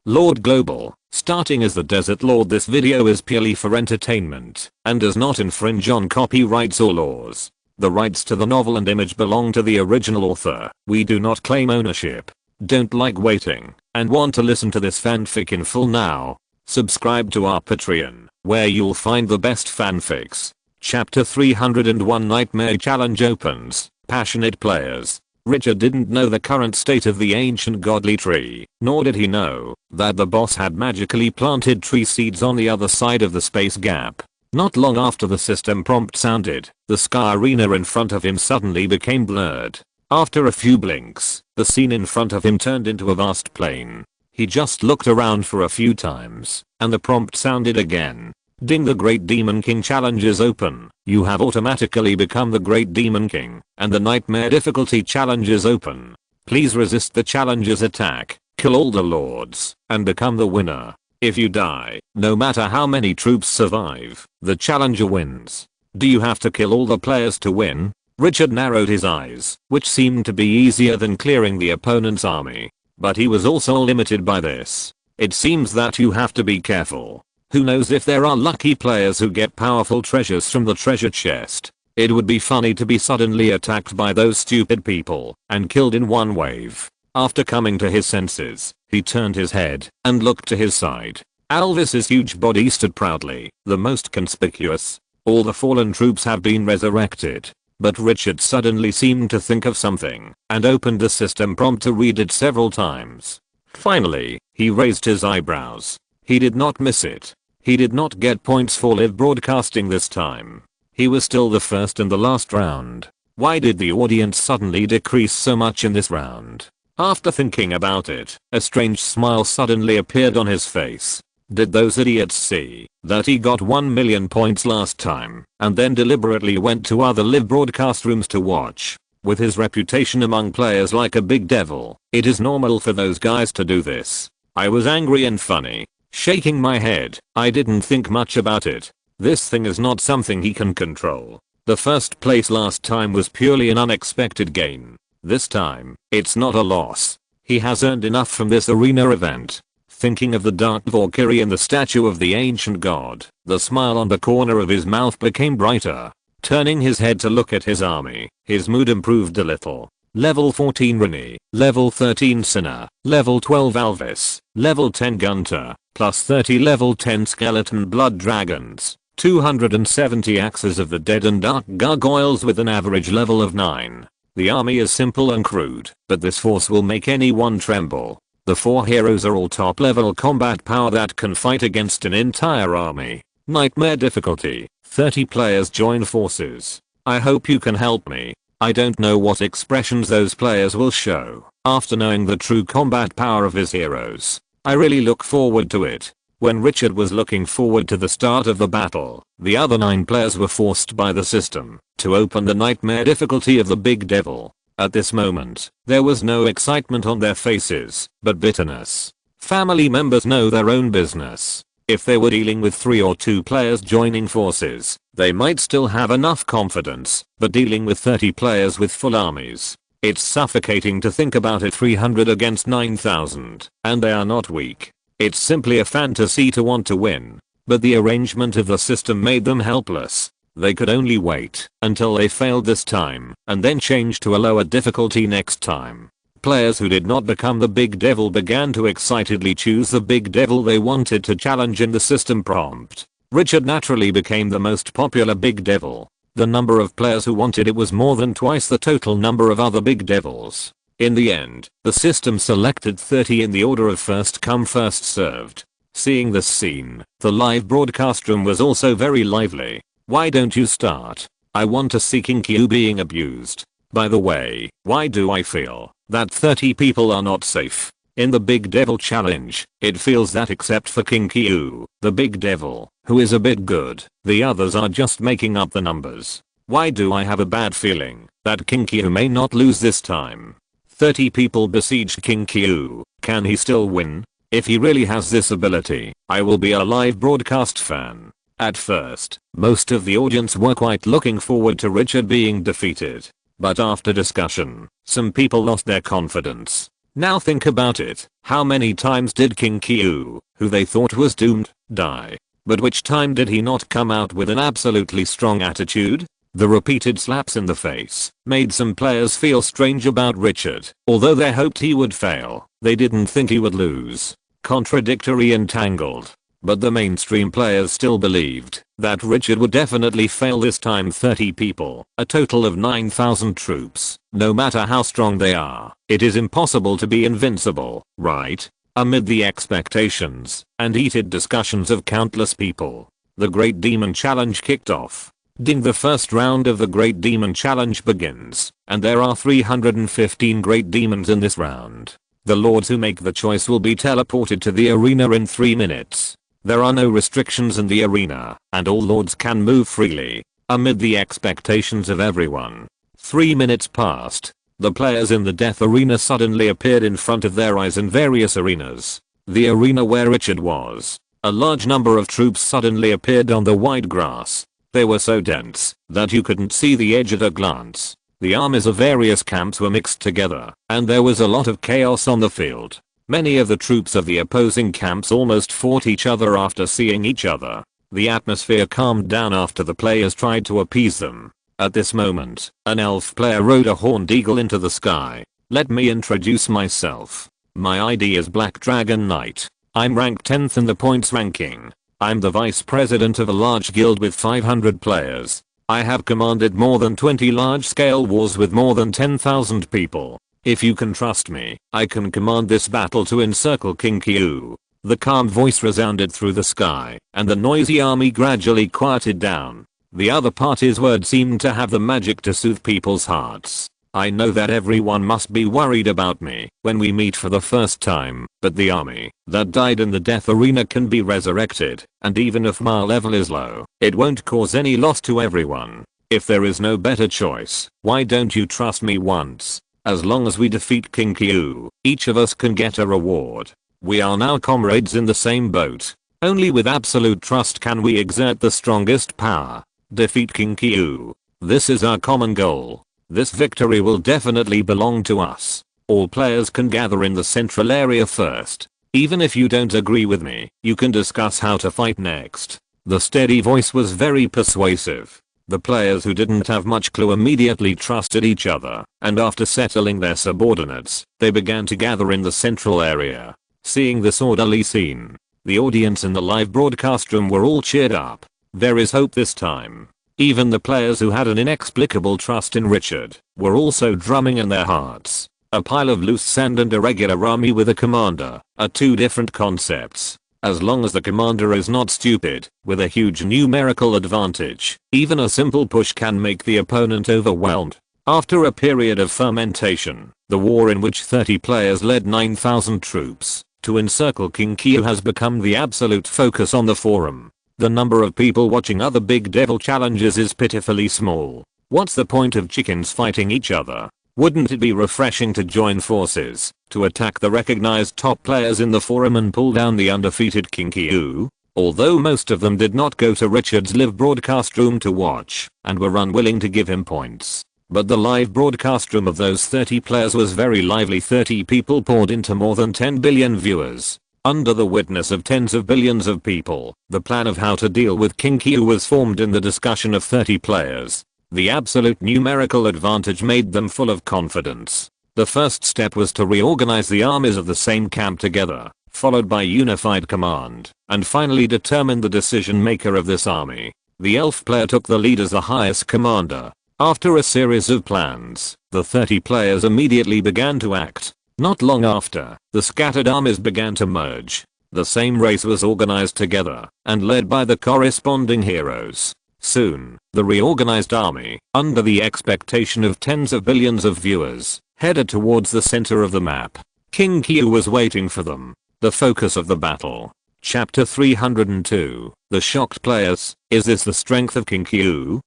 Lord Global, starting as the Desert Lord. This video is purely for entertainment and does not infringe on copyrights or laws. The rights to the novel and image belong to the original author. We do not claim ownership. Don't like waiting and want to listen to this fanfic in full now? Subscribe to our Patreon, where you'll find the best fanfics. Chapter 301 Nightmare Challenge opens. Passionate players. Richard didn't know the current state of the ancient godly tree, nor did he know that the boss had magically planted tree seeds on the other side of the space gap. Not long after the system prompt sounded, the sky arena in front of him suddenly became blurred. After a few blinks, the scene in front of him turned into a vast plain. He just looked around for a few times, and the prompt sounded again. Ding, the Great Demon King challenge is open. You have automatically become the Great Demon King, and the Nightmare difficulty challenge is open. Please resist the challenge's attack, kill all the lords, and become the winner. If you die, no matter how many troops survive, the challenger wins. Do you have to kill all the players to win? Richard narrowed his eyes, which seemed to be easier than clearing the opponent's army. But he was also limited by this. It seems that you have to be careful. Who knows if there are lucky players who get powerful treasures from the treasure chest. It would be funny to be suddenly attacked by those stupid people and killed in one wave. After coming to his senses, he turned his head and looked to his side. Alvis's huge body stood proudly, the most conspicuous. All the fallen troops have been resurrected. But Richard suddenly seemed to think of something and opened the system prompt to read it several times. Finally, he raised his eyebrows. He did not miss it. He did not get points for live broadcasting this time. He was still the first in the last round. Why did the audience suddenly decrease so much in this round? After thinking about it, a strange smile suddenly appeared on his face. Did those idiots see that he got 1 million points last time and then deliberately went to other live broadcast rooms to watch? With his reputation among players like a big devil, it is normal for those guys to do this. I was angry and funny. Shaking my head, I didn't think much about it. This thing is not something he can control. The first place last time was purely an unexpected gain. This time, it's not a loss. He has earned enough from this arena event. Thinking of the dark Valkyrie and the statue of the ancient god, the smile on the corner of his mouth became brighter. Turning his head to look at his army, his mood improved a little. Level 14 Rini, Level 13 Sinner, Level 12 Alvis, Level 10 Gunter, plus 30 Level 10 Skeleton Blood Dragons, 270 Axes of the Dead and Dark Gargoyles with an average level of 9. The army is simple and crude, but this force will make anyone tremble. The 4 heroes are all top level combat power that can fight against an entire army. Nightmare difficulty, 30 players join forces. I hope you can help me. I don't know what expressions those players will show after knowing the true combat power of his heroes. I really look forward to it. When Richard was looking forward to the start of the battle, the other 9 players were forced by the system to open the nightmare difficulty of the big devil. At this moment, there was no excitement on their faces, but bitterness. Family members know their own business. If they were dealing with 3 or 2 players joining forces, they might still have enough confidence, but dealing with 30 players with full armies, it's suffocating to think about it. 300 against 9,000, and they are not weak. It's simply a fantasy to want to win, but the arrangement of the system made them helpless. They could only wait until they failed this time and then change to a lower difficulty next time. Players who did not become the big devil began to excitedly choose the big devil they wanted to challenge in the system prompt. Richard naturally became the most popular big devil. The number of players who wanted it was more than twice the total number of other big devils. In the end, the system selected 30 in the order of first come first served. Seeing this scene, the live broadcast room was also very lively. Why don't you start? I want to see King Q being abused. By the way, why do I feel that 30 people are not safe? In the Big Devil Challenge, it feels that except for King Q, the Big Devil, who is a bit good, the others are just making up the numbers. Why do I have a bad feeling that King Q may not lose this time? 30 people besieged King Q. Can he still win? If he really has this ability, I will be a live broadcast fan. At first, most of the audience were quite looking forward to Richard being defeated. But after discussion, some people lost their confidence. Now think about it. How many times did King Kyu, who they thought was doomed, die? But which time did he not come out with an absolutely strong attitude? The repeated slaps in the face made some players feel strange about Richard. Although they hoped he would fail, they didn't think he would lose. Contradictory and tangled. But the mainstream players still believed that Richard would definitely fail this time. 30 people, a total of 9,000 troops. No matter how strong they are, it is impossible to be invincible, right? Amid the expectations and heated discussions of countless people, the Great Demon Challenge kicked off. Ding, the first round of the Great Demon Challenge begins, and there are 315 Great Demons in this round. The lords who make the choice will be teleported to the arena in 3 minutes. There are no restrictions in the arena, and all lords can move freely. Amid the expectations of everyone, 3 minutes passed. The players in the death arena suddenly appeared in front of their eyes in various arenas. The arena where Richard was. A large number of troops suddenly appeared on the wide grass. They were so dense that you couldn't see the edge at a glance. The armies of various camps were mixed together, and there was a lot of chaos on the field. Many of the troops of the opposing camps almost fought each other after seeing each other. The atmosphere calmed down after the players tried to appease them. At this moment, an elf player rode a horned eagle into the sky. Let me introduce myself. My ID is Black Dragon Knight. I'm ranked 10th in the points ranking. I'm the vice president of a large guild with 500 players. I have commanded more than 20 large-scale wars with more than 10,000 people. If you can trust me, I can command this battle to encircle King Kyu. The calm voice resounded through the sky, and the noisy army gradually quieted down. The other party's words seemed to have the magic to soothe people's hearts. I know that everyone must be worried about me when we meet for the first time, but the army that died in the death arena can be resurrected, and even if my level is low, it won't cause any loss to everyone. If there is no better choice, why don't you trust me once? As long as we defeat King Kyu, each of us can get a reward. We are now comrades in the same boat. Only with absolute trust can we exert the strongest power. Defeat King Kyu. This is our common goal. This victory will definitely belong to us. All players can gather in the central area first. Even if you don't agree with me, you can discuss how to fight next. The steady voice was very persuasive. The players who didn't have much clue immediately trusted each other, and after settling their subordinates, they began to gather in the central area. Seeing this orderly scene, the audience in the live broadcast room were all cheered up. There is hope this time. Even the players who had an inexplicable trust in Richard were also drumming in their hearts. A pile of loose sand and a regular army with a commander are two different concepts. As long as the commander is not stupid, with a huge numerical advantage, even a simple push can make the opponent overwhelmed. After a period of fermentation, the war in which 30 players led 9,000 troops to encircle King Kyu has become the absolute focus on the forum. The number of people watching other big devil challenges is pitifully small. What's the point of chickens fighting each other? Wouldn't it be refreshing to join forces, to attack the recognized top players in the forum and pull down the undefeated King Kyu? Although most of them did not go to Richard's live broadcast room to watch, and were unwilling to give him points. But the live broadcast room of those 30 players was very lively. 30 people poured into more than 10 billion viewers. Under the witness of tens of billions of people, the plan of how to deal with King Kyu was formed in the discussion of 30 players. The absolute numerical advantage made them full of confidence. The first step was to reorganize the armies of the same camp together, followed by unified command, and finally determine the decision maker of this army. The elf player took the lead as the highest commander. After a series of plans, the 30 players immediately began to act. Not long after, the scattered armies began to merge. The same race was organized together and led by the corresponding heroes. Soon, the reorganized army, under the expectation of tens of billions of viewers, headed towards the center of the map. King Kyu was waiting for them. The focus of the battle. Chapter 302. The shocked players. Is this the strength of King Kyu?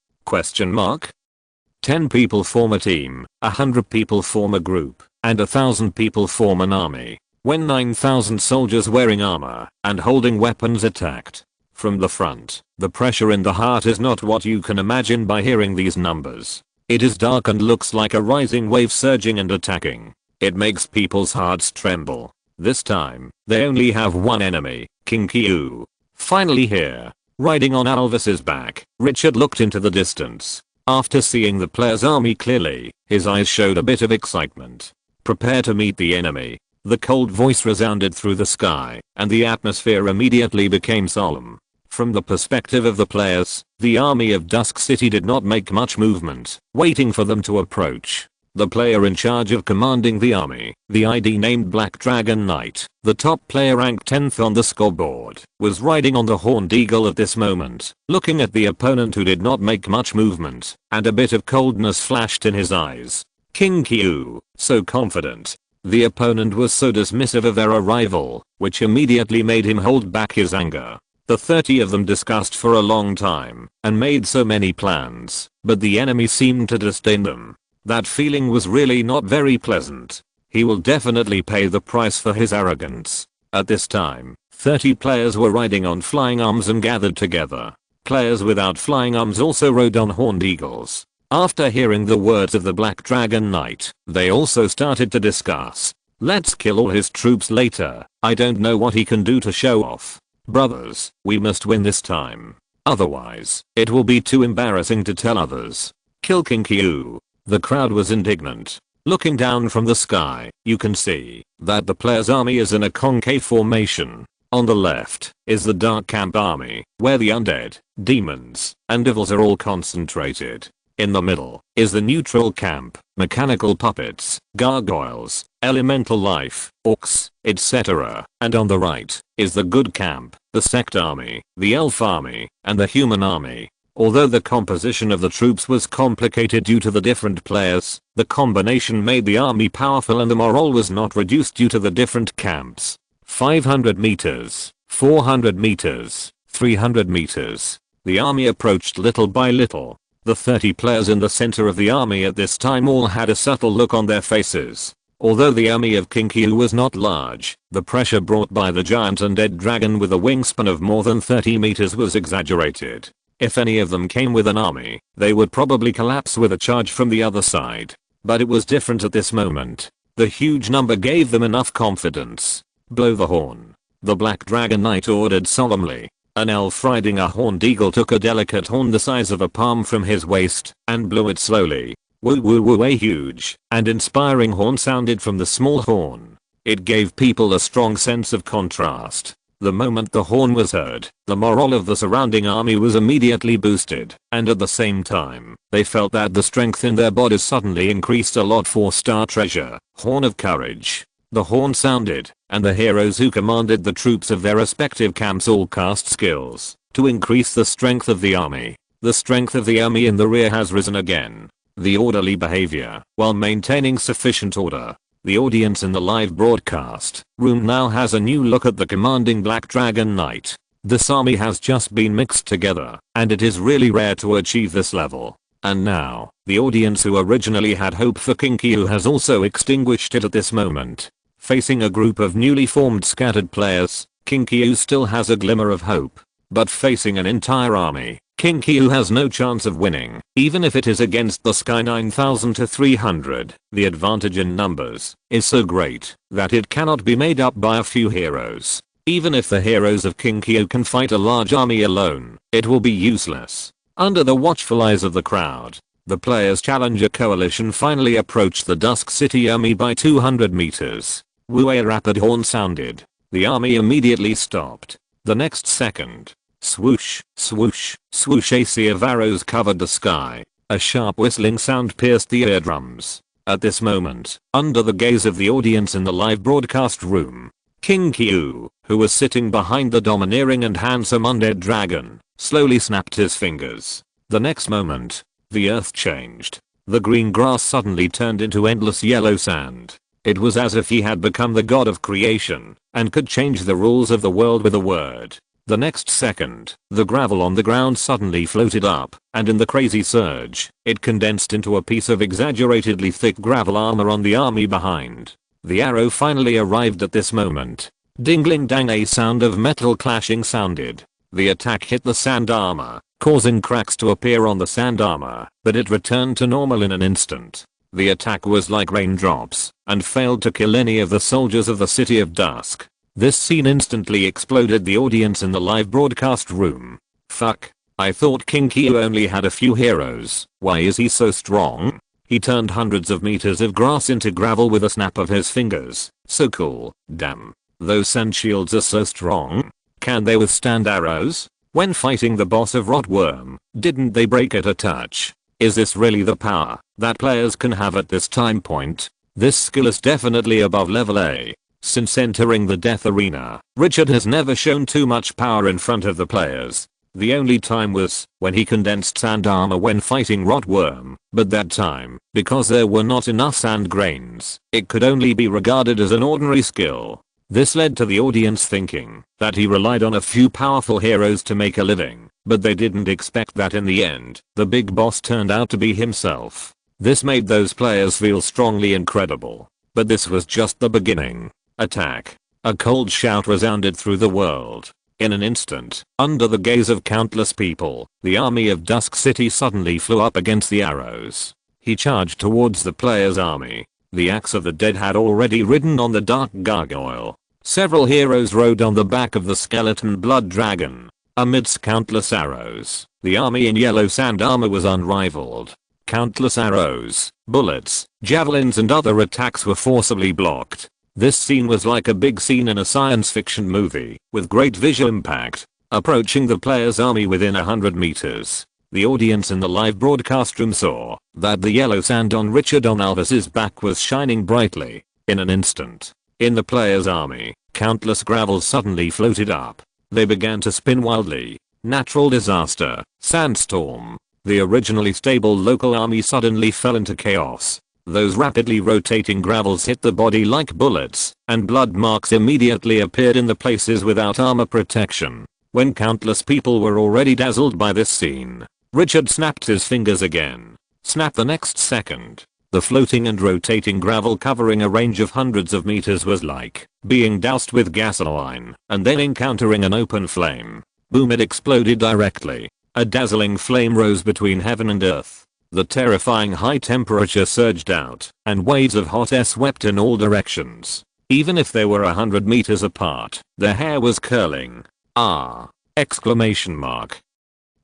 10 people form a team, 100 people form a group, and 1,000 people form an army. When 9,000 soldiers wearing armor and holding weapons attacked from the front, the pressure in the heart is not what you can imagine by hearing these numbers. It is dark and looks like a rising wave surging and attacking. It makes people's hearts tremble. This time, they only have one enemy, King Kyu. Finally here, riding on Alvis's back, Richard looked into the distance. After seeing the player's army clearly, his eyes showed a bit of excitement. Prepare to meet the enemy. The cold voice resounded through the sky, and the atmosphere immediately became solemn. From the perspective of the players, the army of Dusk City did not make much movement, waiting for them to approach. The player in charge of commanding the army, the ID named Black Dragon Knight, the top player ranked 10th on the scoreboard, was riding on the Horned Eagle at this moment, looking at the opponent who did not make much movement, and a bit of coldness flashed in his eyes. King Kyu, so confident. The opponent was so dismissive of their arrival, which immediately made him hold back his anger. The 30 of them discussed for a long time, and made so many plans, but the enemy seemed to disdain them. That feeling was really not very pleasant. He will definitely pay the price for his arrogance. At this time, 30 players were riding on flying arms and gathered together. Players without flying arms also rode on Horned Eagles. After hearing the words of the Black Dragon Knight, they also started to discuss. Let's kill all his troops later. I don't know what he can do to show off. Brothers, we must win this time. Otherwise, it will be too embarrassing to tell others. Kill King Kyu. The crowd was indignant. Looking down from the sky, you can see that the player's army is in a concave formation. On the left is the Dark Camp army, where the undead, demons, and devils are all concentrated. In the middle is the neutral camp, mechanical puppets, gargoyles, elemental life, orcs, etc. And on the right is the good camp, the sect army, the elf army, and the human army. Although the composition of the troops was complicated due to the different players, the combination made the army powerful and the morale was not reduced due to the different camps. 500 meters, 400 meters, 300 meters. The army approached little by little. The 30 players in the center of the army at this time all had a subtle look on their faces. Although the army of King Kyu was not large, the pressure brought by the giant undead dragon with a wingspan of more than 30 meters was exaggerated. If any of them came with an army, they would probably collapse with a charge from the other side. But it was different at this moment. The huge number gave them enough confidence. Blow the horn. The Black Dragon Knight ordered solemnly. An elf riding a horned eagle took a delicate horn the size of a palm from his waist and blew it slowly. Woo woo woo, a huge and inspiring horn sounded from the small horn. It gave people a strong sense of contrast. The moment the horn was heard, the morale of the surrounding army was immediately boosted, and at the same time, they felt that the strength in their bodies suddenly increased a lot. 4-star treasure, Horn of Courage. The horn sounded, and the heroes who commanded the troops of their respective camps all cast skills to increase the strength of the army. The strength of the army in the rear has risen again. The orderly behavior, while maintaining sufficient order. The audience in the live broadcast room now has a new look at the commanding Black Dragon Knight. This army has just been mixed together, and it is really rare to achieve this level. And now, the audience who originally had hope for King Kyu has also extinguished it at this moment. Facing a group of newly formed scattered players, King Kyu still has a glimmer of hope. But facing an entire army, King Kyu has no chance of winning, even if it is against the Sky 9000 to 300. The advantage in numbers is so great that it cannot be made up by a few heroes. Even if the heroes of King Kyu can fight a large army alone, it will be useless. Under the watchful eyes of the crowd, the players' challenger coalition finally approached the Dusk City army by 200 meters. Woo, a rapid horn sounded. The army immediately stopped. The next second, swoosh, swoosh, swoosh, a sea of arrows covered the sky. A sharp whistling sound pierced the eardrums. At this moment, under the gaze of the audience in the live broadcast room, King Kyu, who was sitting behind the domineering and handsome undead dragon, slowly snapped his fingers. The next moment, the earth changed. The green grass suddenly turned into endless yellow sand. It was as if he had become the god of creation and could change the rules of the world with a word. The next second, the gravel on the ground suddenly floated up, and in the crazy surge, it condensed into a piece of exaggeratedly thick gravel armor on the army behind. The arrow finally arrived at this moment. Dingling dang, a sound of metal clashing sounded. The attack hit the sand armor, causing cracks to appear on the sand armor, but it returned to normal in an instant. The attack was like raindrops and failed to kill any of the soldiers of the City of Dusk. This scene instantly exploded the audience in the live broadcast room. Fuck. I thought King Kyu only had a few heroes. Why is he so strong? He turned hundreds of meters of grass into gravel with a snap of his fingers. So cool. Damn. Those sand shields are so strong. Can they withstand arrows? When fighting the boss of Rotworm, didn't they break at a touch? Is this really the power that players can have at this time point? This skill is definitely above level A. Since entering the death arena, Richard has never shown too much power in front of the players. The only time was when he condensed sand armor when fighting Rotworm, but that time, because there were not enough sand grains, it could only be regarded as an ordinary skill. This led to the audience thinking that he relied on a few powerful heroes to make a living, but they didn't expect that in the end, the big boss turned out to be himself. This made those players feel strongly incredible. But this was just the beginning. Attack. A cold shout resounded through the world. In an instant, under the gaze of countless people, the army of Dusk City suddenly flew up against the arrows. He charged towards the player's army. The axe of the dead had already ridden on the dark gargoyle. Several heroes rode on the back of the skeleton blood dragon. Amidst countless arrows, the army in yellow sand armor was unrivaled. Countless arrows, bullets, javelins and other attacks were forcibly blocked. This scene was like a big scene in a science fiction movie, with great visual impact. Approaching the player's army within 100 meters, the audience in the live broadcast room saw that the yellow sand on Richard Alvis's back was shining brightly. In an instant, in the player's army, countless gravels suddenly floated up. They began to spin wildly. Natural disaster, sandstorm. The originally stable local army suddenly fell into chaos. Those rapidly rotating gravels hit the body like bullets, and blood marks immediately appeared in the places without armor protection. When countless people were already dazzled by this scene, Richard snapped his fingers again. Snap the next second. The floating and rotating gravel covering a range of hundreds of meters was like being doused with gasoline and then encountering an open flame. Boom, it exploded directly. A dazzling flame rose between heaven and earth. The terrifying high temperature surged out, and waves of hot air swept in all directions. Even if they were 100 meters apart, their hair was curling. Ah! Exclamation mark.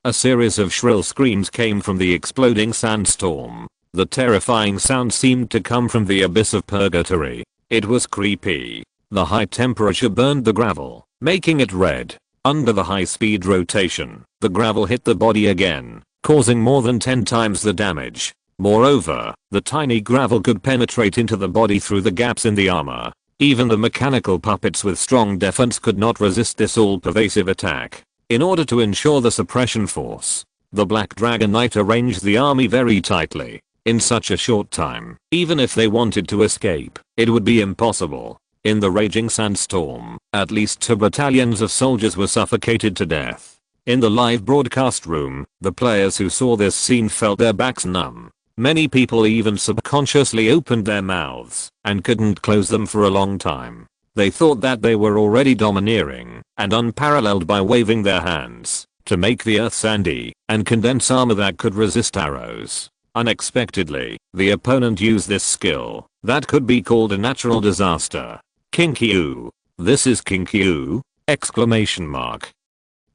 A series of shrill screams came from the exploding sandstorm. The terrifying sound seemed to come from the abyss of purgatory. It was creepy. The high temperature burned the gravel, making it red. Under the high-speed rotation, the gravel hit the body again, causing more than 10 times the damage. Moreover, the tiny gravel could penetrate into the body through the gaps in the armor. Even the mechanical puppets with strong defense could not resist this all-pervasive attack. In order to ensure the suppression force, the Black Dragon Knight arranged the army very tightly. In such a short time, even if they wanted to escape, it would be impossible. In the raging sandstorm, at least 2 battalions of soldiers were suffocated to death. In the live broadcast room, the players who saw this scene felt their backs numb. Many people even subconsciously opened their mouths and couldn't close them for a long time. They thought that they were already domineering and unparalleled by waving their hands to make the earth sandy and condense armor that could resist arrows. Unexpectedly, the opponent used this skill that could be called a natural disaster. King Kyu. This is King Kyu? Exclamation mark.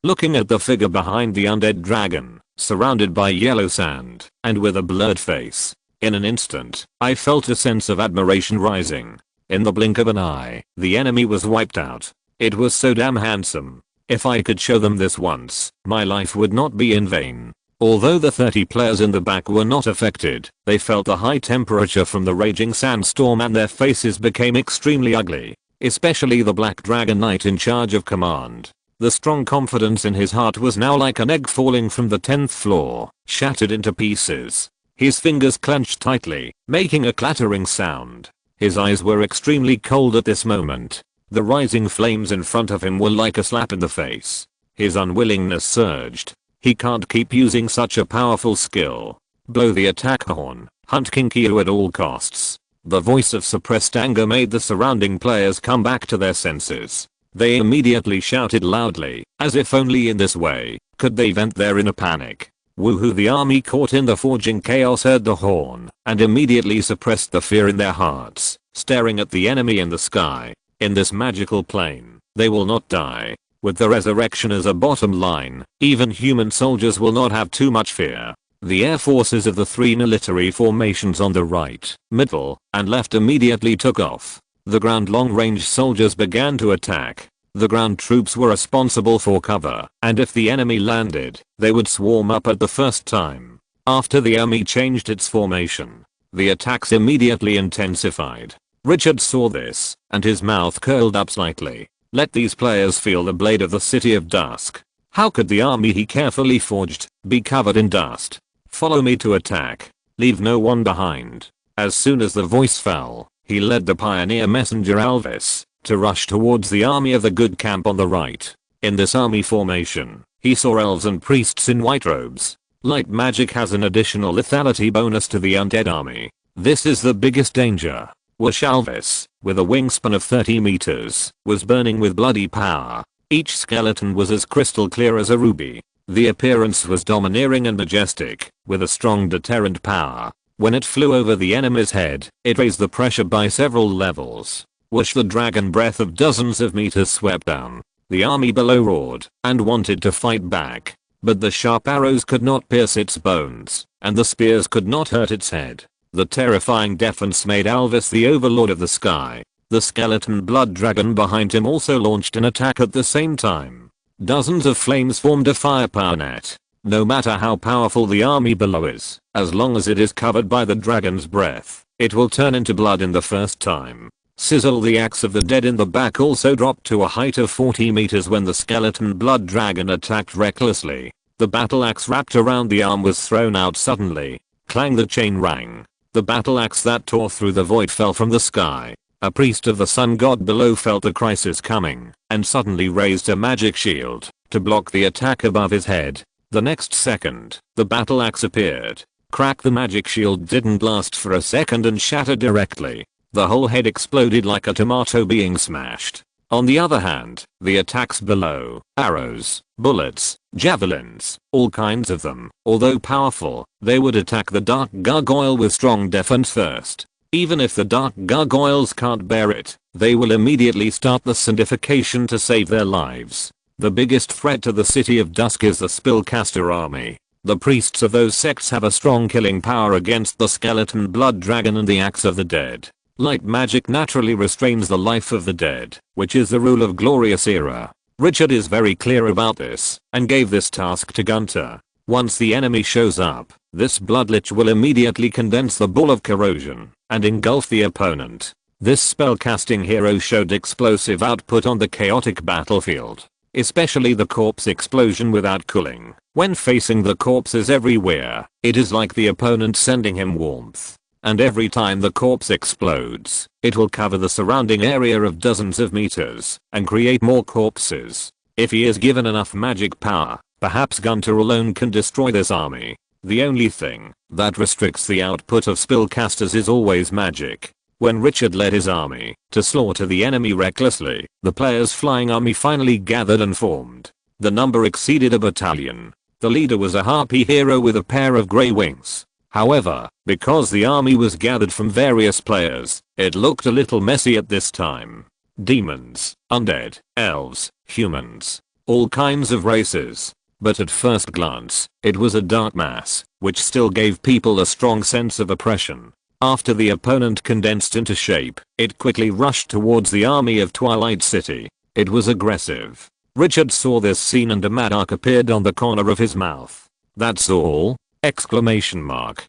Looking at the figure behind the undead dragon, surrounded by yellow sand, and with a blurred face, in an instant, I felt a sense of admiration rising. In the blink of an eye, the enemy was wiped out. It was so damn handsome. If I could show them this once, my life would not be in vain. Although the 30 players in the back were not affected, they felt the high temperature from the raging sandstorm and their faces became extremely ugly. Especially the Black Dragon Knight in charge of command. The strong confidence in his heart was now like an egg falling from the 10th floor, shattered into pieces. His fingers clenched tightly, making a clattering sound. His eyes were extremely cold at this moment. The rising flames in front of him were like a slap in the face. His unwillingness surged. He can't keep using such a powerful skill. Blow the attack horn. Hunt King Kyu at all costs. The voice of suppressed anger made the surrounding players come back to their senses. They immediately shouted loudly, as if only in this way could they vent their inner panic. Woohoo, the army caught in the forging chaos heard the horn and immediately suppressed the fear in their hearts, staring at the enemy in the sky. In this magical plane, they will not die. With the resurrection as a bottom line, even human soldiers will not have too much fear. The air forces of the three military formations on the right, middle, and left immediately took off. The ground long-range soldiers began to attack. The ground troops were responsible for cover, and if the enemy landed, they would swarm up at the first time. After the army changed its formation, the attacks immediately intensified. Richard saw this, and his mouth curled up slightly. Let these players feel the blade of the City of Dusk. How could the army he carefully forged be covered in dust? Follow me to attack. Leave no one behind. As soon as the voice fell, he led the pioneer messenger Alvis to rush towards the army of the good camp on the right. In this army formation, he saw elves and priests in white robes. Light magic has an additional lethality bonus to the undead army. This is the biggest danger. Wash Alvis, with a wingspan of 30 meters, was burning with bloody power. Each skeleton was as crystal clear as a ruby. The appearance was domineering and majestic, with a strong deterrent power. When it flew over the enemy's head, it raised the pressure by several levels. Whoosh, the dragon breath of dozens of meters swept down. The army below roared and wanted to fight back, but the sharp arrows could not pierce its bones, and the spears could not hurt its head. The terrifying defense made Alvis the overlord of the sky. The skeleton blood dragon behind him also launched an attack at the same time. Dozens of flames formed a firepower net. No matter how powerful the army below is, as long as it is covered by the dragon's breath, it will turn into blood in the first time. Sizzle, the axe of the dead in the back also dropped to a height of 40 meters when the skeleton blood dragon attacked recklessly. The battle axe wrapped around the arm was thrown out suddenly. Clang, the chain rang. The battle axe that tore through the void fell from the sky. A priest of the sun god below felt the crisis coming and suddenly raised a magic shield to block the attack above his head. The next second, the battle axe appeared. Crack, the magic shield didn't last for a second and shattered directly. The whole head exploded like a tomato being smashed. On the other hand, the attacks below, arrows, bullets, javelins, all kinds of them, although powerful, they would attack the dark gargoyle with strong defense first. Even if the dark gargoyles can't bear it, they will immediately start the syndication to save their lives. The biggest threat to the City of Dusk is the spellcaster army. The priests of those sects have a strong killing power against the skeleton blood dragon and the axe of the dead. Light magic naturally restrains the life of the dead, which is the rule of Glorious Era. Richard is very clear about this, and gave this task to Gunter. Once the enemy shows up, this bloodlich will immediately condense the ball of corrosion, and engulf the opponent. This spellcasting hero showed explosive output on the chaotic battlefield, especially the corpse explosion without cooling. When facing the corpses everywhere, it is like the opponent sending him warmth. And every time the corpse explodes, it will cover the surrounding area of dozens of meters and create more corpses. If he is given enough magic power, perhaps Gunter alone can destroy this army. The only thing that restricts the output of spellcasters is always magic. When Richard led his army to slaughter the enemy recklessly, the players' flying army finally gathered and formed. The number exceeded a battalion. The leader was a harpy hero with a pair of grey wings. However, because the army was gathered from various players, it looked a little messy at this time. Demons, undead, elves, humans, all kinds of races. But at first glance, it was a dark mass, which still gave people a strong sense of oppression. After the opponent condensed into shape, it quickly rushed towards the army of Twilight City. It was aggressive. Richard saw this scene and a mad arc appeared on the corner of his mouth. That's all? Exclamation mark.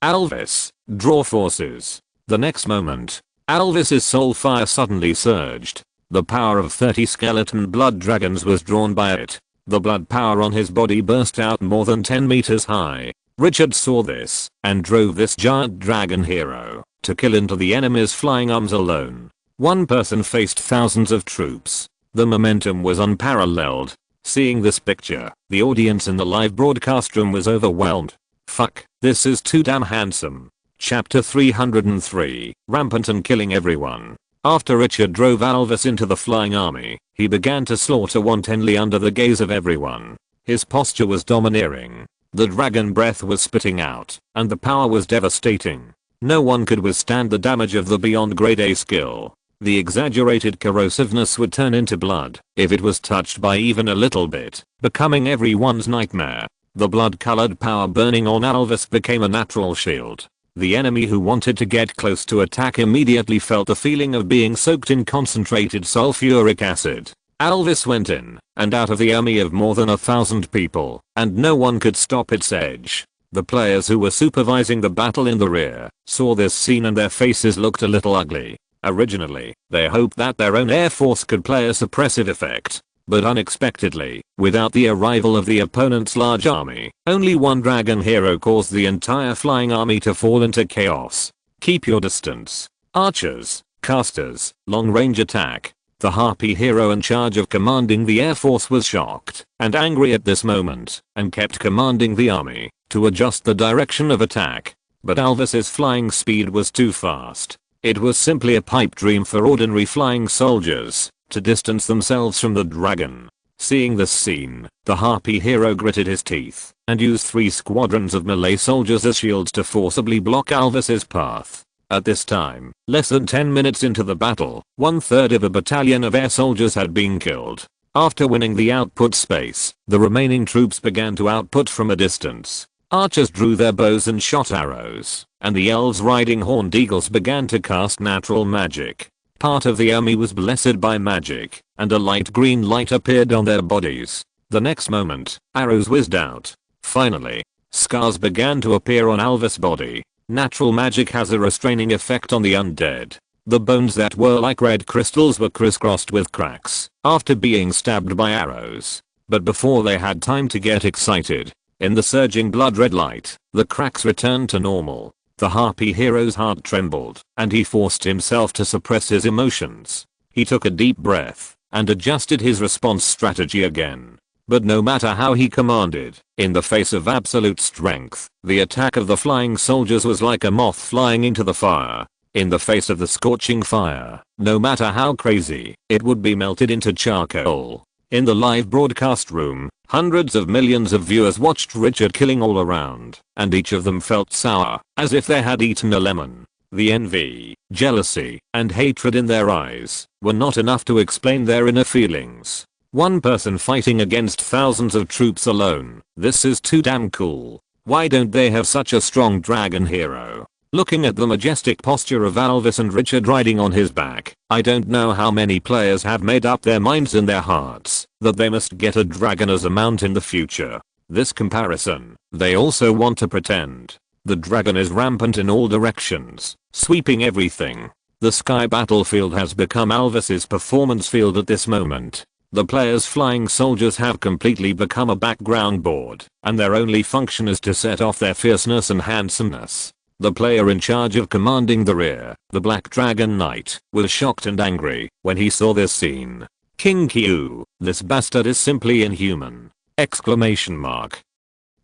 Alvis, draw forces. The next moment, Alvis's soul fire suddenly surged. The power of 30 skeleton blood dragons was drawn by it. The blood power on his body burst out more than 10 meters high. Richard saw this and drove this giant dragon hero to kill into the enemy's flying arms alone. One person faced thousands of troops. The momentum was unparalleled. Seeing this picture, the audience in the live broadcast room was overwhelmed. Fuck, this is too damn handsome. Chapter 303, Rampant and Killing Everyone. After Richard drove Alvis into the flying army, he began to slaughter wantonly under the gaze of everyone. His posture was domineering. The dragon breath was spitting out, and the power was devastating. No one could withstand the damage of the beyond grade A skill. The exaggerated corrosiveness would turn into blood if it was touched by even a little bit, becoming everyone's nightmare. The blood-colored power burning on Alvis became a natural shield. The enemy who wanted to get close to attack immediately felt the feeling of being soaked in concentrated sulfuric acid. Alvis went in and out of the army of more than 1,000 people, and no one could stop its edge. The players who were supervising the battle in the rear saw this scene and their faces looked a little ugly. Originally, they hoped that their own air force could play a suppressive effect. But unexpectedly, without the arrival of the opponent's large army, only one dragon hero caused the entire flying army to fall into chaos. Keep your distance. Archers, casters, long-range attack. The harpy hero in charge of commanding the air force was shocked and angry at this moment, and kept commanding the army to adjust the direction of attack. But Alvis's flying speed was too fast. It was simply a pipe dream for ordinary flying soldiers to distance themselves from the dragon. Seeing this scene, the harpy hero gritted his teeth and used 3 squadrons of melee soldiers as shields to forcibly block Alvis's path. At this time, less than 10 minutes into the battle, 1/3 of a battalion of air soldiers had been killed. After winning the output space, the remaining troops began to output from a distance. Archers drew their bows and shot arrows, and the elves riding horned eagles began to cast natural magic. Part of the army was blessed by magic, and a light green light appeared on their bodies. The next moment, arrows whizzed out. Finally, scars began to appear on Alvis' body. Natural magic has a restraining effect on the undead. The bones that were like red crystals were crisscrossed with cracks after being stabbed by arrows. But before they had time to get excited, in the surging blood-red light, the cracks returned to normal. The harpy hero's heart trembled, and he forced himself to suppress his emotions. He took a deep breath and adjusted his response strategy again. But no matter how he commanded, in the face of absolute strength, the attack of the flying soldiers was like a moth flying into the fire. In the face of the scorching fire, no matter how crazy, it would be melted into charcoal. In the live broadcast room, hundreds of millions of viewers watched Richard killing all around, and each of them felt sour, as if they had eaten a lemon. The envy, jealousy, and hatred in their eyes were not enough to explain their inner feelings. One person fighting against thousands of troops alone. This is too damn cool. Why don't they have such a strong dragon hero? Looking at the majestic posture of Alvis and Richard riding on his back, I don't know how many players have made up their minds in their hearts that they must get a dragon as a mount in the future. This comparison, they also want to pretend. The dragon is rampant in all directions, sweeping everything. The sky battlefield has become Alvis's performance field at this moment. The players' flying soldiers have completely become a background board, and their only function is to set off their fierceness and handsomeness. The player in charge of commanding the rear, the Black Dragon Knight, was shocked and angry when he saw this scene. King Kyu, this bastard is simply inhuman! Exclamation mark.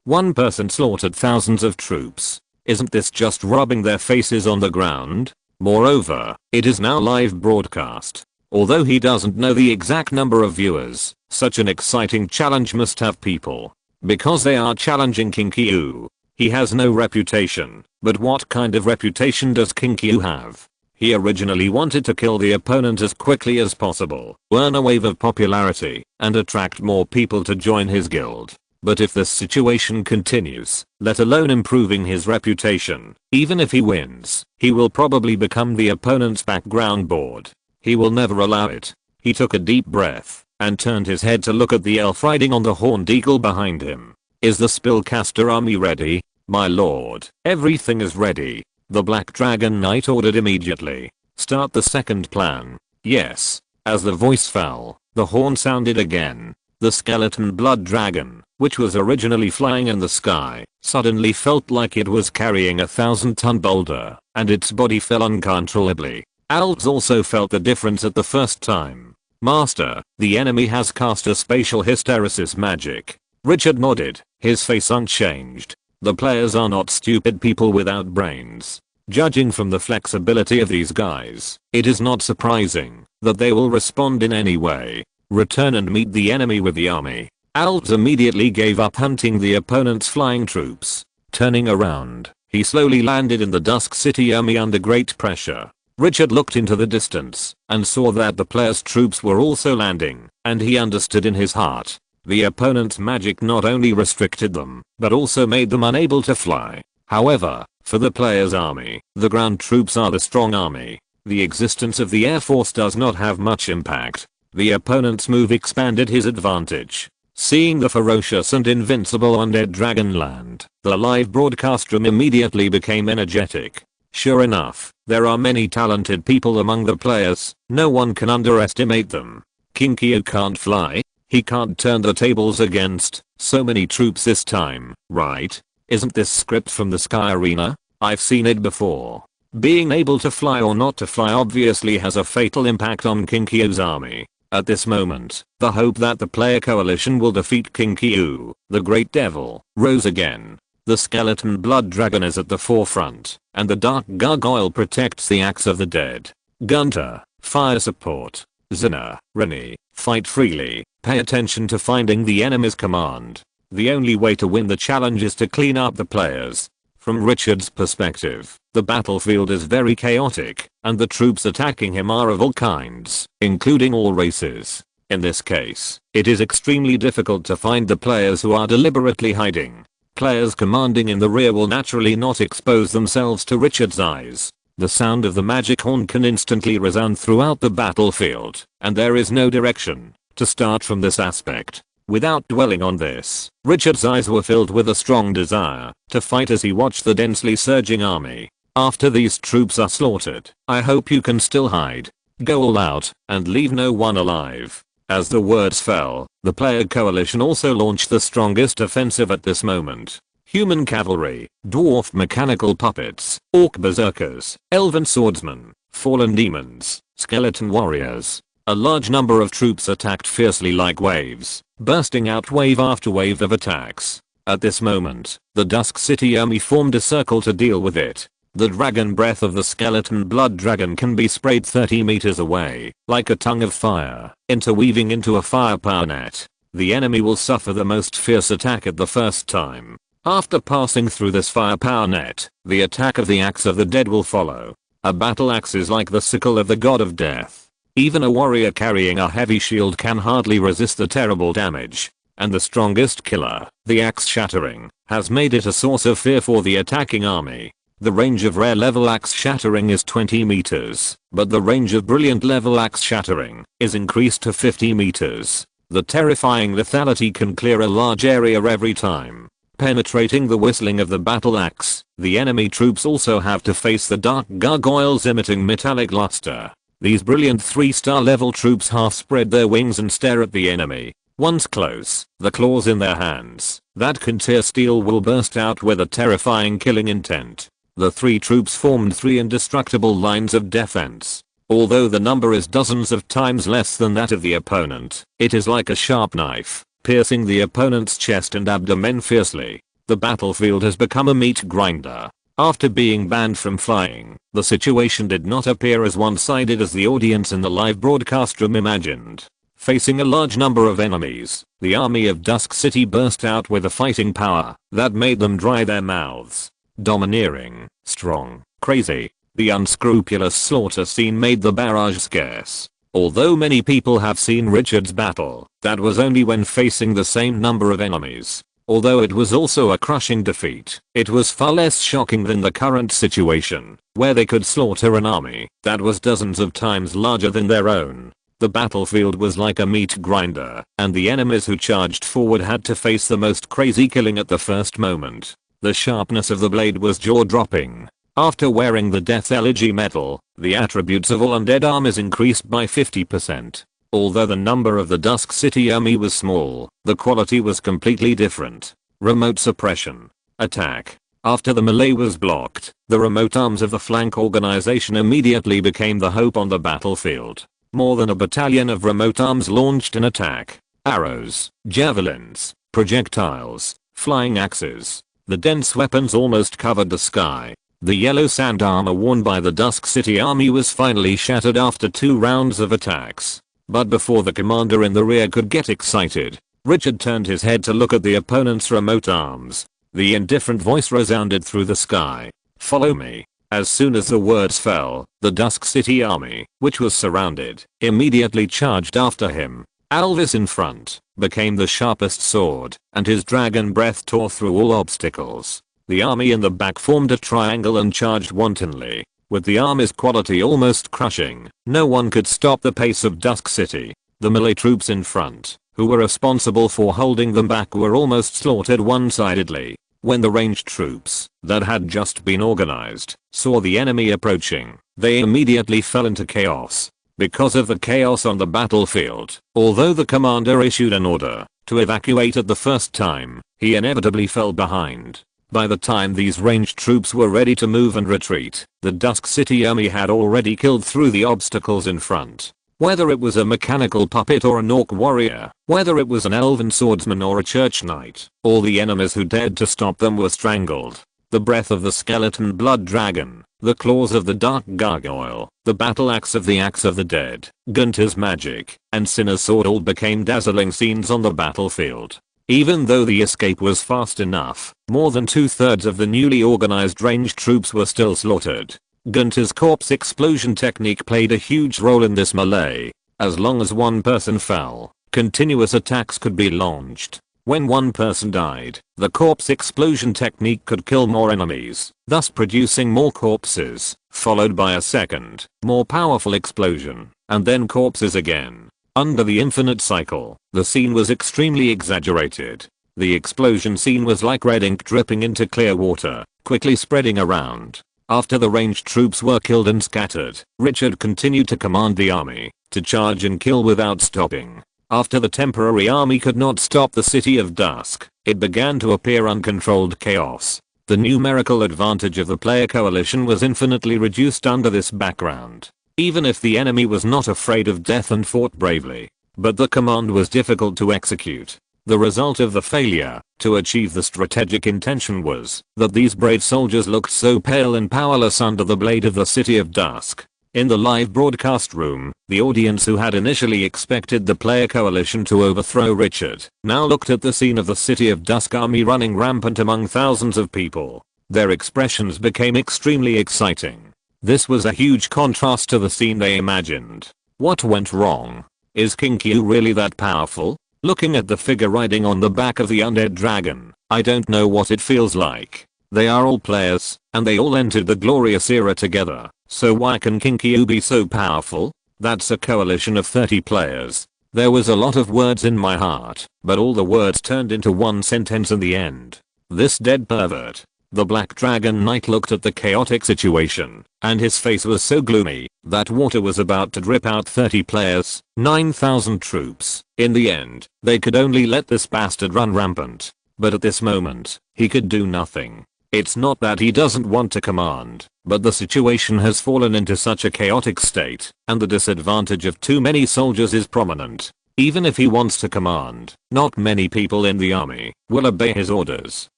One person slaughtered thousands of troops. Isn't this just rubbing their faces on the ground? Moreover, it is now live broadcast. Although he doesn't know the exact number of viewers, such an exciting challenge must have people. Because they are challenging King Kyu. He has no reputation, but what kind of reputation does King Kyu have? He originally wanted to kill the opponent as quickly as possible, earn a wave of popularity, and attract more people to join his guild. But if this situation continues, let alone improving his reputation, even if he wins, he will probably become the opponent's background board. He will never allow it. He took a deep breath and turned his head to look at the elf riding on the horned eagle behind him. Is the spellcaster army ready? My lord, everything is ready. The Black Dragon Knight ordered immediately. Start the second plan. Yes. As the voice fell, the horn sounded again. The skeleton blood dragon, which was originally flying in the sky, suddenly felt like it was carrying a 1,000-ton boulder, and its body fell uncontrollably. Elves also felt the difference at the first time. Master, the enemy has cast a spatial hysteresis magic. Richard nodded, his face unchanged. The players are not stupid people without brains. Judging from the flexibility of these guys, it is not surprising that they will respond in any way. Return and meet the enemy with the army. Alves immediately gave up hunting the opponent's flying troops. Turning around, he slowly landed in the Dusk City army under great pressure. Richard looked into the distance and saw that the player's troops were also landing, and he understood in his heart. The opponent's magic not only restricted them, but also made them unable to fly. However, for the player's army, the ground troops are the strong army. The existence of the air force does not have much impact. The opponent's move expanded his advantage. Seeing the ferocious and invincible undead dragon land, the live broadcast room immediately became energetic. Sure enough, there are many talented people among the players, no one can underestimate them. King Kyo can't fly? He can't turn the tables against so many troops this time, right? Isn't this script from the Sky Arena? I've seen it before. Being able to fly or not to fly obviously has a fatal impact on King Kyo's army. At this moment, the hope that the player coalition will defeat King Kyo, the Great Devil, rose again. The skeleton blood dragon is at the forefront, and the dark gargoyle protects the axe of the dead. Gunter, fire support. Zina, Rennie, fight freely, pay attention to finding the enemy's command. The only way to win the challenge is to clean up the players. From Richard's perspective, the battlefield is very chaotic, and the troops attacking him are of all kinds, including all races. In this case, it is extremely difficult to find the players who are deliberately hiding. Players commanding in the rear will naturally not expose themselves to Richard's eyes. The sound of the magic horn can instantly resound throughout the battlefield, and there is no direction. To start from this aspect, without dwelling on this, Richard's eyes were filled with a strong desire to fight as he watched the densely surging army. After these troops are slaughtered, I hope you can still hide. Go all out and leave no one alive. As the words fell, the player coalition also launched the strongest offensive at this moment. Human cavalry, dwarf mechanical puppets, orc berserkers, elven swordsmen, fallen demons, skeleton warriors. A large number of troops attacked fiercely like waves, bursting out wave after wave of attacks. At this moment, the Dusk City army formed a circle to deal with it. The dragon breath of the skeleton blood dragon can be sprayed 30 meters away, like a tongue of fire, interweaving into a firepower net. The enemy will suffer the most fierce attack at the first time. After passing through this firepower net, the attack of the axe of the dead will follow. A battle axe is like the sickle of the god of death. Even a warrior carrying a heavy shield can hardly resist the terrible damage. And the strongest killer, the axe shattering, has made it a source of fear for the attacking army. The range of rare level axe shattering is 20 meters, but the range of brilliant level axe shattering is increased to 50 meters. The terrifying lethality can clear a large area every time. Penetrating the whistling of the battle axe, the enemy troops also have to face the dark gargoyles emitting metallic luster. These brilliant 3-star level troops half spread their wings and stare at the enemy. Once close, the claws in their hands, that can tear steel will burst out with a terrifying killing intent. The three troops formed three indestructible lines of defense. Although the number is dozens of times less than that of the opponent, it is like a sharp knife, piercing the opponent's chest and abdomen fiercely. The battlefield has become a meat grinder. After being banned from flying, the situation did not appear as one-sided as the audience in the live broadcast room imagined. Facing a large number of enemies, the army of Dusk City burst out with a fighting power that made them dry their mouths. Domineering, strong, crazy. The unscrupulous slaughter scene made the barrage scarce. Although many people have seen Richard's battle, that was only when facing the same number of enemies. Although it was also a crushing defeat, it was far less shocking than the current situation, where they could slaughter an army that was dozens of times larger than their own. The battlefield was like a meat grinder, and the enemies who charged forward had to face the most crazy killing at the first moment. The sharpness of the blade was jaw-dropping. After wearing the Death Elegy medal, the attributes of all undead armors increased by 50%. Although the number of the Dusk City army was small, the quality was completely different. Remote suppression. Attack. After the melee was blocked, the remote arms of the flank organization immediately became the hope on the battlefield. More than a battalion of remote arms launched an attack. Arrows, javelins, projectiles, flying axes. The dense weapons almost covered the sky. The yellow sand armor worn by the Dusk City army was finally shattered after 2 rounds of attacks. But before the commander in the rear could get excited, Richard turned his head to look at the opponent's remote arms. The indifferent voice resounded through the sky. "Follow me." As soon as the words fell, the Dusk City army, which was surrounded, immediately charged after him. Alvis in front became the sharpest sword, and his dragon breath tore through all obstacles. The army in the back formed a triangle and charged wantonly. With the army's quality almost crushing, no one could stop the pace of Dusk City. The melee troops in front, who were responsible for holding them back, were almost slaughtered one-sidedly. When the ranged troops, that had just been organized, saw the enemy approaching, they immediately fell into chaos. Because of the chaos on the battlefield, although the commander issued an order to evacuate at the first time, he inevitably fell behind. By the time these ranged troops were ready to move and retreat, the Dusk City army had already killed through the obstacles in front. Whether it was a mechanical puppet or an orc warrior, whether it was an elven swordsman or a church knight, all the enemies who dared to stop them were strangled. The breath of the skeleton blood dragon, the claws of the dark gargoyle, the battle axe of the dead, Gunther's magic, and Sinner's sword all became dazzling scenes on the battlefield. Even though the escape was fast enough, more than 2/3 of the newly organized ranged troops were still slaughtered. Gunther's corpse explosion technique played a huge role in this melee. As long as one person fell, continuous attacks could be launched. When one person died, the corpse explosion technique could kill more enemies, thus producing more corpses, followed by a second, more powerful explosion, and then corpses again. Under the infinite cycle, the scene was extremely exaggerated. The explosion scene was like red ink dripping into clear water, quickly spreading around. After the ranged troops were killed and scattered, Richard continued to command the army to charge and kill without stopping. After the temporary army could not stop the City of Dusk, it began to appear uncontrolled chaos. The numerical advantage of the player coalition was infinitely reduced under this background. Even if the enemy was not afraid of death and fought bravely, but the command was difficult to execute. The result of the failure to achieve the strategic intention was that these brave soldiers looked so pale and powerless under the blade of the City of Dusk. In the live broadcast room, the audience, who had initially expected the player coalition to overthrow Richard, now looked at the scene of the City of Dusk army running rampant among thousands of people. Their expressions became extremely exciting. This was a huge contrast to the scene they imagined. What went wrong? Is King Q really that powerful? Looking at the figure riding on the back of the undead dragon, I don't know what it feels like. They are all players, and they all entered the glorious era together, so why can King Q be so powerful? That's a coalition of 30 players. There was a lot of words in my heart, but all the words turned into one sentence in the end. This dead pervert. The Black Dragon Knight looked at the chaotic situation, and his face was so gloomy that water was about to drip out. 30 players, 9,000 troops. In the end, they could only let this bastard run rampant. But at this moment, he could do nothing. It's not that he doesn't want to command, but the situation has fallen into such a chaotic state, and the disadvantage of too many soldiers is prominent. Even if he wants to command, not many people in the army will obey his orders.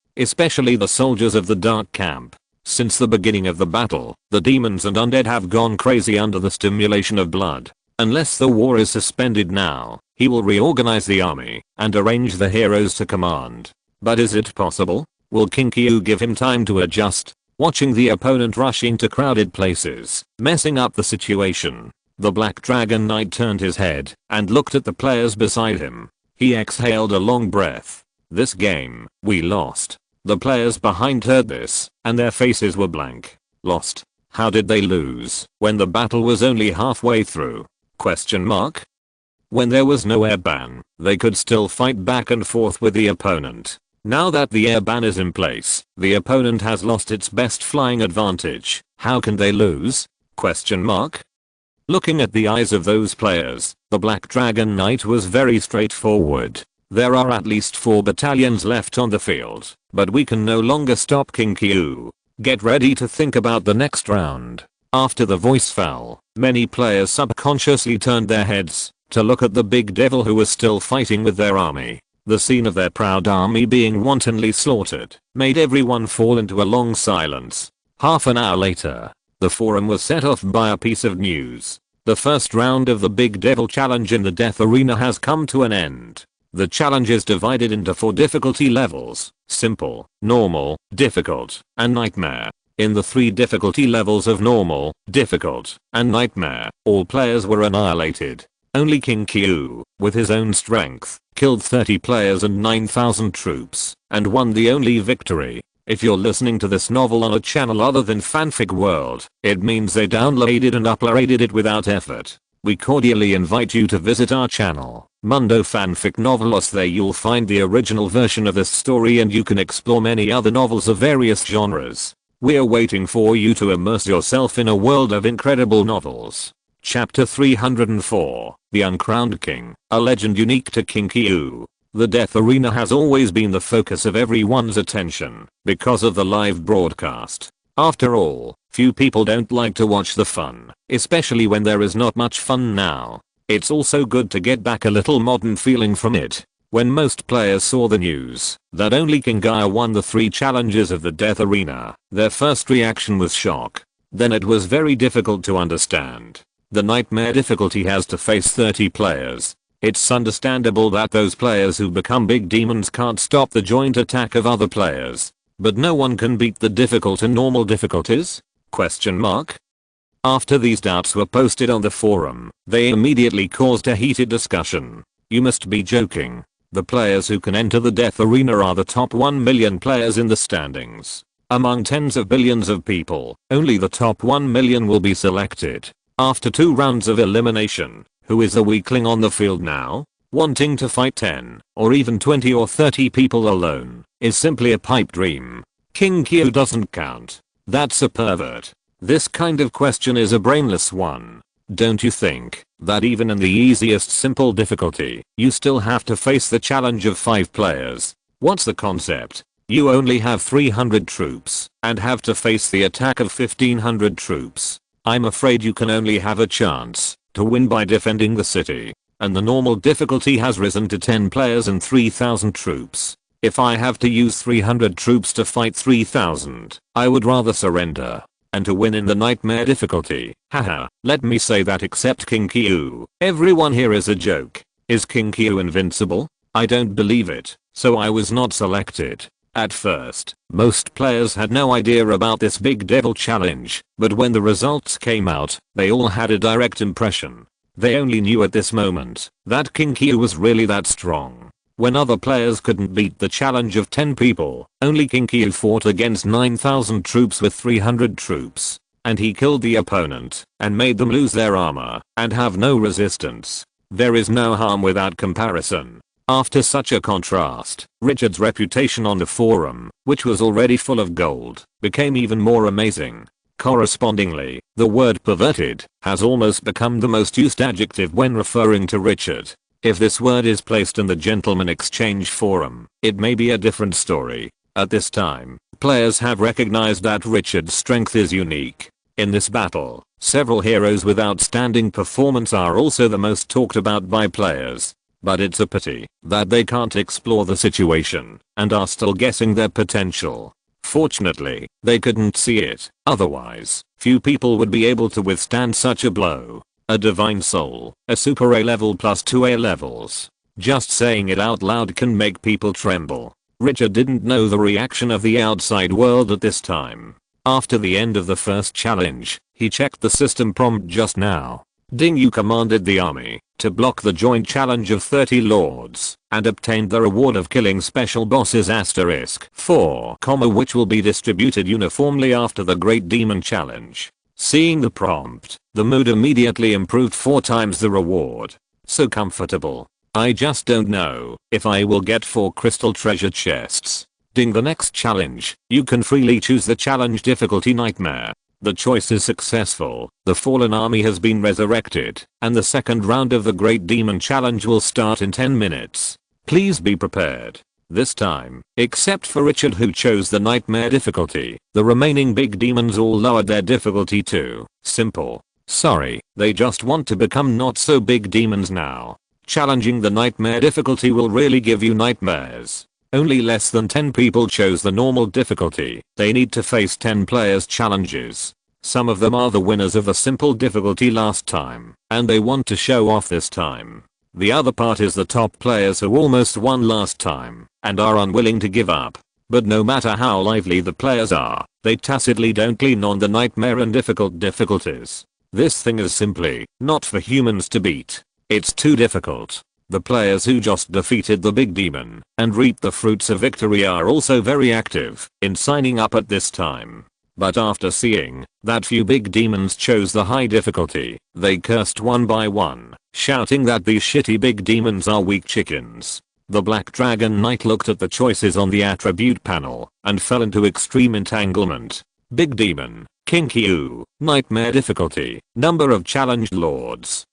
Especially the soldiers of the Dark Camp. Since the beginning of the battle, the demons and undead have gone crazy under the stimulation of blood. Unless the war is suspended now, he will reorganize the army and arrange the heroes to command. But is it possible? Will King Q give him time to adjust? Watching the opponent rush into crowded places, messing up the situation, the Black Dragon Knight turned his head and looked at the players beside him. He exhaled a long breath. This game, we lost. The players behind heard this, and their faces were blank. Lost? How did they lose when the battle was only halfway through? Question mark? When there was no air ban, they could still fight back and forth with the opponent. Now that the air ban is in place, the opponent has lost its best flying advantage. How can they lose? Question mark? Looking at the eyes of those players, the Black Dragon Knight was very straightforward. There are at least 4 battalions left on the field, but we can no longer stop King Q. Get ready to think about the next round. After the voice fell, many players subconsciously turned their heads to look at the big devil who was still fighting with their army. The scene of their proud army being wantonly slaughtered made everyone fall into a long silence. Half an hour later, the forum was set off by a piece of news. The first round of the Big Devil Challenge in the Death Arena has come to an end. The challenge is divided into 4 difficulty levels: simple, normal, difficult, and nightmare. In the 3 difficulty levels of normal, difficult, and nightmare, all players were annihilated. Only King Kyu, with his own strength, killed 30 players and 9,000 troops, and won the only victory. If you're listening to this novel on a channel other than Fanfic World, it means they downloaded and uploaded it without effort. We cordially invite you to visit our channel, Mundo Fanfic Novelos. There you'll find the original version of this story and you can explore many other novels of various genres. We're waiting for you to immerse yourself in a world of incredible novels. Chapter 304, The Uncrowned King, a legend unique to King Kyu. The Death Arena has always been the focus of everyone's attention, because of the live broadcast. After all, few people don't like to watch the fun, especially when there is not much fun now. It's also good to get back a little modern feeling from it. When most players saw the news that only King Gaia won the 3 challenges of the Death Arena, their first reaction was shock. Then it was very difficult to understand. The nightmare difficulty has to face 30 players. It's understandable that those players who become big demons can't stop the joint attack of other players. But no one can beat the difficult and normal difficulties? After these doubts were posted on the forum, they immediately caused a heated discussion. You must be joking. The players who can enter the Death Arena are the top 1 million players in the standings. Among tens of billions of people, only the top 1 million will be selected. After 2 rounds of elimination, who is the weakling on the field now? Wanting to fight 10, or even 20 or 30 people alone, is simply a pipe dream. King Kyu doesn't count. That's a pervert. This kind of question is a brainless one. Don't you think that even in the easiest simple difficulty, you still have to face the challenge of 5 players? What's the concept? You only have 300 troops, and have to face the attack of 1500 troops. I'm afraid you can only have a chance to win by defending the city. And the normal difficulty has risen to 10 players and 3000 troops. If I have to use 300 troops to fight 3000, I would rather surrender. And to win in the nightmare difficulty, haha, let me say that except King Kyu. Everyone here is a joke. Is King Kyu invincible? I don't believe it, so I was not selected. At first, most players had no idea about this big devil challenge, but when the results came out, they all had a direct impression. They only knew at this moment that King Kyu was really that strong. When other players couldn't beat the challenge of 10 people, only King Kyu fought against 9,000 troops with 300 troops. And he killed the opponent and made them lose their armor and have no resistance. There is no harm without comparison. After such a contrast, Richard's reputation on the forum, which was already full of gold, became even more amazing. Correspondingly, the word perverted has almost become the most used adjective when referring to Richard. If this word is placed in the Gentleman Exchange forum, it may be a different story. At this time, players have recognized that Richard's strength is unique. In this battle, several heroes with outstanding performance are also the most talked about by players. But it's a pity that they can't explore the situation and are still guessing their potential. Fortunately, they couldn't see it, otherwise, few people would be able to withstand such a blow. A divine soul, a super A level plus 2 A levels. Just saying it out loud can make people tremble. Richard didn't know the reaction of the outside world at this time. After the end of the first challenge, he checked the system prompt just now. Ding Yu commanded the army to block the joint challenge of 30 lords and obtained the reward of killing special bosses *4, which will be distributed uniformly after the Great Demon Challenge. Seeing the prompt, the mood immediately improved 4 times the reward. So comfortable. I just don't know if I will get 4 crystal treasure chests. Ding the next challenge, you can freely choose the challenge difficulty nightmare. The choice is successful, the fallen army has been resurrected, and the second round of the Great Demon Challenge will start in 10 minutes. Please be prepared. This time, except for Richard who chose the nightmare difficulty, the remaining big demons all lowered their difficulty to simple. Sorry, they just want to become not so big demons now. Challenging the nightmare difficulty will really give you nightmares. Only less than 10 people chose the normal difficulty. They need to face 10 players challenges. Some of them are the winners of the simple difficulty last time, and they want to show off this time. The other part is the top players who almost won last time and are unwilling to give up. But no matter how lively the players are, they tacitly don't lean on the nightmare and difficulties. This thing is simply not for humans to beat. It's too difficult. The players who just defeated the big demon and reaped the fruits of victory are also very active in signing up at this time. But after seeing that few big demons chose the high difficulty, they cursed one by one, shouting that these shitty big demons are weak chickens. The Black Dragon Knight looked at the choices on the attribute panel and fell into extreme entanglement. Big Demon, Kinky Ooh, Nightmare difficulty, number of challenged lords.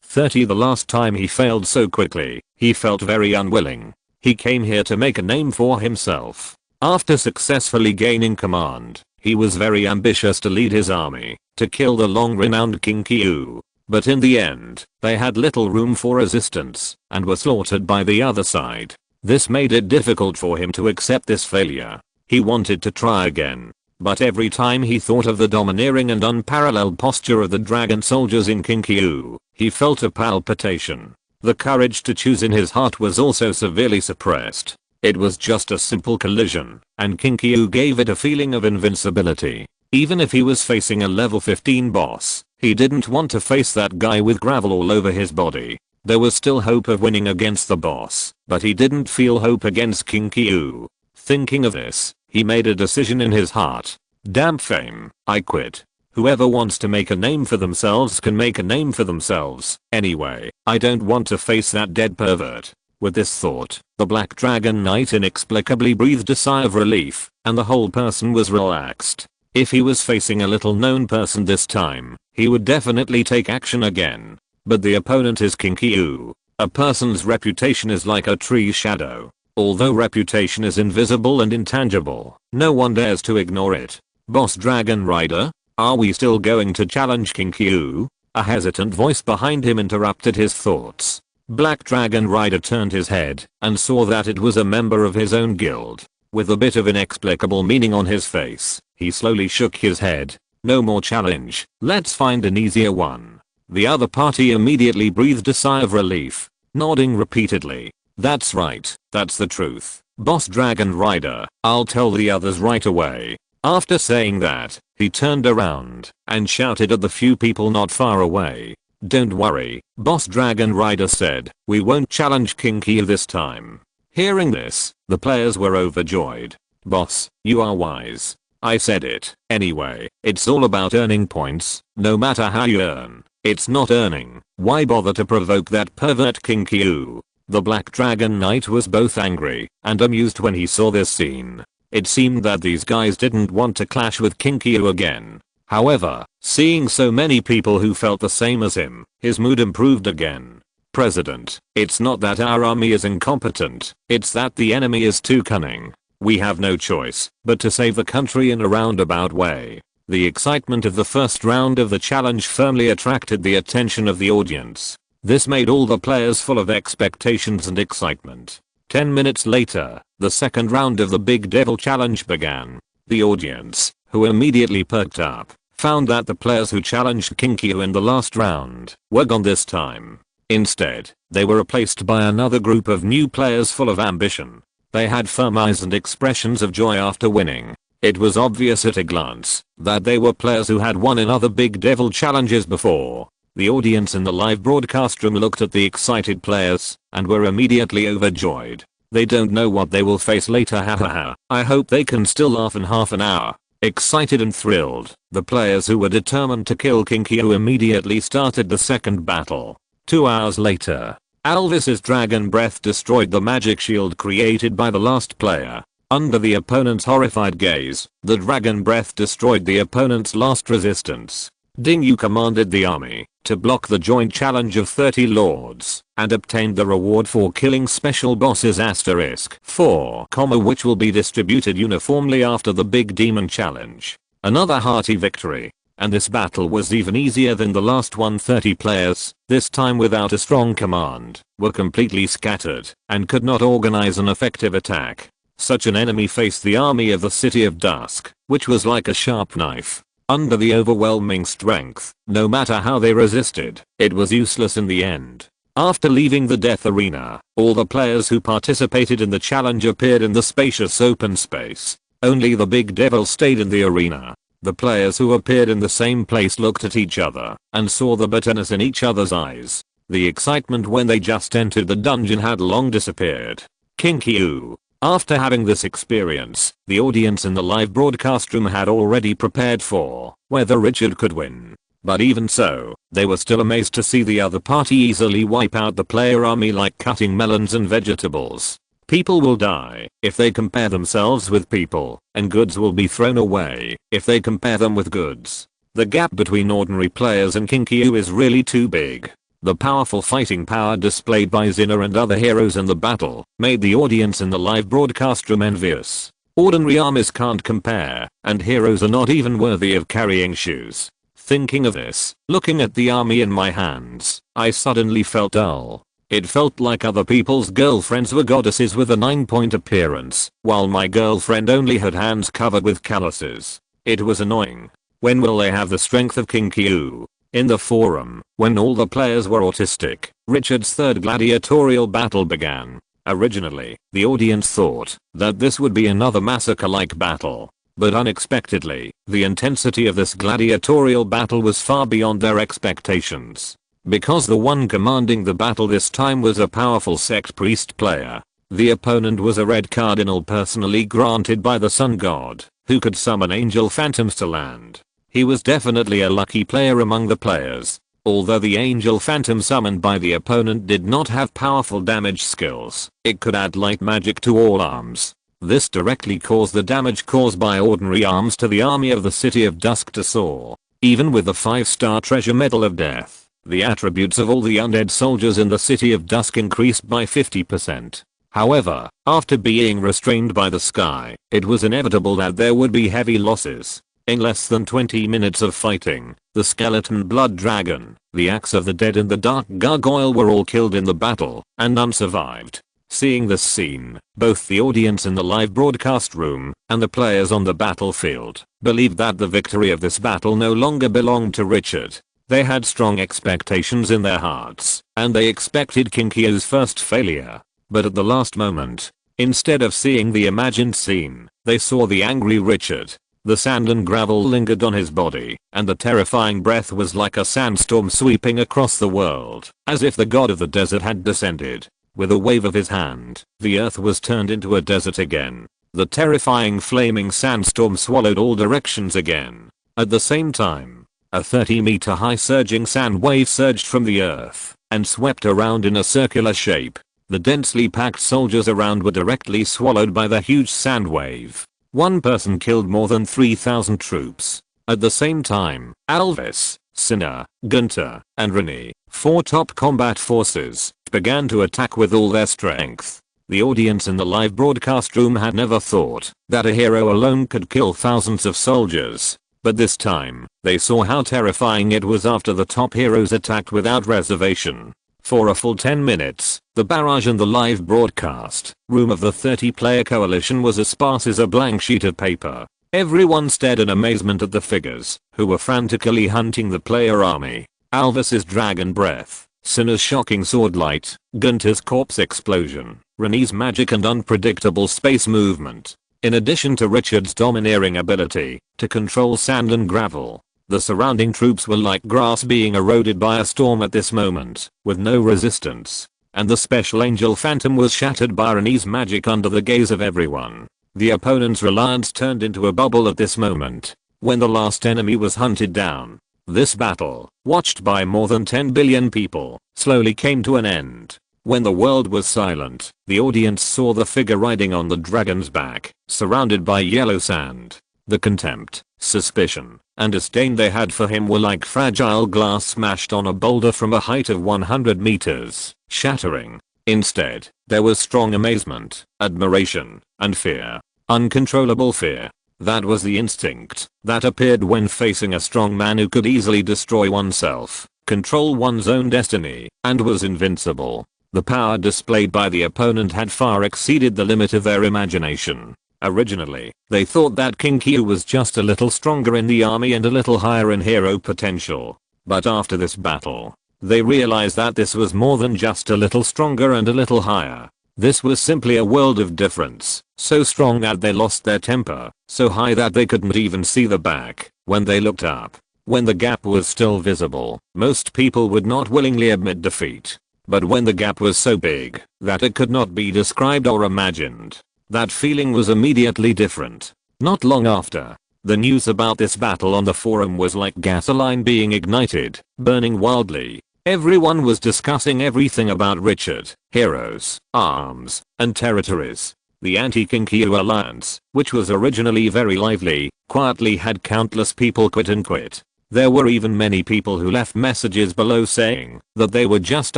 30. The last time he failed so quickly, he felt very unwilling. He came here to make a name for himself. After successfully gaining command, he was very ambitious to lead his army to kill the long-renowned Kinky Ooh. But in the end, they had little room for resistance and were slaughtered by the other side. This made it difficult for him to accept this failure. He wanted to try again. But every time he thought of the domineering and unparalleled posture of the dragon soldiers in Kinky Ooh, he felt a palpitation. The courage to choose in his heart was also severely suppressed. It was just a simple collision, and Kinky Ooh gave it a feeling of invincibility. Even if he was facing a level 15 boss, he didn't want to face that guy with gravel all over his body. There was still hope of winning against the boss, but he didn't feel hope against Kinky Ooh. Thinking of this, he made a decision in his heart. Damn fame, I quit. Whoever wants to make a name for themselves can make a name for themselves. Anyway, I don't want to face that dead pervert. With this thought, the Black Dragon Knight inexplicably breathed a sigh of relief, and the whole person was relaxed. If he was facing a little known person this time, he would definitely take action again. But the opponent is Kinky Ooh. A person's reputation is like a tree's shadow. Although reputation is invisible and intangible, no one dares to ignore it. Boss Dragon Rider, are we still going to challenge Kinky Ooh? A hesitant voice behind him interrupted his thoughts. Black Dragon Rider turned his head and saw that it was a member of his own guild. With a bit of inexplicable meaning on his face, he slowly shook his head. No more challenge, let's find an easier one. The other party immediately breathed a sigh of relief, nodding repeatedly. That's right, that's the truth. Boss Dragon Rider, I'll tell the others right away. After saying that, he turned around and shouted at the few people not far away. Don't worry, Boss Dragon Rider said, we won't challenge Kinky this time. Hearing this, the players were overjoyed. Boss, you are wise. I said it. Anyway, it's all about earning points, no matter how you earn. It's not earning. Why bother to provoke that pervert Kinky Ooh? The Black Dragon Knight was both angry and amused when he saw this scene. It seemed that these guys didn't want to clash with Kinky Ooh again. However, seeing so many people who felt the same as him, his mood improved again. President, it's not that our army is incompetent, it's that the enemy is too cunning. We have no choice but to save the country in a roundabout way. The excitement of the first round of the challenge firmly attracted the attention of the audience. This made all the players full of expectations and excitement. 10 minutes later, the second round of the Big Devil Challenge began. The audience, who immediately perked up, found that the players who challenged Kinky Ooh in the last round were gone this time. Instead, they were replaced by another group of new players full of ambition. They had firm eyes and expressions of joy after winning. It was obvious at a glance that they were players who had won in other Big Devil challenges before. The audience in the live broadcast room looked at the excited players and were immediately overjoyed. They don't know what they will face later, hahaha. I hope they can still laugh in half an hour. Excited and thrilled, the players who were determined to kill Kinky Ooh immediately started the second battle. 2 hours later, Alvis's Dragon Breath destroyed the magic shield created by the last player. Under the opponent's horrified gaze, the Dragon Breath destroyed the opponent's last resistance. Ding Yu commanded the army to block the joint challenge of 30 lords and obtained the reward for killing special bosses *4, which will be distributed uniformly after the Big Demon challenge. Another hearty victory. And this battle was even easier than the last one. 30 players, this time without a strong command, were completely scattered and could not organize an effective attack. Such an enemy faced the army of the City of Dusk, which was like a sharp knife. Under the overwhelming strength, no matter how they resisted, it was useless in the end. After leaving the death arena, all the players who participated in the challenge appeared in the spacious open space. Only the big devil stayed in the arena. The players who appeared in the same place looked at each other and saw the bitterness in each other's eyes. The excitement when they just entered the dungeon had long disappeared. Kinky-oo. After having this experience, the audience in the live broadcast room had already prepared for whether Richard could win. But even so, they were still amazed to see the other party easily wipe out the player army like cutting melons and vegetables. People will die if they compare themselves with people, and goods will be thrown away if they compare them with goods. The gap between ordinary players and Kinky-oo is really too big. The powerful fighting power displayed by Zinna and other heroes in the battle made the audience in the live broadcast room envious. Ordinary armies can't compare, and heroes are not even worthy of carrying shoes. Thinking of this, looking at the army in my hands, I suddenly felt dull. It felt like other people's girlfriends were goddesses with a 9-point appearance, while my girlfriend only had hands covered with calluses. It was annoying. When will they have the strength of Kinky-oo? In the forum, when all the players were autistic, Richard's third gladiatorial battle began. Originally, the audience thought that this would be another massacre-like battle. But unexpectedly, the intensity of this gladiatorial battle was far beyond their expectations. Because the one commanding the battle this time was a powerful sect priest player, the opponent was a red cardinal personally granted by the sun god, who could summon angel phantoms to land. He was definitely a lucky player among the players. Although the angel phantom summoned by the opponent did not have powerful damage skills, it could add light magic to all arms. This directly caused the damage caused by ordinary arms to the army of the City of Dusk to soar. Even with the 5-star treasure medal of death, the attributes of all the undead soldiers in the City of Dusk increased by 50%. However, after being restrained by the sky, it was inevitable that there would be heavy losses. In less than 20 minutes of fighting, the skeleton blood dragon, the axe of the dead and the dark gargoyle were all killed in the battle, and none survived. Seeing this scene, both the audience in the live broadcast room and the players on the battlefield believed that the victory of this battle no longer belonged to Richard. They had strong expectations in their hearts, and they expected Kinky-oo's first failure. But at the last moment, instead of seeing the imagined scene, they saw the angry Richard. The sand and gravel lingered on his body, and the terrifying breath was like a sandstorm sweeping across the world, as if the god of the desert had descended. With a wave of his hand, the earth was turned into a desert again. The terrifying flaming sandstorm swallowed all directions again. At the same time, a 30-meter high surging sand wave surged from the earth and swept around in a circular shape. The densely packed soldiers around were directly swallowed by the huge sand wave. One person killed more than 3,000 troops. At the same time, Alvis, Sinner, Gunter, and Rennie, 4 top combat forces, began to attack with all their strength. The audience in the live broadcast room had never thought that a hero alone could kill thousands of soldiers. But this time, they saw how terrifying it was after the top heroes attacked without reservation. For a full 10 minutes, the barrage in the live broadcast room of the 30-player coalition was as sparse as a blank sheet of paper. Everyone stared in amazement at the figures, who were frantically hunting the player army. Alvis's dragon breath, Sinner's shocking sword light, Gunter's corpse explosion, Renee's magic and unpredictable space movement. In addition to Richard's domineering ability to control sand and gravel, the surrounding troops were like grass being eroded by a storm at this moment, with no resistance. And the special angel phantom was shattered by Renee's magic under the gaze of everyone. The opponent's reliance turned into a bubble at this moment, when the last enemy was hunted down. This battle, watched by more than 10 billion people, slowly came to an end. When the world was silent, the audience saw the figure riding on the dragon's back, surrounded by yellow sand. The contempt, suspicion, and disdain they had for him were like fragile glass smashed on a boulder from a height of 100 meters, shattering. Instead, there was strong amazement, admiration, and fear. Uncontrollable fear. That was the instinct that appeared when facing a strong man who could easily destroy oneself, control one's own destiny, and was invincible. The power displayed by the opponent had far exceeded the limit of their imagination. Originally, they thought that Kinky-oo was just a little stronger in the army and a little higher in hero potential. But after this battle, They realized that this was more than just a little stronger and a little higher. This was simply a world of difference, so strong that they lost their temper, so high that they couldn't even see the back when they looked up. When the gap was still visible, most people would not willingly admit defeat. But when the gap was so big that it could not be described or imagined, that feeling was immediately different. Not long after, the news about this battle on the forum was like gasoline being ignited, burning wildly. Everyone was discussing everything about Richard, heroes, arms, and territories. The anti-Kinkyu alliance, which was originally very lively, quietly had countless people quit and quit. There were even many people who left messages below saying that they were just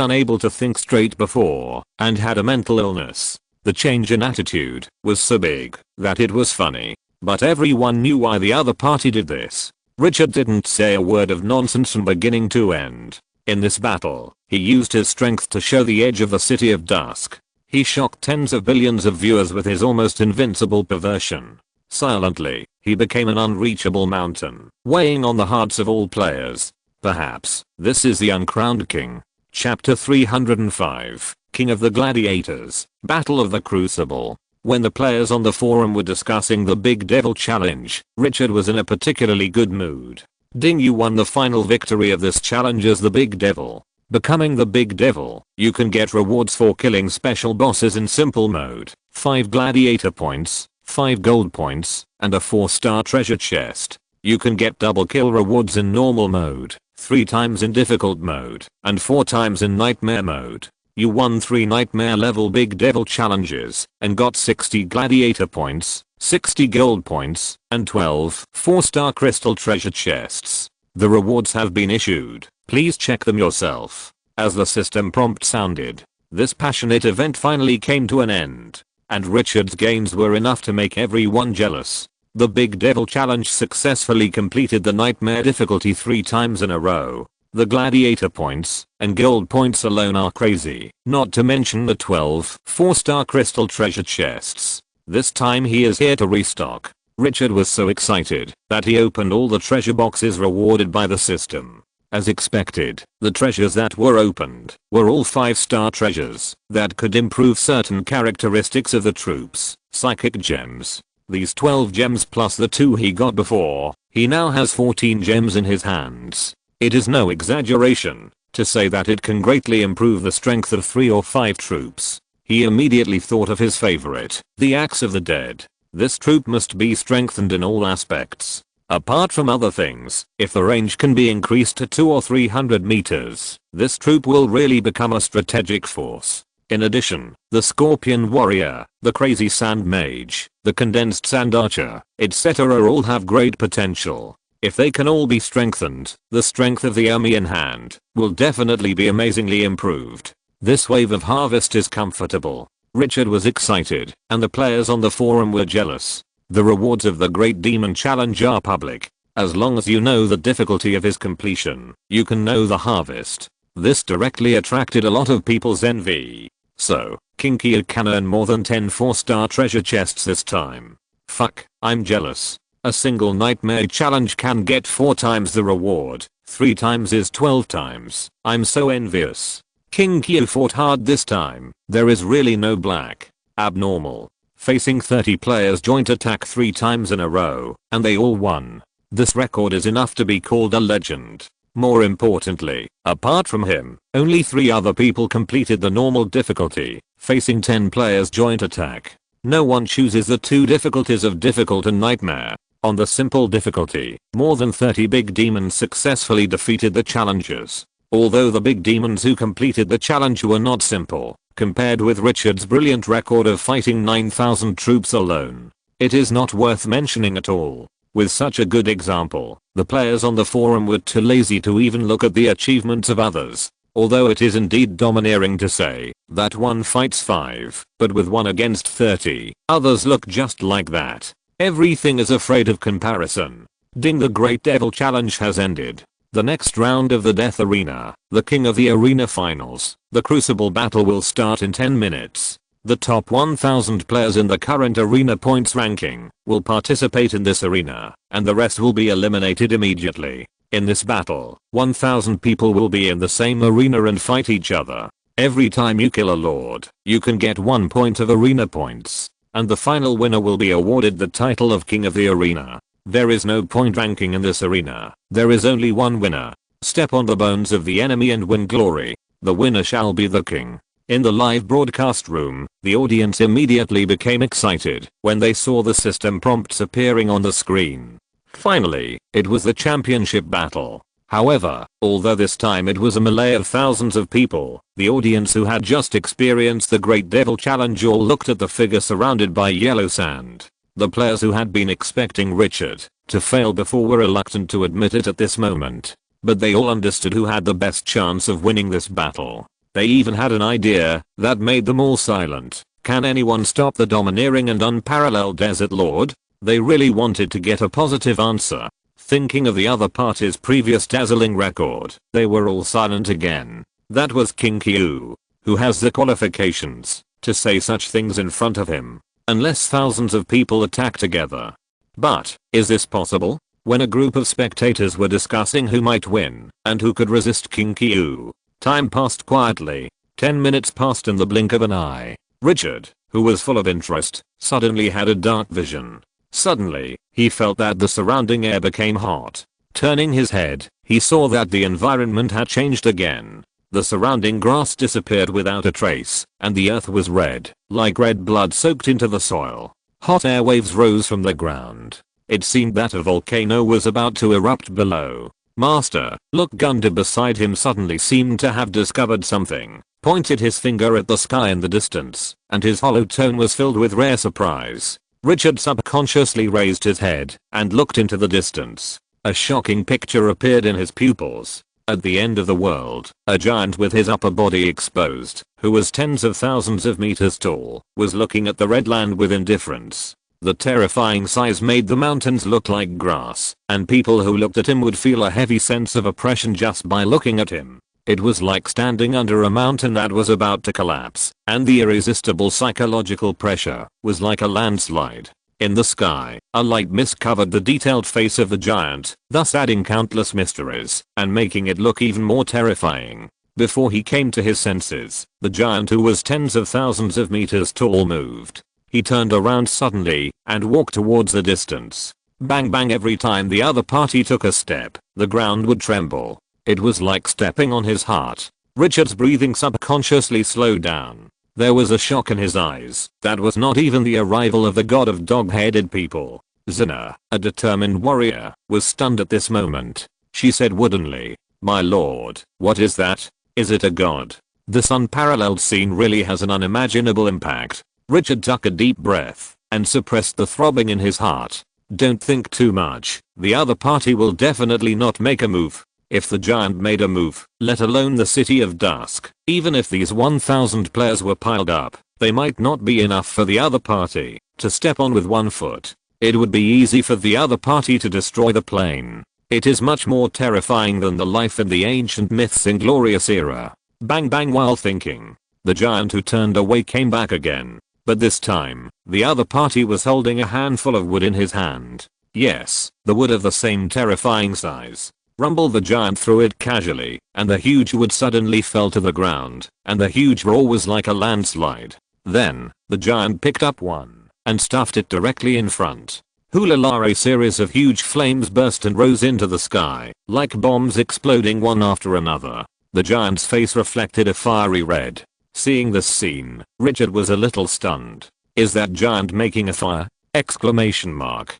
unable to think straight before and had a mental illness. The change in attitude was so big that it was funny. But everyone knew why the other party did this. Richard didn't say a word of nonsense from beginning to end. In this battle, he used his strength to show the edge of the City of Dusk. He shocked tens of billions of viewers with his almost invincible perversion. Silently, he became an unreachable mountain, weighing on the hearts of all players. Perhaps, this is the uncrowned king. Chapter 305, King of the Gladiators, Battle of the Crucible. When the players on the forum were discussing the Big Devil Challenge, Richard was in a particularly good mood. You won the final victory of this challenge as the Big Devil. Becoming the Big Devil, you can get rewards for killing special bosses in simple mode, 5 gladiator points, 5 gold points, and a 4-star treasure chest. You can get double kill rewards in normal mode, 3 times in difficult mode, and 4 times in nightmare mode. You won 3 nightmare level Big Devil challenges and got 60 gladiator points, 60 gold points, and 12 4-star crystal treasure chests. The rewards have been issued. Please check them yourself. As the system prompt sounded, this passionate event finally came to an end, and Richard's gains were enough to make everyone jealous. The Big Devil Challenge successfully completed the nightmare difficulty 3 times in a row. The gladiator points and gold points alone are crazy, not to mention the 12 4-star crystal treasure chests. This time he is here to restock. Richard was so excited that he opened all the treasure boxes rewarded by the system. As expected, the treasures that were opened were all 5-star treasures that could improve certain characteristics of the troops, psychic gems. These 12 gems plus the 2 he got before, he now has 14 gems in his hands. It is no exaggeration to say that it can greatly improve the strength of 3 or 5 troops. He immediately thought of his favorite, the Axe of the Dead. This troop must be strengthened in all aspects. Apart from other things, if the range can be increased to 200 or 300 meters, this troop will really become a strategic force. In addition, the Scorpion Warrior, the Crazy Sand Mage, the Condensed Sand Archer, etc. all have great potential. If they can all be strengthened, the strength of the army in hand will definitely be amazingly improved. This wave of harvest is comfortable. Richard was excited, and the players on the forum were jealous. The rewards of the Great Demon Challenge are public. As long as you know the difficulty of his completion, you can know the harvest. This directly attracted a lot of people's envy. So, Kinkyu can earn more than 10 4-star treasure chests this time. Fuck, I'm jealous. A single nightmare challenge can get 4 times the reward, 3 times is 12 times. I'm so envious. Kinkyu fought hard this time. There is really no black. Abnormal. Facing 30 players joint attack 3 times in a row, and they all won. This record is enough to be called a legend. More importantly, apart from him, only 3 other people completed the normal difficulty, facing 10 players joint attack. No one chooses the 2 difficulties of difficult and nightmare. On the simple difficulty, more than 30 big demons successfully defeated the challengers. Although the big demons who completed the challenge were not simple, compared with Richard's brilliant record of fighting 9,000 troops alone, it is not worth mentioning at all. With such a good example, the players on the forum were too lazy to even look at the achievements of others. Although it is indeed domineering to say that one fights 5, but with 1 against 30, others look just like that. Everything is afraid of comparison. Ding, the Great Devil Challenge has ended. The next round of the Death Arena, the King of the Arena Finals, the Crucible battle will start in 10 minutes. The top 1000 players in the current arena points ranking will participate in this arena, and the rest will be eliminated immediately. In this battle, 1000 people will be in the same arena and fight each other. Every time you kill a lord, you can get 1 point of arena points, and the final winner will be awarded the title of King of the Arena. There is no point ranking in this arena. There is only one winner. Step on the bones of the enemy and win glory. The winner shall be the king. In the live broadcast room, the audience immediately became excited when they saw the system prompts appearing on the screen. Finally, it was the championship battle. However, although this time it was a melee of thousands of people, the audience who had just experienced the Great Devil Challenge all looked at the figure surrounded by yellow sand. The players who had been expecting Richard to fail before were reluctant to admit it at this moment. But they all understood who had the best chance of winning this battle. They even had an idea that made them all silent. Can anyone stop the domineering and unparalleled Desert Lord? They really wanted to get a positive answer. Thinking of the other party's previous dazzling record, they were all silent again. That was King Kyu, who has the qualifications to say such things in front of him, unless thousands of people attack together. But, is this possible? When a group of spectators were discussing who might win and who could resist King Kyu, time passed quietly. 10 minutes passed in the blink of an eye. Richard, who was full of interest, suddenly had a dark vision. Suddenly, he felt that the surrounding air became hot. Turning his head, he saw that the environment had changed again. The surrounding grass disappeared without a trace, and the earth was red, like red blood soaked into the soil. Hot air waves rose from the ground. It seemed that a volcano was about to erupt below. Master, look. Gunter beside him suddenly seemed to have discovered something, pointed his finger at the sky in the distance, and his hollow tone was filled with rare surprise. Richard subconsciously raised his head and looked into the distance. A shocking picture appeared in his pupils. At the end of the world, a giant with his upper body exposed, who was tens of thousands of meters tall, was looking at the red land with indifference. The terrifying size made the mountains look like grass, and people who looked at him would feel a heavy sense of oppression just by looking at him. It was like standing under a mountain that was about to collapse, and the irresistible psychological pressure was like a landslide. In the sky, a light mist covered the detailed face of the giant, thus adding countless mysteries and making it look even more terrifying. Before he came to his senses, the giant, who was tens of thousands of meters tall, moved. He turned around suddenly and walked towards the distance. Bang bang. Every time the other party took a step, the ground would tremble. It was like stepping on his heart. Richard's breathing subconsciously slowed down. There was a shock in his eyes. That was not even the arrival of the god of dog-headed people. Xena, a determined warrior, was stunned at this moment. She said woodenly, "My lord, what is that? Is it a god?" This unparalleled scene really has an unimaginable impact. Richard took a deep breath and suppressed the throbbing in his heart. Don't think too much. The other party will definitely not make a move. If the giant made a move, let alone the City of Dusk, even if these 1000 players were piled up, they might not be enough for the other party to step on with one foot. It would be easy for the other party to destroy the plane. It is much more terrifying than the life in the ancient myths in glorious era. Bang bang. While thinking, the giant who turned away came back again. But this time, the other party was holding a handful of wood in his hand. Yes, the wood of the same terrifying size. Rumble. The giant threw it casually, and the huge wood suddenly fell to the ground, and the huge roar was like a landslide. Then, the giant picked up one and stuffed it directly in front. Hula la! A series of huge flames burst and rose into the sky, like bombs exploding one after another. The giant's face reflected a fiery red. Seeing this scene, Richard was a little stunned. Is that giant making a fire? Exclamation mark.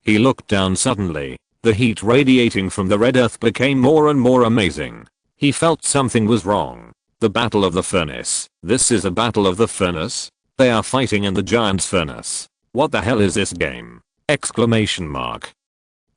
He looked down suddenly. The heat radiating from the red earth became more and more amazing. He felt something was wrong. The Battle of the Furnace. This is a battle of the furnace? They are fighting in the giant's furnace. What the hell is this game? Exclamation mark.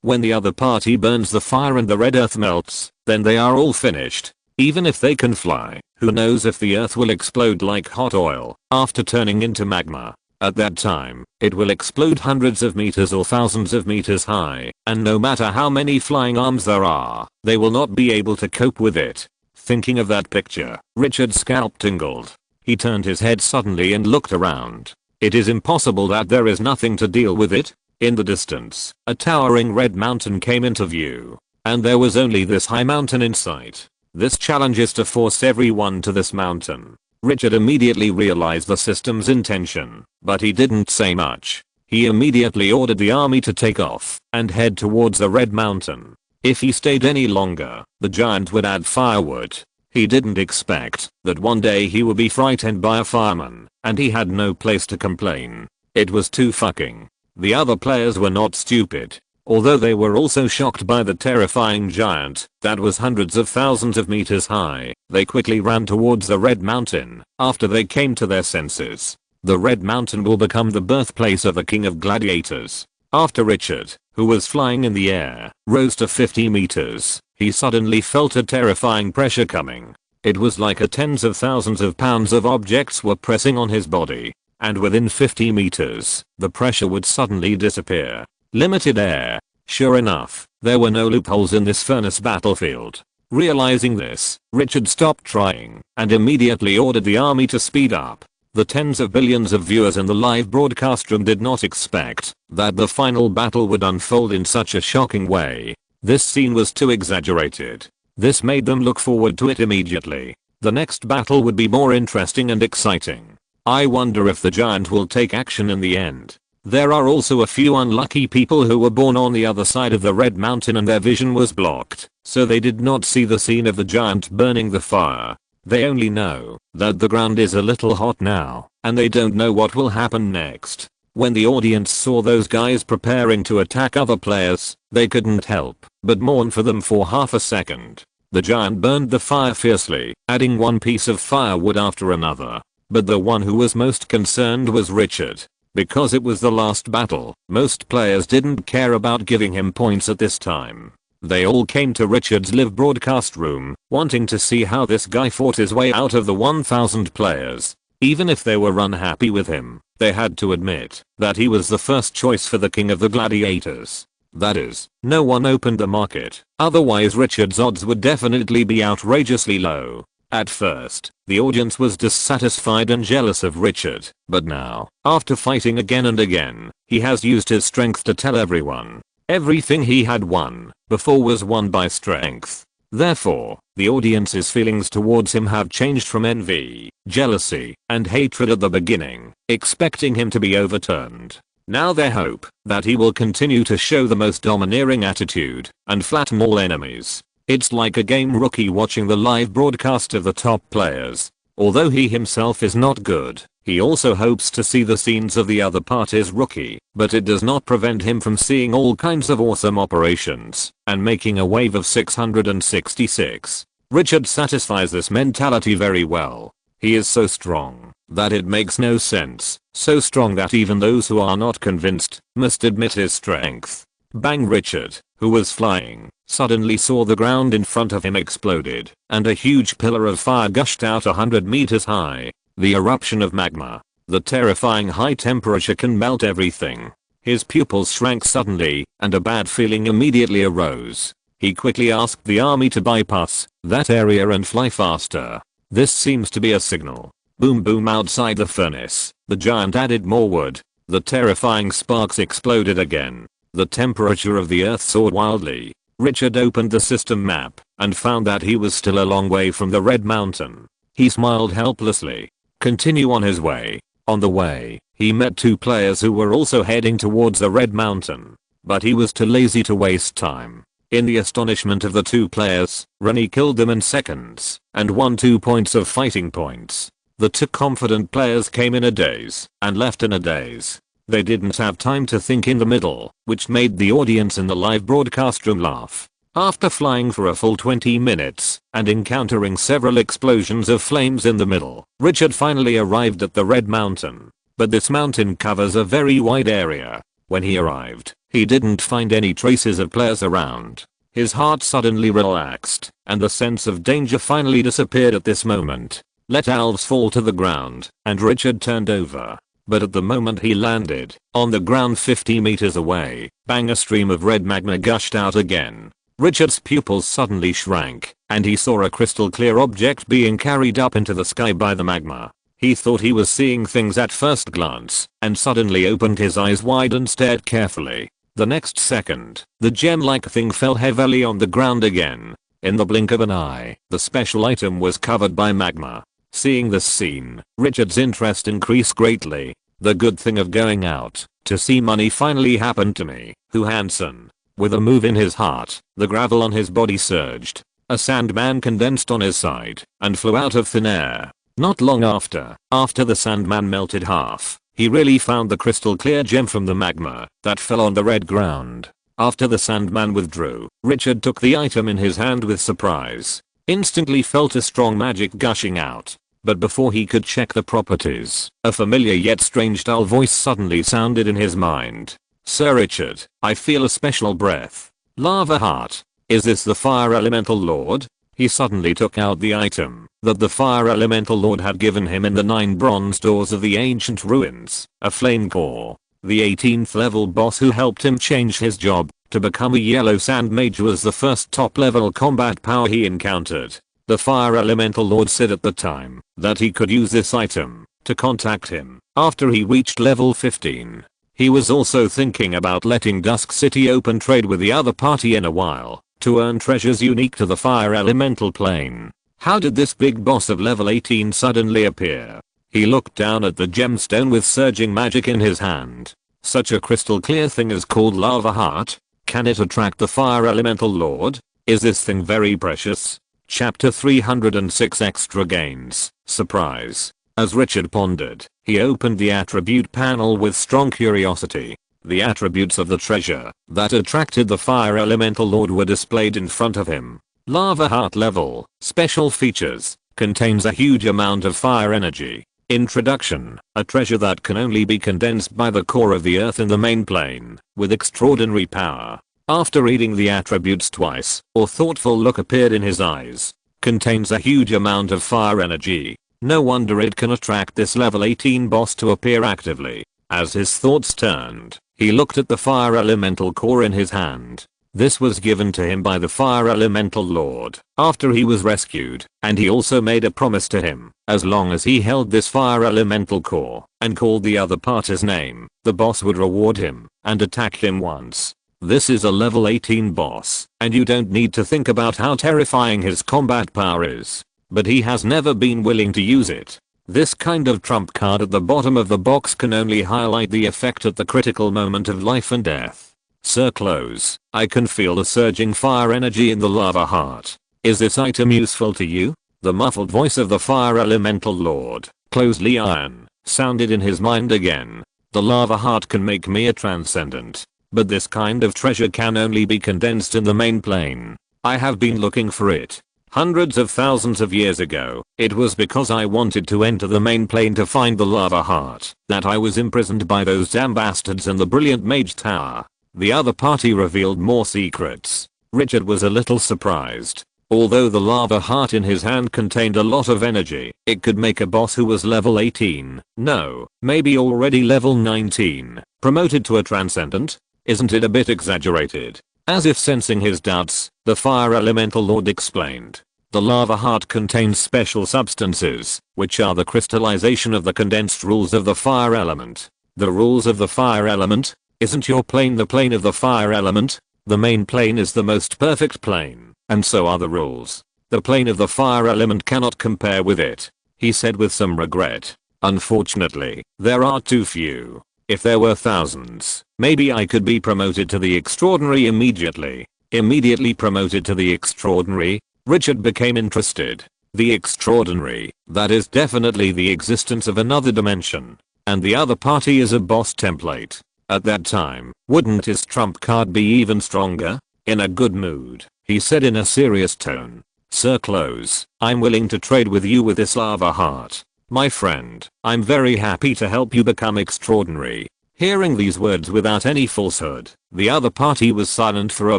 When the other party burns the fire and the red earth melts, then they are all finished. Even if they can fly, who knows if the earth will explode like hot oil after turning into magma. At that time, it will explode hundreds of meters or thousands of meters high, and no matter how many flying arms there are, they will not be able to cope with it. Thinking of that picture, Richard's scalp tingled. He turned his head suddenly and looked around. It is impossible that there is nothing to deal with it. In the distance, a towering red mountain came into view. and there was only this high mountain in sight. This challenge is to force everyone to this mountain. Richard immediately realized the system's intention, but he didn't say much. He immediately ordered the army to take off and head towards the Red Mountain. If he stayed any longer, the giant would add firewood. He didn't expect that one day he would be frightened by a fireman, and he had no place to complain. It was too fucking. The other players were not stupid. Although they were also shocked by the terrifying giant that was hundreds of thousands of meters high, they quickly ran towards the Red Mountain after they came to their senses. The Red Mountain will become the birthplace of the King of Gladiators. After Richard, who was flying in the air, rose to 50 meters, he suddenly felt a terrifying pressure coming. It was like tens of thousands of pounds of objects were pressing on his body, and within 50 meters, the pressure would suddenly disappear. Limited air. Sure enough, there were no loopholes in this furnace battlefield. Realizing this, Richard stopped trying and immediately ordered the army to speed up. The tens of billions of viewers in the live broadcast room did not expect that the final battle would unfold in such a shocking way. This scene was too exaggerated. This made them look forward to it immediately. The next battle would be more interesting and exciting. I wonder if the giant will take action in the end. There are also a few unlucky people who were born on the other side of the Red Mountain and their vision was blocked, so they did not see the scene of the giant burning the fire. They only know that the ground is a little hot now, and they don't know what will happen next. When the audience saw those guys preparing to attack other players, they couldn't help but mourn for them for half a second. The giant burned the fire fiercely, adding one piece of firewood after another. But the one who was most concerned was Richard. Because it was the last battle, most players didn't care about giving him points at this time. They all came to Richard's live broadcast room, wanting to see how this guy fought his way out of the 1000 players. Even if they were unhappy with him, they had to admit that he was the first choice for the King of the Gladiators. That is, no one opened the market, otherwise Richard's odds would definitely be outrageously low. At first, the audience was dissatisfied and jealous of Richard, but now, after fighting again and again, he has used his strength to tell everyone. Everything he had won before was won by strength. Therefore, the audience's feelings towards him have changed from envy, jealousy, and hatred at the beginning, expecting him to be overturned. Now they hope that he will continue to show the most domineering attitude and flatten all enemies. It's like a game rookie watching the live broadcast of the top players. Although he himself is not good, he also hopes to see the scenes of the other party's rookie, but it does not prevent him from seeing all kinds of awesome operations and making a wave of 666. Richard satisfies this mentality very well. He is so strong that it makes no sense, so strong that even those who are not convinced must admit his strength. Bang! Richard, who was flying, suddenly saw the ground in front of him exploded, and a huge pillar of fire gushed out 100 meters high. The eruption of magma. The terrifying high temperature can melt everything. His pupils shrank suddenly, and a bad feeling immediately arose. He quickly asked the army to bypass that area and fly faster. This seems to be a signal. Boom boom outside the furnace. The giant added more wood. The terrifying sparks exploded again. The temperature of the earth soared wildly. Richard opened the system map and found that he was still a long way from the Red Mountain. He smiled helplessly. Continue on his way. On the way, he met two players who were also heading towards the Red Mountain. But he was too lazy to waste time. In the astonishment of the two players, Rennie killed them in seconds and won 2 points of fighting points. The two confident players came in a daze and left in a daze. They didn't have time to think in the middle, which made the audience in the live broadcast room laugh. After flying for a full 20 minutes and encountering several explosions of flames in the middle, Richard finally arrived at the Red Mountain. But this mountain covers a very wide area. When he arrived, he didn't find any traces of players around. His heart suddenly relaxed, and the sense of danger finally disappeared at this moment. Let elves fall to the ground, and Richard turned over. But at the moment he landed, on the ground 50 meters away, bang, a stream of red magma gushed out again. Richard's pupils suddenly shrank, and he saw a crystal clear object being carried up into the sky by the magma. He thought he was seeing things at first glance, and suddenly opened his eyes wide and stared carefully. The next second, the gem-like thing fell heavily on the ground again. In the blink of an eye, the special item was covered by magma. Seeing this scene, Richard's interest increased greatly. The good thing of going out to see money finally happened to me. Who Hansen? With a move in his heart, the gravel on his body surged. A sandman condensed on his side and flew out of thin air. Not long after the sandman melted half, he really found the crystal clear gem from the magma that fell on the red ground. After the sandman withdrew, Richard took the item in his hand with surprise. Instantly felt a strong magic gushing out. But before he could check the properties, a familiar yet strange dull voice suddenly sounded in his mind. Sir Richard, I feel a special breath. Lava heart. Is this the fire elemental lord? He suddenly took out the item that the fire elemental lord had given him in the 9 bronze doors of the ancient ruins, a flame core. The 18th level boss who helped him change his job to become a yellow sand mage was the first top level combat power he encountered. The fire elemental lord said at the time that he could use this item to contact him after he reached level 15. He was also thinking about letting Dusk City open trade with the other party in a while to earn treasures unique to the fire elemental plane. How did this big boss of level 18 suddenly appear? He looked down at the gemstone with surging magic in his hand. Such a crystal clear thing is called lava heart. Can it attract the fire elemental lord? Is this thing very precious? Chapter 306 Extra Gains. Surprise. As Richard pondered, he opened the attribute panel with strong curiosity. The attributes of the treasure that attracted the fire elemental lord were displayed in front of him. Lava heart level. Special features. Contains a huge amount of fire energy. Introduction. A treasure that can only be condensed by the core of the earth in the main plane, with extraordinary power. After reading the attributes twice, a thoughtful look appeared in his eyes. Contains a huge amount of fire energy. No wonder it can attract this level 18 boss to appear actively. As his thoughts turned, he looked at the fire elemental core in his hand. This was given to him by the fire elemental lord after he was rescued, and he also made a promise to him. As long as he held this fire elemental core and called the other party's name, the boss would reward him and attack him once. This is a level 18 boss, and you don't need to think about how terrifying his combat power is. But he has never been willing to use it. This kind of trump card at the bottom of the box can only highlight the effect at the critical moment of life and death. Sir Close, I can feel the surging fire energy in the lava heart. Is this item useful to you? The muffled voice of the fire elemental lord, Closely Iron, sounded in his mind again. The lava heart can make me a transcendent. But this kind of treasure can only be condensed in the main plane. I have been looking for it. Hundreds of thousands of years ago, it was because I wanted to enter the main plane to find the lava heart that I was imprisoned by those damn bastards in the brilliant mage tower. The other party revealed more secrets. Richard was a little surprised. Although the lava heart in his hand contained a lot of energy, it could make a boss who was level 18, no, maybe already level 19, promoted to a transcendent. Isn't it a bit exaggerated? As if sensing his doubts, the fire elemental lord explained. The lava heart contains special substances, which are the crystallization of the condensed rules of the fire element. The rules of the fire element? Isn't your plane the plane of the fire element? The main plane is the most perfect plane, and so are the rules. The plane of the fire element cannot compare with it, he said with some regret. Unfortunately, there are too few. If there were thousands, maybe I could be promoted to the extraordinary immediately. Immediately promoted to the extraordinary? Richard became interested. The extraordinary, that is definitely the existence of another dimension. And the other party is a boss template. At that time, wouldn't his trump card be even stronger? In a good mood, he said in a serious tone. Sir Close, I'm willing to trade with you with this lava heart. My friend, I'm very happy to help you become extraordinary. Hearing these words without any falsehood, the other party was silent for a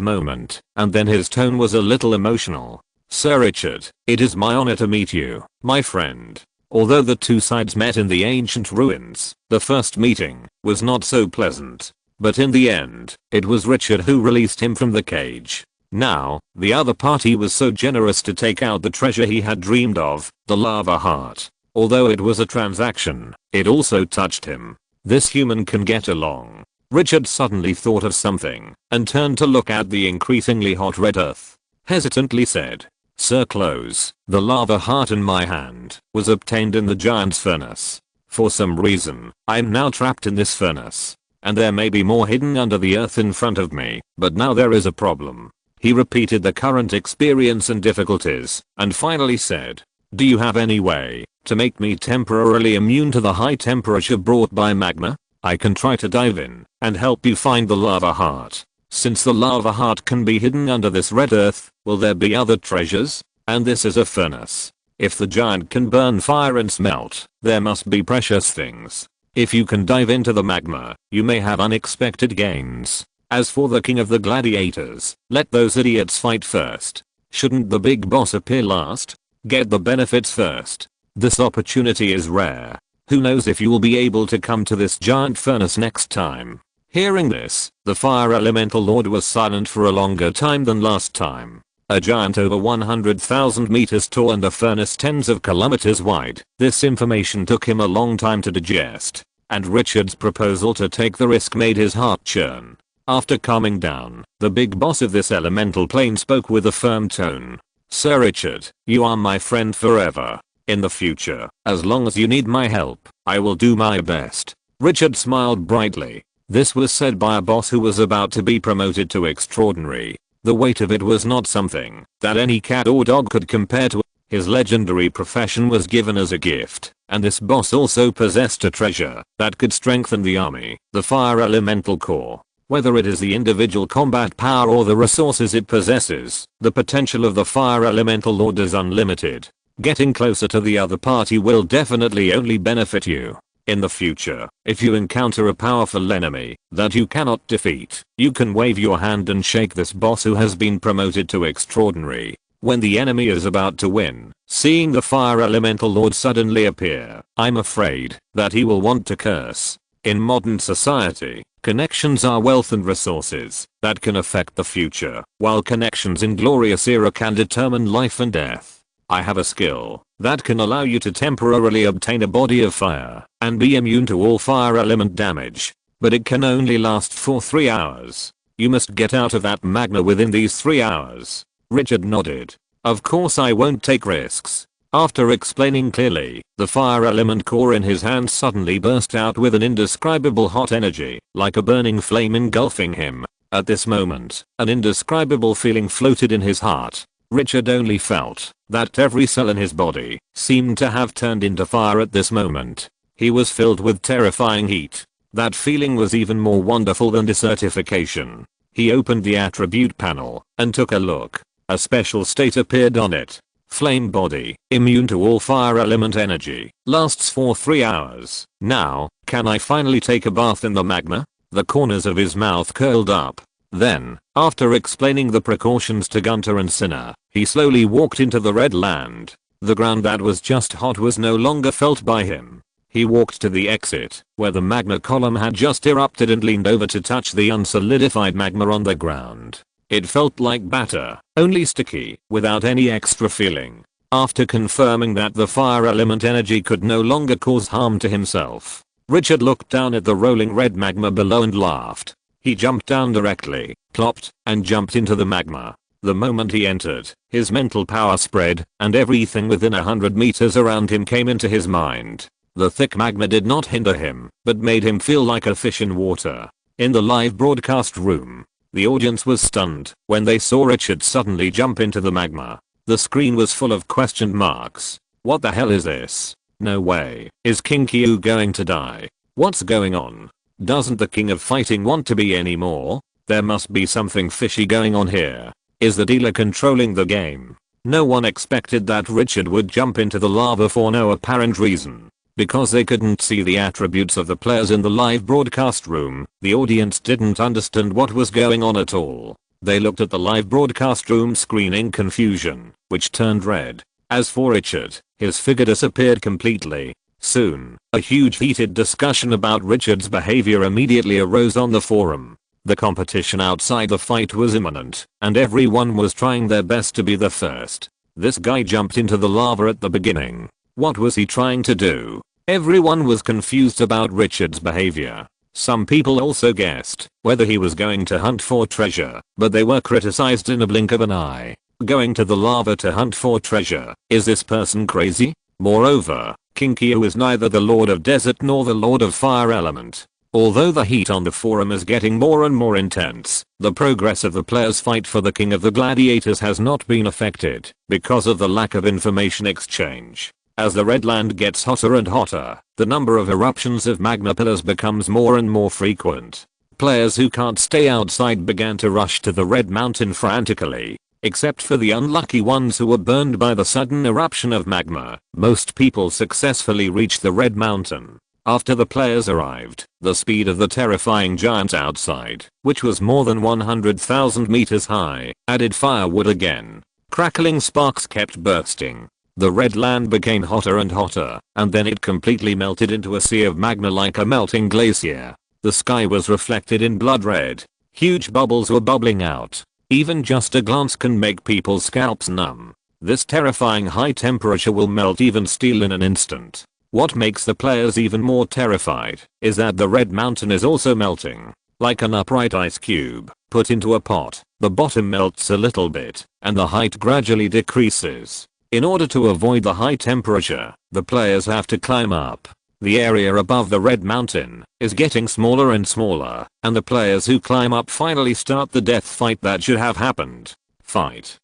moment, and then his tone was a little emotional. Sir Richard, it is my honor to meet you, my friend. Although the two sides met in the ancient ruins, the first meeting was not so pleasant. But in the end, it was Richard who released him from the cage. Now, the other party was so generous to take out the treasure he had dreamed of, the lava heart. Although it was a transaction, it also touched him. This human can get along. Richard suddenly thought of something and turned to look at the increasingly hot red earth. Hesitantly said, "Sir Close, the lava heart in my hand was obtained in the giant's furnace. For some reason, I'm now trapped in this furnace. And there may be more hidden under the earth in front of me, but now there is a problem." He repeated the current experience and difficulties, and finally said, "Do you have any way to make me temporarily immune to the high temperature brought by magma? I can try to dive in and help you find the lava heart. Since the lava heart can be hidden under this red earth, will there be other treasures? And this is a furnace. If the giant can burn fire and smelt, there must be precious things. If you can dive into the magma, you may have unexpected gains. As for the king of the gladiators, let those idiots fight first. Shouldn't the big boss appear last? Get the benefits first. This opportunity is rare. Who knows if you will be able to come to this giant furnace next time." Hearing this, the fire elemental lord was silent for a longer time than last time. A giant over 100,000 meters tall and a furnace tens of kilometers wide, this information took him a long time to digest, and Richard's proposal to take the risk made his heart churn. After calming down, the big boss of this elemental plane spoke with a firm tone. "Sir Richard, you are my friend forever. In the future, as long as you need my help, I will do my best." Richard smiled brightly. This was said by a boss who was about to be promoted to extraordinary. The weight of it was not something that any cat or dog could compare to. His legendary profession was given as a gift, and this boss also possessed a treasure that could strengthen the army, the fire elemental core. Whether it is the individual combat power or the resources it possesses, the potential of the fire elemental lord is unlimited. Getting closer to the other party will definitely only benefit you. In the future, if you encounter a powerful enemy that you cannot defeat, you can wave your hand and shake this boss who has been promoted to extraordinary. When the enemy is about to win, seeing the fire elemental lord suddenly appear, I'm afraid that he will want to curse. In modern society, connections are wealth and resources that can affect the future, while connections in glorious era can determine life and death. I have a skill that can allow you to temporarily obtain a body of fire and be immune to all fire element damage, but it can only last for 3 hours. You must get out of that magma within these 3 hours. Richard nodded. Of course I won't take risks. After explaining clearly, the fire element core in his hand suddenly burst out with an indescribable hot energy, like a burning flame engulfing him. At this moment, an indescribable feeling floated in his heart. Richard only felt that every cell in his body seemed to have turned into fire at this moment. He was filled with terrifying heat. That feeling was even more wonderful than desertification. He opened the attribute panel and took a look. A special state appeared on it. Flame body, immune to all fire element energy, lasts for 3 hours. Now, can I finally take a bath in the magma? The corners of his mouth curled up. Then, after explaining the precautions to Gunter and Sinner, he slowly walked into the red land. The ground that was just hot was no longer felt by him. He walked to the exit, where the magma column had just erupted, and leaned over to touch the unsolidified magma on the ground. It felt like batter, only sticky, without any extra feeling. After confirming that the fire element energy could no longer cause harm to himself, Richard looked down at the rolling red magma below and laughed. He jumped down directly, plopped, and jumped into the magma. The moment he entered, his mental power spread, and everything within 100 meters around him came into his mind. The thick magma did not hinder him, but made him feel like a fish in water. In the live broadcast room, the audience was stunned when they saw Richard suddenly jump into the magma. The screen was full of question marks. What the hell is this? No way. Is King Kyu going to die? What's going on? Doesn't the king of fighting want to be anymore? There must be something fishy going on here. Is the dealer controlling the game? No one expected that Richard would jump into the lava for no apparent reason. Because they couldn't see the attributes of the players in the live broadcast room, the audience didn't understand what was going on at all. They looked at the live broadcast room screen in confusion, which turned red. As for Richard, his figure disappeared completely. Soon, a huge heated discussion about Richard's behavior immediately arose on the forum. The competition outside the fight was imminent, and everyone was trying their best to be the first. This guy jumped into the lava at the beginning. What was he trying to do? Everyone was confused about Richard's behavior. Some people also guessed whether he was going to hunt for treasure, but they were criticized in a blink of an eye. Going to the lava to hunt for treasure, is this person crazy? Moreover, King Kyu is neither the Lord of Desert nor the Lord of Fire element. Although the heat on the forum is getting more and more intense, the progress of the players' fight for the King of the Gladiators has not been affected because of the lack of information exchange. As the red land gets hotter and hotter, the number of eruptions of magma pillars becomes more and more frequent. Players who can't stay outside began to rush to the red mountain frantically. Except for the unlucky ones who were burned by the sudden eruption of magma, most people successfully reached the red mountain. After the players arrived, the speed of the terrifying giants outside, which was more than 100,000 meters high, added firewood again. Crackling sparks kept bursting. The red land became hotter and hotter, and then it completely melted into a sea of magma like a melting glacier. The sky was reflected in blood red. Huge bubbles were bubbling out. Even just a glance can make people's scalps numb. This terrifying high temperature will melt even steel in an instant. What makes the players even more terrified is that the red mountain is also melting. Like an upright ice cube put into a pot, the bottom melts a little bit, and the height gradually decreases. In order to avoid the high temperature, the players have to climb up. The area above the red mountain is getting smaller and smaller, and the players who climb up finally start the death fight that should have happened. Fight.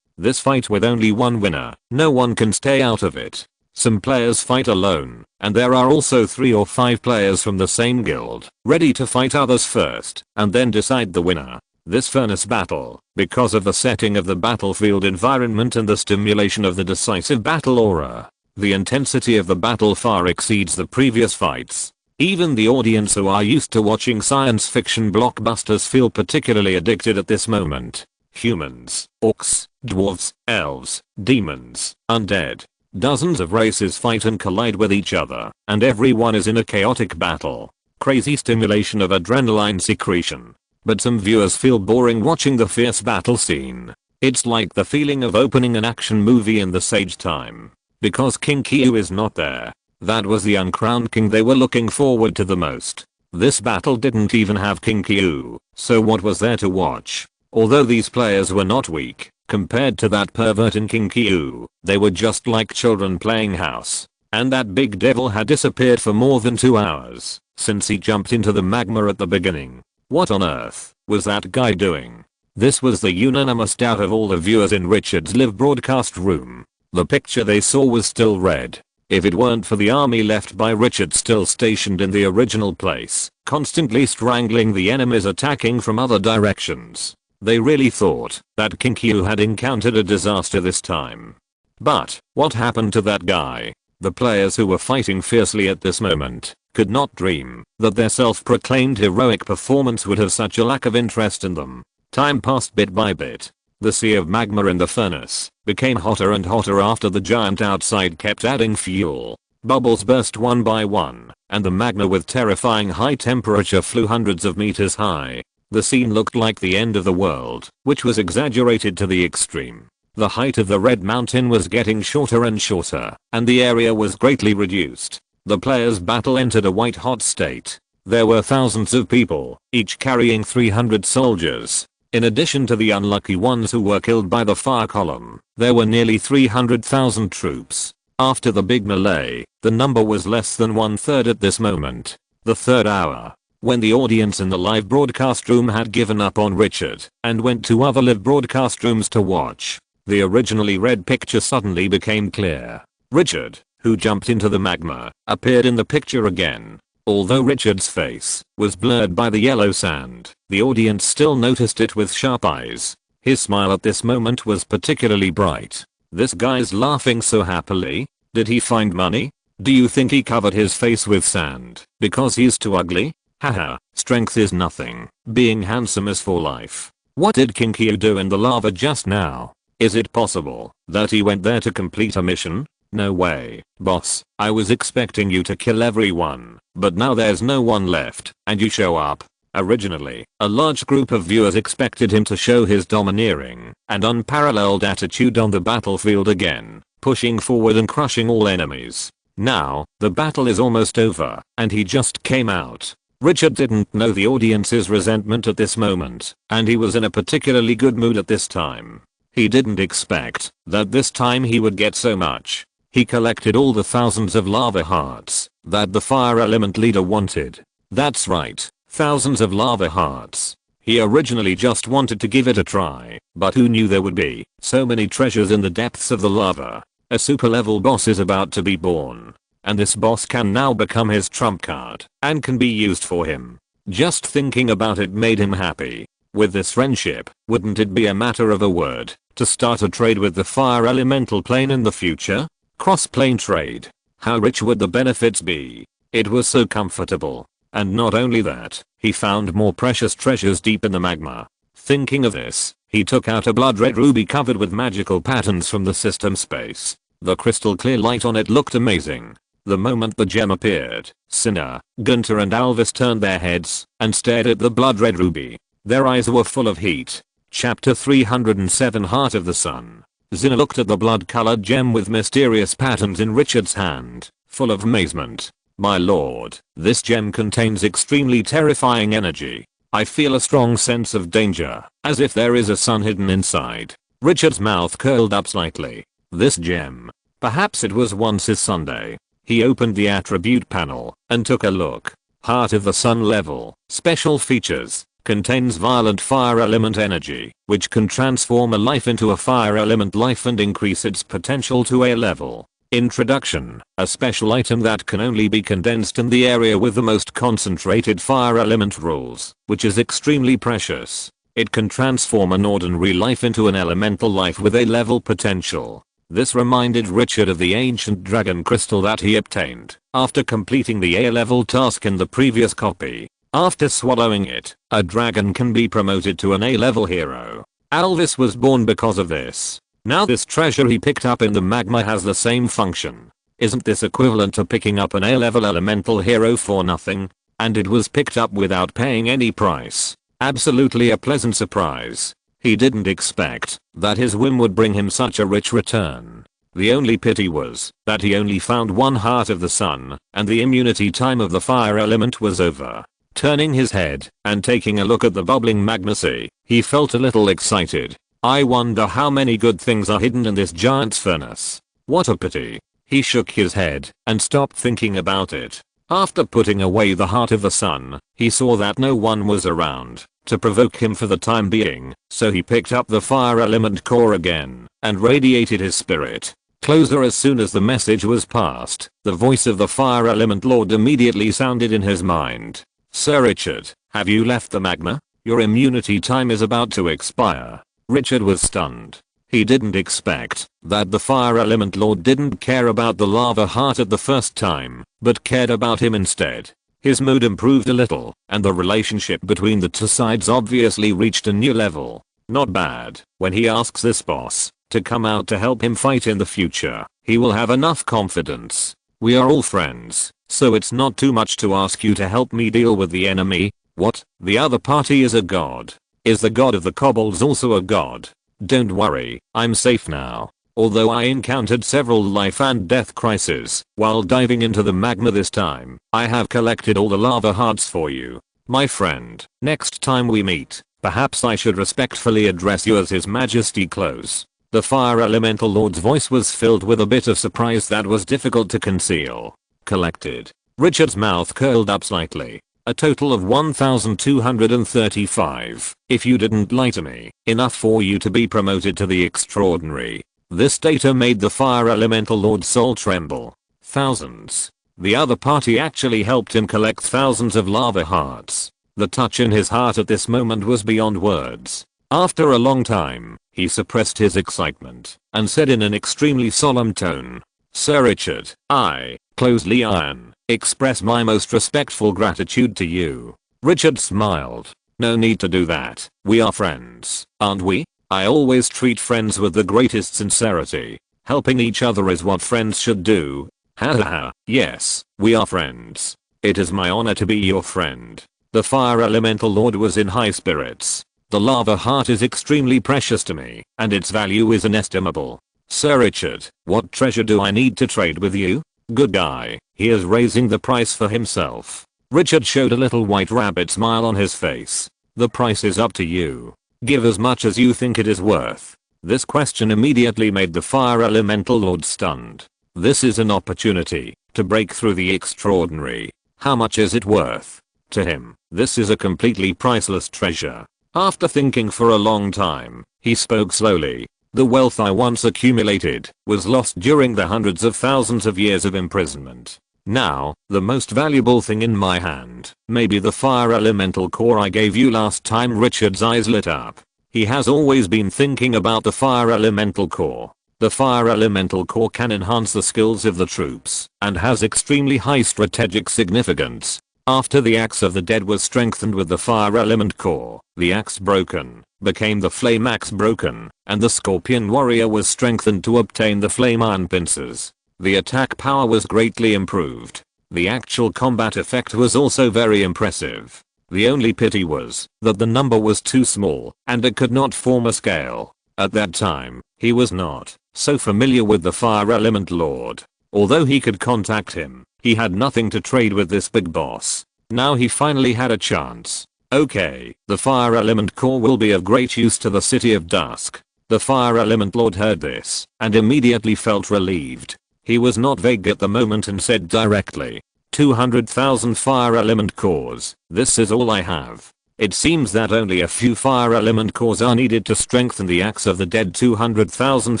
This fight with only one winner, no one can stay out of it. Some players fight alone, and there are also 3 or 5 players from the same guild, ready to fight others first, and then decide the winner. This furnace battle, because of the setting of the battlefield environment and the stimulation of the decisive battle aura, the intensity of the battle far exceeds the previous fights. Even the audience who are used to watching science fiction blockbusters feel particularly addicted at this moment. Humans, orcs, dwarves, elves, demons, undead. Dozens of races fight and collide with each other, and everyone is in a chaotic battle. Crazy stimulation of adrenaline secretion. But some viewers feel boring watching the fierce battle scene. It's like the feeling of opening an action movie in the Sage time. Because King Kyu is not there. That was the uncrowned king they were looking forward to the most. This battle didn't even have King Kyu, so what was there to watch? Although these players were not weak, compared to that pervert in King Kyu, they were just like children playing house. And that big devil had disappeared for more than 2 hours, since he jumped into the magma at the beginning. What on earth was that guy doing? This was the unanimous doubt of all the viewers in Richard's live broadcast room. The picture they saw was still red. If it weren't for the army left by Richard still stationed in the original place, constantly strangling the enemies attacking from other directions, they really thought that King Kyu had encountered a disaster this time. But what happened to that guy? The players who were fighting fiercely at this moment could not dream that their self-proclaimed heroic performance would have such a lack of interest in them. Time passed bit by bit. The sea of magma in the furnace became hotter and hotter after the giant outside kept adding fuel. Bubbles burst one by one, and the magma with terrifying high temperature flew hundreds of meters high. The scene looked like the end of the world, which was exaggerated to the extreme. The height of the red mountain was getting shorter and shorter, and the area was greatly reduced. The players' battle entered a white-hot state. There were thousands of people, each carrying 300 soldiers. In addition to the unlucky ones who were killed by the fire column, there were nearly 300,000 troops. After the big melee, the number was less than 1/3 at this moment. The third hour, when the audience in the live broadcast room had given up on Richard and went to other live broadcast rooms to watch, the originally red picture suddenly became clear. Richard, who jumped into the magma, appeared in the picture again. Although Richard's face was blurred by the yellow sand, the audience still noticed it with sharp eyes. His smile at this moment was particularly bright. This guy's laughing so happily. Did he find money? Do you think he covered his face with sand because he's too ugly? Haha, strength is nothing. Being handsome is for life. What did King Kyu do in the lava just now? Is it possible that he went there to complete a mission? No way, boss. I was expecting you to kill everyone, but now there's no one left, and you show up. Originally, a large group of viewers expected him to show his domineering and unparalleled attitude on the battlefield again, pushing forward and crushing all enemies. Now, the battle is almost over, and he just came out. Richard didn't know the audience's resentment at this moment, and he was in a particularly good mood at this time. He didn't expect that this time he would get so much. He collected all the thousands of lava hearts that the fire element leader wanted. That's right, thousands of lava hearts. He originally just wanted to give it a try, but who knew there would be so many treasures in the depths of the lava. A super level boss is about to be born. And this boss can now become his trump card and can be used for him. Just thinking about it made him happy. With this friendship, wouldn't it be a matter of a word to start a trade with the fire elemental plane in the future? Cross-plane trade. How rich would the benefits be? It was so comfortable. And not only that, he found more precious treasures deep in the magma. Thinking of this, he took out a blood red ruby covered with magical patterns from the system space. The crystal clear light on it looked amazing. The moment the gem appeared, Sinner, Gunter and Alvis turned their heads and stared at the blood red ruby. Their eyes were full of heat. Chapter 307 Heart of the Sun. Zinna looked at the blood-colored gem with mysterious patterns in Richard's hand, full of amazement. My lord, this gem contains extremely terrifying energy. I feel a strong sense of danger, as if there is a sun hidden inside. Richard's mouth curled up slightly. This gem. Perhaps it was once his Sunday. He opened the attribute panel and took a look. Heart of the Sun level, special features, contains violent fire element energy, which can transform a life into a fire element life and increase its potential to a level. Introduction, a special item that can only be condensed in the area with the most concentrated fire element rules, which is extremely precious. It can transform an ordinary life into an elemental life with a level potential. This reminded Richard of the ancient dragon crystal that he obtained after completing the A-level task in the previous copy. After swallowing it, a dragon can be promoted to an A-level hero. Alvis was born because of this. Now this treasure he picked up in the magma has the same function. Isn't this equivalent to picking up an A-level elemental hero for nothing? And it was picked up without paying any price. Absolutely a pleasant surprise. He didn't expect that his whim would bring him such a rich return. The only pity was that he only found one Heart of the Sun, and the immunity time of the fire element was over. Turning his head and taking a look at the bubbling magma sea, he felt a little excited. I wonder how many good things are hidden in this giant's furnace. What a pity. He shook his head and stopped thinking about it. After putting away the Heart of the Sun, he saw that no one was around to provoke him for the time being, so he picked up the fire element core again and radiated his spirit. Closer as soon as the message was passed, the voice of the fire element lord immediately sounded in his mind. Sir Richard, have you left the magma? Your immunity time is about to expire. Richard was stunned. He didn't expect that the fire element lord didn't care about the lava heart at the first time, but cared about him instead. His mood improved a little, and the relationship between the two sides obviously reached a new level. Not bad. When he asks this boss to come out to help him fight in the future, he will have enough confidence. We are all friends, so it's not too much to ask you to help me deal with the enemy. What? The other party is a god? Is the god of the kobolds also a god? Don't worry, I'm safe now. Although I encountered several life and death crises while diving into the magma this time, I have collected all the lava hearts for you. My friend, next time we meet, perhaps I should respectfully address you as His Majesty Close. The fire elemental lord's voice was filled with a bit of surprise that was difficult to conceal. Collected. Richard's mouth curled up slightly. A total of 1,235. If you didn't lie to me, enough for you to be promoted to the extraordinary. This data made the fire elemental lord's soul tremble. Thousands. The other party actually helped him collect thousands of lava hearts. The touch in his heart at this moment was beyond words. After a long time, he suppressed his excitement and said in an extremely solemn tone, Sir Richard, I, Closely Iron, express my most respectful gratitude to you. Richard smiled. No need to do that. We are friends, aren't we? I always treat friends with the greatest sincerity. Helping each other is what friends should do. Ha ha ha. Yes, we are friends. It is my honor to be your friend. The fire elemental lord was in high spirits. The lava heart is extremely precious to me, and its value is inestimable. Sir Richard, what treasure do I need to trade with you? Good guy, he is raising the price for himself. Richard showed a little white rabbit smile on his face. The price is up to you. Give as much as you think it is worth. This question immediately made the Fire Elemental Lord stunned. This is an opportunity to break through the extraordinary. How much is it worth? To him, this is a completely priceless treasure. After thinking for a long time, he spoke slowly. The wealth I once accumulated was lost during the hundreds of thousands of years of imprisonment. Now, the most valuable thing in my hand may be the fire elemental core I gave you last time. Richard's eyes lit up. He has always been thinking about the fire elemental core. The fire elemental core can enhance the skills of the troops and has extremely high strategic significance. After the axe of the dead was strengthened with the fire element core, the axe broken became the flame axe broken, and the scorpion warrior was strengthened to obtain the flame iron pincers. The attack power was greatly improved. The actual combat effect was also very impressive. The only pity was that the number was too small and it could not form a scale. At that time, he was not so familiar with the Fire Element Lord. Although he could contact him, he had nothing to trade with this big boss. Now he finally had a chance. Okay, the Fire Element Core will be of great use to the City of Dusk. The Fire Element Lord heard this and immediately felt relieved. He was not vague at the moment and said directly, 200,000 Fire Element Cores, this is all I have. It seems that only a few Fire Element Cores are needed to strengthen the Axe of the Dead. 200,000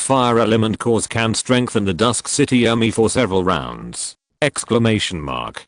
Fire Element Cores can strengthen the Dusk City army for several rounds! Exclamation mark.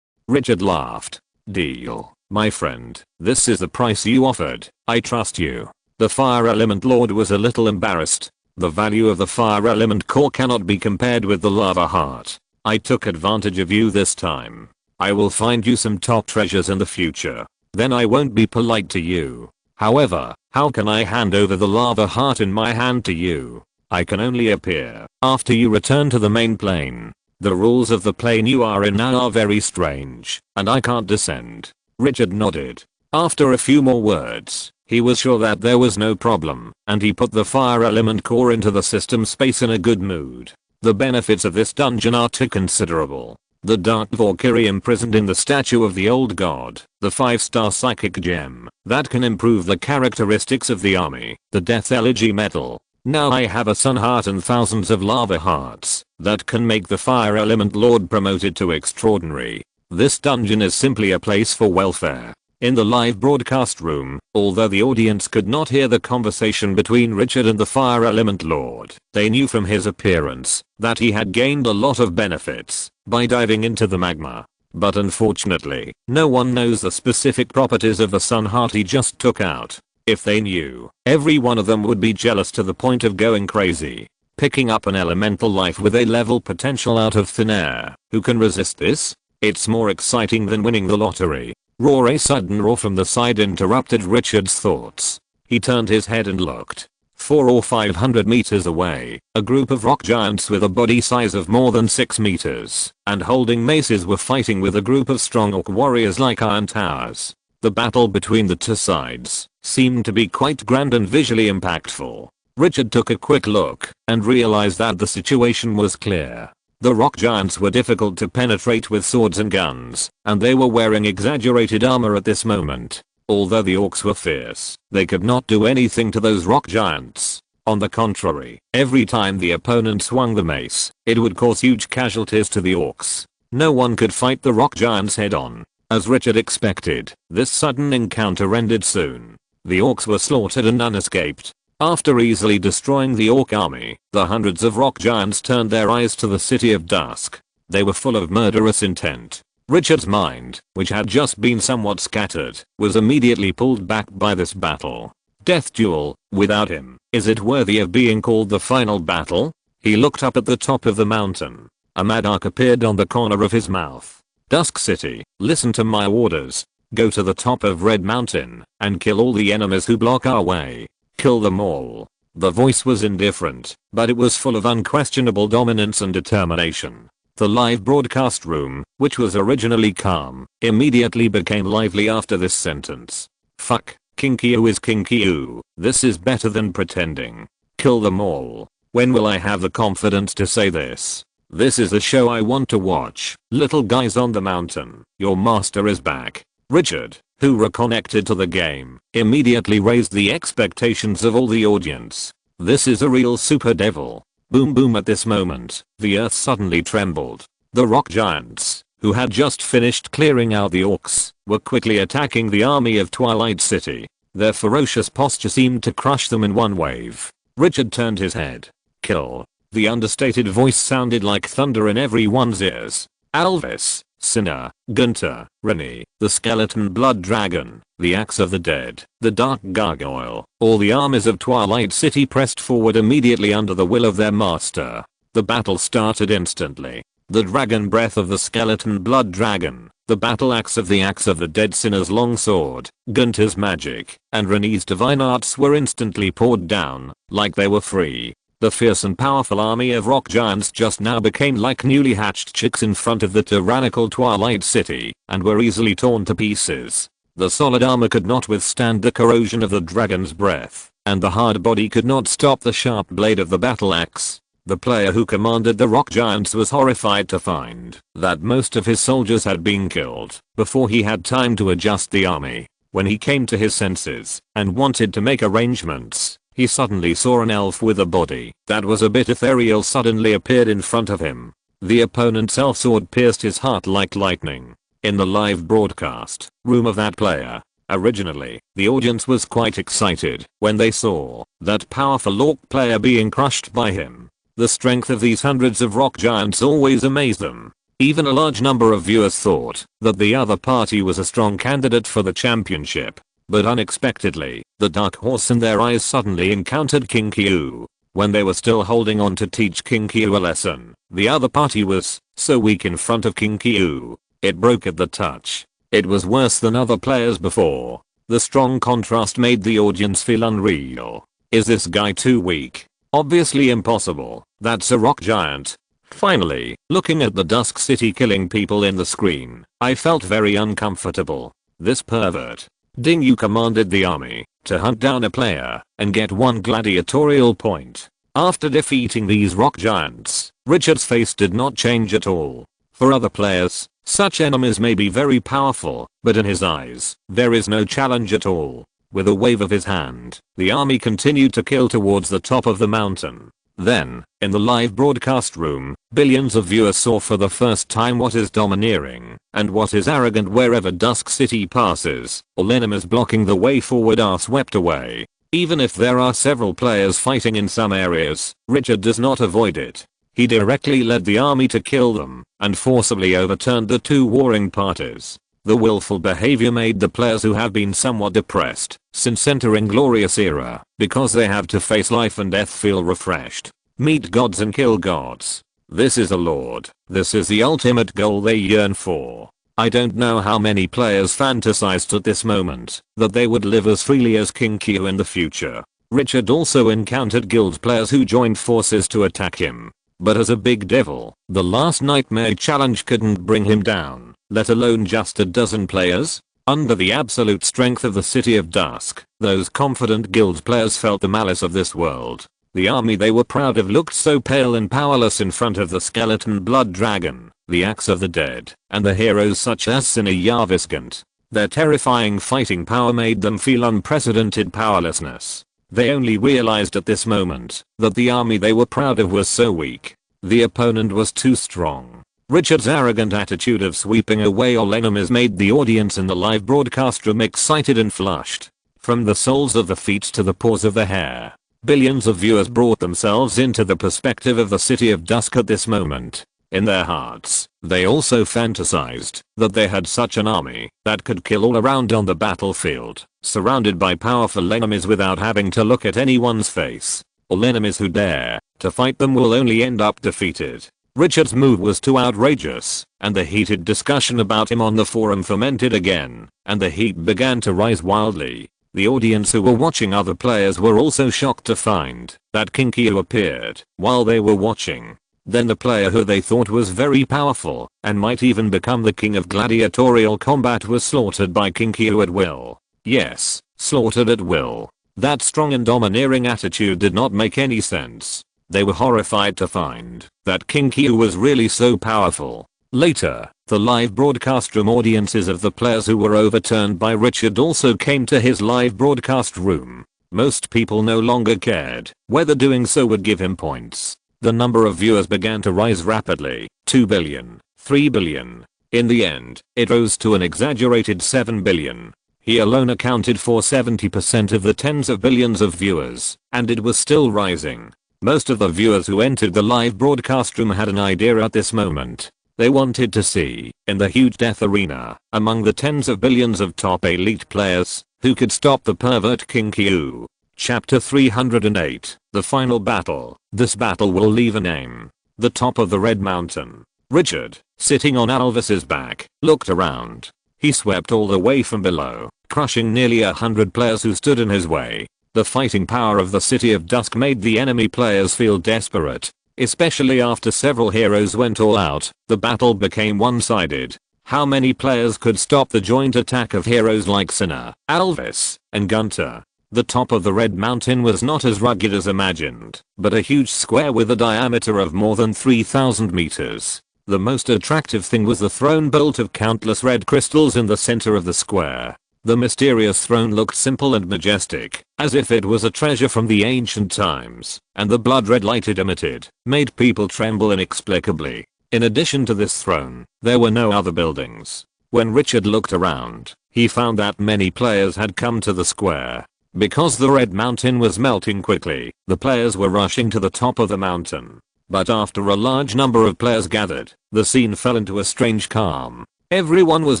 Richard laughed. Deal, my friend, this is the price you offered, I trust you. The Fire Element Lord was a little embarrassed. The value of the Fire Element Core cannot be compared with the Lava Heart. I took advantage of you this time. I will find you some top treasures in the future. Then I won't be polite to you. However, how can I hand over the Lava Heart in my hand to you? I can only appear after you return to the main plane. The rules of the plane you are in now are very strange, and I can't descend. Richard nodded. After a few more words, he was sure that there was no problem, and he put the Fire Element Core into the system space in a good mood. The benefits of this dungeon are too considerable. The Dark Valkyrie imprisoned in the statue of the old god, the 5-star psychic gem that can improve the characteristics of the army, the Death Elegy medal. Now I have a Sun Heart and thousands of Lava Hearts that can make the Fire Element Lord promoted to extraordinary. This dungeon is simply a place for welfare. In the live broadcast room, although the audience could not hear the conversation between Richard and the Fire Element Lord, they knew from his appearance that he had gained a lot of benefits by diving into the magma. But unfortunately, no one knows the specific properties of the Sun Heart he just took out. If they knew, every one of them would be jealous to the point of going crazy. Picking up an elemental life with A-level potential out of thin air, who can resist this? It's more exciting than winning the lottery. Roar! A sudden roar from the side interrupted Richard's thoughts. He turned his head and looked. 400 or 500 meters away, a group of rock giants with a body size of more than 6 meters and holding maces were fighting with a group of strong orc warriors like iron towers. The battle between the two sides seemed to be quite grand and visually impactful. Richard took a quick look and realized that the situation was clear. The rock giants were difficult to penetrate with swords and guns, and they were wearing exaggerated armor at this moment. Although the orcs were fierce, they could not do anything to those rock giants. On the contrary, every time the opponent swung the mace, it would cause huge casualties to the orcs. No one could fight the rock giants head on. As Richard expected, this sudden encounter ended soon. The orcs were slaughtered and none escaped. After easily destroying the orc army, the hundreds of rock giants turned their eyes to the City of Dusk. They were full of murderous intent. Richard's mind, which had just been somewhat scattered, was immediately pulled back by this battle. Death duel, without him, is it worthy of being called the final battle? He looked up at the top of the mountain. A mad arc appeared on the corner of his mouth. Dusk City, listen to my orders. Go to the top of Red Mountain and kill all the enemies who block our way. Kill them all. The voice was indifferent, but it was full of unquestionable dominance and determination. The live broadcast room, which was originally calm, immediately became lively after this sentence. Fuck, Kinkyu is Kinkyu. This is better than pretending. Kill them all. When will I have the confidence to say this? This is the show I want to watch. Little guys on the mountain, your master is back. Richard, who reconnected to the game, immediately raised the expectations of all the audience. This is a real super devil. Boom boom. At this moment, the earth suddenly trembled. The rock giants, who had just finished clearing out the orcs, were quickly attacking the army of Twilight City. Their ferocious posture seemed to crush them in one wave. Richard turned his head. Kill. The understated voice sounded like thunder in everyone's ears. Alvis, Sinner, Gunter, Rennie, the skeleton blood dragon, the axe of the dead, the dark gargoyle, all the armies of Twilight City pressed forward immediately under the will of their master. The battle started instantly. The dragon breath of the skeleton blood dragon, the battle axe of the dead Sinner's long sword, Gunter's magic, and Renee's divine arts were instantly poured down, like they were free. The fierce and powerful army of rock giants just now became like newly hatched chicks in front of the tyrannical Twilight City, and were easily torn to pieces. The solid armor could not withstand the corrosion of the dragon's breath, and the hard body could not stop the sharp blade of the battle axe. The player who commanded the rock giants was horrified to find that most of his soldiers had been killed before he had time to adjust the army. When he came to his senses and wanted to make arrangements, he suddenly saw an elf with a body that was a bit ethereal suddenly appeared in front of him. The opponent's elf sword pierced his heart like lightning. In the live broadcast room of that player, originally, the audience was quite excited when they saw that powerful orc player being crushed by him. The strength of these hundreds of rock giants always amazed them. Even a large number of viewers thought that the other party was a strong candidate for the championship. But unexpectedly, the dark horse in their eyes suddenly encountered King Kyu. When they were still holding on to teach King Kyu a lesson, the other party was so weak in front of King Kyu. It broke at the touch. It was worse than other players before. The strong contrast made the audience feel unreal. Is this guy too weak? Obviously impossible. That's a rock giant. Finally, looking at the Dusk City killing people in the screen, I felt very uncomfortable. This pervert. Ding, you commanded the army to hunt down a player and get one gladiatorial point. After defeating these rock giants, Richard's face did not change at all. For other players, such enemies may be very powerful, but in his eyes, there is no challenge at all. With a wave of his hand, the army continued to kill towards the top of the mountain. Then, in the live broadcast room, billions of viewers saw for the first time what is domineering and what is arrogant wherever Dusk City passes. All enemies blocking the way forward are swept away. Even if there are several players fighting in some areas, Richard does not avoid it. He directly led the army to kill them and forcibly overturned the two warring parties. The willful behavior made the players who have been somewhat depressed since entering Glorious Era, because they have to face life and death, feel refreshed. Meet gods and kill gods. This is a lord. This is the ultimate goal they yearn for. I don't know how many players fantasized at this moment that they would live as freely as King Kyu in the future. Richard also encountered guild players who joined forces to attack him. But as a big devil, the last nightmare challenge couldn't bring him down, let alone just a dozen players. Under the absolute strength of the City of Dusk, those confident guild players felt the malice of this world. The army they were proud of looked so pale and powerless in front of the skeleton blood dragon, the axe of the dead, and the heroes such as Sinner Yavisgant. Their terrifying fighting power made them feel unprecedented powerlessness. They only realized at this moment that the army they were proud of was so weak. The opponent was too strong. Richard's arrogant attitude of sweeping away all enemies made the audience in the live broadcast room excited and flushed. From the soles of the feet to the paws of the hair, billions of viewers brought themselves into the perspective of the City of Dusk at this moment. In their hearts, they also fantasized that they had such an army that could kill all around on the battlefield, surrounded by powerful enemies without having to look at anyone's face. All enemies who dare to fight them will only end up defeated. Richard's move was too outrageous, and the heated discussion about him on the forum fermented again, and the heat began to rise wildly. The audience who were watching other players were also shocked to find that King Kyu appeared while they were watching. Then the player who they thought was very powerful and might even become the king of gladiatorial combat was slaughtered by King Kyu at will. Yes, slaughtered at will. That strong and domineering attitude did not make any sense. They were horrified to find that King Q was really so powerful. Later, the live broadcast room audiences of the players who were overturned by Richard also came to his live broadcast room. Most people no longer cared whether doing so would give him points. The number of viewers began to rise rapidly. 2 billion, 3 billion. In the end, it rose to an exaggerated 7 billion. He alone accounted for 70% of the tens of billions of viewers, and it was still rising. Most of the viewers who entered the live broadcast room had an idea at this moment. They wanted to see, in the huge death arena, among the tens of billions of top elite players, who could stop the pervert King Q. Chapter 308, The Final Battle. This battle will leave a name. The top of the Red Mountain. Richard, sitting on Alvis's back, looked around. He swept all the way from below, crushing nearly 100 players who stood in his way. The fighting power of the City of Dusk made the enemy players feel desperate. Especially after several heroes went all out, the battle became one-sided. How many players could stop the joint attack of heroes like Sinner, Alvis, and Gunter? The top of the Red Mountain was not as rugged as imagined, but a huge square with a diameter of more than 3,000 meters. The most attractive thing was the throne built of countless red crystals in the center of the square. The mysterious throne looked simple and majestic, as if it was a treasure from the ancient times, and the blood-red light it emitted made people tremble inexplicably. In addition to this throne, there were no other buildings. When Richard looked around, he found that many players had come to the square. Because the Red Mountain was melting quickly, the players were rushing to the top of the mountain. But after a large number of players gathered, the scene fell into a strange calm. Everyone was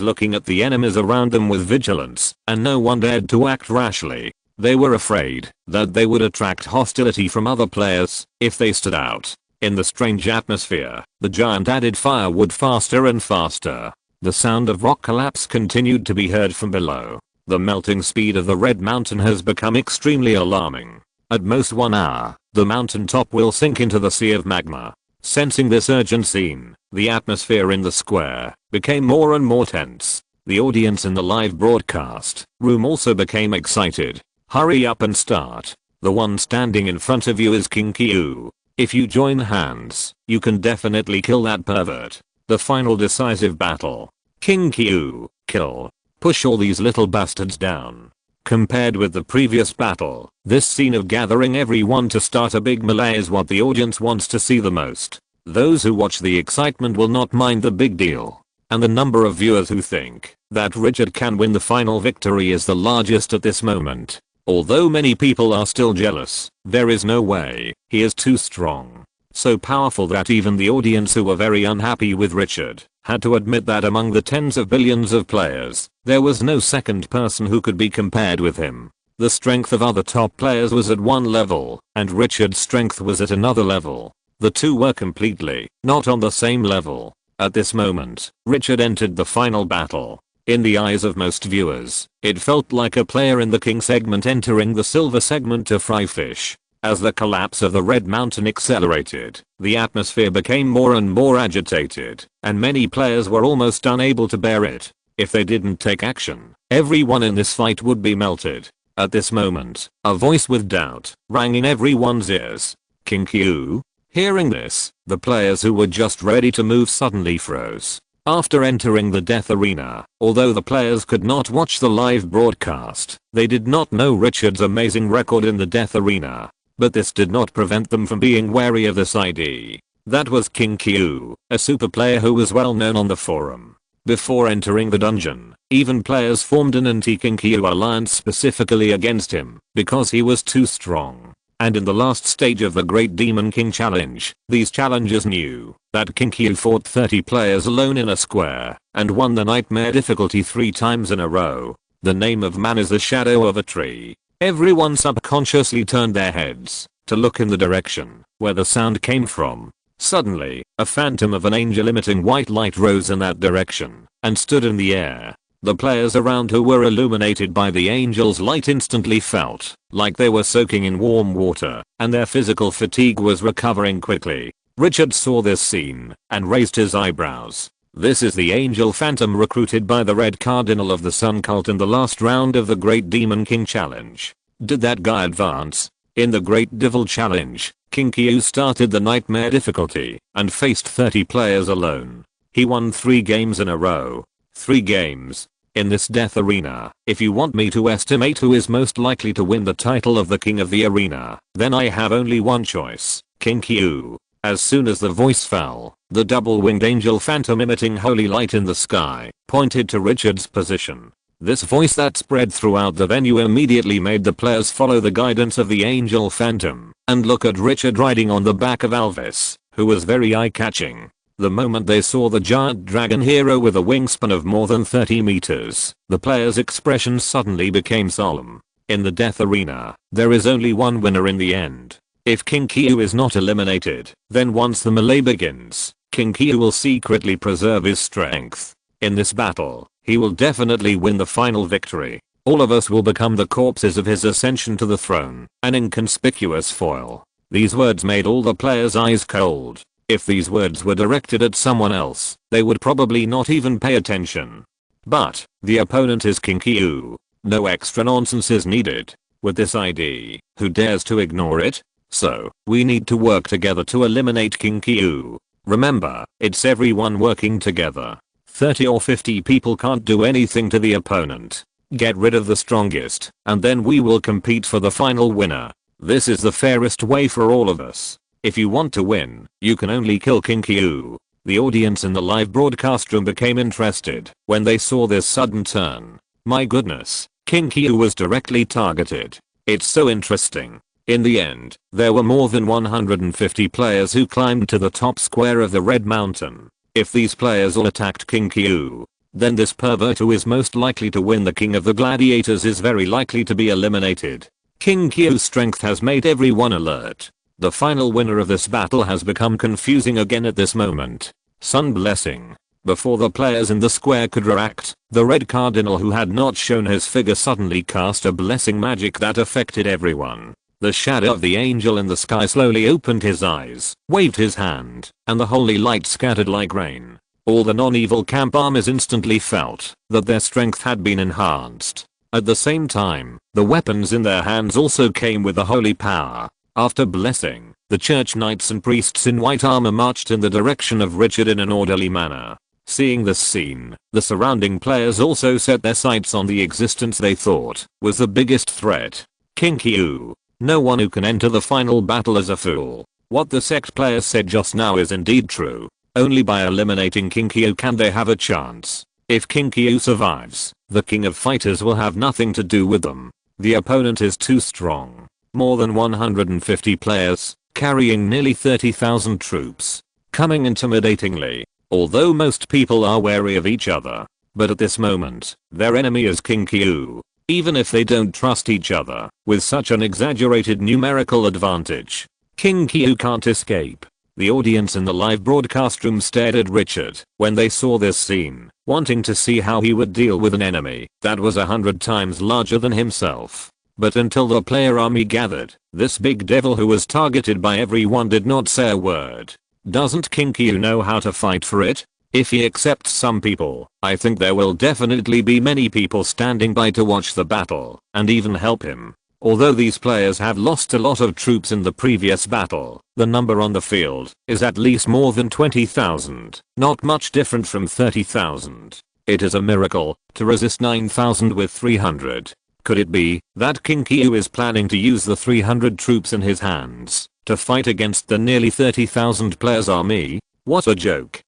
looking at the enemies around them with vigilance, and no one dared to act rashly. They were afraid that they would attract hostility from other players if they stood out. In the strange atmosphere, the giant added firewood faster and faster. The sound of rock collapse continued to be heard from below. The melting speed of the Red Mountain has become extremely alarming. At most 1 hour, the mountain top will sink into the sea of magma. Sensing this urgent scene, the atmosphere in the square became more and more tense. The audience in the live broadcast room also became excited. Hurry up and start. The one standing in front of you is King Q. If you join hands, you can definitely kill that pervert. The final decisive battle. King Q, kill. Push all these little bastards down. Compared with the previous battle, this scene of gathering everyone to start a big melee is what the audience wants to see the most. Those who watch the excitement will not mind the big deal. And the number of viewers who think that Richard can win the final victory is the largest at this moment. Although many people are still jealous, there is no way. He is too strong. So powerful that even the audience who were very unhappy with Richard had to admit that among the tens of billions of players, there was no second person who could be compared with him. The strength of other top players was at one level, and Richard's strength was at another level. The two were completely not on the same level. At this moment, Richard entered the final battle. In the eyes of most viewers, it felt like a player in the King segment entering the Silver segment to fry fish. As the collapse of the Red Mountain accelerated, the atmosphere became more and more agitated, and many players were almost unable to bear it. If they didn't take action, everyone in this fight would be melted. At this moment, a voice with doubt rang in everyone's ears. King Q? Hearing this, the players who were just ready to move suddenly froze. After entering the death arena, although the players could not watch the live broadcast, they did not know Richard's amazing record in the death arena. But this did not prevent them from being wary of this ID. That was King Q, a super player who was well known on the forum. Before entering the dungeon, even players formed an anti-King Q alliance specifically against him, because he was too strong. And in the last stage of the Great Demon King Challenge, these challengers knew that King Q fought 30 players alone in a square, and won the nightmare difficulty 3 times in a row. The name of man is the shadow of a tree. Everyone subconsciously turned their heads to look in the direction where the sound came from. Suddenly, a phantom of an angel emitting white light rose in that direction and stood in the air. The players around who were illuminated by the angel's light instantly felt like they were soaking in warm water, and their physical fatigue was recovering quickly. Richard saw this scene and raised his eyebrows. This is the angel phantom recruited by the Red Cardinal of the Sun cult in the last round of the Great Demon King Challenge. Did that guy advance? In the Great Devil Challenge, King Kyu started the nightmare difficulty and faced 30 players alone. He won 3 games in a row. 3 games. In this death arena, if you want me to estimate who is most likely to win the title of the king of the arena, then I have only one choice, King Kyu. As soon as the voice fell, the double-winged angel phantom emitting holy light in the sky pointed to Richard's position. This voice that spread throughout the venue immediately made the players follow the guidance of the angel phantom and look at Richard riding on the back of Alvis, who was very eye-catching. The moment they saw the giant dragon hero with a wingspan of more than 30 meters, the players' expressions suddenly became solemn. In the death arena, there is only one winner in the end. If King Kyu is not eliminated, then once the melee begins, King Kyu will secretly preserve his strength. In this battle, he will definitely win the final victory. All of us will become the corpses of his ascension to the throne, an inconspicuous foil. These words made all the players' eyes cold. If these words were directed at someone else, they would probably not even pay attention. But, the opponent is King Kyu. No extra nonsense is needed. With this ID, who dares to ignore it? So, we need to work together to eliminate King Kyu. Remember, it's everyone working together. 30 or 50 people can't do anything to the opponent. Get rid of the strongest, and then we will compete for the final winner. This is the fairest way for all of us. If you want to win, you can only kill King Kyu. The audience in the live broadcast room became interested when they saw this sudden turn. My goodness, King Kyu was directly targeted. It's so interesting. In the end, there were more than 150 players who climbed to the top square of the Red Mountain. If these players all attacked King Kyu, then this pervert who is most likely to win the King of the Gladiators is very likely to be eliminated. King Kyu's strength has made everyone alert. The final winner of this battle has become confusing again at this moment. Sun blessing. Before the players in the square could react, the red cardinal who had not shown his figure suddenly cast a blessing magic that affected everyone. The shadow of the angel in the sky slowly opened his eyes, waved his hand, and the holy light scattered like rain. All the non-evil camp armies instantly felt that their strength had been enhanced. At the same time, the weapons in their hands also came with the holy power. After blessing, the church knights and priests in white armor marched in the direction of Richard in an orderly manner. Seeing this scene, the surrounding players also set their sights on the existence they thought was the biggest threat. King Kyu. No one who can enter the final battle is a fool. What the sect players said just now is indeed true. Only by eliminating King Kyu can they have a chance. If King Kyu survives, the King of Fighters will have nothing to do with them. The opponent is too strong. More than 150 players, carrying nearly 30,000 troops. Coming intimidatingly. Although most people are wary of each other. But at this moment, their enemy is King Kyu. Even if they don't trust each other, with such an exaggerated numerical advantage, King Kyu can't escape. The audience in the live broadcast room stared at Richard when they saw this scene, wanting to see how he would deal with an enemy that was 100 times larger than himself. But until the player army gathered, this big devil who was targeted by everyone did not say a word. Doesn't King Kyu know how to fight for it? If he accepts some people, I think there will definitely be many people standing by to watch the battle and even help him. Although these players have lost a lot of troops in the previous battle, the number on the field is at least more than 20,000, not much different from 30,000. It is a miracle to resist 9,000 with 300. Could it be that King Kyu is planning to use the 300 troops in his hands to fight against the nearly 30,000 players army? What a joke.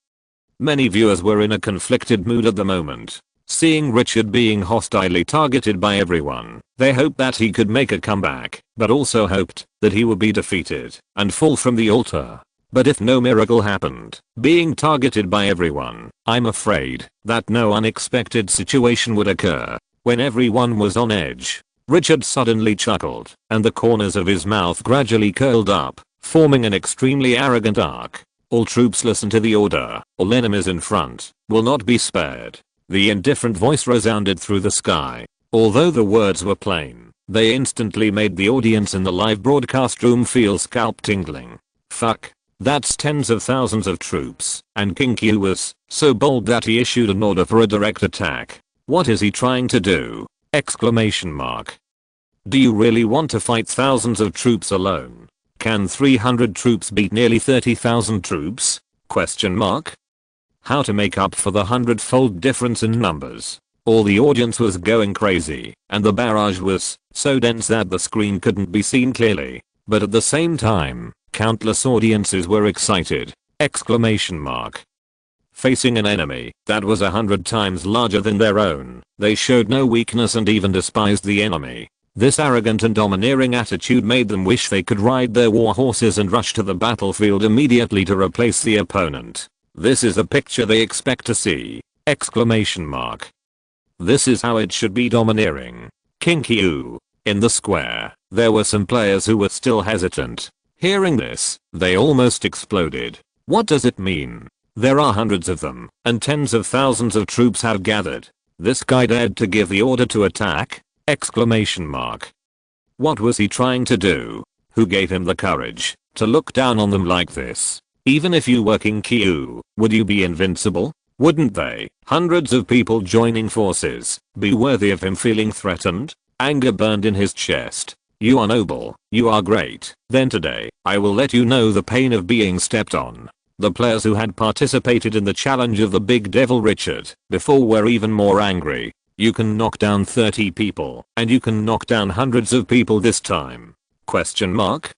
Many viewers were in a conflicted mood at the moment. Seeing Richard being hostilely targeted by everyone, they hoped that he could make a comeback, but also hoped that he would be defeated and fall from the altar. But if no miracle happened, being targeted by everyone, I'm afraid that no unexpected situation would occur. When everyone was on edge, Richard suddenly chuckled, and the corners of his mouth gradually curled up, forming an extremely arrogant arc. All troops listen to the order. All enemies in front will not be spared. The indifferent voice resounded through the sky. Although the words were plain, they instantly made the audience in the live broadcast room feel scalp tingling. Fuck. That's tens of thousands of troops, and King Kyu was so bold that he issued an order for a direct attack. What is he trying to do? Exclamation mark. Do you really want to fight thousands of troops alone? Can 300 troops beat nearly 30,000 troops? Question mark. How to make up for the 100-fold difference in numbers. All the audience was going crazy, and the barrage was so dense that the screen couldn't be seen clearly. But at the same time, countless audiences were excited. Exclamation mark. Facing an enemy that was 100 times larger than their own, they showed no weakness and even despised the enemy. This arrogant and domineering attitude made them wish they could ride their war horses and rush to the battlefield immediately to replace the opponent. This is the picture they expect to see. Exclamation mark. This is how it should be domineering. Kinky ooh. In the square, there were some players who were still hesitant. Hearing this, they almost exploded. What does it mean? There are hundreds of them, and tens of thousands of troops have gathered. This guy dared to give the order to attack? Exclamation mark. What was he trying to do? Who gave him the courage to look down on them like this? Even if you were King Kyu, would you be invincible? Wouldn't they, hundreds of people joining forces, be worthy of him feeling threatened? Anger burned in his chest. You are noble, you are great. Then today, I will let you know the pain of being stepped on. The players who had participated in the challenge of the Big Devil Richard before were even more angry. You can knock down 30 people, and you can knock down hundreds of people this time? Question mark.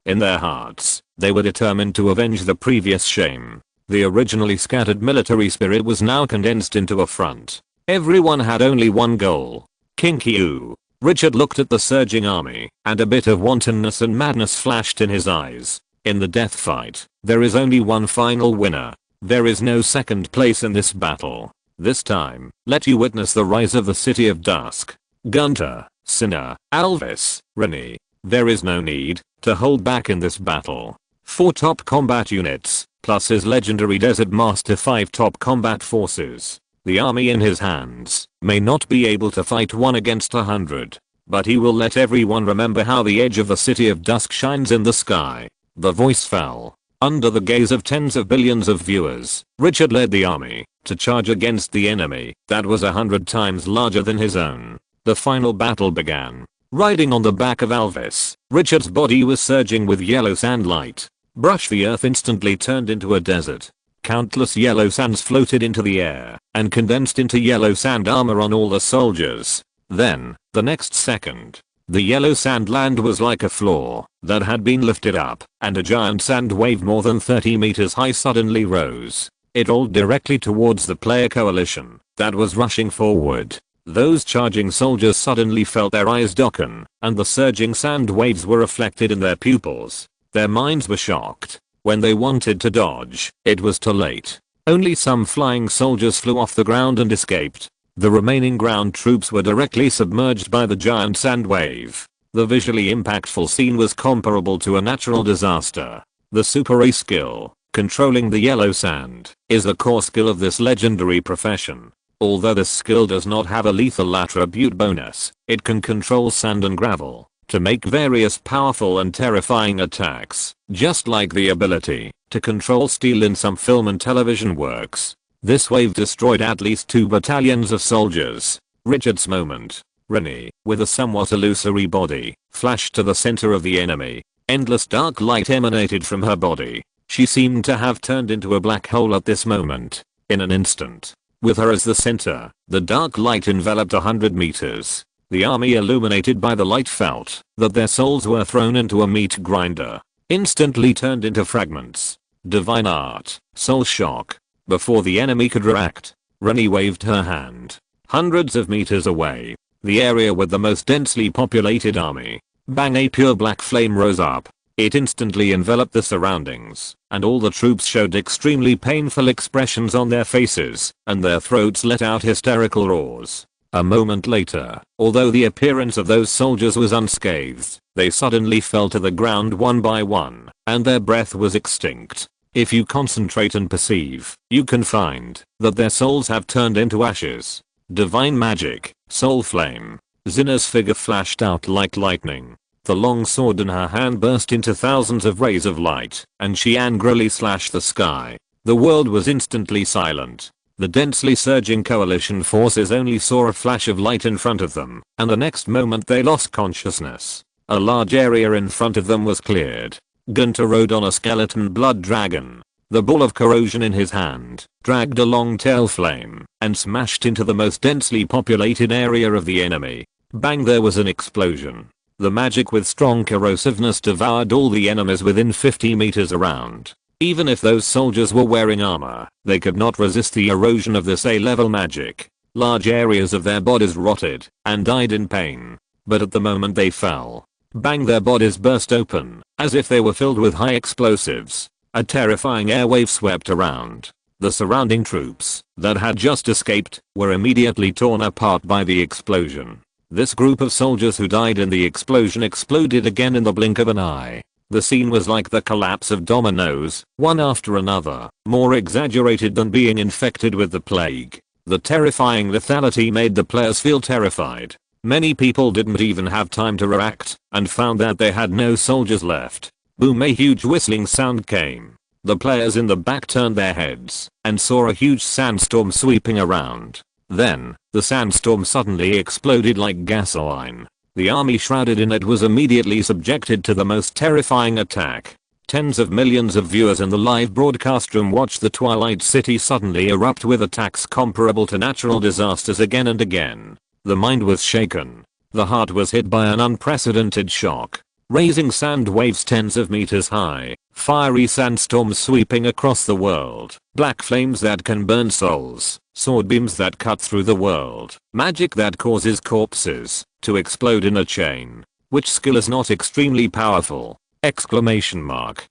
In their hearts, they were determined to avenge the previous shame. The originally scattered military spirit was now condensed into a front. Everyone had only one goal. King Kyu. Richard looked at the surging army, and a bit of wantonness and madness flashed in his eyes. In the death fight, there is only one final winner. There is no second place in this battle. This time, let you witness the rise of the City of Dusk. Gunter, Sinner, Alvis, Rennie. There is no need to hold back in this battle. 4 top combat units, plus his legendary Desert Master 5 top combat forces. The army in his hands may not be able to fight 1 against 100, but he will let everyone remember how the edge of the City of Dusk shines in the sky. The voice fell. Under the gaze of tens of billions of viewers, Richard led the army to charge against the enemy that was 100 times larger than his own. The final battle began. Riding on the back of Alvis, Richard's body was surging with yellow sand light. Brush the earth instantly turned into a desert. Countless yellow sands floated into the air and condensed into yellow sand armor on all the soldiers. Then, the next second, the yellow sand land was like a floor that had been lifted up, and a giant sand wave more than 30 meters high suddenly rose. It rolled directly towards the player coalition that was rushing forward. Those charging soldiers suddenly felt their eyes darken, and the surging sand waves were reflected in their pupils. Their minds were shocked. When they wanted to dodge, it was too late. Only some flying soldiers flew off the ground and escaped. The remaining ground troops were directly submerged by the giant sand wave. The visually impactful scene was comparable to a natural disaster. The Super A skill, controlling the yellow sand, is the core skill of this legendary profession. Although this skill does not have a lethal attribute bonus, it can control sand and gravel to make various powerful and terrifying attacks, just like the ability to control steel in some film and television works. This wave destroyed at least 2 battalions of soldiers. Richard's moment. Rennie, with a somewhat illusory body, flashed to the center of the enemy. Endless dark light emanated from her body. She seemed to have turned into a black hole at this moment. In an instant, with her as the center, the dark light enveloped 100 meters. The army illuminated by the light felt that their souls were thrown into a meat grinder, instantly turned into fragments. Divine art, soul shock. Before the enemy could react, Rennie waved her hand. Hundreds of meters away, the area with the most densely populated army, bang, a pure black flame rose up. It instantly enveloped the surroundings, and all the troops showed extremely painful expressions on their faces, and their throats let out hysterical roars. A moment later, although the appearance of those soldiers was unscathed, they suddenly fell to the ground one by one, and their breath was extinct. If you concentrate and perceive, you can find that their souls have turned into ashes. Divine magic, soul flame. Zinna's figure flashed out like lightning. The long sword in her hand burst into thousands of rays of light, and she angrily slashed the sky. The world was instantly silent. The densely surging coalition forces only saw a flash of light in front of them, and the next moment they lost consciousness. A large area in front of them was cleared. Gunter rode on a skeleton blood dragon. The ball of corrosion in his hand dragged a long tail flame and smashed into the most densely populated area of the enemy. Bang, there was an explosion. The magic with strong corrosiveness devoured all the enemies within 50 meters around. Even if those soldiers were wearing armor, they could not resist the erosion of this A-level magic. Large areas of their bodies rotted and died in pain. But at the moment they fell, bang, their bodies burst open, as if they were filled with high explosives. A terrifying airwave swept around. The surrounding troops that had just escaped were immediately torn apart by the explosion. This group of soldiers who died in the explosion exploded again in the blink of an eye. The scene was like the collapse of dominoes, one after another, more exaggerated than being infected with the plague. The terrifying lethality made the players feel terrified. Many people didn't even have time to react and found that they had no soldiers left. Boom, a huge whistling sound came. The players in the back turned their heads and saw a huge sandstorm sweeping around. Then, the sandstorm suddenly exploded like gasoline. The army shrouded in it was immediately subjected to the most terrifying attack. Tens of millions of viewers in the live broadcast room watched the Twilight City suddenly erupt with attacks comparable to natural disasters again and again. The mind was shaken. The heart was hit by an unprecedented shock. Raising sand waves tens of meters high, fiery sandstorms sweeping across the world, black flames that can burn souls, sword beams that cut through the world, magic that causes corpses to explode in a chain. Which skill is not extremely powerful? Exclamation mark.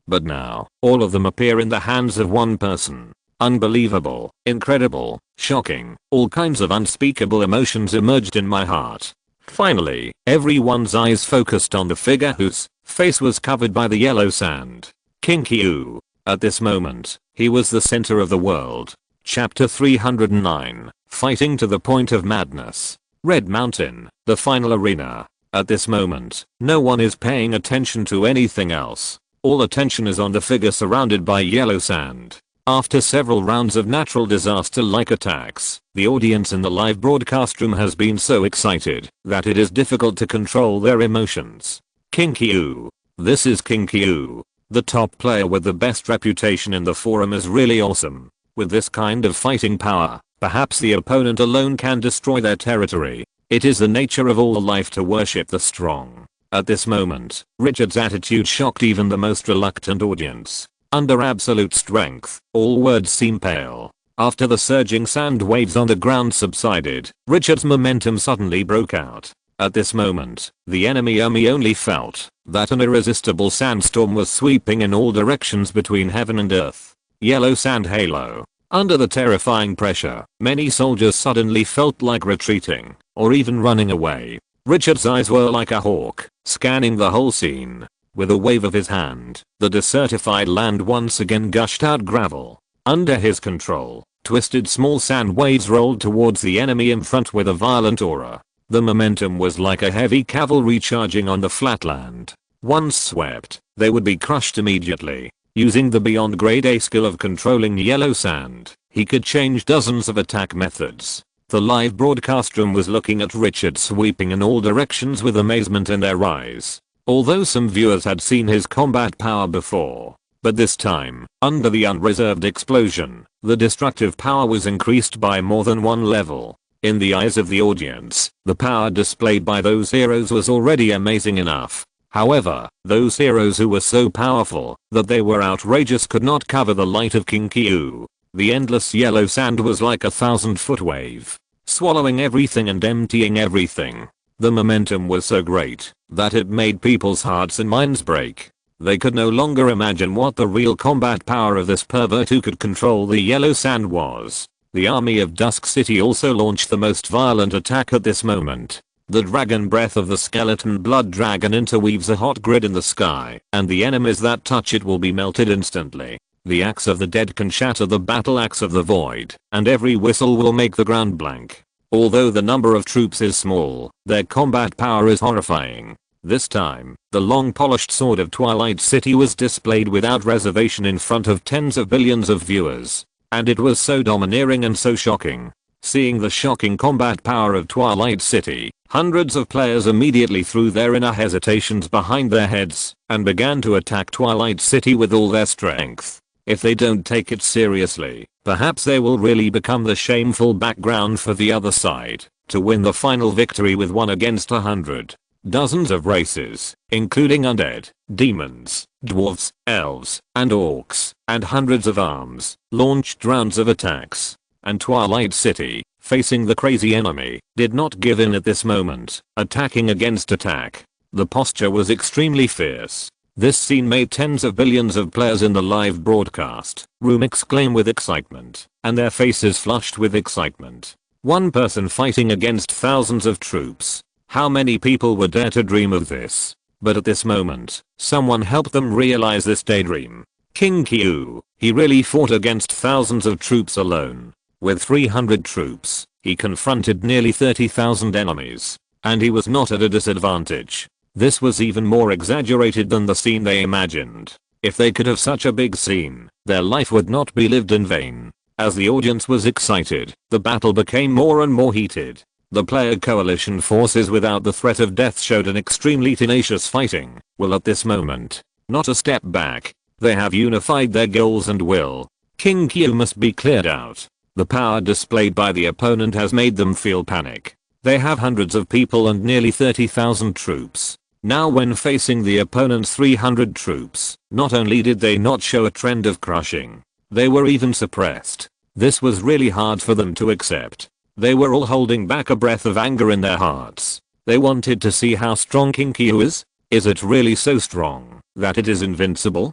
But now, all of them appear in the hands of one person. Unbelievable, incredible, shocking, all kinds of unspeakable emotions emerged in my heart. Finally, everyone's eyes focused on the figure whose face was covered by the yellow sand. King Kyu. At this moment, he was the center of the world. Chapter 309, Fighting to the Point of Madness. Red Mountain, the final arena. At this moment, no one is paying attention to anything else. All attention is on the figure surrounded by yellow sand. After several rounds of natural disaster-like attacks, the audience in the live broadcast room has been so excited that it is difficult to control their emotions. King Kyu. This is King Kyu. The top player with the best reputation in the forum is really awesome. With this kind of fighting power, perhaps the opponent alone can destroy their territory. It is the nature of all life to worship the strong. At this moment, Richard's attitude shocked even the most reluctant audience. Under absolute strength, all words seem pale. After the surging sand waves on the ground subsided, Richard's momentum suddenly broke out. At this moment, the enemy army only felt that an irresistible sandstorm was sweeping in all directions between heaven and earth. Yellow sand halo. Under the terrifying pressure, many soldiers suddenly felt like retreating, or even running away. Richard's eyes were like a hawk, scanning the whole scene. With a wave of his hand, the desertified land once again gushed out gravel. Under his control, twisted small sand waves rolled towards the enemy in front with a violent aura. The momentum was like a heavy cavalry charging on the flatland. Once swept, they would be crushed immediately. Using the beyond grade A skill of controlling yellow sand, he could change dozens of attack methods. The live broadcast room was looking at Richard sweeping in all directions with amazement in their eyes. Although some viewers had seen his combat power before, but this time, under the unreserved explosion, the destructive power was increased by more than one level. In the eyes of the audience, the power displayed by those heroes was already amazing enough. However, those heroes who were so powerful that they were outrageous could not cover the light of King Kyu. The endless yellow sand was like a 1,000-foot wave, swallowing everything and emptying everything. The momentum was so great that it made people's hearts and minds break. They could no longer imagine what the real combat power of this pervert who could control the yellow sand was. The army of Dusk City also launched the most violent attack at this moment. The dragon breath of the skeleton blood dragon interweaves a hot grid in the sky, and the enemies that touch it will be melted instantly. The axe of the dead can shatter the battle axe of the void, and every whistle will make the ground blank. Although the number of troops is small, their combat power is horrifying. This time, the long polished sword of Twilight City was displayed without reservation in front of tens of billions of viewers. And it was so domineering and so shocking. Seeing the shocking combat power of Twilight City, hundreds of players immediately threw their inner hesitations behind their heads and began to attack Twilight City with all their strength. If they don't take it seriously, perhaps they will really become the shameful background for the other side to win the final victory with 1 against 100. Dozens of races, including undead, demons, dwarves, elves, and orcs, and hundreds of arms, launched rounds of attacks. And Twilight City, facing the crazy enemy, did not give in at this moment, attacking against attack. The posture was extremely fierce. This scene made tens of billions of players in the live broadcast room exclaim with excitement, and their faces flushed with excitement. One person fighting against thousands of troops. How many people would dare to dream of this? But at this moment, someone helped them realize this daydream. King Kyu, he really fought against thousands of troops alone. With 300 troops, he confronted nearly 30,000 enemies. And he was not at a disadvantage. This was even more exaggerated than the scene they imagined. If they could have such a big scene, their life would not be lived in vain. As the audience was excited, the battle became more and more heated. The player coalition forces without the threat of death showed an extremely tenacious fighting will at this moment. Not a step back. They have unified their goals and will. King Kyu must be cleared out. The power displayed by the opponent has made them feel panic. They have hundreds of people and nearly 30,000 troops. Now when facing the opponent's 300 troops, not only did they not show a trend of crushing, they were even suppressed. This was really hard for them to accept. They were all holding back a breath of anger in their hearts. They wanted to see how strong King Kyu is. Is it really so strong that it is invincible?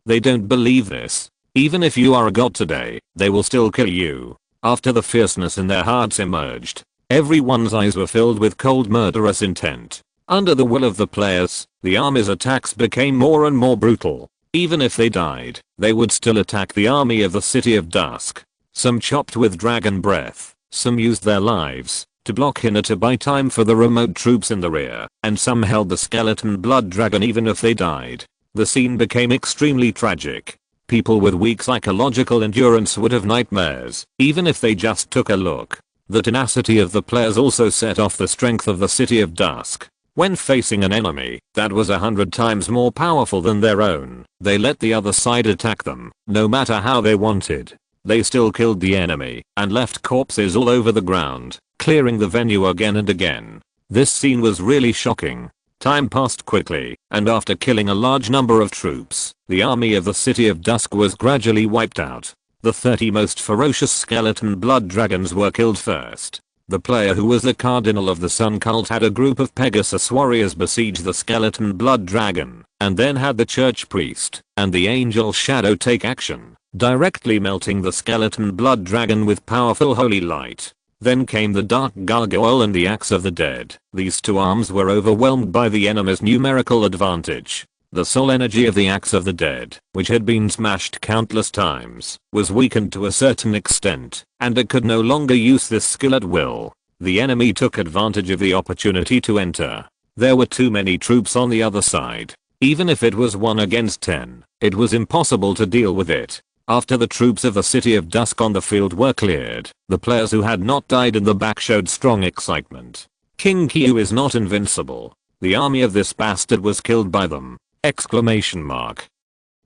They don't believe this. Even if you are a god today, they will still kill you. After the fierceness in their hearts emerged, everyone's eyes were filled with cold murderous intent. Under the will of the players, the army's attacks became more and more brutal. Even if they died, they would still attack the army of the City of Dusk. Some chopped with dragon breath, some used their lives to block Hina to buy time for the remote troops in the rear, and some held the skeleton blood dragon even if they died. The scene became extremely tragic. People with weak psychological endurance would have nightmares, even if they just took a look. The tenacity of the players also set off the strength of the City of Dusk. When facing an enemy that was 100 times more powerful than their own, they let the other side attack them, no matter how they wanted. They still killed the enemy and left corpses all over the ground, clearing the venue again and again. This scene was really shocking. Time passed quickly, and after killing a large number of troops, the army of the City of Dusk was gradually wiped out. The 30 most ferocious skeleton blood dragons were killed first. The player who was the cardinal of the Sun cult had a group of Pegasus warriors besiege the skeleton blood dragon, and then had the church priest and the angel shadow take action, directly melting the skeleton blood dragon with powerful holy light. Then came the Dark Gargoyle and the Axe of the Dead. These two arms were overwhelmed by the enemy's numerical advantage. The soul energy of the Axe of the Dead, which had been smashed countless times, was weakened to a certain extent, and it could no longer use this skill at will. The enemy took advantage of the opportunity to enter. There were too many troops on the other side. Even if it was 1 against 10, it was impossible to deal with it. After the troops of the City of Dusk on the field were cleared, the players who had not died in the back showed strong excitement. King Kyu is not invincible. The army of this bastard was killed by them!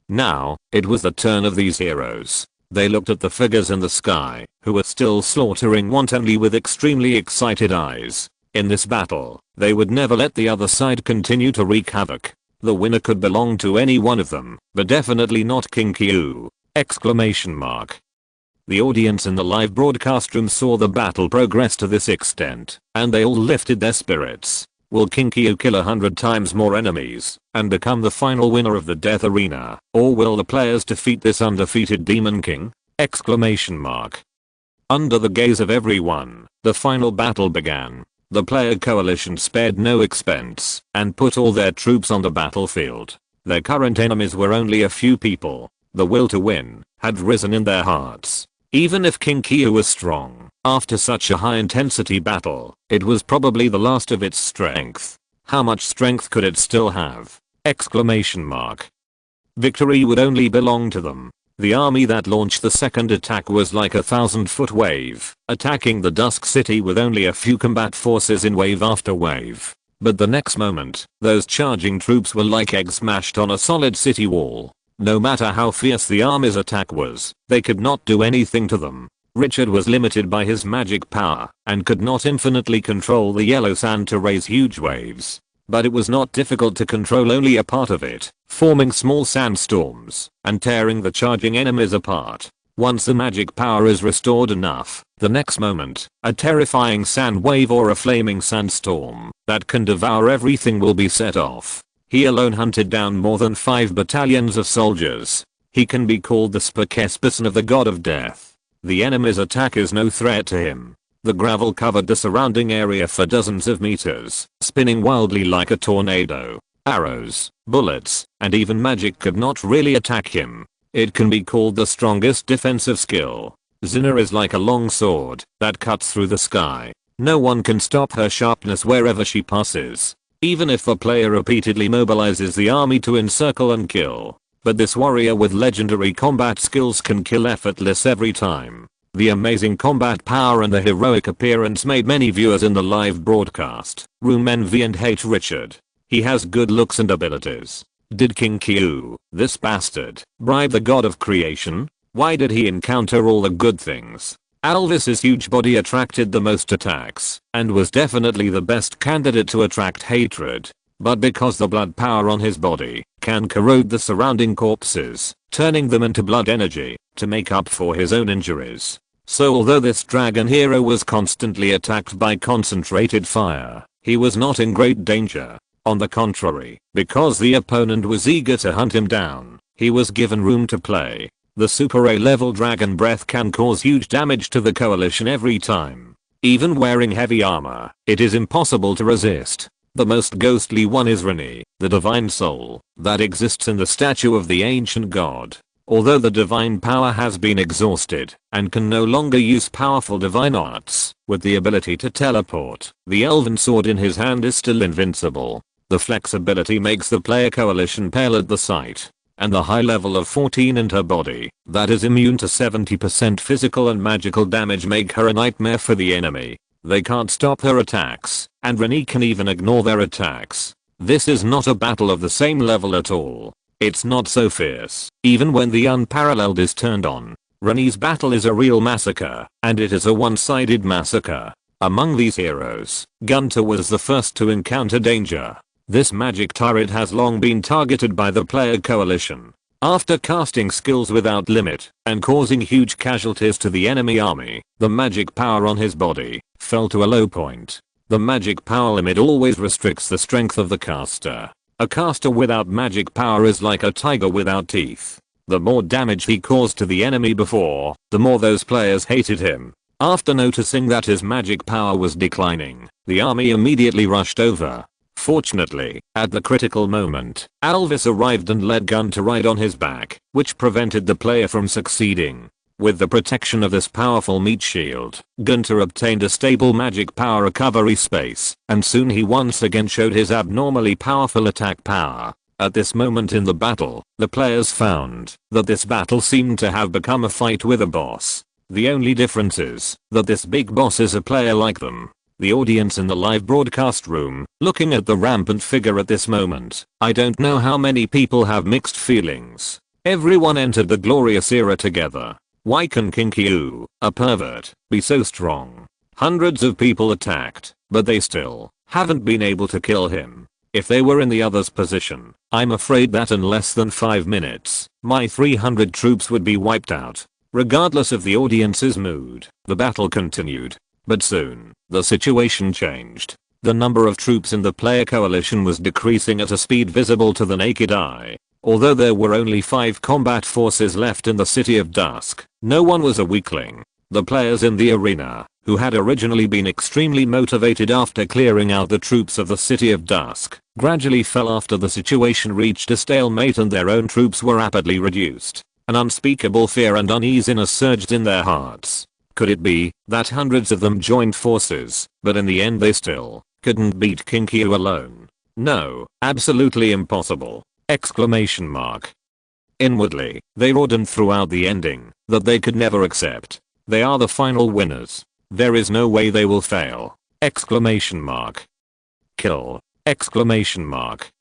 Now, it was the turn of these heroes. They looked at the figures in the sky, who were still slaughtering wantonly with extremely excited eyes. In this battle, they would never let the other side continue to wreak havoc. The winner could belong to any one of them, but definitely not King Kyu! The audience in the live broadcast room saw the battle progress to this extent, and they all lifted their spirits. Will King Kyu kill 100 times more enemies and become the final winner of the death arena, or will the players defeat this undefeated Demon King? Under the gaze of everyone, the final battle began. The player coalition spared no expense and put all their troops on the battlefield. Their current enemies were only a few people. The will to win had risen in their hearts. Even if King Kyu was strong, after such a high intensity battle, it was probably the last of its strength. How much strength could it still have? Victory would only belong to them. The army that launched the second attack was like a 1,000-foot wave, attacking the Dusk City with only a few combat forces in wave after wave. But the next moment, those charging troops were like eggs smashed on a solid city wall. No matter how fierce the army's attack was, they could not do anything to them. Richard was limited by his magic power and could not infinitely control the yellow sand to raise huge waves. But it was not difficult to control only a part of it, forming small sandstorms and tearing the charging enemies apart. Once the magic power is restored enough, the next moment, a terrifying sand wave or a flaming sandstorm that can devour everything will be set off. He alone hunted down more than 5 battalions of soldiers. He can be called the spokesperson of the god of death. The enemy's attack is no threat to him. The gravel covered the surrounding area for dozens of meters, spinning wildly like a tornado. Arrows, bullets, and even magic could not really attack him. It can be called the strongest defensive skill. Xena is like a long sword that cuts through the sky. No one can stop her sharpness wherever she passes, even if the player repeatedly mobilizes the army to encircle and kill. But this warrior with legendary combat skills can kill effortless every time. The amazing combat power and the heroic appearance made many viewers in the live broadcast room envy and hate Richard. He has good looks and abilities. Did King Q, this bastard, bribe the god of creation? Why did he encounter all the good things? Alvis's huge body attracted the most attacks and was definitely the best candidate to attract hatred. But because the blood power on his body can corrode the surrounding corpses, turning them into blood energy to make up for his own injuries. So although this dragon hero was constantly attacked by concentrated fire, he was not in great danger. On the contrary, because the opponent was eager to hunt him down, he was given room to play. The Super A level dragon breath can cause huge damage to the coalition every time. Even wearing heavy armor, it is impossible to resist. The most ghostly one is Rene, the divine soul that exists in the statue of the ancient god. Although the divine power has been exhausted and can no longer use powerful divine arts with the ability to teleport, the elven sword in his hand is still invincible. The flexibility makes the player coalition pale at the sight. And the high level of 14 in her body that is immune to 70% physical and magical damage make her a nightmare for the enemy. They can't stop her attacks, and Rene can even ignore their attacks. This is not a battle of the same level at all. It's not so fierce, even when the unparalleled is turned on. Rene's battle is a real massacre, and it is a one-sided massacre. Among these heroes, Gunter was the first to encounter danger. This magic turret has long been targeted by the player coalition. After casting skills without limit and causing huge casualties to the enemy army, the magic power on his body fell to a low point. The magic power limit always restricts the strength of the caster. A caster without magic power is like a tiger without teeth. The more damage he caused to the enemy before, the more those players hated him. After noticing that his magic power was declining, the army immediately rushed over. Fortunately, at the critical moment, Alvis arrived and led Gunter right on his back, which prevented the player from succeeding. With the protection of this powerful meat shield, Gunter obtained a stable magic power recovery space, and soon he once again showed his abnormally powerful attack power. At this moment in the battle, the players found that this battle seemed to have become a fight with a boss. The only difference is that this big boss is a player like them. The audience in the live broadcast room, looking at the rampant figure at this moment, I don't know how many people have mixed feelings. Everyone entered the glorious era together. Why can King Q, a pervert, be so strong? Hundreds of people attacked, but they still haven't been able to kill him. If they were in the other's position, I'm afraid that in less than 5 minutes, my 300 troops would be wiped out. Regardless of the audience's mood, the battle continued. But soon, the situation changed. The number of troops in the player coalition was decreasing at a speed visible to the naked eye. Although there were only 5 combat forces left in the City of Dusk, no one was a weakling. The players in the arena, who had originally been extremely motivated after clearing out the troops of the City of Dusk, gradually fell after the situation reached a stalemate and their own troops were rapidly reduced. An unspeakable fear and uneasiness surged in their hearts. Could it be that hundreds of them joined forces, but in the end they still couldn't beat King Q alone? No, absolutely impossible! Exclamation mark. Inwardly, they roared and threw out the ending that they could never accept. They are the final winners. There is no way they will fail! Exclamation mark. Kill! Exclamation mark.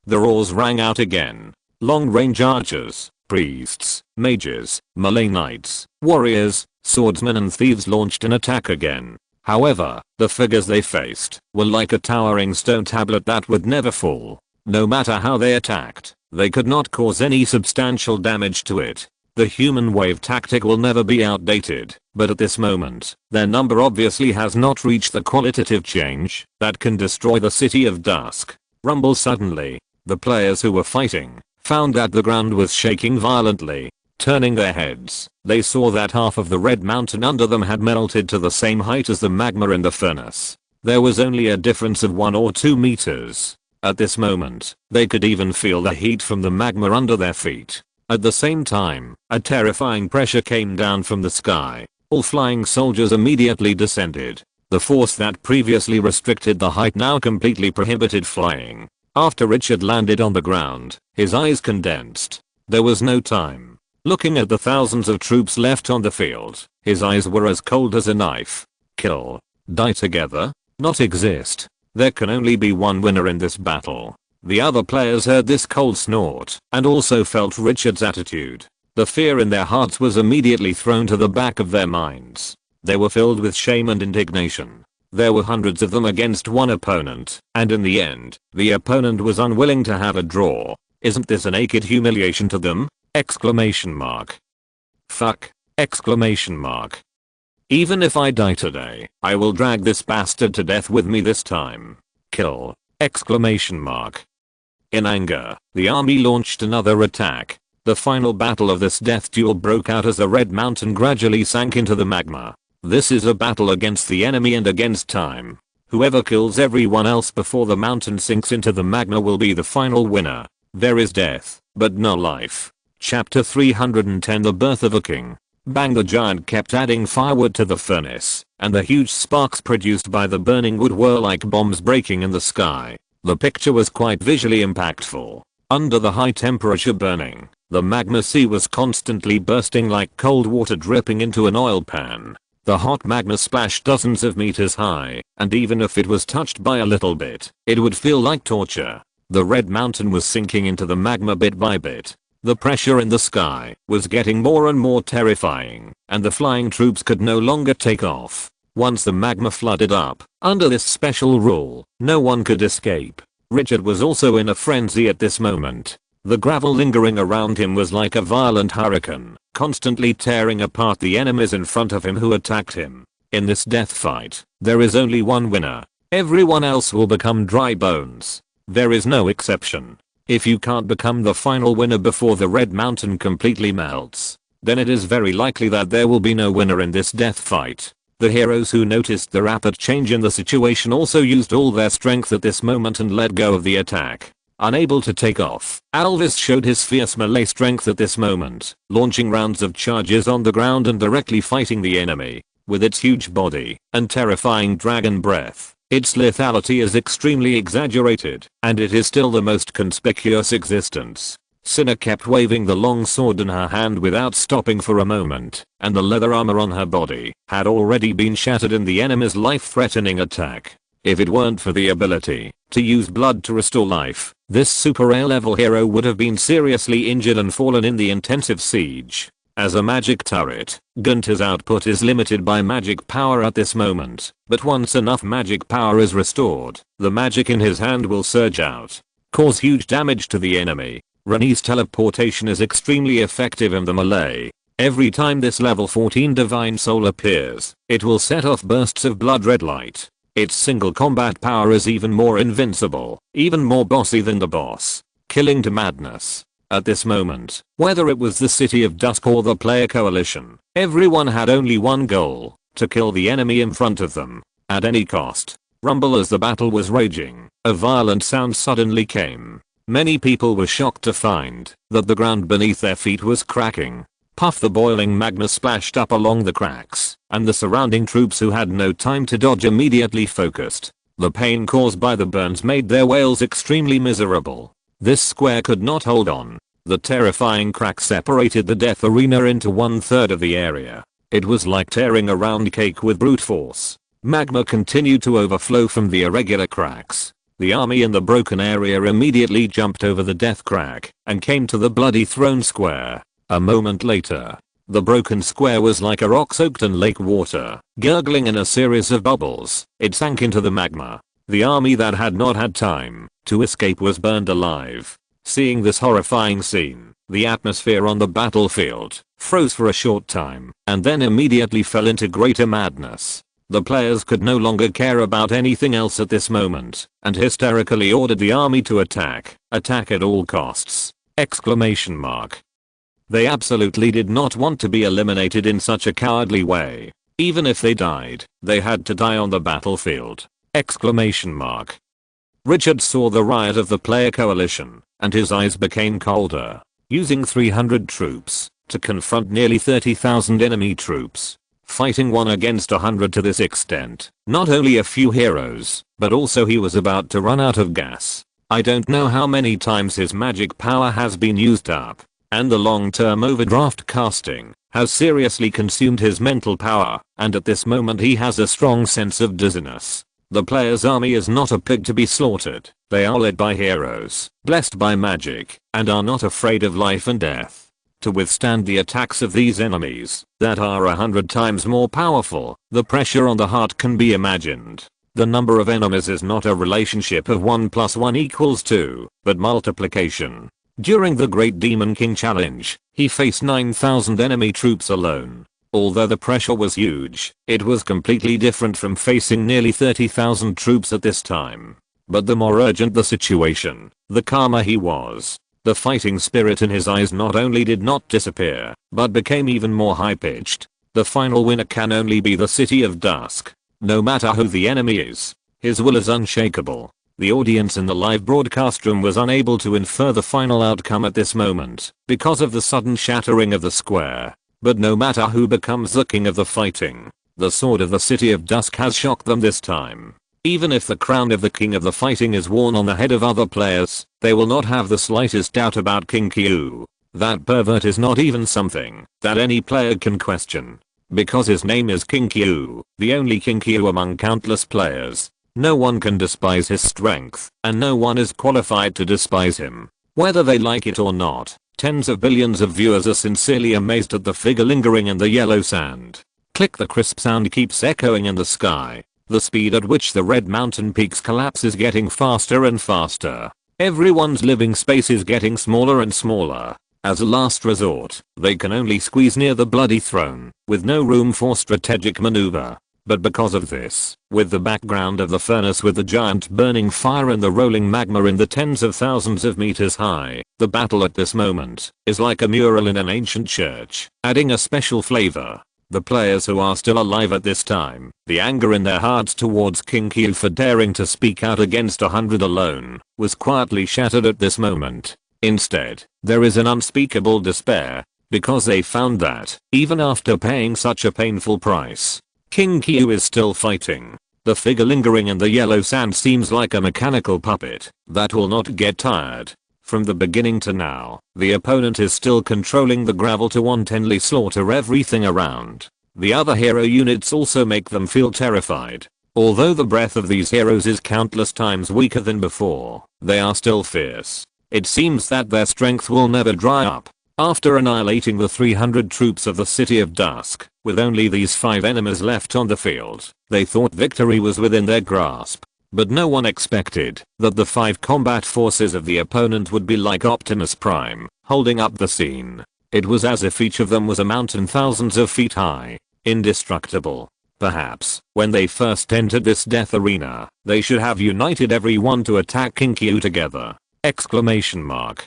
The roars rang out again. Long-range archers, priests, mages, melee knights, warriors, swordsmen and thieves launched an attack again. However, the figures they faced were like a towering stone tablet that would never fall. No matter how they attacked, they could not cause any substantial damage to it. The human wave tactic will never be outdated, but at this moment, their number obviously has not reached the qualitative change that can destroy the city of dusk. Rumble suddenly. The players who were fighting found that the ground was shaking violently. Turning their heads, they saw that half of the red mountain under them had melted to the same height as the magma in the furnace. There was only a difference of 1 or 2 meters. At this moment, they could even feel the heat from the magma under their feet. At the same time, a terrifying pressure came down from the sky. All flying soldiers immediately descended. The force that previously restricted the height now completely prohibited flying. After Richard landed on the ground, his eyes condensed. There was no time. Looking at the thousands of troops left on the field, his eyes were as cold as a knife. Kill. Die together? Not exist. There can only be one winner in this battle. The other players heard this cold snort and also felt Richard's attitude. The fear in their hearts was immediately thrown to the back of their minds. They were filled with shame and indignation. There were hundreds of them against one opponent, and in the end, the opponent was unwilling to have a draw. Isn't this a naked humiliation to them? Exclamation mark. Fuck! Exclamation mark. Even if I die today, I will drag this bastard to death with me this time. Kill! Exclamation mark. In anger, the army launched another attack. The final battle of this death duel broke out as the red mountain gradually sank into the magma. This is a battle against the enemy and against time. Whoever kills everyone else before the mountain sinks into the magma will be the final winner. There is death, but no life. Chapter 310 The Birth of a King. Bang! The giant kept adding firewood to the furnace, and the huge sparks produced by the burning wood were like bombs breaking in the sky. The picture was quite visually impactful. Under the high temperature burning, the magma sea was constantly bursting like cold water dripping into an oil pan. The hot magma splashed dozens of meters high, and even if it was touched by a little bit, it would feel like torture. The red mountain was sinking into the magma bit by bit. The pressure in the sky was getting more and more terrifying, and the flying troops could no longer take off. Once the magma flooded up, under this special rule, no one could escape. Richard was also in a frenzy at this moment. The gravel lingering around him was like a violent hurricane, constantly tearing apart the enemies in front of him who attacked him. In this death fight, there is only one winner. Everyone else will become dry bones. There is no exception. If you can't become the final winner before the red mountain completely melts, then it is very likely that there will be no winner in this death fight. The heroes who noticed the rapid change in the situation also used all their strength at this moment and let go of the attack. Unable to take off, Alvis showed his fierce melee strength at this moment, launching rounds of charges on the ground and directly fighting the enemy. With its huge body and terrifying dragon breath, its lethality is extremely exaggerated, and it is still the most conspicuous existence. Cinna kept waving the long sword in her hand without stopping for a moment, and the leather armor on her body had already been shattered in the enemy's life-threatening attack. If it weren't for the ability to use blood to restore life, this super A-level hero would have been seriously injured and fallen in the intensive siege. As a magic turret, Gunter's output is limited by magic power at this moment, but once enough magic power is restored, the magic in his hand will surge out, cause huge damage to the enemy. Reni's teleportation is extremely effective in the melee. Every time this level 14 divine soul appears, it will set off bursts of blood red light. Its single combat power is even more invincible, even more bossy than the boss. Killing to madness. At this moment, whether it was the City of Dusk or the player coalition, everyone had only one goal: to kill the enemy in front of them, at any cost. Rumble as the battle was raging, a violent sound suddenly came. Many people were shocked to find that the ground beneath their feet was cracking. Puff! The boiling magma splashed up along the cracks, and the surrounding troops who had no time to dodge immediately focused. The pain caused by the burns made their wails extremely miserable. This square could not hold on. The terrifying crack separated the death arena into 1/3 of the area. It was like tearing a round cake with brute force. Magma continued to overflow from the irregular cracks. The army in the broken area immediately jumped over the death crack and came to the bloody throne square. A moment later, the broken square was like a rock-soaked lake water, gurgling in a series of bubbles. It sank into the magma. The army that had not had time to escape was burned alive. Seeing this horrifying scene, the atmosphere on the battlefield froze for a short time and then immediately fell into greater madness. The players could no longer care about anything else at this moment and hysterically ordered the army to attack. Attack at all costs! Exclamation mark. They absolutely did not want to be eliminated in such a cowardly way. Even if they died, they had to die on the battlefield. Exclamation mark. Richard saw the riot of the player coalition, and his eyes became colder. Using 300 troops to confront nearly 30,000 enemy troops. Fighting 1 against 100 to this extent. Not only a few heroes, but also he was about to run out of gas. I don't know how many times his magic power has been used up. And the long-term overdraft casting has seriously consumed his mental power, and at this moment he has a strong sense of dizziness. The player's army is not a pig to be slaughtered. They are led by heroes, blessed by magic, and are not afraid of life and death. To withstand the attacks of these enemies that are 100 times more powerful, the pressure on the heart can be imagined. The number of enemies is not a relationship of 1 + 1 = 2, but multiplication. During the Great Demon King challenge, he faced 9,000 enemy troops alone. Although the pressure was huge, it was completely different from facing nearly 30,000 troops at this time. But the more urgent the situation, the calmer he was. The fighting spirit in his eyes not only did not disappear, but became even more high-pitched. The final winner can only be the City of Dusk. No matter who the enemy is, his will is unshakable. The audience in the live broadcast room was unable to infer the final outcome at this moment because of the sudden shattering of the square. But no matter who becomes the king of the fighting, the sword of the City of Dusk has shocked them this time. Even if the crown of the king of the fighting is worn on the head of other players, they will not have the slightest doubt about King Q. That pervert is not even something that any player can question. Because his name is King Q, the only King Q among countless players. No one can despise his strength, and no one is qualified to despise him. Whether they like it or not, tens of billions of viewers are sincerely amazed at the figure lingering in the yellow sand. Click. The crisp sound keeps echoing in the sky. The speed at which the red mountain peaks collapse is getting faster and faster. Everyone's living space is getting smaller and smaller. As a last resort, they can only squeeze near the bloody throne, with no room for strategic maneuver. But because of this, with the background of the furnace with the giant burning fire and the rolling magma in the tens of thousands of meters high, the battle at this moment is like a mural in an ancient church, adding a special flavor. The players who are still alive at this time, the anger in their hearts towards King Q for daring to speak out against 100 alone, was quietly shattered at this moment. Instead, there is an unspeakable despair, because they found that, even after paying such a painful price, King Q is still fighting. The figure lingering in the yellow sand seems like a mechanical puppet that will not get tired. From the beginning to now, the opponent is still controlling the gravel to wantonly slaughter everything around. The other hero units also make them feel terrified. Although the breath of these heroes is countless times weaker than before, they are still fierce. It seems that their strength will never dry up. After annihilating the 300 troops of the City of Dusk, with only these 5 enemies left on the field, they thought victory was within their grasp. But no one expected that the 5 combat forces of the opponent would be like Optimus Prime, holding up the scene. It was as if each of them was a mountain thousands of feet high, indestructible. Perhaps, when they first entered this death arena, they should have united everyone to attack King Q together! Exclamation mark.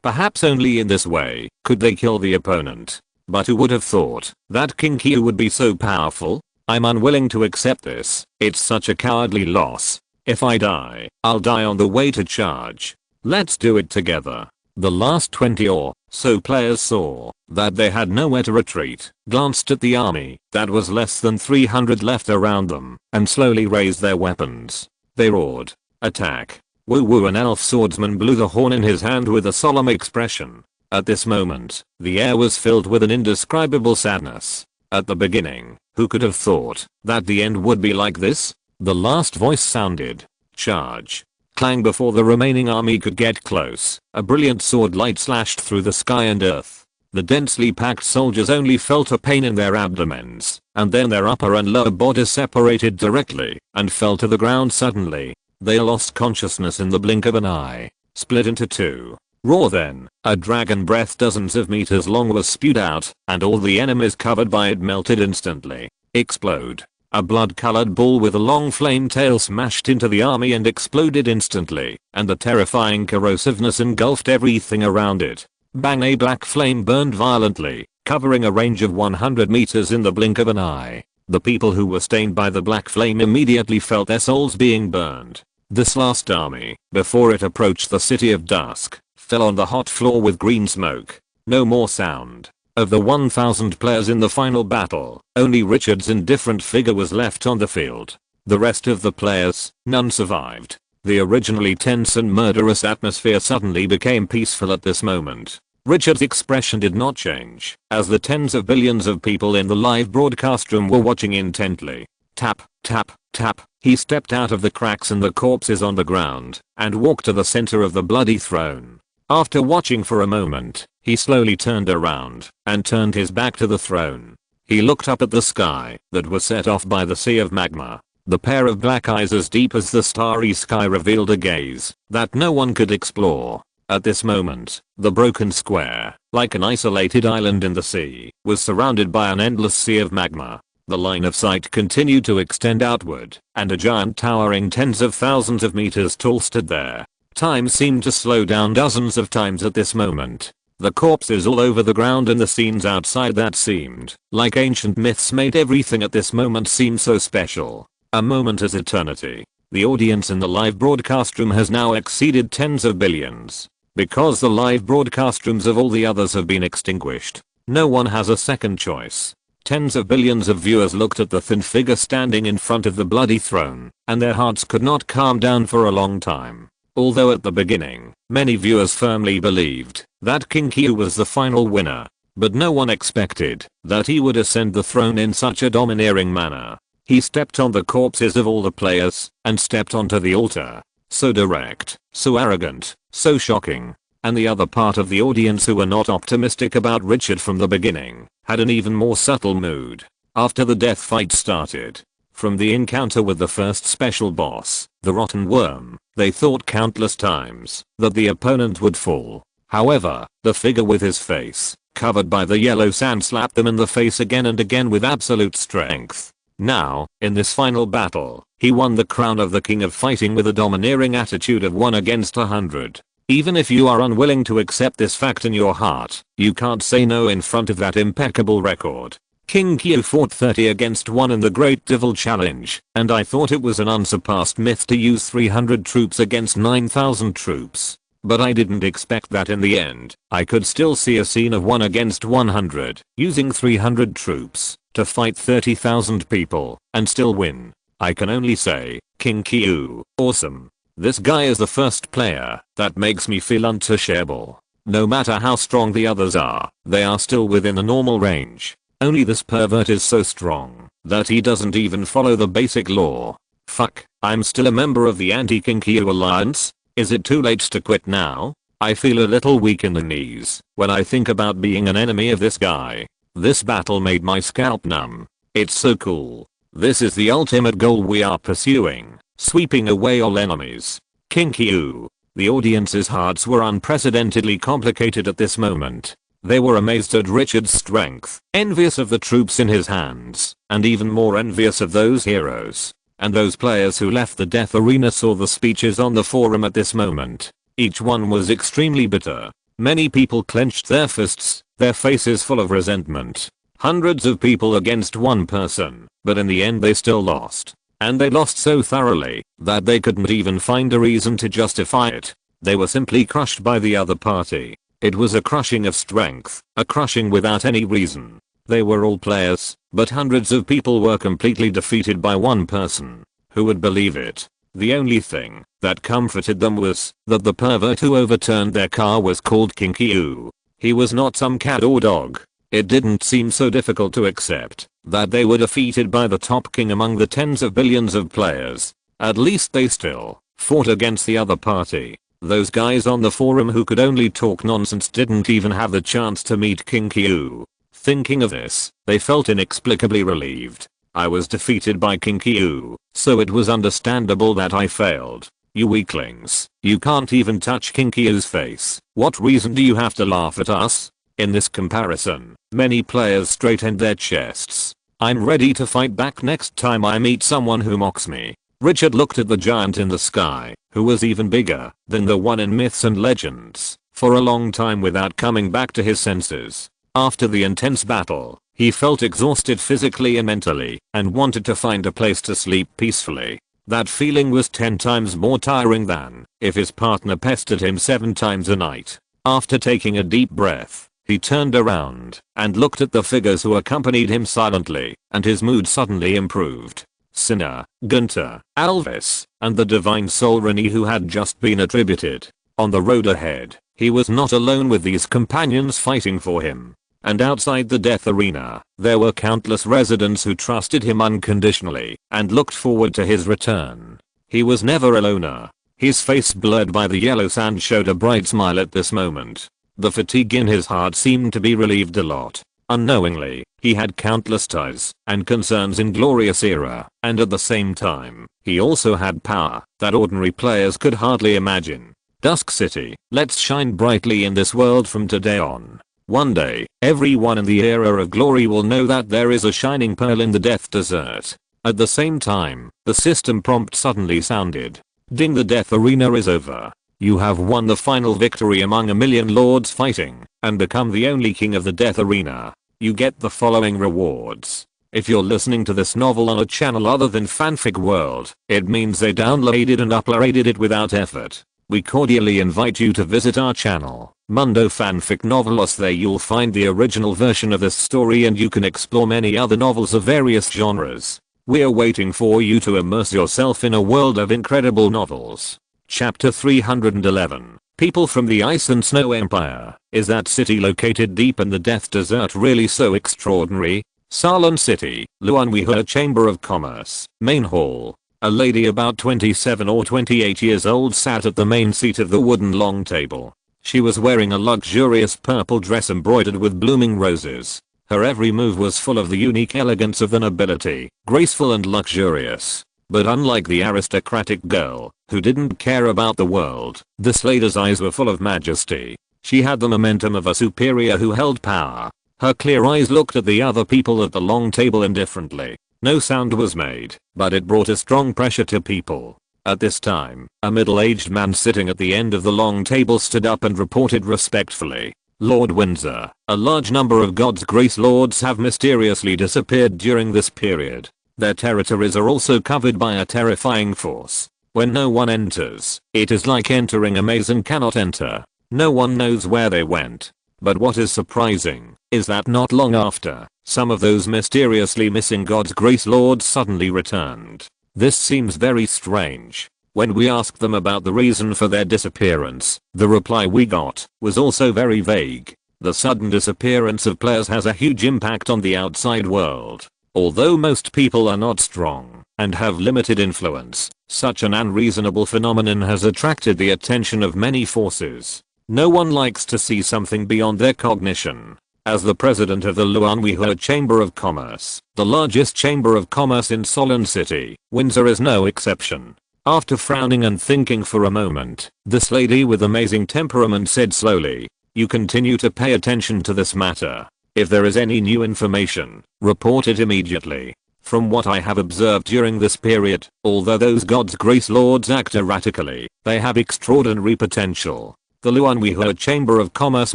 Perhaps only in this way could they kill the opponent. But who would have thought that King Q would be so powerful? I'm unwilling to accept this. It's such a cowardly loss. If I die, I'll die on the way to charge. Let's do it together. The last 20 or so players saw that they had nowhere to retreat, glanced at the army that was less than 300 left around them, and slowly raised their weapons. They roared, "Attack!" Woo woo. An elf swordsman blew the horn in his hand with a solemn expression. At this moment, the air was filled with an indescribable sadness. At the beginning, who could have thought that the end would be like this? The last voice sounded. Charge. Clang before the remaining army could get close. A brilliant sword light slashed through the sky and earth. The densely packed soldiers only felt a pain in their abdomens, and then their upper and lower bodies separated directly and fell to the ground suddenly. They lost consciousness in the blink of an eye. Split into two. Roar then, a dragon breath dozens of meters long was spewed out, and all the enemies covered by it melted instantly. Explode. A blood-colored ball with a long flame tail smashed into the army and exploded instantly, and the terrifying corrosiveness engulfed everything around it. Bang, a black flame burned violently, covering a range of 100 meters in the blink of an eye. The people who were stained by the black flame immediately felt their souls being burned. This last army, before it approached the city of dusk, fell on the hot floor with green smoke. No more sound. Of the 1,000 players in the final battle, only Richard's indifferent figure was left on the field. The rest of the players, none survived. The originally tense and murderous atmosphere suddenly became peaceful at this moment. Richard's expression did not change, as the tens of billions of people in the live broadcast room were watching intently. Tap, tap, tap. He stepped out of the cracks in the corpses on the ground and walked to the center of the bloody throne. After watching for a moment, he slowly turned around and turned his back to the throne. He looked up at the sky that was set off by the sea of magma. The pair of black eyes as deep as the starry sky revealed a gaze that no one could explore. At this moment, the broken square, like an isolated island in the sea, was surrounded by an endless sea of magma. The line of sight continued to extend outward, and a giant towering tens of thousands of meters tall stood there. Time seemed to slow down dozens of times at this moment. The corpses all over the ground and the scenes outside that seemed like ancient myths made everything at this moment seem so special. A moment as eternity. The audience in the live broadcast room has now exceeded tens of billions. Because the live broadcast rooms of all the others have been extinguished, no one has a second choice. Tens of billions of viewers looked at the thin figure standing in front of the bloody throne, and their hearts could not calm down for a long time. Although at the beginning, many viewers firmly believed that King Kyu was the final winner, but no one expected that he would ascend the throne in such a domineering manner. He stepped on the corpses of all the players and stepped onto the altar. So direct, so arrogant, so shocking. And the other part of the audience who were not optimistic about Richard from the beginning had an even more subtle mood. After the death fight started, from the encounter with the first special boss, the Rotten Worm, they thought countless times that the opponent would fall. However, the figure with his face covered by the yellow sand slapped them in the face again and again with absolute strength. Now, in this final battle, he won the crown of the king of fighting with a domineering attitude of 1 against 100. Even if you are unwilling to accept this fact in your heart, you can't say no in front of that impeccable record. King Kyu fought 30 against 1 in the Great Devil Challenge, and I thought it was an unsurpassed myth to use 300 troops against 9,000 troops. But I didn't expect that in the end, I could still see a scene of 1 against 100, using 300 troops to fight 30,000 people, and still win. I can only say, King Kyu, awesome. This guy is the first player that makes me feel untouchable. No matter how strong the others are, they are still within a normal range. Only this pervert is so strong that he doesn't even follow the basic law. Fuck, I'm still a member of the anti-King Kyu alliance? Is it too late to quit now? I feel a little weak in the knees when I think about being an enemy of this guy. This battle made my scalp numb. It's so cool. This is the ultimate goal we are pursuing. Sweeping away all enemies. King Kyu. The audience's hearts were unprecedentedly complicated at this moment. They were amazed at Richard's strength, envious of the troops in his hands, and even more envious of those heroes. And those players who left the death arena saw the speeches on the forum at this moment. Each one was extremely bitter. Many people clenched their fists, their faces full of resentment. Hundreds of people against one person, but in the end they still lost. And they lost so thoroughly that they couldn't even find a reason to justify it. They were simply crushed by the other party. It was a crushing of strength, a crushing without any reason. They were all players, but hundreds of people were completely defeated by one person. Who would believe it? The only thing that comforted them was that the pervert who overturned their car was called King Kyu. He was not some cat or dog. It didn't seem so difficult to accept that they were defeated by the top king among the tens of billions of players. At least they still fought against the other party. Those guys on the forum who could only talk nonsense didn't even have the chance to meet King Kyu. Thinking of this, they felt inexplicably relieved. I was defeated by King Kyu, so it was understandable that I failed. You weaklings, you can't even touch King Kyu's face. What reason do you have to laugh at us? In this comparison, many players straightened their chests. I'm ready to fight back next time I meet someone who mocks me. Richard looked at the giant in the sky, who was even bigger than the one in myths and legends, for a long time without coming back to his senses. After the intense battle, he felt exhausted physically and mentally, and wanted to find a place to sleep peacefully. That feeling was 10 times more tiring than if his partner pestered him 7 times a night. After taking a deep breath, he turned around and looked at the figures who accompanied him silently, and his mood suddenly improved. Sinner, Gunter, Alvis, and the divine soul Rennie who had just been attributed. On the road ahead, he was not alone with these companions fighting for him. And outside the death arena, there were countless residents who trusted him unconditionally and looked forward to his return. He was never a loner. His face blurred by the yellow sand showed a bright smile at this moment. The fatigue in his heart seemed to be relieved a lot. Unknowingly, he had countless ties and concerns in Glorious Era, and at the same time, he also had power that ordinary players could hardly imagine. Dusk City, let's shine brightly in this world from today on. One day, everyone in the era of glory will know that there is a shining pearl in the Death Desert. At the same time, the system prompt suddenly sounded. Ding, the death arena is over. You have won the final victory among a million lords fighting, and become the only king of the death arena. You get the following rewards. If you're listening to this novel on a channel other than Fanfic World, it means they downloaded and uploaded it without effort. We cordially invite you to visit our channel, Mundo Fanfic Novelos. There you'll find the original version of this story and you can explore many other novels of various genres. We're waiting for you to immerse yourself in a world of incredible novels. Chapter 311. People from the Ice and Snow Empire. Is that city located deep in the Death Desert really so extraordinary? Salon City, Luanwiha Chamber of Commerce, Main Hall. A lady about 27 or 28 years old sat at the main seat of the wooden long table. She was wearing a luxurious purple dress embroidered with blooming roses. Her every move was full of the unique elegance of the nobility, graceful and luxurious. But unlike the aristocratic girl, who didn't care about the world, this lady's eyes were full of majesty. She had the momentum of a superior who held power. Her clear eyes looked at the other people at the long table indifferently. No sound was made, but it brought a strong pressure to people. At this time, a middle-aged man sitting at the end of the long table stood up and reported respectfully. Lord Windsor, a large number of God's Grace Lords have mysteriously disappeared during this period. Their territories are also covered by a terrifying force. When no one enters, it is like entering a maze and cannot enter. No one knows where they went. But what is surprising is that not long after, some of those mysteriously missing God's Grace Lords suddenly returned. This seems very strange. When we asked them about the reason for their disappearance, the reply we got was also very vague. The sudden disappearance of players has a huge impact on the outside world. Although most people are not strong and have limited influence, such an unreasonable phenomenon has attracted the attention of many forces. No one likes to see something beyond their cognition. As the president of the Luanwiha Chamber of Commerce, the largest chamber of commerce in Solon City, Windsor is no exception. After frowning and thinking for a moment, this lady with amazing temperament said slowly, "You continue to pay attention to this matter. If there is any new information, report it immediately. From what I have observed during this period, although those God's Grace Lords act erratically, they have extraordinary potential. The Luanwiha Chamber of Commerce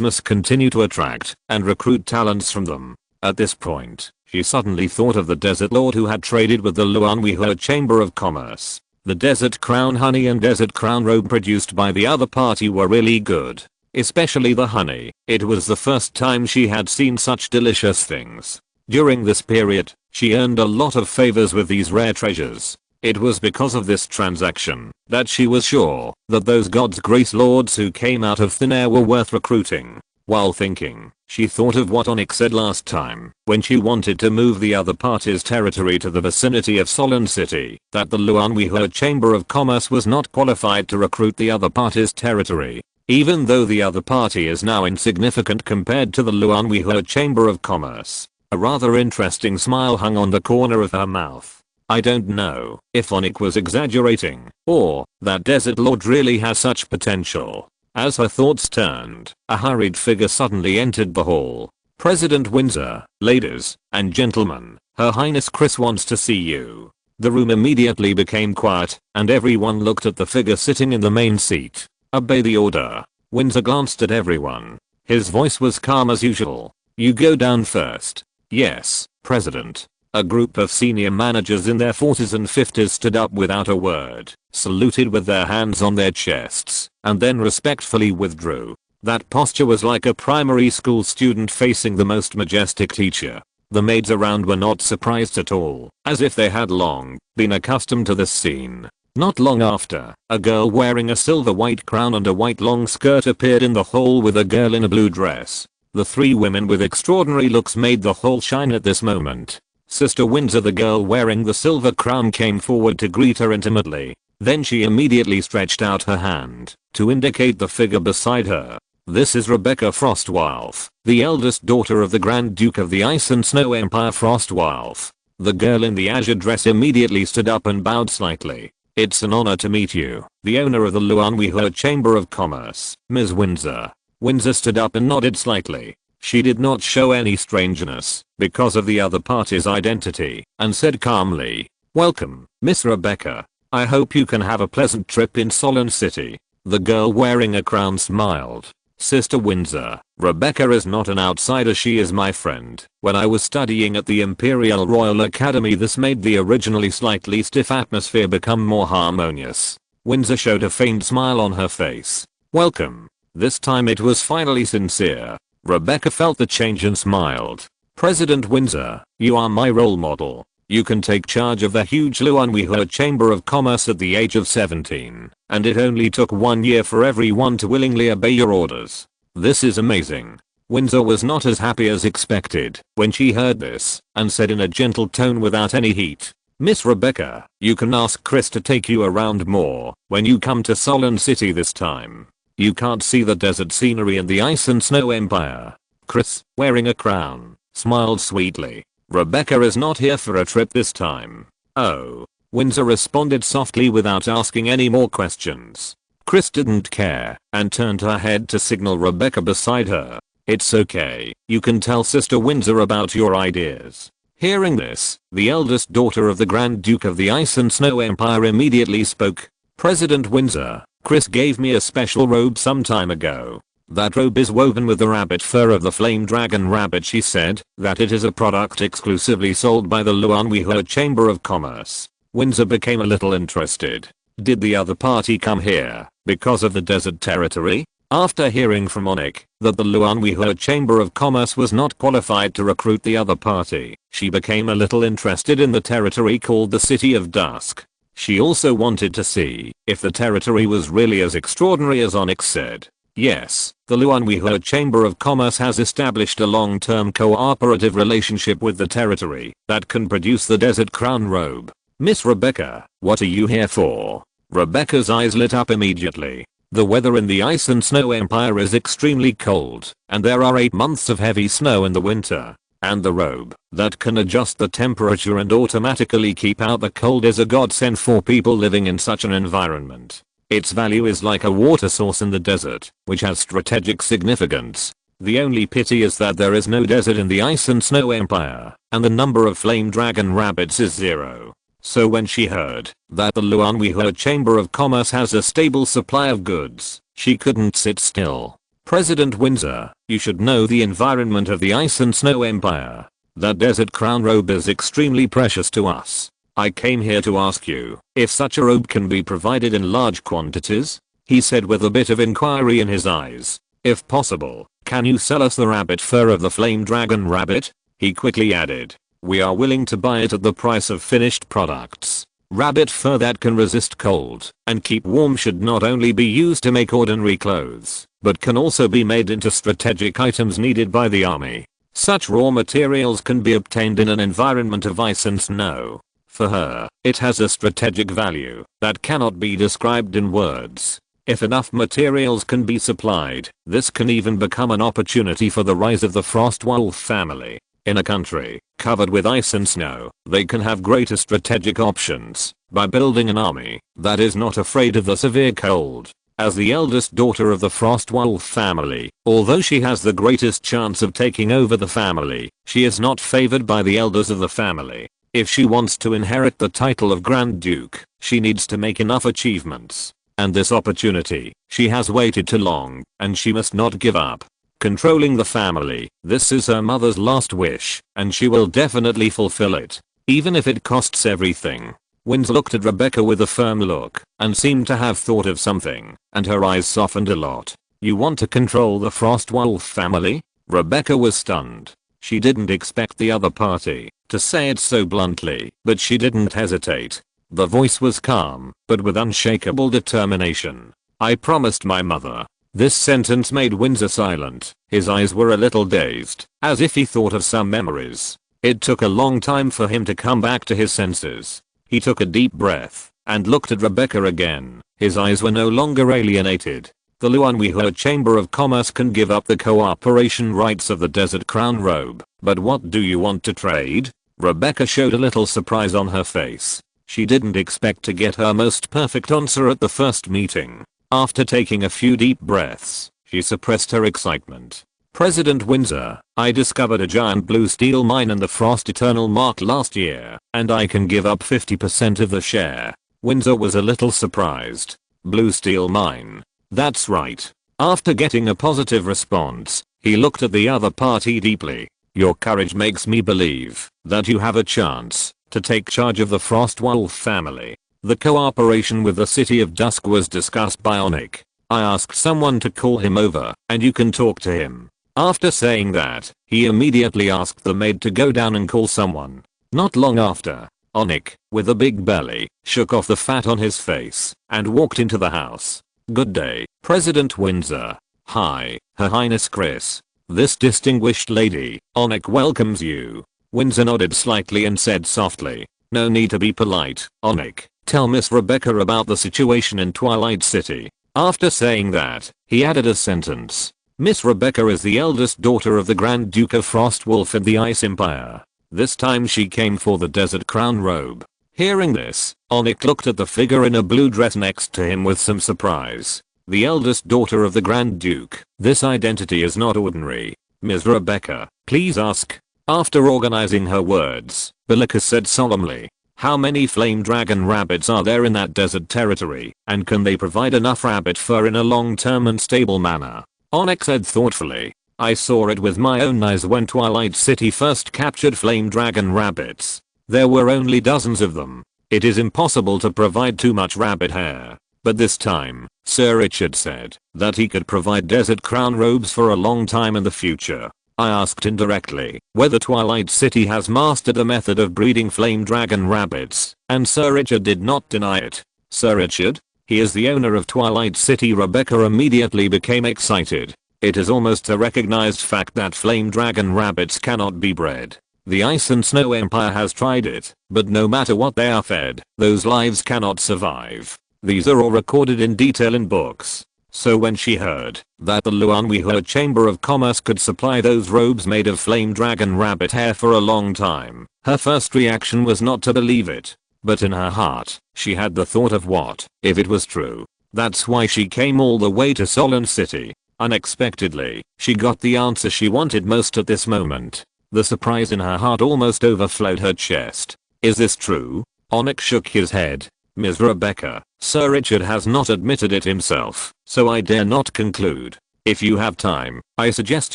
must continue to attract and recruit talents from them." At this point, she suddenly thought of the Desert Lord who had traded with the Luanwiha Chamber of Commerce. The Desert Crown honey and Desert Crown robe produced by the other party were really good. Especially the honey. It was the first time she had seen such delicious things. During this period, she earned a lot of favors with these rare treasures. It was because of this transaction that she was sure that those God's Grace Lords who came out of thin air were worth recruiting. While thinking, she thought of what Onyx said last time when she wanted to move the other party's territory to the vicinity of Solon City, that the Luanwihe Chamber of Commerce was not qualified to recruit the other party's territory. Even though the other party is now insignificant compared to the Luanwihe Chamber of Commerce. A rather interesting smile hung on the corner of her mouth. I don't know if Onyx was exaggerating, or that Desert Lord really has such potential. As her thoughts turned, a hurried figure suddenly entered the hall. President Windsor, ladies and gentlemen, Her Highness Chris wants to see you. The room immediately became quiet, and everyone looked at the figure sitting in the main seat. Obey the order. Windsor glanced at everyone. His voice was calm as usual. You go down first. Yes, President. A group of senior managers in their 40s and 50s stood up without a word, saluted with their hands on their chests, and then respectfully withdrew. That posture was like a primary school student facing the most majestic teacher. The maids around were not surprised at all, as if they had long been accustomed to this scene. Not long after, a girl wearing a silver white crown and a white long skirt appeared in the hall with a girl in a blue dress. The three women with extraordinary looks made the hall shine at this moment. Sister Windsor, the girl wearing the silver crown, came forward to greet her intimately. Then she immediately stretched out her hand to indicate the figure beside her. This is Rebecca Frostwilf, the eldest daughter of the Grand Duke of the Ice and Snow Empire Frostwilf. The girl in the azure dress immediately stood up and bowed slightly. It's an honor to meet you, the owner of the Luanwihe Chamber of Commerce, Ms. Windsor. Windsor stood up and nodded slightly. She did not show any strangeness because of the other party's identity, and said calmly, "Welcome, Miss Rebecca. I hope you can have a pleasant trip in Solon City." The girl wearing a crown smiled. "Sister Windsor, Rebecca is not an outsider, she is my friend. When I was studying at the Imperial Royal Academy, this made the originally slightly stiff atmosphere become more harmonious." Windsor showed a faint smile on her face. "Welcome." This time it was finally sincere. Rebecca felt the change and smiled. "President Windsor, you are my role model. You can take charge of the huge Luanwihe Chamber of Commerce at the age of 17, and it only took 1 year for everyone to willingly obey your orders. This is amazing." Windsor was not as happy as expected when she heard this, and said in a gentle tone without any heat, "Miss Rebecca, you can ask Chris to take you around more when you come to Solon City this time. You can't see the desert scenery and the Ice and Snow Empire." Chris, wearing a crown, smiled sweetly. "Rebecca is not here for a trip this time." "Oh." Windsor responded softly without asking any more questions. Chris didn't care and turned her head to signal Rebecca beside her. "It's okay, you can tell Sister Windsor about your ideas." Hearing this, the eldest daughter of the Grand Duke of the Ice and Snow Empire immediately spoke. "President Windsor, Chris gave me a special robe some time ago. That robe is woven with the rabbit fur of the flame dragon rabbit. She said that it is a product exclusively sold by the Luanwihe Chamber of Commerce." Windsor became a little interested. Did the other party come here because of the desert territory? After hearing from Onyx that the Luanwihe Chamber of Commerce was not qualified to recruit the other party, she became a little interested in the territory called the City of Dusk. She also wanted to see if the territory was really as extraordinary as Onyx said. Yes, the Luanwihe Chamber of Commerce has established a long-term cooperative relationship with the territory that can produce the Desert Crown robe. "Miss Rebecca, what are you here for?" Rebecca's eyes lit up immediately. The weather in the Ice and Snow Empire is extremely cold, and there are 8 months of heavy snow in the winter. And the robe that can adjust the temperature and automatically keep out the cold is a godsend for people living in such an environment. Its value is like a water source in the desert, which has strategic significance. The only pity is that there is no desert in the Ice and Snow Empire, and the number of flame dragon rabbits is 0. So when she heard that the Luanwihe Chamber of Commerce has a stable supply of goods, she couldn't sit still. "President Windsor, you should know the environment of the Ice and Snow Empire. That Desert Crown robe is extremely precious to us. I came here to ask you if such a robe can be provided in large quantities," he said with a bit of inquiry in his eyes. "If possible, can you sell us the rabbit fur of the flame dragon rabbit?" He quickly added, "We are willing to buy it at the price of finished products." Rabbit fur that can resist cold and keep warm should not only be used to make ordinary clothes, but can also be made into strategic items needed by the army. Such raw materials can be obtained in an environment of ice and snow. For her, it has a strategic value that cannot be described in words. If enough materials can be supplied, this can even become an opportunity for the rise of the Frostwolf family. In a country covered with ice and snow, they can have greater strategic options by building an army that is not afraid of the severe cold. As the eldest daughter of the Frostwolf family, although she has the greatest chance of taking over the family, she is not favored by the elders of the family. If she wants to inherit the title of Grand Duke, she needs to make enough achievements. And this opportunity, she has waited too long, and she must not give up. Controlling the family, this is her mother's last wish, and she will definitely fulfill it, even if it costs everything. Winds looked at Rebecca with a firm look, and seemed to have thought of something, and her eyes softened a lot. You want to control the Frostwolf family? Rebecca was stunned. She didn't expect the other party to say it so bluntly, but she didn't hesitate. The voice was calm, but with unshakable determination. I promised my mother. This sentence made Windsor silent. His eyes were a little dazed, as if he thought of some memories. It took a long time for him to come back to his senses. He took a deep breath and looked at Rebecca again. His eyes were no longer alienated. The Luanwiha Chamber of Commerce can give up the cooperation rights of the Desert Crown Robe, but what do you want to trade? Rebecca showed a little surprise on her face. She didn't expect to get her most perfect answer at the first meeting. After taking a few deep breaths, she suppressed her excitement. President Windsor, I discovered a giant blue steel mine in the Frost Eternal Mark last year, and I can give up 50% of the share. Windsor was a little surprised. Blue steel mine. That's right. After getting a positive response, he looked at the other party deeply. Your courage makes me believe that you have a chance to take charge of the Frostwolf family. The cooperation with the City of Dusk was discussed by Onik. I asked someone to call him over, and you can talk to him. After saying that, he immediately asked the maid to go down and call someone. Not long after, Onik, with a big belly, shook off the fat on his face, and walked into the house. Good day, President Windsor. Hi, Her Highness Chris. This distinguished lady, Onik, welcomes you. Windsor nodded slightly and said softly, no need to be polite, Onik. Tell Miss Rebecca about the situation in Twilight City. After saying that, he added a sentence. Miss Rebecca is the eldest daughter of the Grand Duke of Frostwolf and the Ice Empire. This time she came for the Desert Crown Robe. Hearing this, Onik looked at the figure in a blue dress next to him with some surprise. The eldest daughter of the Grand Duke. This identity is not ordinary. Ms. Rebecca, please ask. After organizing her words, Belika said solemnly. How many flame dragon rabbits are there in that desert territory, and can they provide enough rabbit fur in a long-term and stable manner? Onik said thoughtfully. I saw it with my own eyes when Twilight City first captured flame dragon rabbits. There were only dozens of them. It is impossible to provide too much rabbit hair. But this time, Sir Richard said that he could provide desert crown robes for a long time in the future. I asked indirectly whether Twilight City has mastered the method of breeding flame dragon rabbits, and Sir Richard did not deny it. Sir Richard? He is the owner of Twilight City. Rebecca immediately became excited. It is almost a recognized fact that flame dragon rabbits cannot be bred. The Ice and Snow Empire has tried it, but no matter what they are fed, those lives cannot survive. These are all recorded in detail in books. So when she heard that the Luanwiha Chamber of Commerce could supply those robes made of flame dragon rabbit hair for a long time, her first reaction was not to believe it. But in her heart, she had the thought of what if it was true. That's why she came all the way to Solon City. Unexpectedly, she got the answer she wanted most at this moment. The surprise in her heart almost overflowed her chest. Is this true? Onik shook his head. Ms. Rebecca, Sir Richard has not admitted it himself, so I dare not conclude. If you have time, I suggest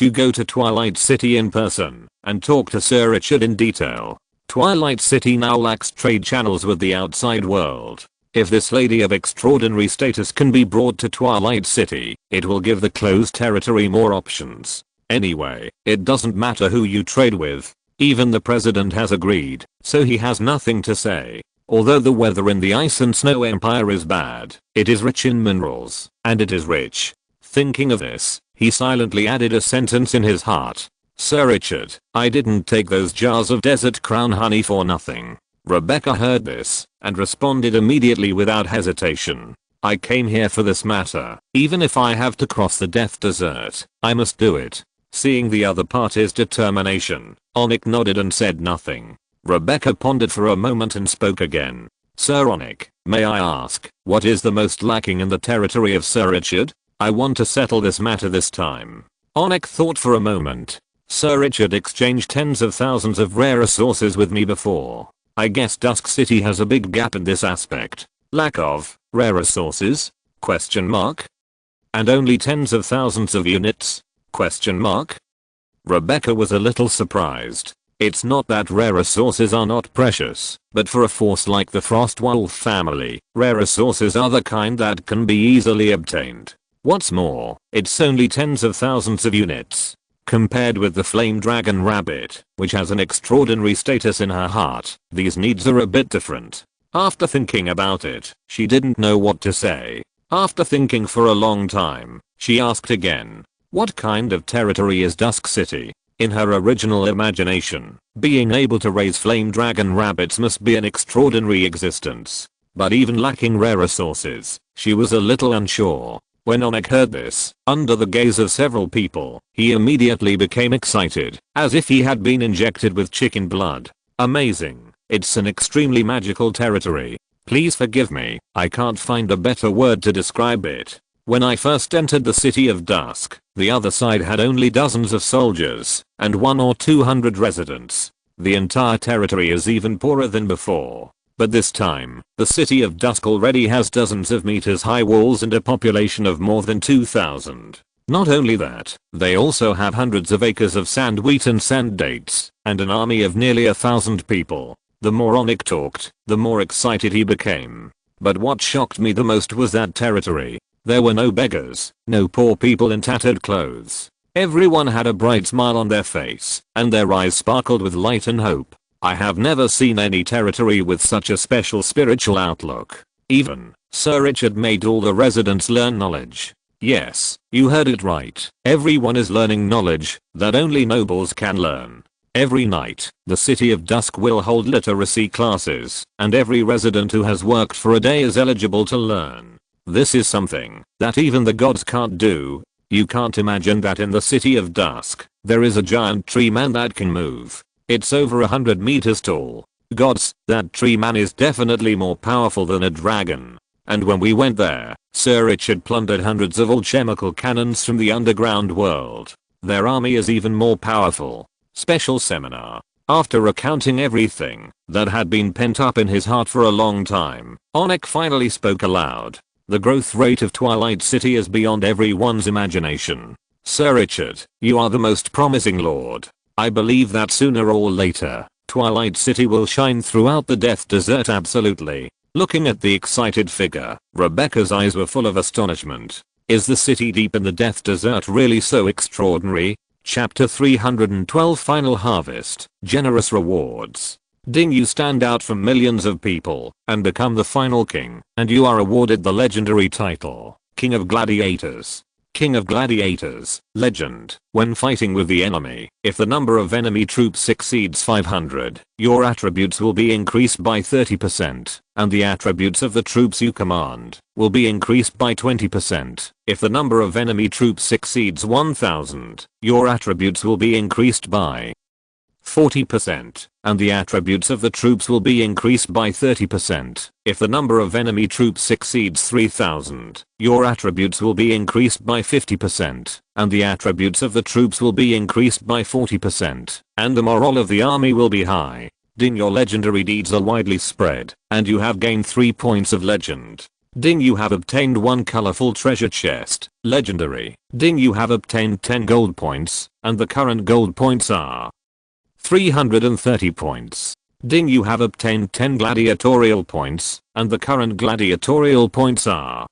you go to Twilight City in person and talk to Sir Richard in detail. Twilight City now lacks trade channels with the outside world. If this lady of extraordinary status can be brought to Twilight City, it will give the closed territory more options. Anyway, it doesn't matter who you trade with. Even the president has agreed, so he has nothing to say. Although the weather in the Ice and Snow Empire is bad, it is rich in minerals, and it is rich. Thinking of this, he silently added a sentence in his heart. Sir Richard, I didn't take those jars of desert crown honey for nothing. Rebecca heard this, and responded immediately without hesitation. I came here for this matter. Even if I have to cross the death desert, I must do it. Seeing the other party's determination, Onik nodded and said nothing. Rebecca pondered for a moment and spoke again. Sir Onik, may I ask, what is the most lacking in the territory of Sir Richard? I want to settle this matter this time. Onik thought for a moment. Sir Richard exchanged tens of thousands of rare resources with me before. I guess Dusk City has a big gap in this aspect. Lack of rare resources? Question mark. And only tens of thousands of units? Question mark. Rebecca was a little surprised. It's not that rare resources are not precious, but for a force like the Frostwolf family, rare resources are the kind that can be easily obtained. What's more, it's only tens of thousands of units. Compared with the Flame Dragon Rabbit, which has an extraordinary status in her heart, these needs are a bit different. After thinking about it, she didn't know what to say. After thinking for a long time, she asked again, what kind of territory is Dusk City? In her original imagination, being able to raise flame dragon rabbits must be an extraordinary existence. But even lacking rare resources, she was a little unsure. When Onik heard this, under the gaze of several people, he immediately became excited, as if he had been injected with chicken blood. Amazing. It's an extremely magical territory. Please forgive me, I can't find a better word to describe it. When I first entered the City of Dusk, the other side had only dozens of soldiers, and 100 or 200 residents. The entire territory is even poorer than before. But this time, the City of Dusk already has dozens of meters high walls and a population of more than 2,000. Not only that, they also have hundreds of acres of sand wheat and sand dates, and an army of nearly 1,000 people. The more Onik talked, the more excited he became. But what shocked me the most was that territory. There were no beggars, no poor people in tattered clothes. Everyone had a bright smile on their face, and their eyes sparkled with light and hope. I have never seen any territory with such a special spiritual outlook. Even, Sir Richard made all the residents learn knowledge. Yes, you heard it right. Everyone is learning knowledge that only nobles can learn. Every night, the City of Dusk will hold literacy classes, and every resident who has worked for a day is eligible to learn. This is something that even the gods can't do. You can't imagine that in the City of Dusk, there is a giant tree man that can move. It's over 100 meters tall. Gods, that tree man is definitely more powerful than a dragon. And when we went there, Sir Richard plundered hundreds of alchemical cannons from the underground world. Their army is even more powerful. Special seminar. After recounting everything that had been pent up in his heart for a long time, Onik finally spoke aloud. The growth rate of Twilight City is beyond everyone's imagination. Sir Richard, you are the most promising lord. I believe that sooner or later, Twilight City will shine throughout the Death Desert absolutely. Looking at the excited figure, Rebecca's eyes were full of astonishment. Is the city deep in the Death Desert really so extraordinary? Chapter 312 Final Harvest, Generous Rewards. Ding, you stand out from millions of people and become the final king, and you are awarded the legendary title, King of Gladiators. King of Gladiators, legend. When fighting with the enemy, if the number of enemy troops exceeds 500, your attributes will be increased by 30%, and the attributes of the troops you command will be increased by 20%. If the number of enemy troops exceeds 1000, your attributes will be increased by 40%, and the attributes of the troops will be increased by 30%. If the number of enemy troops exceeds 3000, your attributes will be increased by 50%, and the attributes of the troops will be increased by 40%, and the morale of the army will be high. Ding, your legendary deeds are widely spread, and you have gained 3 points of legend. Ding, you have obtained 1 colorful treasure chest, legendary. Ding, you have obtained 10 gold points, and the current gold points are 330 points. Ding, you have obtained 10 gladiatorial points, and the current gladiatorial points are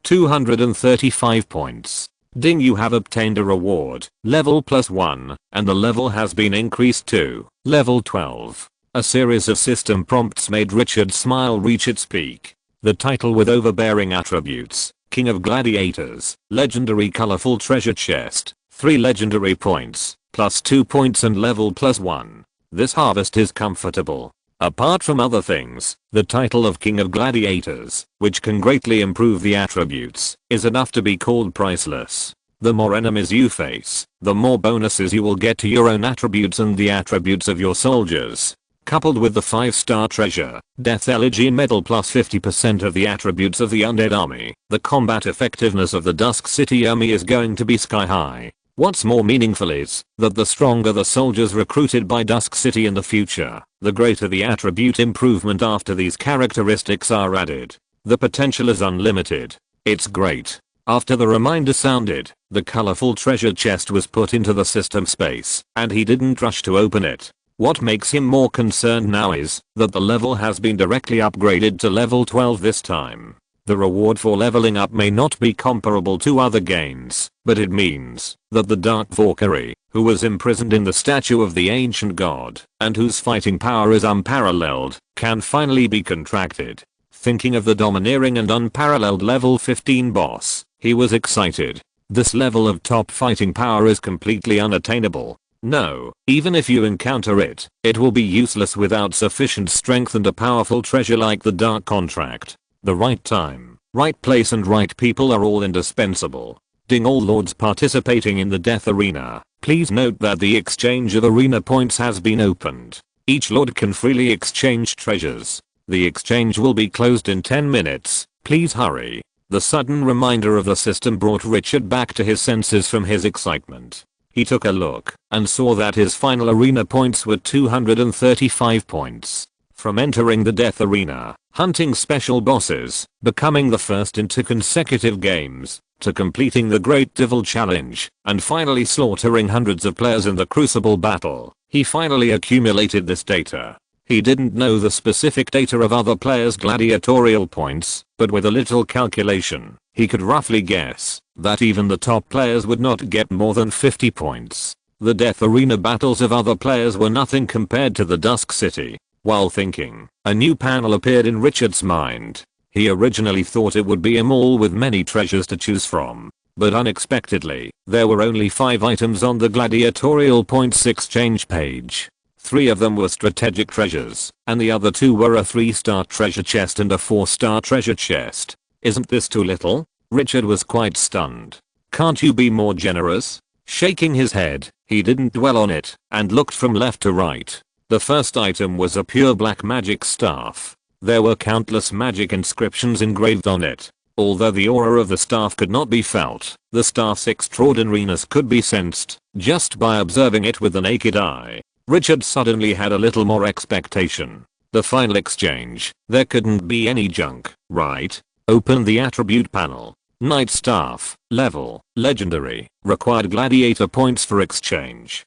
235 points. Ding, you have obtained a reward, level +1, and the level has been increased to level 12. A series of system prompts made Richard's smile reach its peak. The title with overbearing attributes, King of Gladiators, legendary colorful treasure chest, 3 legendary points, plus 2 points and level +1. This harvest is comfortable. Apart from other things, the title of King of Gladiators, which can greatly improve the attributes, is enough to be called priceless. The more enemies you face, the more bonuses you will get to your own attributes and the attributes of your soldiers. Coupled with the 5-star treasure, Death Elegy medal plus 50% of the attributes of the undead army, the combat effectiveness of the Dusk City army is going to be sky high. What's more meaningful is that the stronger the soldiers recruited by Dusk City in the future, the greater the attribute improvement after these characteristics are added. The potential is unlimited. It's great. After the reminder sounded, the colorful treasure chest was put into the system space, and he didn't rush to open it. What makes him more concerned now is that the level has been directly upgraded to level 12 this time. The reward for leveling up may not be comparable to other games, but it means that the Dark Valkyrie, who was imprisoned in the statue of the ancient god, and whose fighting power is unparalleled, can finally be contracted. Thinking of the domineering and unparalleled level 15 boss, he was excited. This level of top fighting power is completely unattainable. No, even if you encounter it, it will be useless without sufficient strength and a powerful treasure like the Dark Contract. The right time, right place and right people are all indispensable. Ding all lords participating in the death arena, please note that the exchange of arena points has been opened. Each lord can freely exchange treasures. The exchange will be closed in 10 minutes, please hurry. The sudden reminder of the system brought Richard back to his senses from his excitement. He took a look and saw that his final arena points were 235 points. From entering the death arena, hunting special bosses, becoming the first in 2 consecutive games, to completing the Great Devil Challenge, and finally slaughtering hundreds of players in the Crucible battle, he finally accumulated this data. He didn't know the specific data of other players' gladiatorial points, but with a little calculation, he could roughly guess that even the top players would not get more than 50 points. The death arena battles of other players were nothing compared to the Dusk City. While thinking, a new panel appeared in Richard's mind. He originally thought it would be a mall with many treasures to choose from, but unexpectedly, there were only 5 items on the gladiatorial points exchange page. 3 of them were strategic treasures, and the other 2 were a 3-star treasure chest and a 4-star treasure chest. Isn't this too little? Richard was quite stunned. Can't you be more generous? Shaking his head, he didn't dwell on it, and looked from left to right. The first item was a pure black magic staff. There were countless magic inscriptions engraved on it. Although the aura of the staff could not be felt, the staff's extraordinariness could be sensed just by observing it with the naked eye. Richard suddenly had a little more expectation. The final exchange, there couldn't be any junk, right? Open the attribute panel. Knight staff, level, legendary, required gladiator points for exchange.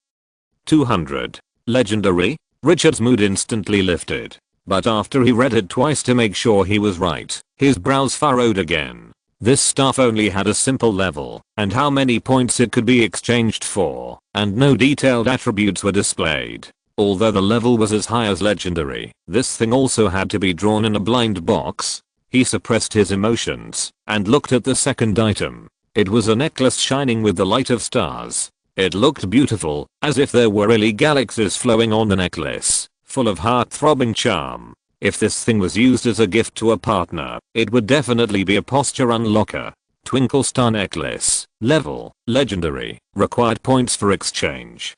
200. Legendary? Richard's mood instantly lifted. But after he read it twice to make sure he was right, his brows furrowed again. This staff only had a simple level, and how many points it could be exchanged for, and no detailed attributes were displayed. Although the level was as high as legendary, this thing also had to be drawn in a blind box. He suppressed his emotions, and looked at the second item. It was a necklace shining with the light of stars. It looked beautiful, as if there were really galaxies flowing on the necklace, full of heart-throbbing charm. If this thing was used as a gift to a partner, it would definitely be a posture unlocker. Twinkle Star Necklace, level, legendary, required points for exchange.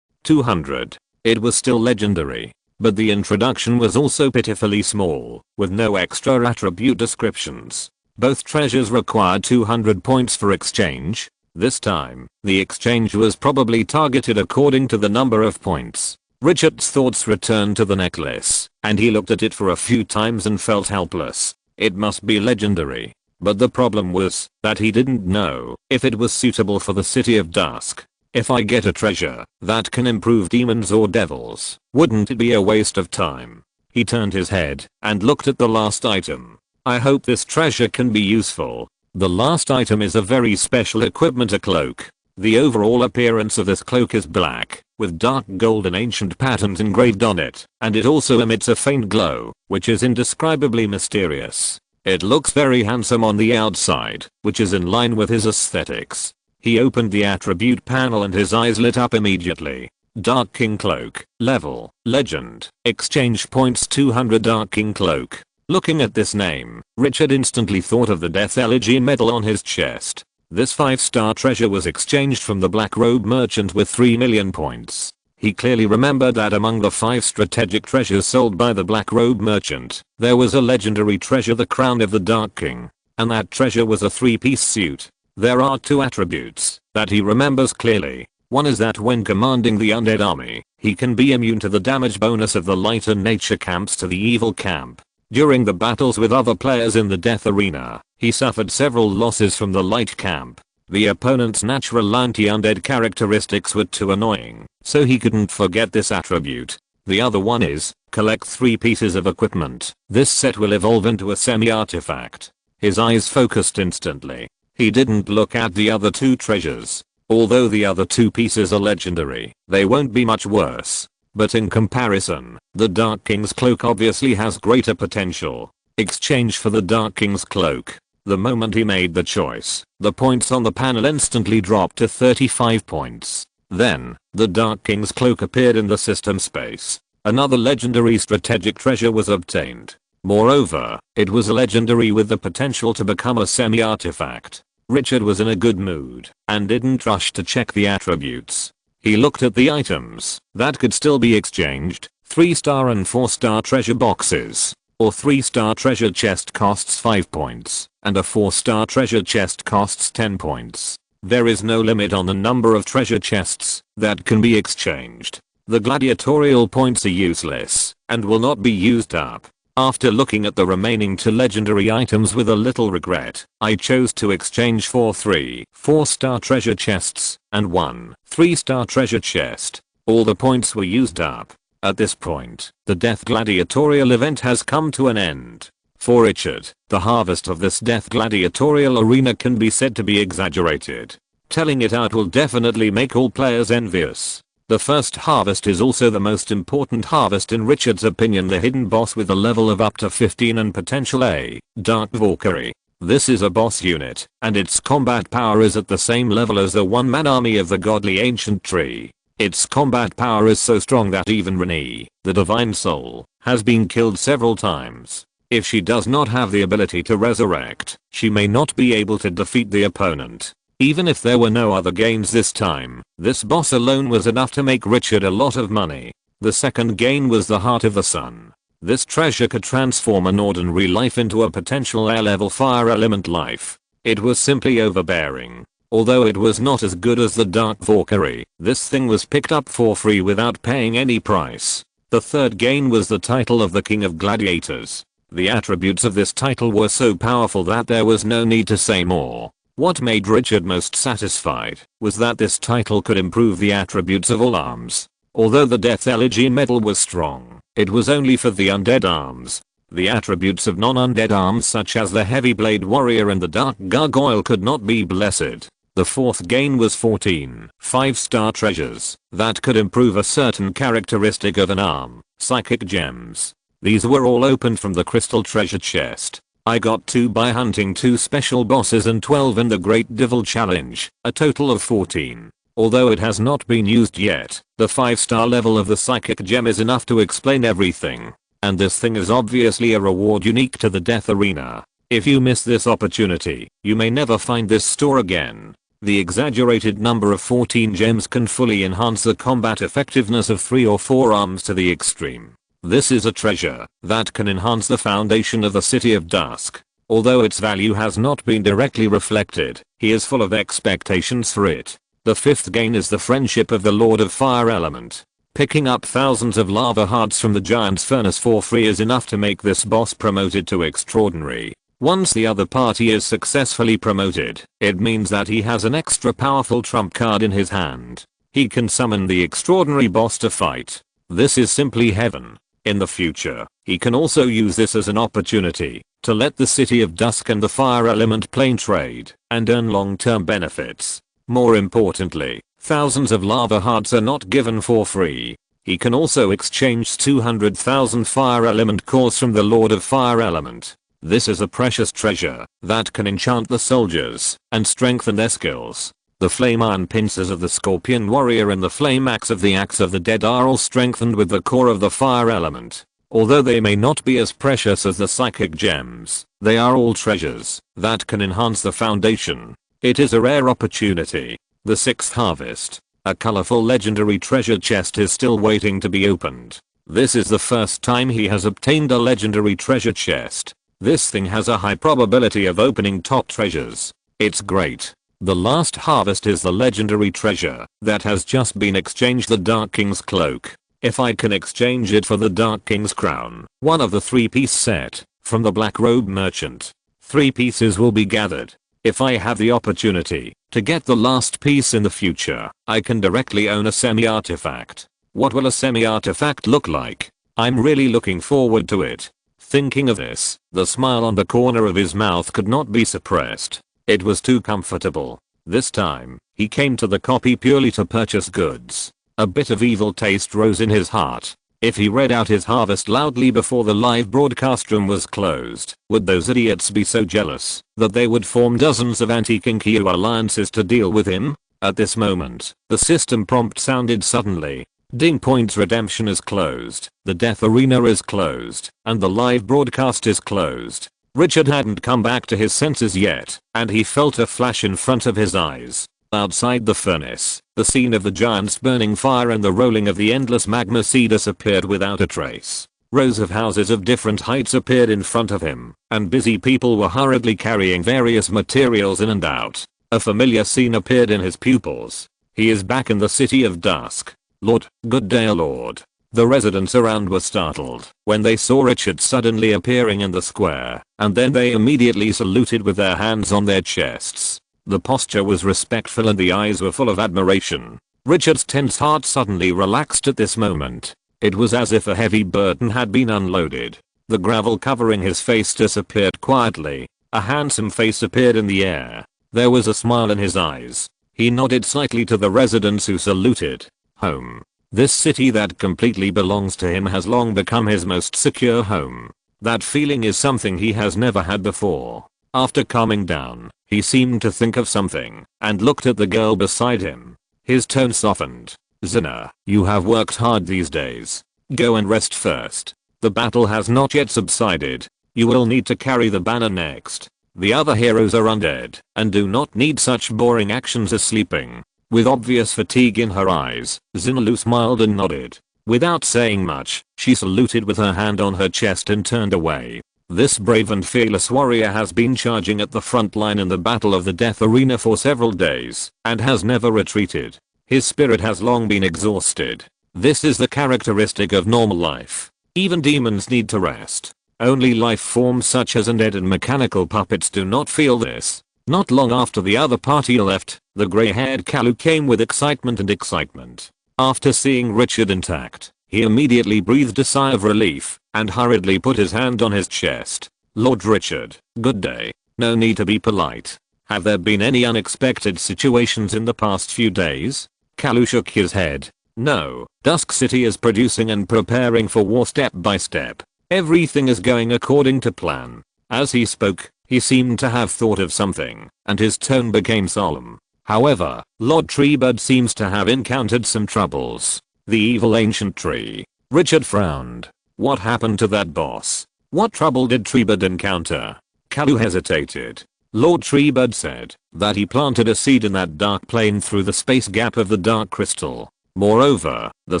200. It was still legendary, but the introduction was also pitifully small, with no extra attribute descriptions. Both treasures required 200 points for exchange. This time, the exchange was probably targeted according to the number of points. Richard's thoughts returned to the necklace, and he looked at it for a few times and felt helpless. It must be legendary. But the problem was that he didn't know if it was suitable for the City of Dusk. If I get a treasure that can improve demons or devils, wouldn't it be a waste of time? He turned his head and looked at the last item. I hope this treasure can be useful. The last item is a very special equipment, a cloak. The overall appearance of this cloak is black, with dark gold and ancient patterns engraved on it, and it also emits a faint glow, which is indescribably mysterious. It looks very handsome on the outside, which is in line with his aesthetics. He opened the attribute panel and his eyes lit up immediately. Dark King Cloak, level, legend, exchange points 200 Dark King Cloak. Looking at this name, Richard instantly thought of the Death Elegy medal on his chest. This 5-star treasure was exchanged from the Black Robe merchant with 3 million points. He clearly remembered that among the 5 strategic treasures sold by the Black Robe merchant, there was a legendary treasure, the Crown of the Dark King. And that treasure was a 3-piece suit. There are 2 attributes that he remembers clearly. One is that when commanding the undead army, he can be immune to the damage bonus of the lighter nature camps to the evil camp. During the battles with other players in the death arena, he suffered several losses from the light camp. The opponent's natural anti-undead characteristics were too annoying, so he couldn't forget this attribute. The other one is, collect 3 pieces of equipment. This set will evolve into a semi-artifact. His eyes focused instantly. He didn't look at the other 2 treasures. Although the other 2 pieces are legendary, they won't be much worse. But in comparison, the Dark King's Cloak obviously has greater potential. Exchange for the Dark King's Cloak. The moment he made the choice, the points on the panel instantly dropped to 35 points. Then, the Dark King's Cloak appeared in the system space. Another legendary strategic treasure was obtained. Moreover, it was a legendary with the potential to become a semi-artifact. Richard was in a good mood and didn't rush to check the attributes. He looked at the items that could still be exchanged. 3-star and 4-star treasure boxes. Or 3-star treasure chest costs 5 points, and a 4-star treasure chest costs 10 points. There is no limit on the number of treasure chests that can be exchanged. The gladiatorial points are useless and will not be used up. After looking at the remaining 2 legendary items with a little regret, I chose to exchange for 3 4-star treasure chests and 1 3-star treasure chest. All the points were used up. At this point, the Death Gladiatorial event has come to an end. For Richard, the harvest of this Death Gladiatorial arena can be said to be exaggerated. Telling it out will definitely make all players envious. The first harvest is also the most important harvest in Richard's opinion, the hidden boss with a level of up to 15 and potential A, Dark Valkyrie. This is a boss unit, and its combat power is at the same level as the one-man army of the godly ancient tree. Its combat power is so strong that even Renee, the divine soul, has been killed several times. If she does not have the ability to resurrect, she may not be able to defeat the opponent. Even if there were no other gains this time, this boss alone was enough to make Richard a lot of money. The second gain was the Heart of the Sun. This treasure could transform an ordinary life into a potential air-level fire element life. It was simply overbearing. Although it was not as good as the Dark Valkyrie, this thing was picked up for free without paying any price. The third gain was the title of the King of Gladiators. The attributes of this title were so powerful that there was no need to say more. What made Richard most satisfied was that this title could improve the attributes of all arms. Although the Death Elegy medal was strong, it was only for the undead arms. The attributes of non-undead arms such as the Heavy Blade Warrior and the Dark Gargoyle could not be blessed. The fourth gain was 14 5-star treasures that could improve a certain characteristic of an arm, psychic gems. These were all opened from the crystal treasure chest. I got 2 by hunting 2 special bosses and 12 in the Great Devil Challenge, a total of 14. Although it has not been used yet, the 5-star level of the psychic gem is enough to explain everything. And this thing is obviously a reward unique to the Death Arena. If you miss this opportunity, you may never find this store again. The exaggerated number of 14 gems can fully enhance the combat effectiveness of 3 or 4 arms to the extreme. This is a treasure that can enhance the foundation of the City of Dusk. Although its value has not been directly reflected, he is full of expectations for it. The fifth gain is the friendship of the Lord of Fire Element. Picking up thousands of lava hearts from the Giant's Furnace for free is enough to make this boss promoted to extraordinary. Once the other party is successfully promoted, it means that he has an extra powerful trump card in his hand. He can summon the extraordinary boss to fight. This is simply heaven. In the future, he can also use this as an opportunity to let the City of Dusk and the Fire Element plane trade and earn long-term benefits. More importantly, Thousands of lava hearts are not given for free. He can also exchange 200,000 fire element cores from the Lord of Fire Element. This is a precious treasure that can enchant the soldiers and strengthen their skills. The flame iron pincers of the Scorpion Warrior and the flame axe of the Axe of the Dead are all strengthened with the core of the fire element. Although they may not be as precious as the psychic gems, they are all treasures that can enhance the foundation. It is a rare opportunity. The sixth harvest. A colorful legendary treasure chest is still waiting to be opened. This is the first time he has obtained a legendary treasure chest. This thing has a high probability of opening top treasures. It's great. The last harvest is the legendary treasure that has just been exchanged, the Dark King's cloak. If I can exchange it for the Dark King's crown, one of the 3-piece set from the Black Robe Merchant. 3 pieces will be gathered. If I have the opportunity to get the last piece in the future, I can directly own a semi-artifact. What will a semi-artifact look like? I'm really looking forward to it. Thinking of this, the smile on the corner of his mouth could not be suppressed. It was too comfortable. This time, he came to the copy purely to purchase goods. A bit of evil taste rose in his heart. If he read out his harvest loudly before the live broadcast room was closed, would those idiots be so jealous that they would form dozens of anti-Kinkyu alliances to deal with him? At this moment, the system prompt sounded suddenly. Ding Point's redemption is closed, the death arena is closed, and the live broadcast is closed. Richard hadn't come back to his senses yet, and he felt a flash in front of his eyes. Outside the furnace, the scene of the giants burning fire and the rolling of the endless magma sea disappeared without a trace. Rows of houses of different heights appeared in front of him, and busy people were hurriedly carrying various materials in and out. A familiar scene appeared in his pupils. He is back in the City of Dusk. Lord, good day, Lord. The residents around were startled when they saw Richard suddenly appearing in the square, and then they immediately saluted with their hands on their chests. The posture was respectful and the eyes were full of admiration. Richard's tense heart suddenly relaxed at this moment. It was as if a heavy burden had been unloaded. The gravel covering his face disappeared quietly. A handsome face appeared in the air. There was a smile in his eyes. He nodded slightly to the residents who saluted. Home. This city that completely belongs to him has long become his most secure home. That feeling is something he has never had before. After calming down, he seemed to think of something and looked at the girl beside him. His tone softened. Zina, you have worked hard these days. Go and rest first. The battle has not yet subsided. You will need to carry the banner next. The other heroes are undead and do not need such boring actions as sleeping. With obvious fatigue in her eyes, Zinalu smiled and nodded. Without saying much, she saluted with her hand on her chest and turned away. This brave and fearless warrior has been charging at the front line in the Battle of the Death Arena for several days, and has never retreated. His spirit has long been exhausted. This is the characteristic of normal life. Even demons need to rest. Only life forms such as undead and mechanical puppets do not feel this. Not long after the other party left, the grey-haired Kalu came with excitement. After seeing Richard intact, he immediately breathed a sigh of relief and hurriedly put his hand on his chest. Lord Richard, good day. No need to be polite. Have there been any unexpected situations in the past few days? Kalu shook his head. No, Dusk City is producing and preparing for war step by step. Everything is going according to plan. As he spoke, he seemed to have thought of something, and his tone became solemn. However, Lord Treebird seems to have encountered some troubles. The evil ancient tree. Richard frowned. What happened to that boss? What trouble did Treebird encounter? Kalu hesitated. Lord Treebird said that he planted a seed in that dark plane through the space gap of the dark crystal. Moreover, the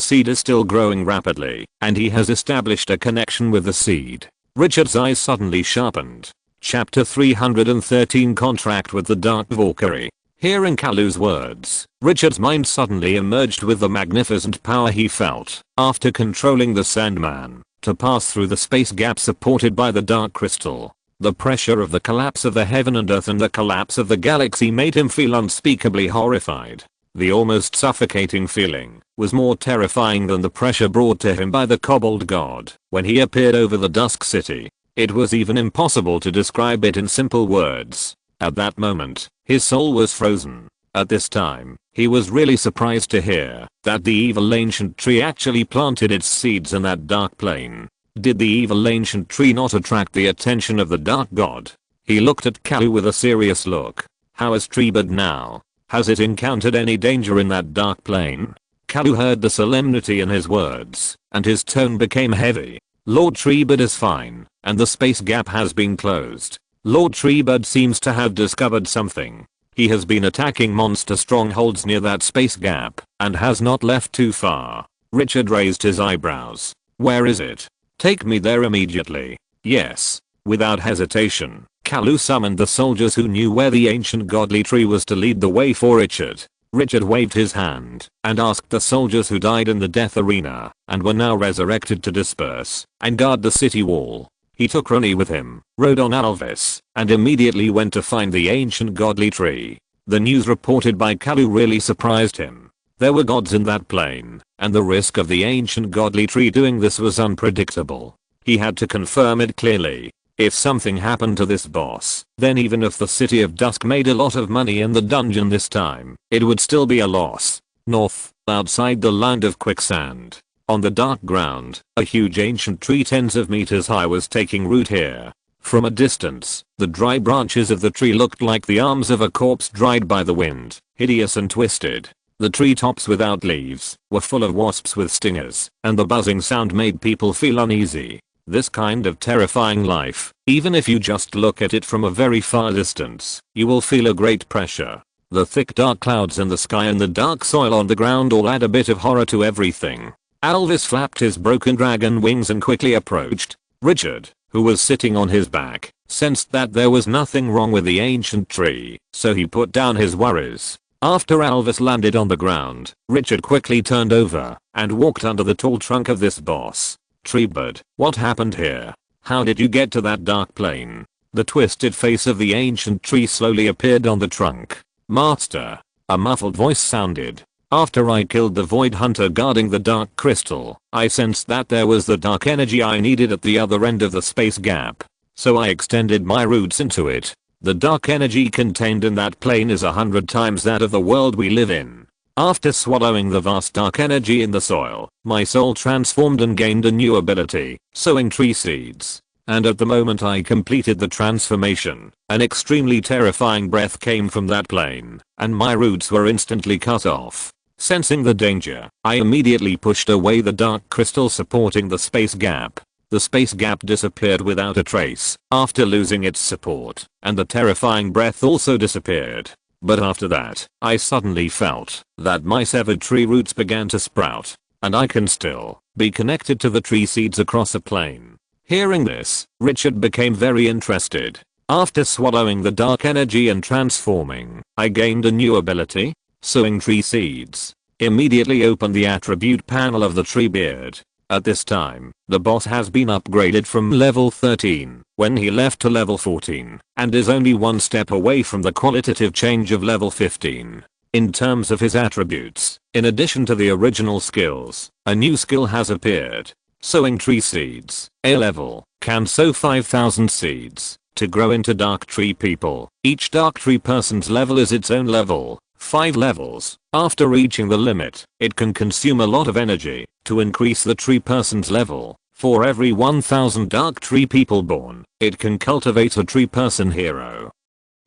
seed is still growing rapidly, and he has established a connection with the seed. Richard's eyes suddenly sharpened. Chapter 313 Contract with the Dark Valkyrie. Hearing Kalu's words, Richard's mind suddenly emerged with the magnificent power he felt after controlling the Sandman to pass through the space gap supported by the dark crystal. The pressure of the collapse of the heaven and earth and the collapse of the galaxy made him feel unspeakably horrified. The almost suffocating feeling was more terrifying than the pressure brought to him by the kobold god when he appeared over the Dusk City. It was even impossible to describe it in simple words. At that moment, his soul was frozen. At this time, he was really surprised to hear that the evil ancient tree actually planted its seeds in that dark plane. Did the evil ancient tree not attract the attention of the dark god? He looked at Kalu with a serious look. How is Treebird now? Has it encountered any danger in that dark plane? Kalu heard the solemnity in his words, and his tone became heavy. Lord Treebird is fine, and the space gap has been closed. Lord Treebird seems to have discovered something. He has been attacking monster strongholds near that space gap, and has not left too far. Richard raised his eyebrows. Where is it? Take me there immediately. Yes. Without hesitation, Kalu summoned the soldiers who knew where the ancient godly tree was to lead the way for Richard. Richard waved his hand and asked the soldiers who died in the death arena and were now resurrected to disperse and guard the city wall. He took Ronnie with him, rode on Alvis, and immediately went to find the ancient godly tree. The news reported by Kalu really surprised him. There were gods in that plane, and the risk of the ancient godly tree doing this was unpredictable. He had to confirm it clearly. If something happened to this boss, then even if the City of Dusk made a lot of money in the dungeon this time, it would still be a loss. North, outside the land of quicksand, on the dark ground, a huge ancient tree tens of meters high was taking root here. From a distance, the dry branches of the tree looked like the arms of a corpse dried by the wind, hideous and twisted. The treetops without leaves were full of wasps with stingers, and the buzzing sound made people feel uneasy. This kind of terrifying life, even if you just look at it from a very far distance, you will feel a great pressure. The thick dark clouds in the sky and the dark soil on the ground all add a bit of horror to everything. Alvis flapped his broken dragon wings and quickly approached. Richard, who was sitting on his back, sensed that there was nothing wrong with the ancient tree, so he put down his worries. After Alvis landed on the ground, Richard quickly turned over and walked under the tall trunk of this boss. Treebird, what happened here? How did you get to that dark plane? The twisted face of the ancient tree slowly appeared on the trunk. Master, a muffled voice sounded. After I killed the void hunter guarding the dark crystal, I sensed that there was the dark energy I needed at the other end of the space gap. So I extended my roots into it. The dark energy contained in that plane is 100 times that of the world we live in. After swallowing the vast dark energy in the soil, my soul transformed and gained a new ability, sowing tree seeds. And at the moment I completed the transformation, an extremely terrifying breath came from that plane, and my roots were instantly cut off. Sensing the danger, I immediately pushed away the dark crystal supporting the space gap. The space gap disappeared without a trace after losing its support, and the terrifying breath also disappeared. But after that, I suddenly felt that my severed tree roots began to sprout, and I can still be connected to the tree seeds across a plane. Hearing this, Richard became very interested. After swallowing the dark energy and transforming, I gained a new ability, sowing tree seeds. Immediately opened the attribute panel of the tree beard. At this time, the boss has been upgraded from level 13 when he left to level 14 and is only one step away from the qualitative change of level 15. In terms of his attributes, in addition to the original skills, a new skill has appeared. Sowing tree seeds, A level, can sow 5,000 seeds to grow into dark tree people. Each dark tree person's level is its own level. 5 levels. After reaching the limit, it can consume a lot of energy to increase the tree person's level. For every 1000 dark tree people born, it can cultivate a tree person hero.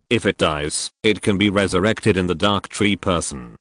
If it dies, it can be resurrected in the dark tree person.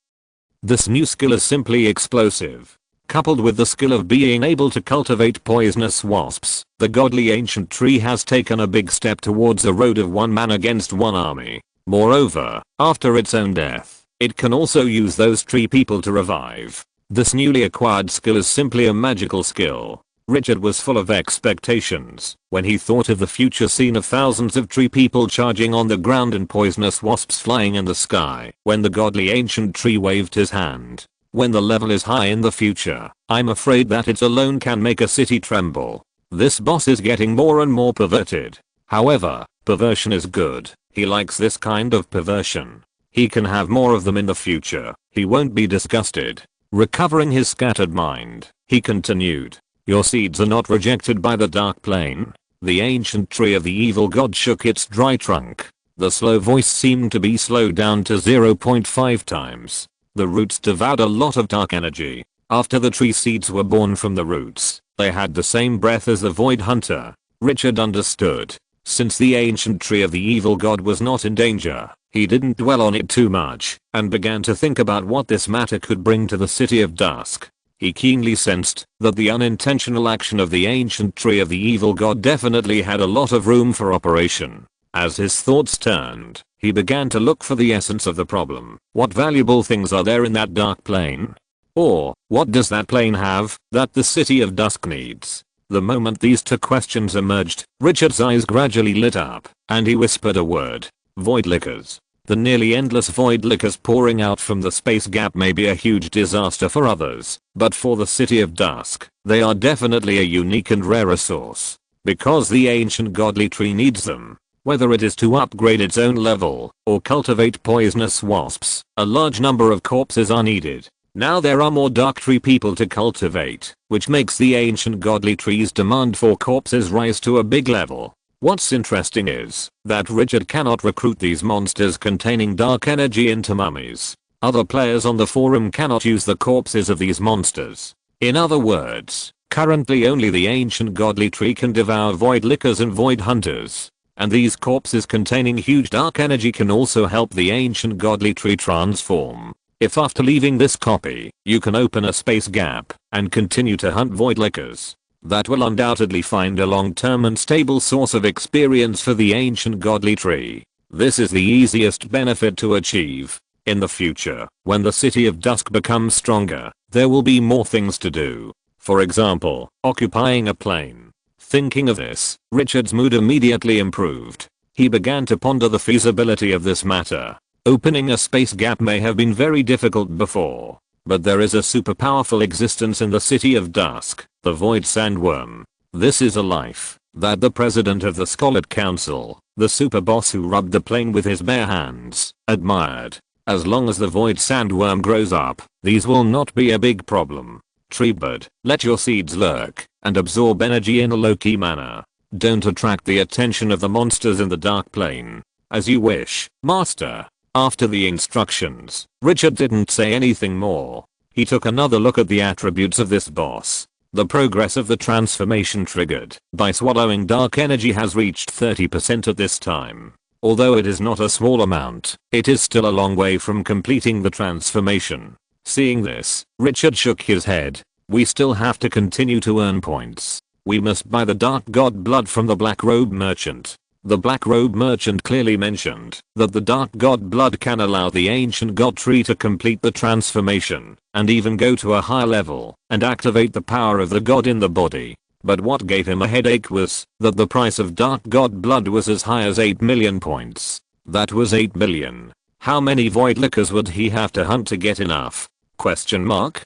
This new skill is simply explosive. Coupled with the skill of being able to cultivate poisonous wasps, the godly ancient tree has taken a big step towards a road of one man against one army. Moreover, after its own death, it can also use those tree people to revive. This newly acquired skill is simply a magical skill. Richard was full of expectations when he thought of the future scene of thousands of tree people charging on the ground and poisonous wasps flying in the sky when the godly ancient tree waved his hand. When the level is high in the future, I'm afraid that it alone can make a city tremble. This boss is getting more and more perverted. However, perversion is good. He likes this kind of perversion. He can have more of them in the future. He won't be disgusted. Recovering his scattered mind, he continued. Your seeds are not rejected by the dark plane. The ancient tree of the evil god shook its dry trunk. The slow voice seemed to be slowed down to 0.5 times. The roots devoured a lot of dark energy. After the tree seeds were born from the roots, they had the same breath as the Void Hunter. Richard understood. Since the ancient tree of the evil god was not in danger, he didn't dwell on it too much, and began to think about what this matter could bring to the City of Dusk. He keenly sensed that the unintentional action of the ancient tree of the evil god definitely had a lot of room for operation. As his thoughts turned, he began to look for the essence of the problem. What valuable things are there in that dark plane? Or, what does that plane have that the City of Dusk needs? The moment these two questions emerged, Richard's eyes gradually lit up, and he whispered a word. Void liquors. The nearly endless void liquors pouring out from the space gap may be a huge disaster for others, but for the City of Dusk, they are definitely a unique and rare resource. Because the ancient godly tree needs them. Whether it is to upgrade its own level, or cultivate poisonous wasps, a large number of corpses are needed. Now there are more dark tree people to cultivate, which makes the ancient godly tree's demand for corpses rise to a big level. What's interesting is that Richard cannot recruit these monsters containing dark energy into mummies. Other players on the forum cannot use the corpses of these monsters. In other words, currently only the ancient godly tree can devour void lickers and void hunters. And these corpses containing huge dark energy can also help the ancient godly tree transform. If after leaving this copy, you can open a space gap and continue to hunt void lickers, that will undoubtedly find a long-term and stable source of experience for the ancient godly tree. This is the easiest benefit to achieve. In the future, when the City of Dusk becomes stronger, there will be more things to do. For example, occupying a plane. Thinking of this, Richard's mood immediately improved. He began to ponder the feasibility of this matter. Opening a space gap may have been very difficult before, but there is a super powerful existence in the City of Dusk, the Void Sandworm. This is a life that the president of the Scholar Council, the super boss who rubbed the plane with his bare hands, admired. As long as the Void Sandworm grows up, these will not be a big problem. Treebird, let your seeds lurk and absorb energy in a low-key manner. Don't attract the attention of the monsters in the dark plane. As you wish, Master. After the instructions, Richard didn't say anything more. He took another look at the attributes of this boss. The progress of the transformation triggered by swallowing dark energy has reached 30% at this time. Although it is not a small amount, it is still a long way from completing the transformation. Seeing this, Richard shook his head. We still have to continue to earn points. We must buy the dark god blood from the black robe merchant. The black robe merchant clearly mentioned that the dark god blood can allow the ancient god tree to complete the transformation and even go to a higher level and activate the power of the god in the body. But what gave him a headache was that the price of dark god blood was as high as 8 million points. That was 8 million. How many void lickers would he have to hunt to get enough? Question mark.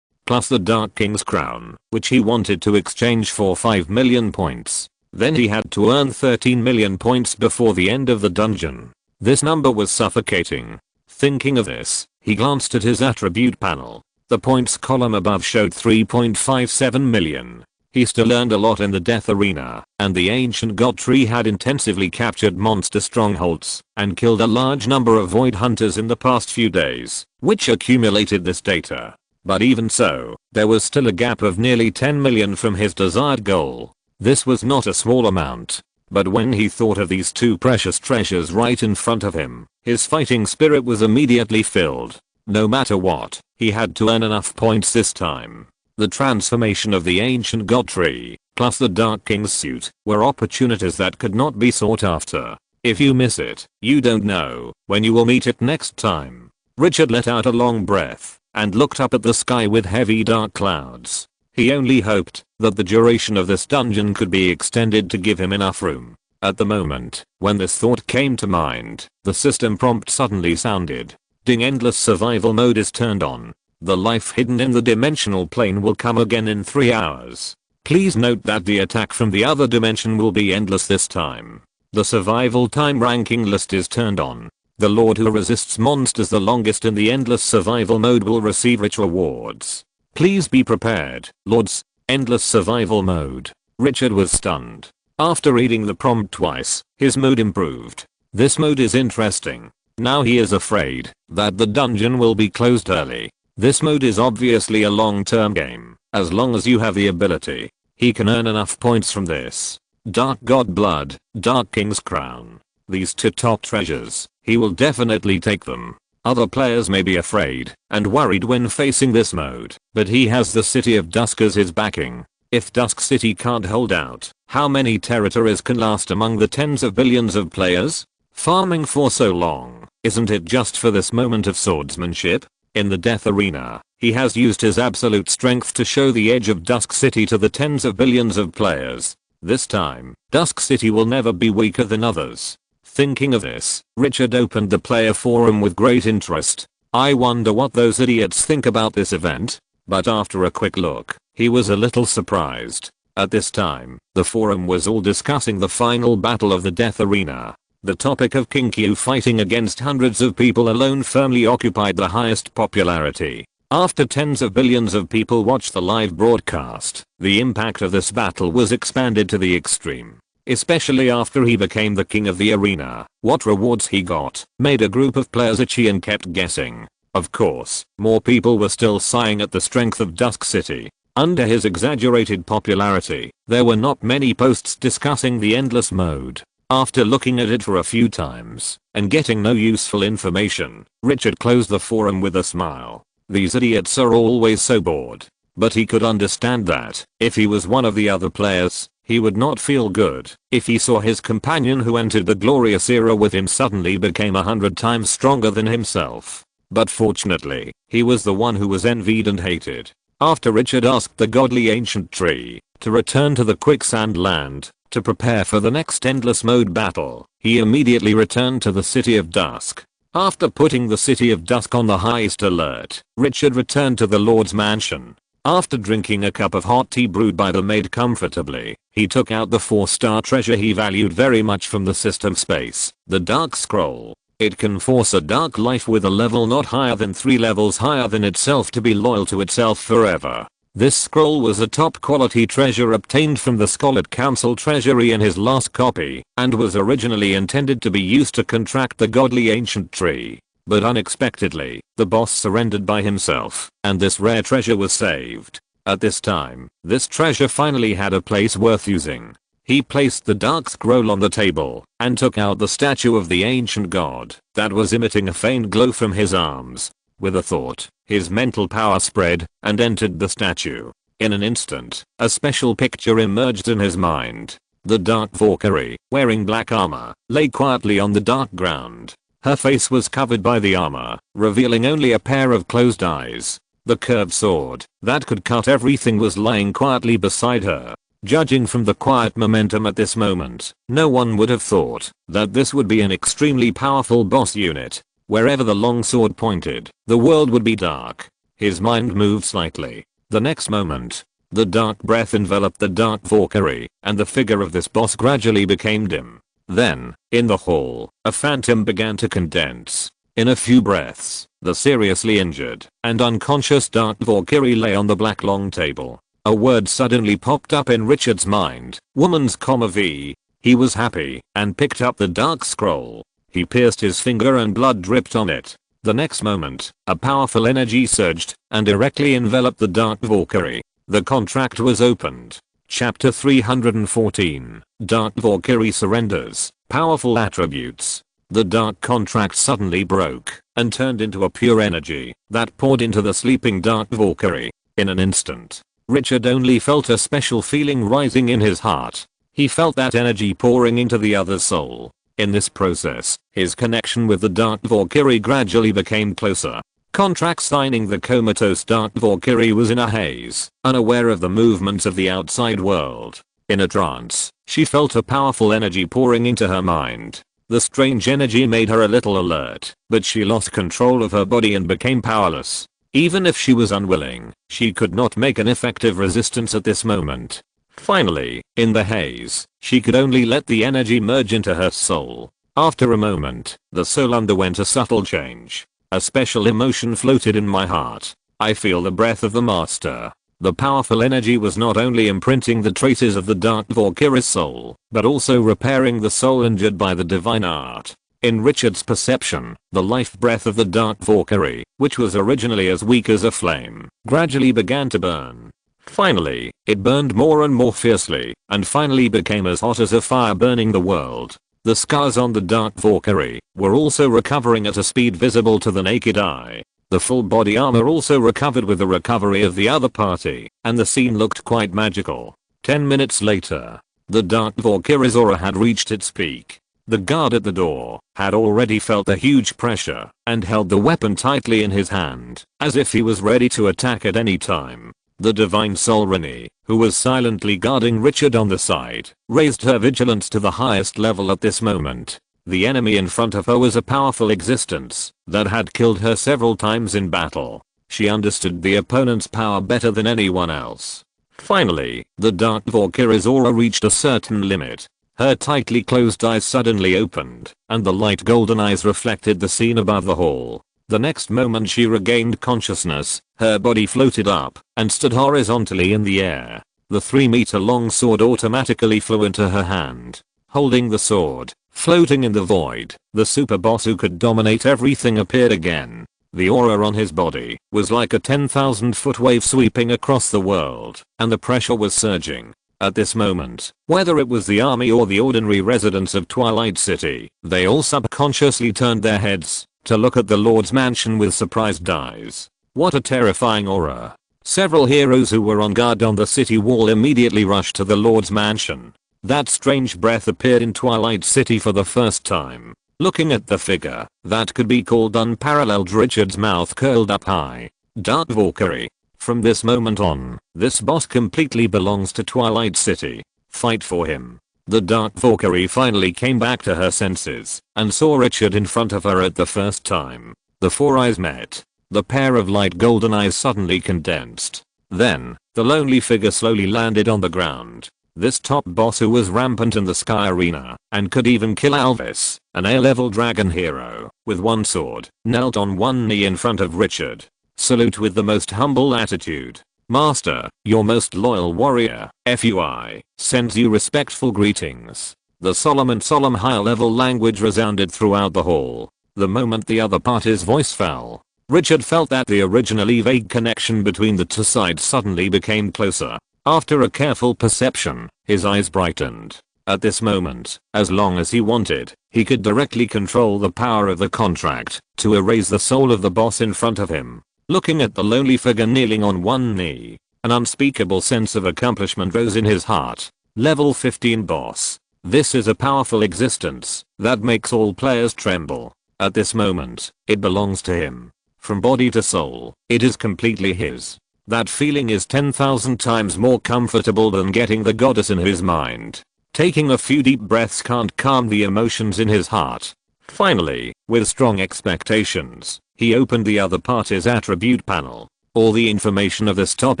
Plus the Dark King's crown, which he wanted to exchange for 5 million points. Then he had to earn 13 million points before the end of the dungeon. This number was suffocating. Thinking of this, he glanced at his attribute panel. The points column above showed 3.57 million. He still earned a lot in the death arena, and the ancient god tree had intensively captured monster strongholds and killed a large number of void hunters in the past few days, which accumulated this data. But even so, there was still a gap of nearly 10 million from his desired goal. This was not a small amount, but when he thought of these two precious treasures right in front of him, his fighting spirit was immediately filled. No matter what, he had to earn enough points this time. The transformation of the ancient god tree, plus the Dark King's suit, were opportunities that could not be sought after. If you miss it, you don't know when you will meet it next time. Richard let out a long breath and looked up at the sky with heavy dark clouds. He only hoped that the duration of this dungeon could be extended to give him enough room. At the moment, when this thought came to mind, the system prompt suddenly sounded. Ding, endless survival mode is turned on. The life hidden in the dimensional plane will come again in 3 hours. Please note that the attack from the other dimension will be endless this time. The survival time ranking list is turned on. The lord who resists monsters the longest in the endless survival mode will receive rich rewards. Please be prepared, lords. Endless survival mode. Richard was stunned. After reading the prompt twice, his mood improved. This mode is interesting. Now he is afraid that the dungeon will be closed early. This mode is obviously a long-term game, as long as you have the ability. He can earn enough points from this. Dark God Blood, Dark King's Crown. These two top treasures, he will definitely take them. Other players may be afraid and worried when facing this mode, but he has the City of Dusk as his backing. If Dusk City can't hold out, how many territories can last among the tens of billions of players? Farming for so long, isn't it just for this moment of swordsmanship? In the death arena, he has used his absolute strength to show the edge of Dusk City to the tens of billions of players. This time, Dusk City will never be weaker than others. Thinking of this, Richard opened the player forum with great interest. I wonder what those idiots think about this event? But after a quick look, he was a little surprised. At this time, the forum was all discussing the final battle of the death arena. The topic of King Q fighting against hundreds of people alone firmly occupied the highest popularity. After tens of billions of people watched the live broadcast, the impact of this battle was expanded to the extreme. Especially after he became the king of the arena. What rewards he got made a group of players itchy and kept guessing. Of course, more people were still sighing at the strength of Dusk City. Under his exaggerated popularity, there were not many posts discussing the endless mode. After looking at it for a few times and getting no useful information, Richard closed the forum with a smile. These idiots are always so bored. But he could understand that, if he was one of the other players, he would not feel good if he saw his companion who entered the glorious era with him suddenly became 100 times stronger than himself. But fortunately, he was the one who was envied and hated. After Richard asked the godly ancient tree to return to the quicksand land to prepare for the next endless mode battle, he immediately returned to the City of Dusk. After putting the City of Dusk on the highest alert, Richard returned to the Lord's mansion. After drinking a cup of hot tea brewed by the maid comfortably, he took out the 4-star treasure he valued very much from the system space, the Dark Scroll. It can force a dark life with a level not higher than 3 levels higher than itself to be loyal to itself forever. This scroll was a top quality treasure obtained from the Scholar Council treasury in his last copy, and was originally intended to be used to contract the godly ancient tree. But unexpectedly, the boss surrendered by himself, and this rare treasure was saved. At this time, this treasure finally had a place worth using. He placed the dark scroll on the table, and took out the statue of the ancient god, that was emitting a faint glow from his arms. With a thought, his mental power spread, and entered the statue. In an instant, a special picture emerged in his mind. The Dark Valkyrie, wearing black armor, lay quietly on the dark ground. Her face was covered by the armor, revealing only a pair of closed eyes. The curved sword, that could cut everything, was lying quietly beside her. Judging from the quiet momentum at this moment, no one would have thought that this would be an extremely powerful boss unit. Wherever the long sword pointed, the world would be dark. His mind moved slightly. The next moment, the dark breath enveloped the Dark Valkyrie, and the figure of this boss gradually became dim. Then, in the hall, a phantom began to condense. In a few breaths, the seriously injured and unconscious Dark Valkyrie lay on the black long table. A word suddenly popped up in Richard's mind. Woman's V. He was happy, and picked up the dark scroll. He pierced his finger and blood dripped on it. The next moment, a powerful energy surged, and directly enveloped the Dark Valkyrie. The contract was opened. Chapter 314. Dark Valkyrie surrenders. Powerful attributes. The dark contract suddenly broke, and turned into a pure energy, that poured into the sleeping Dark Valkyrie. In an instant, Richard only felt a special feeling rising in his heart. He felt that energy pouring into the other's soul. In this process, his connection with the Dark Valkyrie gradually became closer. Contract signing. The comatose Dark Valkyrie was in a haze, unaware of the movements of the outside world. In a trance, she felt a powerful energy pouring into her mind. The strange energy made her a little alert, but she lost control of her body and became powerless. Even if she was unwilling, she could not make an effective resistance at this moment. Finally, in the haze, she could only let the energy merge into her soul. After a moment, the soul underwent a subtle change. A special emotion floated in my heart. I feel the breath of the master. The powerful energy was not only imprinting the traces of the Dark Valkyrie's soul, but also repairing the soul injured by the divine art. In Richard's perception, the life breath of the dark Valkyrie, which was originally as weak as a flame, gradually began to burn. Finally, it burned more and more fiercely, and finally became as hot as a fire burning the world. The scars on the dark Valkyrie were also recovering at a speed visible to the naked eye. The full body armor also recovered with the recovery of the other party, and the scene looked quite magical. 10 minutes later, the dark Valkyrie's aura had reached its peak. The guard at the door had already felt the huge pressure and held the weapon tightly in his hand, as if he was ready to attack at any time. The divine soul Rini, who was silently guarding Richard on the side, raised her vigilance to the highest level at this moment. The enemy in front of her was a powerful existence that had killed her several times in battle. She understood the opponent's power better than anyone else. Finally, the dark Valkyrie's aura reached a certain limit. Her tightly closed eyes suddenly opened, and the light golden eyes reflected the scene above the hall. The next moment she regained consciousness, her body floated up and stood horizontally in the air. The 3-meter-long sword automatically flew into her hand. Holding the sword, floating in the void, the super boss who could dominate everything appeared again. The aura on his body was like a 10,000-foot wave sweeping across the world, and the pressure was surging. At this moment, whether it was the army or the ordinary residents of Twilight City, they all subconsciously turned their heads to look at the Lord's mansion with surprised eyes. What a terrifying aura. Several heroes who were on guard on the city wall immediately rushed to the Lord's mansion. That strange breath appeared in Twilight City for the first time. Looking at the figure that could be called unparalleled, Richard's mouth curled up high. Dark Valkyrie. From this moment on, this boss completely belongs to Twilight City. Fight for him. The dark Valkyrie finally came back to her senses and saw Richard in front of her at the first time. The four eyes met. The pair of light golden eyes suddenly condensed. Then, the lonely figure slowly landed on the ground. This top boss, who was rampant in the sky arena and could even kill Alvis, an A-level dragon hero, with one sword, knelt on one knee in front of Richard. Salute with the most humble attitude. Master, your most loyal warrior, FUI, sends you respectful greetings. The solemn high-level language resounded throughout the hall. The moment the other party's voice fell, Richard felt that the originally vague connection between the two sides suddenly became closer. After a careful perception, his eyes brightened. At this moment, as long as he wanted, he could directly control the power of the contract to erase the soul of the boss in front of him. Looking at the lonely figure kneeling on one knee, an unspeakable sense of accomplishment rose in his heart. Level 15 boss. This is a powerful existence that makes all players tremble. At this moment, it belongs to him. From body to soul, it is completely his. That feeling is 10,000 times more comfortable than getting the goddess in his mind. Taking a few deep breaths can't calm the emotions in his heart. Finally, with strong expectations, he opened the other party's attribute panel. All the information of this top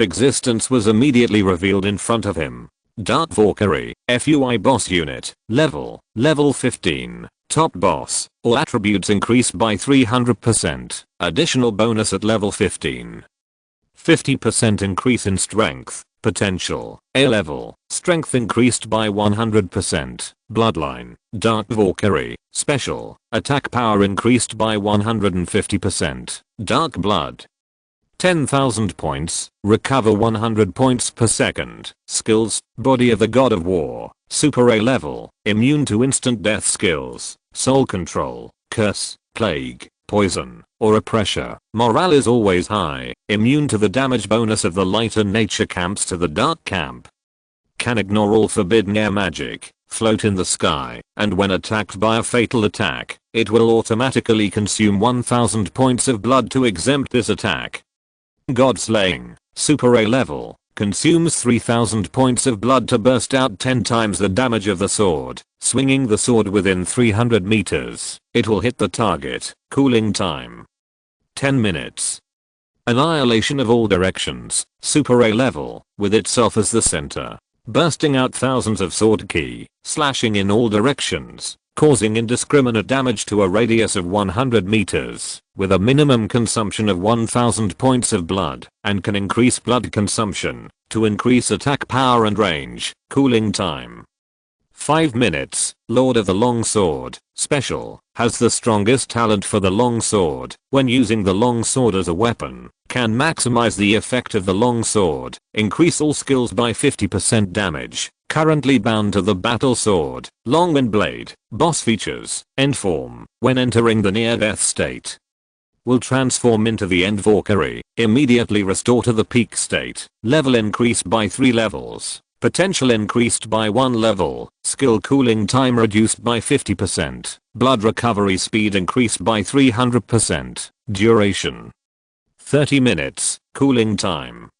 existence was immediately revealed in front of him. Dark Valkyrie, FUI boss unit, level 15. Top boss, all attributes increased by 300%. Additional bonus at level 15. 50% increase in strength, potential, A level, strength increased by 100%. Bloodline, Dark Valkyrie, special, attack power increased by 150%. Dark blood. 10,000 points, recover 100 points per second. Skills, body of the god of war, super A level, immune to instant death skills, soul control, curse, plague, poison, or pressure. Morale is always high, immune to the damage bonus of the lighter nature camps to the dark camp. Can ignore all forbidden air magic, float in the sky, and when attacked by a fatal attack, it will automatically consume 1000 points of blood to exempt this attack. God slaying, super A level, consumes 3000 points of blood to burst out 10 times the damage of the sword. Swinging the sword within 300 meters, it will hit the target. Cooling time 10 minutes. Annihilation of all directions, super A level, with itself as the center, bursting out thousands of sword ki, slashing in all directions, causing indiscriminate damage to a radius of 100 meters, with a minimum consumption of 1000 points of blood, and can increase blood consumption to increase attack power and range. Cooling time 5 minutes. Lord of the Longsword. Special. Has the strongest talent for the longsword. When using the longsword as a weapon, can maximize the effect of the longsword. Increase all skills by 50% damage. Currently bound to the battle sword. Longwind blade. Boss features. End form. When entering the near death state, will transform into the End Valkyrie. Immediately restore to the peak state. Level increased by 3 levels. Potential increased by 1 level. Skill cooling time reduced by 50%. Blood recovery speed increased by 300%. Duration 30 minutes. Cooling time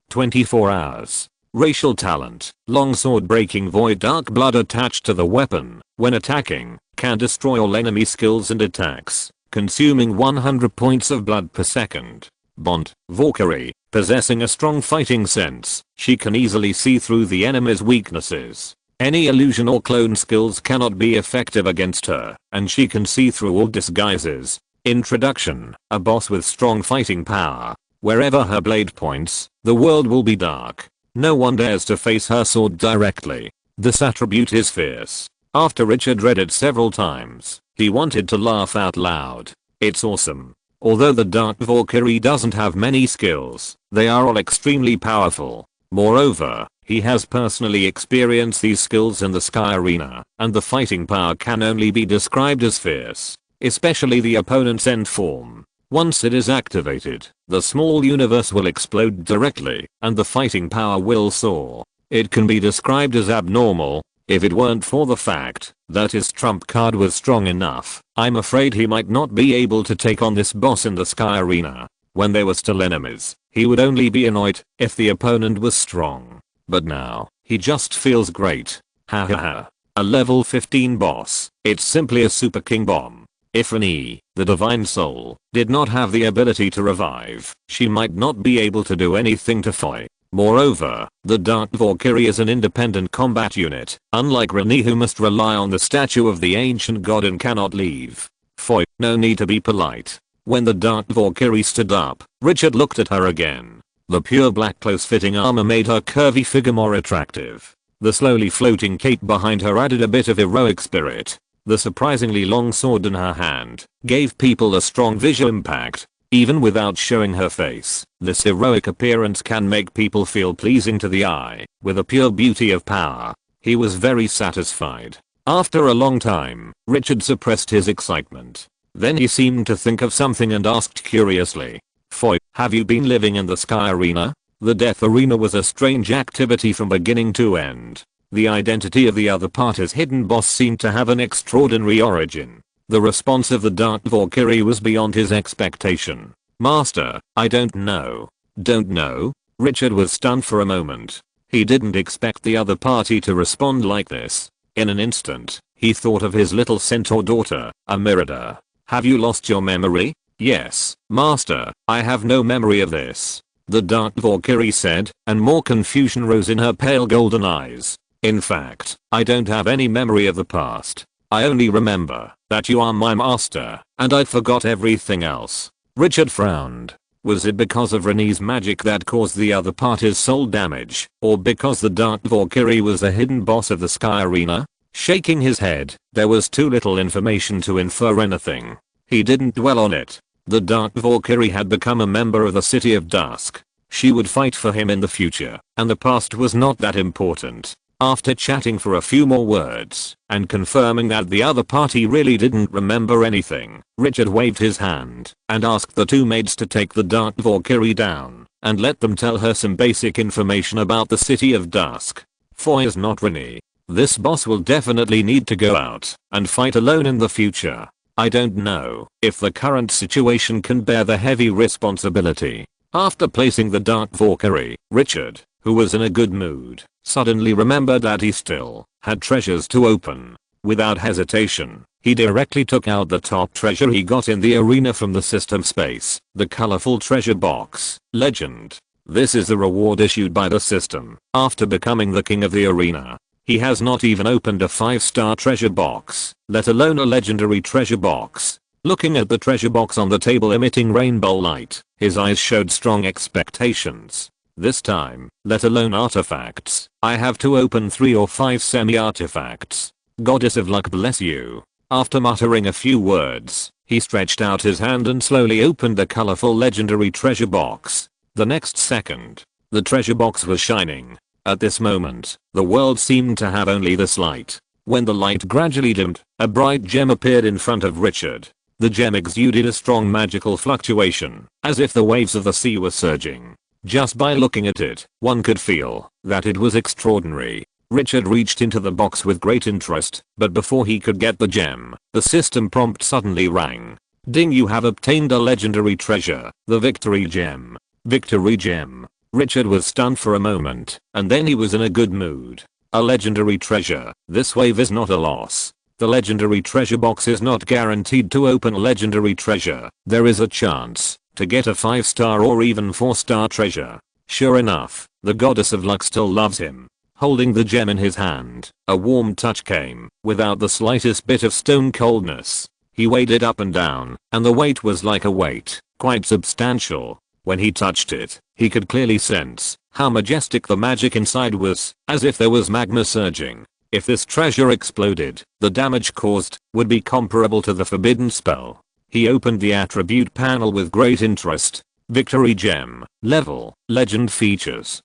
24 hours. Racial talent. Longsword breaking void. Dark blood attached to the weapon. When attacking, can destroy all enemy skills and attacks, consuming 100 points of blood per second. Bond. Valkyrie. Possessing a strong fighting sense, she can easily see through the enemy's weaknesses. Any illusion or clone skills cannot be effective against her, and she can see through all disguises. Introduction. A boss with strong fighting power. Wherever her blade points, the world will be dark. No one dares to face her sword directly. This attribute is fierce. After Richard read it several times, he wanted to laugh out loud. It's awesome. Although the Dark Valkyrie doesn't have many skills, they are all extremely powerful. Moreover, he has personally experienced these skills in the Sky Arena, and the fighting power can only be described as fierce, especially the opponent's end form. Once it is activated, the small universe will explode directly, and the fighting power will soar. It can be described as abnormal. If it weren't for the fact that his trump card was strong enough, I'm afraid he might not be able to take on this boss in the Sky Arena. When they were still enemies, he would only be annoyed if the opponent was strong. But now, he just feels great. Ha ha ha. A level 15 boss. It's simply a super king bomb. If Renee, the divine soul, did not have the ability to revive, she might not be able to do anything to Foy. Moreover, the Dark Valkyrie is an independent combat unit, unlike Renee who must rely on the statue of the ancient god and cannot leave. Foy, no need to be polite. When the Dark Valkyrie stood up, Richard looked at her again. The pure black close-fitting armor made her curvy figure more attractive. The slowly floating cape behind her added a bit of heroic spirit. The surprisingly long sword in her hand gave people a strong visual impact. Even without showing her face, this heroic appearance can make people feel pleasing to the eye. With a pure beauty of power, he was very satisfied. After a long time, Richard suppressed his excitement. Then he seemed to think of something and asked curiously, "Foy, have you been living in the Sky Arena?" The Death Arena was a strange activity from beginning to end. The identity of the other party's hidden boss seemed to have an extraordinary origin. The response of the Dark Valkyrie was beyond his expectation. "Master, I don't know." "Don't know?" Richard was stunned for a moment. He didn't expect the other party to respond like this. In an instant, he thought of his little centaur daughter, Amirada. "Have you lost your memory?" "Yes, Master, I have no memory of this," the Dark Valkyrie said, and more confusion rose in her pale golden eyes. "In fact, I don't have any memory of the past. I only remember that you are my master, and I forgot everything else." Richard frowned. Was it because of Renee's magic that caused the other party's soul damage, or because the Dark Valkyrie was the hidden boss of the Sky Arena? Shaking his head, there was too little information to infer anything. He didn't dwell on it. The Dark Valkyrie had become a member of the City of Dusk. She would fight for him in the future, and the past was not that important. After chatting for a few more words, and confirming that the other party really didn't remember anything, Richard waved his hand, and asked the two maids to take the Dark Valkyrie down, and let them tell her some basic information about the City of Dusk. Foy is not Renee. This boss will definitely need to go out, and fight alone in the future. I don't know if the current situation can bear the heavy responsibility. After placing the Dark Valkyrie, Richard, who was in a good mood, suddenly remembered that he still had treasures to open. Without hesitation, he directly took out the top treasure he got in the arena from the system space, the colorful treasure box. Legend. This is the reward issued by the system after becoming the king of the arena. He has not even opened a 5-star treasure box, let alone a legendary treasure box. Looking at the treasure box on the table emitting rainbow light, his eyes showed strong expectations. This time, let alone artifacts, I have to open 3 or 5 semi-artifacts. Goddess of luck bless you. After muttering a few words, he stretched out his hand and slowly opened the colorful legendary treasure box. The next second, the treasure box was shining. At this moment, the world seemed to have only this light. When the light gradually dimmed, a bright gem appeared in front of Richard. The gem exuded a strong magical fluctuation, as if the waves of the sea were surging. Just by looking at it, one could feel that it was extraordinary. Richard reached into the box with great interest, but before he could get the gem, the system prompt suddenly rang. Ding, you have obtained a legendary treasure, the Victory Gem. Victory Gem. Richard was stunned for a moment, and then he was in a good mood. A legendary treasure, this wave is not a loss. The legendary treasure box is not guaranteed to open a legendary treasure. There is a chance to get a 5-star or even 4-star treasure. Sure enough, the goddess of luck still loves him. Holding the gem in his hand, a warm touch came, without the slightest bit of stone coldness. He weighed it up and down, and the weight was like a weight, quite substantial. When he touched it, he could clearly sense how majestic the magic inside was, as if there was magma surging. If this treasure exploded, the damage caused would be comparable to the forbidden spell. He opened the attribute panel with great interest. Victory Gem. Level. Legend features.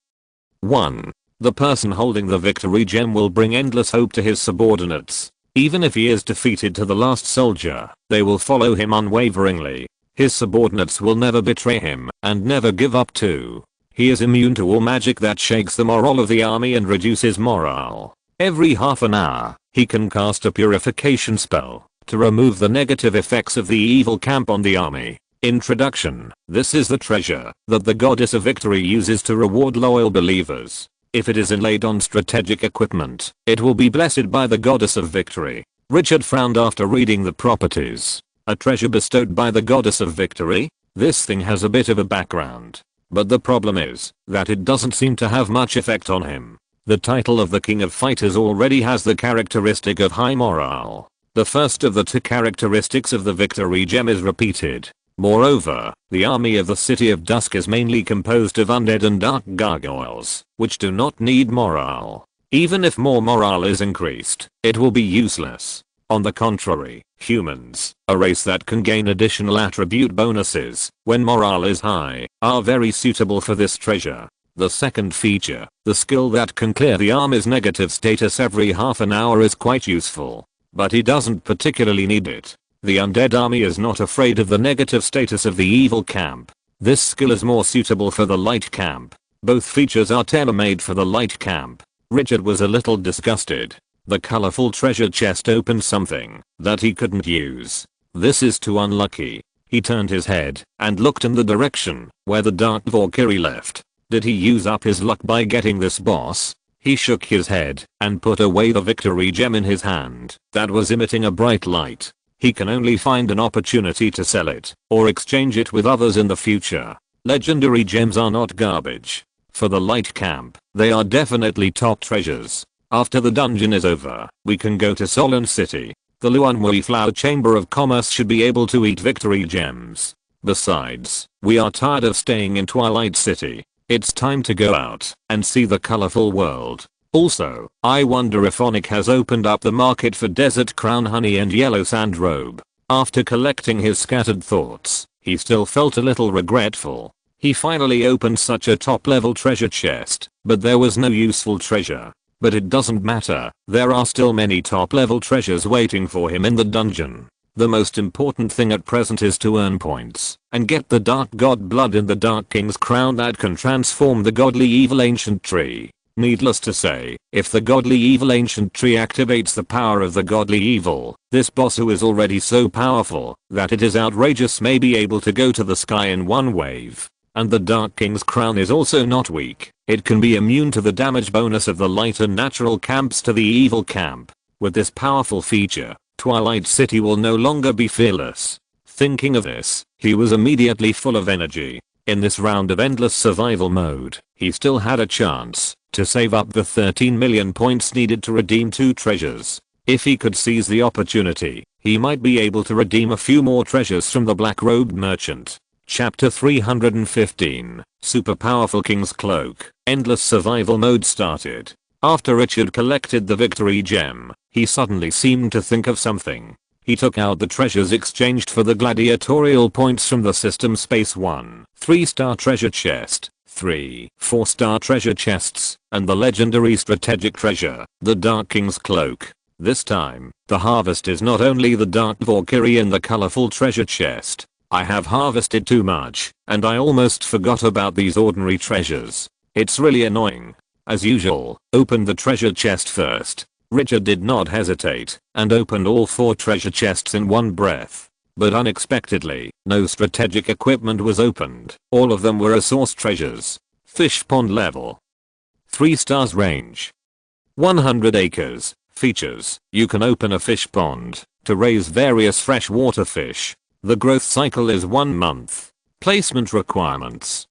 1. The person holding the Victory Gem will bring endless hope to his subordinates. Even if he is defeated to the last soldier, they will follow him unwaveringly. His subordinates will never betray him and never give up too. He is immune to all magic that shakes the morale of the army and reduces morale. Every half an hour, he can cast a purification spell to remove the negative effects of the evil camp on the army. Introduction. This is the treasure that the Goddess of Victory uses to reward loyal believers. If it is inlaid on strategic equipment, it will be blessed by the Goddess of Victory. Richard frowned after reading the properties. A treasure bestowed by the Goddess of Victory? This thing has a bit of a background. But the problem is that it doesn't seem to have much effect on him. The title of the King of Fighters already has the characteristic of high morale. The first of the 2 characteristics of the Victory Gem is repeated. Moreover, the army of the City of Dusk is mainly composed of undead and dark gargoyles, which do not need morale. Even if more morale is increased, it will be useless. On the contrary, humans, a race that can gain additional attribute bonuses when morale is high, are very suitable for this treasure. The second feature, the skill that can clear the army's negative status every half an hour, is quite useful. But he doesn't particularly need it. The undead army is not afraid of the negative status of the evil camp. This skill is more suitable for the light camp. Both features are tailor-made for the light camp. Richard was a little disgusted. The colorful treasure chest opened something that he couldn't use. This is too unlucky. He turned his head and looked in the direction where the dark Valkyrie left. Did he use up his luck by getting this boss? He shook his head and put away the Victory Gem in his hand that was emitting a bright light. He can only find an opportunity to sell it or exchange it with others in the future. Legendary gems are not garbage. For the light camp, they are definitely top treasures. After the dungeon is over, we can go to Solon City. The Luanhui Flower Chamber of Commerce should be able to eat Victory Gems. Besides, we are tired of staying in Twilight City. It's time to go out and see the colorful world. Also, I wonder if Onyx has opened up the market for Desert Crown Honey and Yellow Sand Robe. After collecting his scattered thoughts, he still felt a little regretful. He finally opened such a top-level treasure chest, but there was no useful treasure. But it doesn't matter, there are still many top-level treasures waiting for him in the dungeon. The most important thing at present is to earn points and get the Dark God blood in the Dark King's crown that can transform the godly evil ancient tree. Needless to say, if the godly evil ancient tree activates the power of the godly evil, this boss, who is already so powerful that it is outrageous, may be able to go to the sky in one wave. And the Dark King's crown is also not weak. It can be immune to the damage bonus of the light and natural camps to the evil camp. With this powerful feature, Twilight City will no longer be fearless. Thinking of this, he was immediately full of energy. In this round of endless survival mode, he still had a chance to save up the 13 million points needed to redeem 2 treasures. If he could seize the opportunity, he might be able to redeem a few more treasures from the black-robed merchant. Chapter 315, Super Powerful King's Cloak. Endless survival mode started. After Richard collected the victory gem, he suddenly seemed to think of something. He took out the treasures exchanged for the gladiatorial points from the system space 1, 3-star treasure chest, 3, 4-star treasure chests, and the legendary strategic treasure, the Dark King's Cloak. This time, the harvest is not only the Dark Valkyrie in the colorful treasure chest. I have harvested too much, and I almost forgot about these ordinary treasures. It's really annoying. As usual, open the treasure chest first. Richard did not hesitate, and opened all 4 treasure chests in one breath. But unexpectedly, no strategic equipment was opened. All of them were resource treasures. Fish pond level. 3 stars range. 100 acres. Features. You can open a fish pond to raise various freshwater fish. The growth cycle is 1 month. Placement requirements.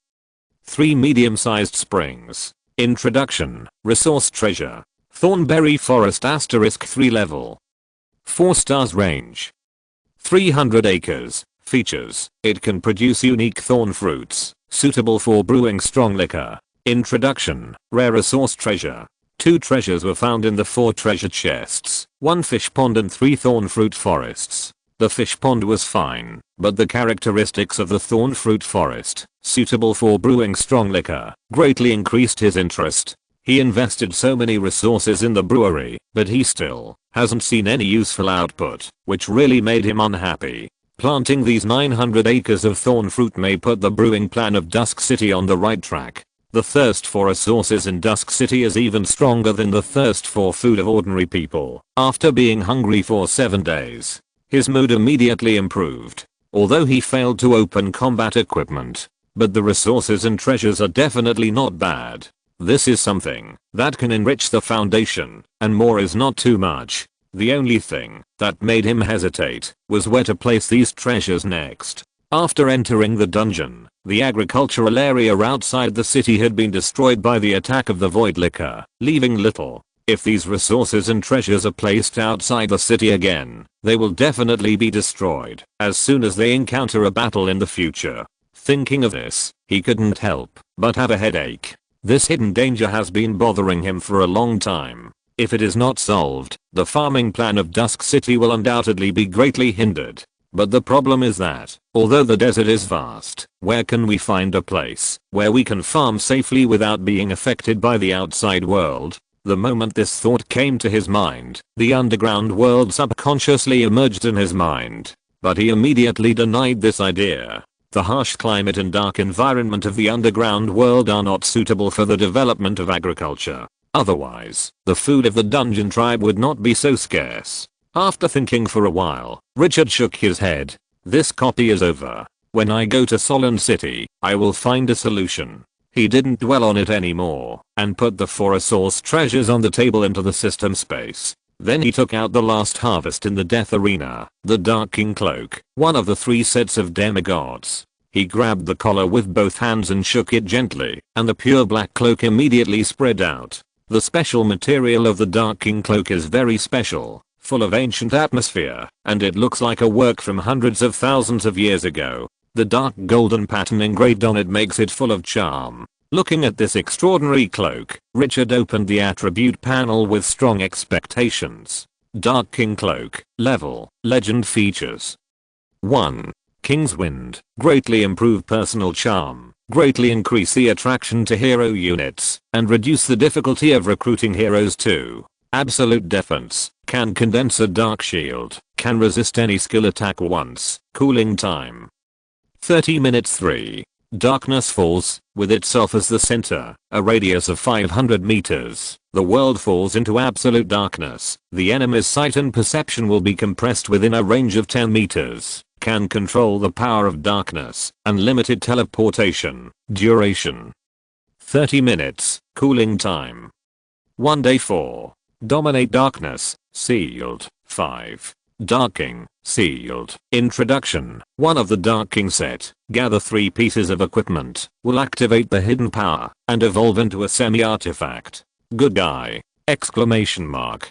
3 medium-sized springs. Introduction. Resource treasure. Thornberry forest asterisk 3 level. 4 stars range. 300 acres. Features. It can produce unique thorn fruits, suitable for brewing strong liquor. Introduction. Rare resource treasure. 2 treasures were found in the 4 treasure chests, 1 fish pond and 3 thorn fruit forests. The fish pond was fine, but the characteristics of the thorn fruit forest, suitable for brewing strong liquor, greatly increased his interest. He invested so many resources in the brewery, but he still hasn't seen any useful output, which really made him unhappy. Planting these 900 acres of thorn fruit may put the brewing plan of Dusk City on the right track. The thirst for resources in Dusk City is even stronger than the thirst for food of ordinary people. After being hungry for 7 days, his mood immediately improved, although he failed to open combat equipment. But the resources and treasures are definitely not bad. This is something that can enrich the foundation, and more is not too much. The only thing that made him hesitate was where to place these treasures next. After entering the dungeon, the agricultural area outside the city had been destroyed by the attack of the Void Liquor, leaving little. If these resources and treasures are placed outside the city again, they will definitely be destroyed as soon as they encounter a battle in the future. Thinking of this, he couldn't help but have a headache. This hidden danger has been bothering him for a long time. If it is not solved, the farming plan of Dusk City will undoubtedly be greatly hindered. But the problem is that, although the desert is vast, where can we find a place where we can farm safely without being affected by the outside world? The moment this thought came to his mind, the underground world subconsciously emerged in his mind. But he immediately denied this idea. The harsh climate and dark environment of the underground world are not suitable for the development of agriculture. Otherwise, the food of the dungeon tribe would not be so scarce. After thinking for a while, Richard shook his head. This copy is over. When I go to Solon City, I will find a solution. He didn't dwell on it anymore, and put the 4 resource treasures on the table into the system space. Then he took out the last harvest in the death arena, the Dark King Cloak, one of the 3 sets of demigods. He grabbed the collar with both hands and shook it gently, and the pure black cloak immediately spread out. The special material of the Dark King Cloak is very special, full of ancient atmosphere, and it looks like a work from hundreds of thousands of years ago. The dark golden pattern engraved on it makes it full of charm. Looking at this extraordinary cloak, Richard opened the attribute panel with strong expectations. Dark King Cloak, level, legend features. 1. King's Wind, greatly improve personal charm, greatly increase the attraction to hero units, and reduce the difficulty of recruiting heroes. 2. Absolute defense, can condense a dark shield, can resist any skill attack once, cooling time 30 minutes. 3. Darkness falls, with itself as the center, a radius of 500 meters. The world falls into absolute darkness. The enemy's sight and perception will be compressed within a range of 10 meters. Can control the power of darkness. Unlimited teleportation. Duration 30 minutes. Cooling time 1 day. 4. Dominate darkness. Sealed. 5. Darking. Sealed. Introduction. One of the Dark King set. Gather 3 pieces of equipment. Will activate the hidden power and evolve into a semi-artifact. Good guy! Exclamation mark.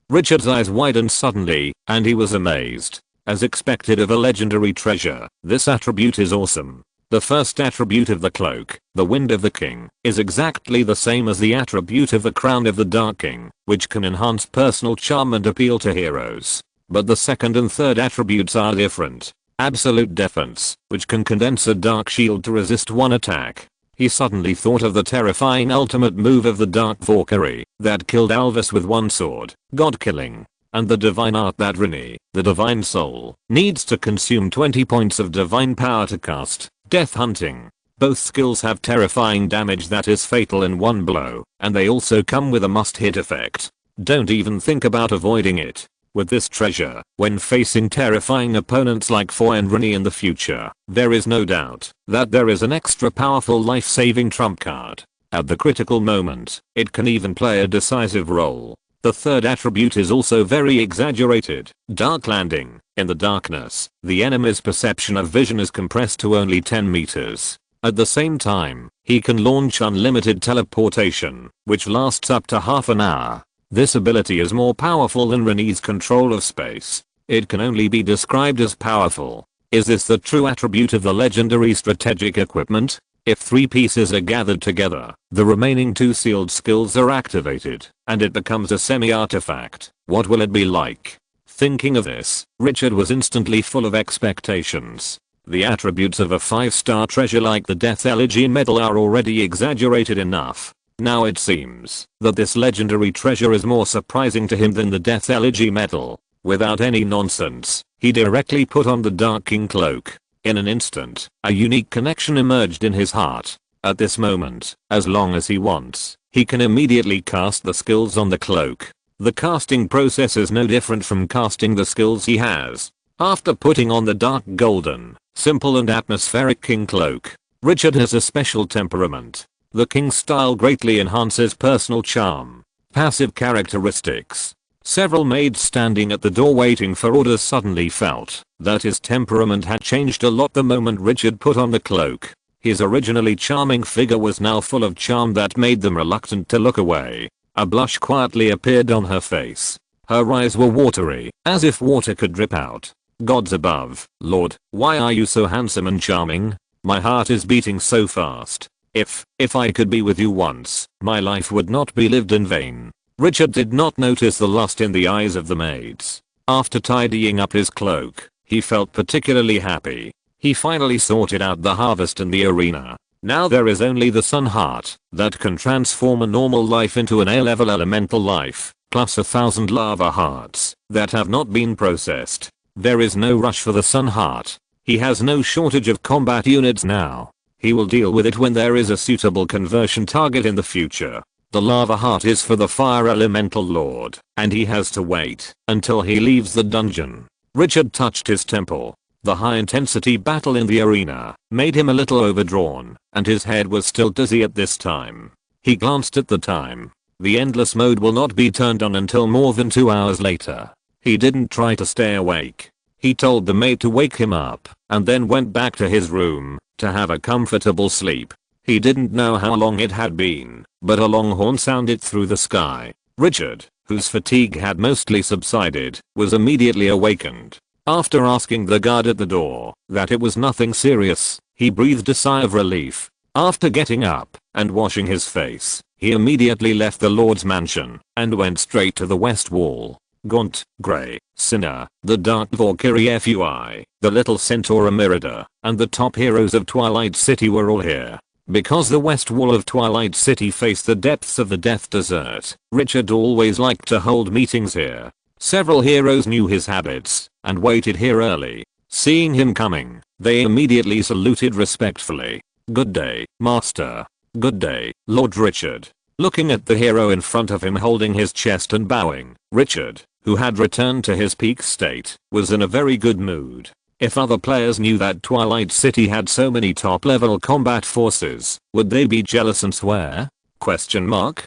Richard's eyes widened suddenly, and he was amazed. as expected of a legendary treasure, this attribute is awesome. The first attribute of the cloak, the Wind of the King, is exactly the same as the attribute of the Crown of the Dark King, which can enhance personal charm and appeal to heroes. But the second and third attributes are different. Absolute Defense, which can condense a dark shield to resist one attack. He suddenly thought of the terrifying ultimate move of the Dark Valkyrie that killed Alvis with one sword, God killing. And the divine art that Rini, the divine soul, needs to consume 20 points of divine power to cast, Death Hunting. Both skills have terrifying damage that is fatal in one blow, and they also come with a must-hit effect. Don't even think about avoiding it. With this treasure, when facing terrifying opponents like Foy and Rini in the future, there is no doubt that there is an extra powerful life-saving trump card. At the critical moment, it can even play a decisive role. The third attribute is also very exaggerated. Dark Landing. In the darkness, the enemy's perception of vision is compressed to only 10 meters. At the same time, he can launch unlimited teleportation, which lasts up to half an hour. This ability is more powerful than Rini's control of space. It can only be described as powerful. Is this the true attribute of the legendary strategic equipment? If 3 pieces are gathered together, the remaining 2 sealed skills are activated, and it becomes a semi-artifact. What will it be like? Thinking of this, Richard was instantly full of expectations. The attributes of a 5-star treasure like the Death Elegy medal are already exaggerated enough. Now it seems that this legendary treasure is more surprising to him than the Death Elegy medal. Without any nonsense, he directly put on the Dark King cloak. In an instant, a unique connection emerged in his heart. At this moment, as long as he wants, he can immediately cast the skills on the cloak. The casting process is no different from casting the skills he has. After putting on the dark golden, simple and atmospheric king cloak, Richard has a special temperament. The king style greatly enhances personal charm. Passive characteristics. Several maids standing at the door waiting for orders suddenly felt that his temperament had changed a lot the moment Richard put on the cloak. His originally charming figure was now full of charm that made them reluctant to look away. A blush quietly appeared on her face. Her eyes were watery, as if water could drip out. Gods above, Lord, why are you so handsome and charming? My heart is beating so fast. If I could be with you once, my life would not be lived in vain. Richard did not notice the lust in the eyes of the maids. After tidying up his cloak, he felt particularly happy. He finally sorted out the harvest in the arena. Now there is only the Sun Heart that can transform a normal life into an A-level elemental life, plus 1,000 lava hearts that have not been processed. There is no rush for the Sun Heart. He has no shortage of combat units now. He will deal with it when there is a suitable conversion target in the future. The lava heart is for the fire elemental lord, and he has to wait until he leaves the dungeon. Richard touched his temple. The high intensity battle in the arena made him a little overdrawn, and his head was still dizzy at this time. He glanced at the time. The endless mode will not be turned on until more than 2 hours later. He didn't try to stay awake. He told the maid to wake him up, and then went back to his room to have a comfortable sleep. He didn't know how long it had been, but a long horn sounded through the sky. Richard, whose fatigue had mostly subsided, was immediately awakened. After asking the guard at the door that it was nothing serious, he breathed a sigh of relief. After getting up and washing his face, he immediately left the Lord's mansion and went straight to the west wall. Gaunt, Grey, Sinner, the Dark Valkyrie FUI, the Little Centaur Emerida, and the top heroes of Twilight City were all here. Because the west wall of Twilight City faced the depths of the Death Desert, Richard always liked to hold meetings here. Several heroes knew his habits and waited here early. Seeing him coming, they immediately saluted respectfully. Good day, Master. Good day, Lord Richard. Looking at the hero in front of him holding his chest and bowing, Richard, who had returned to his peak state, was in a very good mood. If other players knew that Twilight City had so many top-level combat forces, would they be jealous and swear? Question mark.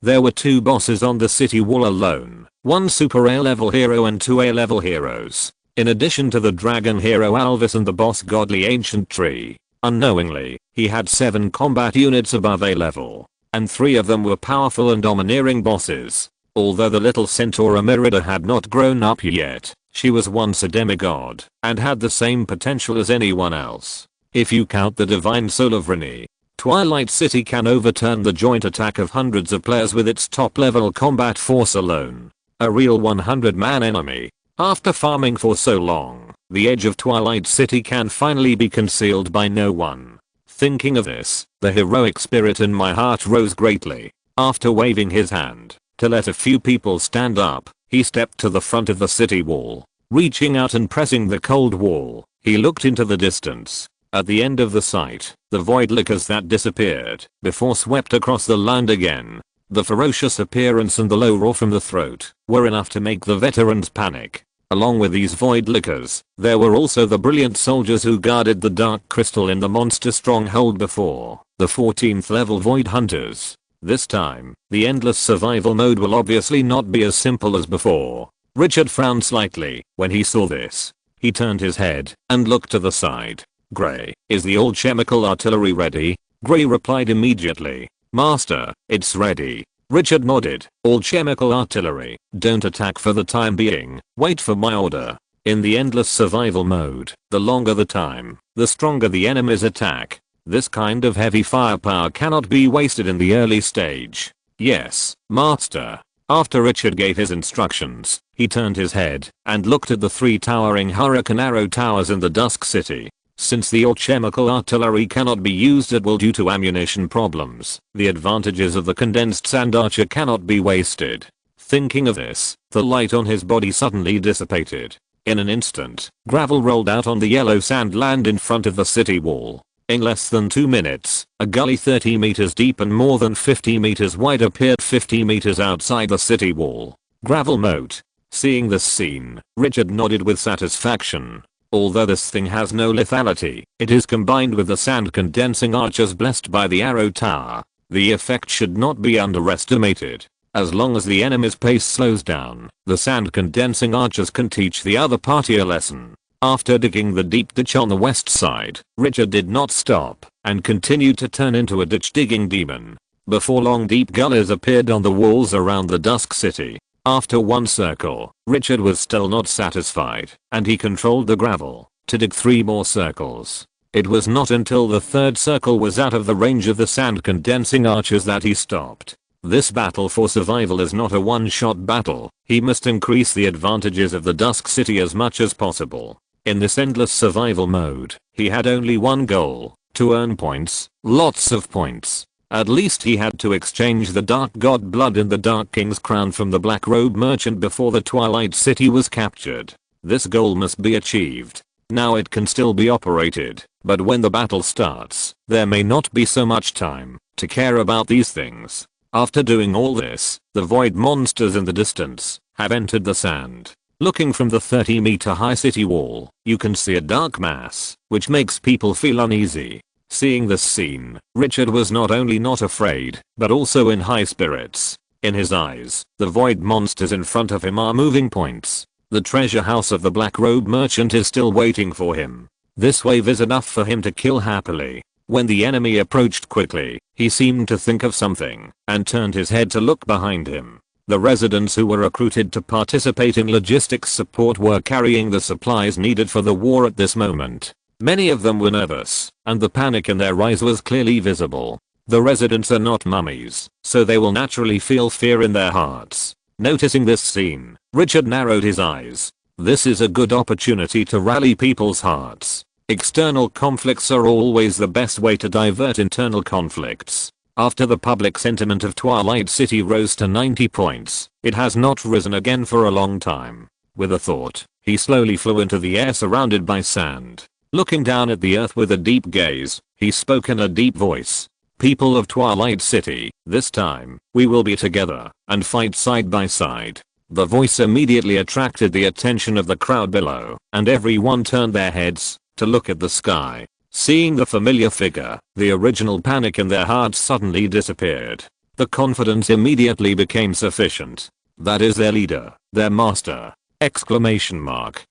There were 2 bosses on the city wall alone, 1 super A-level hero and 2 A-level heroes. In addition to the dragon hero Alvis and the boss Godly Ancient Tree. Unknowingly, he had 7 combat units above A-level, and 3 of them were powerful and domineering bosses. Although the little Centaur Emerida had not grown up yet, She was once a demigod and had the same potential as anyone else. If you count the divine soul of Rini, Twilight City can overturn the joint attack of hundreds of players with its top level combat force alone. A real 100-man enemy. After farming for so long, the edge of Twilight City can finally be concealed by no one. Thinking of this, the heroic spirit in my heart rose greatly. After waving his hand to let a few people stand up, he stepped to the front of the city wall. Reaching out and pressing the cold wall, he looked into the distance. At the end of the sight, the void lickers that disappeared before swept across the land again. The ferocious appearance and the low roar from the throat were enough to make the veterans panic. Along with these void lickers, there were also the brilliant soldiers who guarded the dark crystal in the monster stronghold before, the 14th level void hunters. This time, the endless survival mode will obviously not be as simple as before. Richard frowned slightly when he saw this. He turned his head and looked to the side. Gray, is the old chemical artillery ready? Gray replied immediately. Master, it's ready. Richard nodded. All chemical artillery, don't attack for the time being, wait for my order. In the endless survival mode, the longer the time, the stronger the enemy's attack. This kind of heavy firepower cannot be wasted in the early stage. Yes, Master. After Richard gave his instructions, he turned his head and looked at the 3 towering Hurricane Arrow towers in the Dusk City. Since the old chemical artillery cannot be used at will due to ammunition problems, the advantages of the condensed sand archer cannot be wasted. Thinking of this, the light on his body suddenly dissipated. In an instant, gravel rolled out on the yellow sand land in front of the city wall. In less than 2 minutes, a gully 30 meters deep and more than 50 meters wide appeared 50 meters outside the city wall. Gravel moat. Seeing this scene, Richard nodded with satisfaction. Although this thing has no lethality, it is combined with the sand condensing archers blessed by the arrow tower. The effect should not be underestimated. As long as the enemy's pace slows down, the sand condensing archers can teach the other party a lesson. After digging the deep ditch on the west side, Richard did not stop and continued to turn into a ditch digging demon. Before long, deep gullies appeared on the walls around the Dusk City. After one circle, Richard was still not satisfied, and he controlled the gravel to dig 3 more circles. It was not until the 3rd circle was out of the range of the sand condensing archers that he stopped. This battle for survival is not a one-shot battle. He must increase the advantages of the Dusk City as much as possible. In this endless survival mode, he had only one goal: to earn points, lots of points. At least he had to exchange the Dark God blood and the Dark King's crown from the Black Robe Merchant before the Twilight City was captured. This goal must be achieved. Now it can still be operated, but when the battle starts, there may not be so much time to care about these things. After doing all this, the void monsters in the distance have entered the sand. Looking from the 30-meter high city wall, you can see a dark mass, which makes people feel uneasy. Seeing this scene, Richard was not only not afraid, but also in high spirits. In his eyes, the void monsters in front of him are moving points. The treasure house of the Black Robe Merchant is still waiting for him. This wave is enough for him to kill happily. When the enemy approached quickly, he seemed to think of something and turned his head to look behind him. The residents who were recruited to participate in logistics support were carrying the supplies needed for the war at this moment. Many of them were nervous, and the panic in their eyes was clearly visible. The residents are not mummies, so they will naturally feel fear in their hearts. Noticing this scene, Richard narrowed his eyes. This is a good opportunity to rally people's hearts. External conflicts are always the best way to divert internal conflicts. After the public sentiment of Twilight City rose to 90 points, it has not risen again for a long time. With a thought, he slowly flew into the air surrounded by sand. Looking down at the earth with a deep gaze, he spoke in a deep voice. People of Twilight City, this time, we will be together and fight side by side. The voice immediately attracted the attention of the crowd below, and everyone turned their heads to look at the sky. Seeing the familiar figure, the original panic in their hearts suddenly disappeared. The confidence immediately became sufficient. That is their leader, their master! Exclamation mark.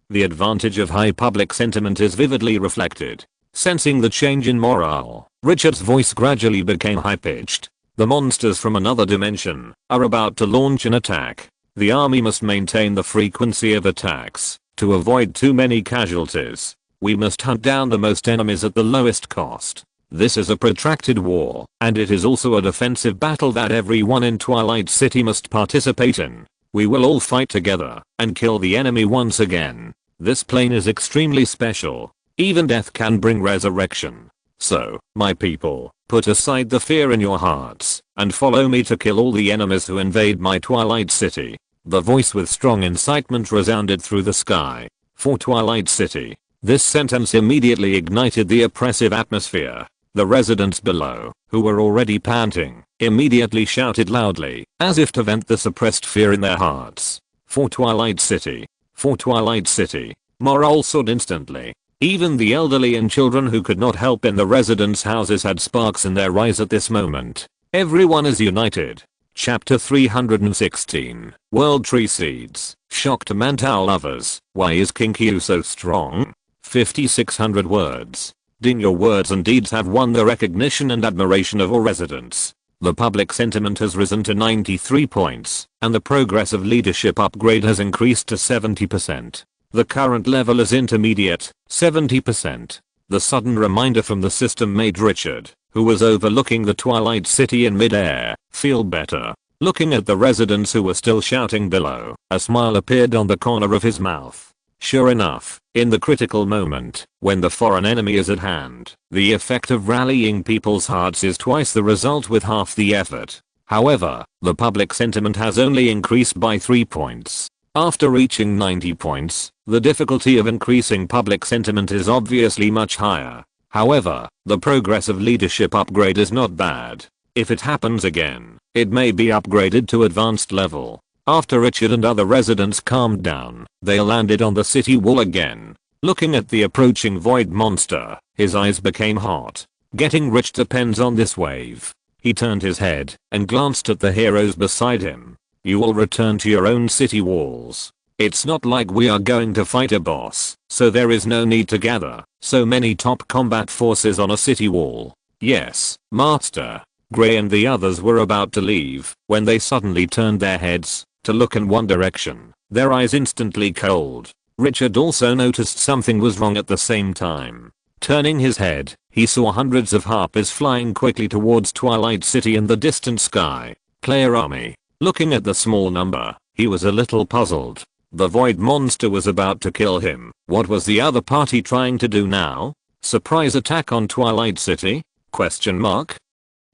The advantage of high public sentiment is vividly reflected. Sensing the change in morale, Richard's voice gradually became high-pitched. The monsters from another dimension are about to launch an attack. The army must maintain the frequency of attacks to avoid too many casualties. We must hunt down the most enemies at the lowest cost. This is a protracted war, and it is also a defensive battle that everyone in Twilight City must participate in. We will all fight together and kill the enemy once again. This plane is extremely special. Even death can bring resurrection. So, my people, put aside the fear in your hearts and follow me to kill all the enemies who invade my Twilight City. The voice with strong incitement resounded through the sky. For Twilight City. This sentence immediately ignited the oppressive atmosphere. The residents below, who were already panting, immediately shouted loudly, as if to vent the suppressed fear in their hearts. For Twilight City. For Twilight City. Morale soared instantly. Even the elderly and children who could not help in the residents' houses had sparks in their eyes at this moment. Everyone is united. Chapter 316. World Tree Seeds. Shocked Mantou lovers. Why is Kinkyu so strong? 5,600 words. Ding, your words and deeds have won the recognition and admiration of all residents. The public sentiment has risen to 93 points, and the progressive leadership upgrade has increased to 70%. The current level is intermediate, 70%. The sudden reminder from the system made Richard, who was overlooking the Twilight City in midair, feel better. Looking at the residents who were still shouting below, a smile appeared on the corner of his mouth. Sure enough, in the critical moment, when the foreign enemy is at hand, the effect of rallying people's hearts is twice the result with half the effort. However, the public sentiment has only increased by 3 points. After reaching 90 points, the difficulty of increasing public sentiment is obviously much higher. However, the progressive leadership upgrade is not bad. If it happens again, it may be upgraded to advanced level. After Richard and other residents calmed down, they landed on the city wall again. Looking at the approaching void monster, his eyes became hot. Getting rich depends on this wave. He turned his head and glanced at the heroes beside him. You will return to your own city walls. It's not like we are going to fight a boss, so there is no need to gather so many top combat forces on a city wall. Yes, Master. Gray and the others were about to leave when they suddenly turned their heads to look in one direction, their eyes instantly cold. Richard also noticed something was wrong at the same time. Turning his head, he saw hundreds of harpies flying quickly towards Twilight City in the distant sky. Player army. Looking at the small number, he was a little puzzled. The void monster was about to kill him. What was the other party trying to do now? Surprise attack on Twilight City? Question mark.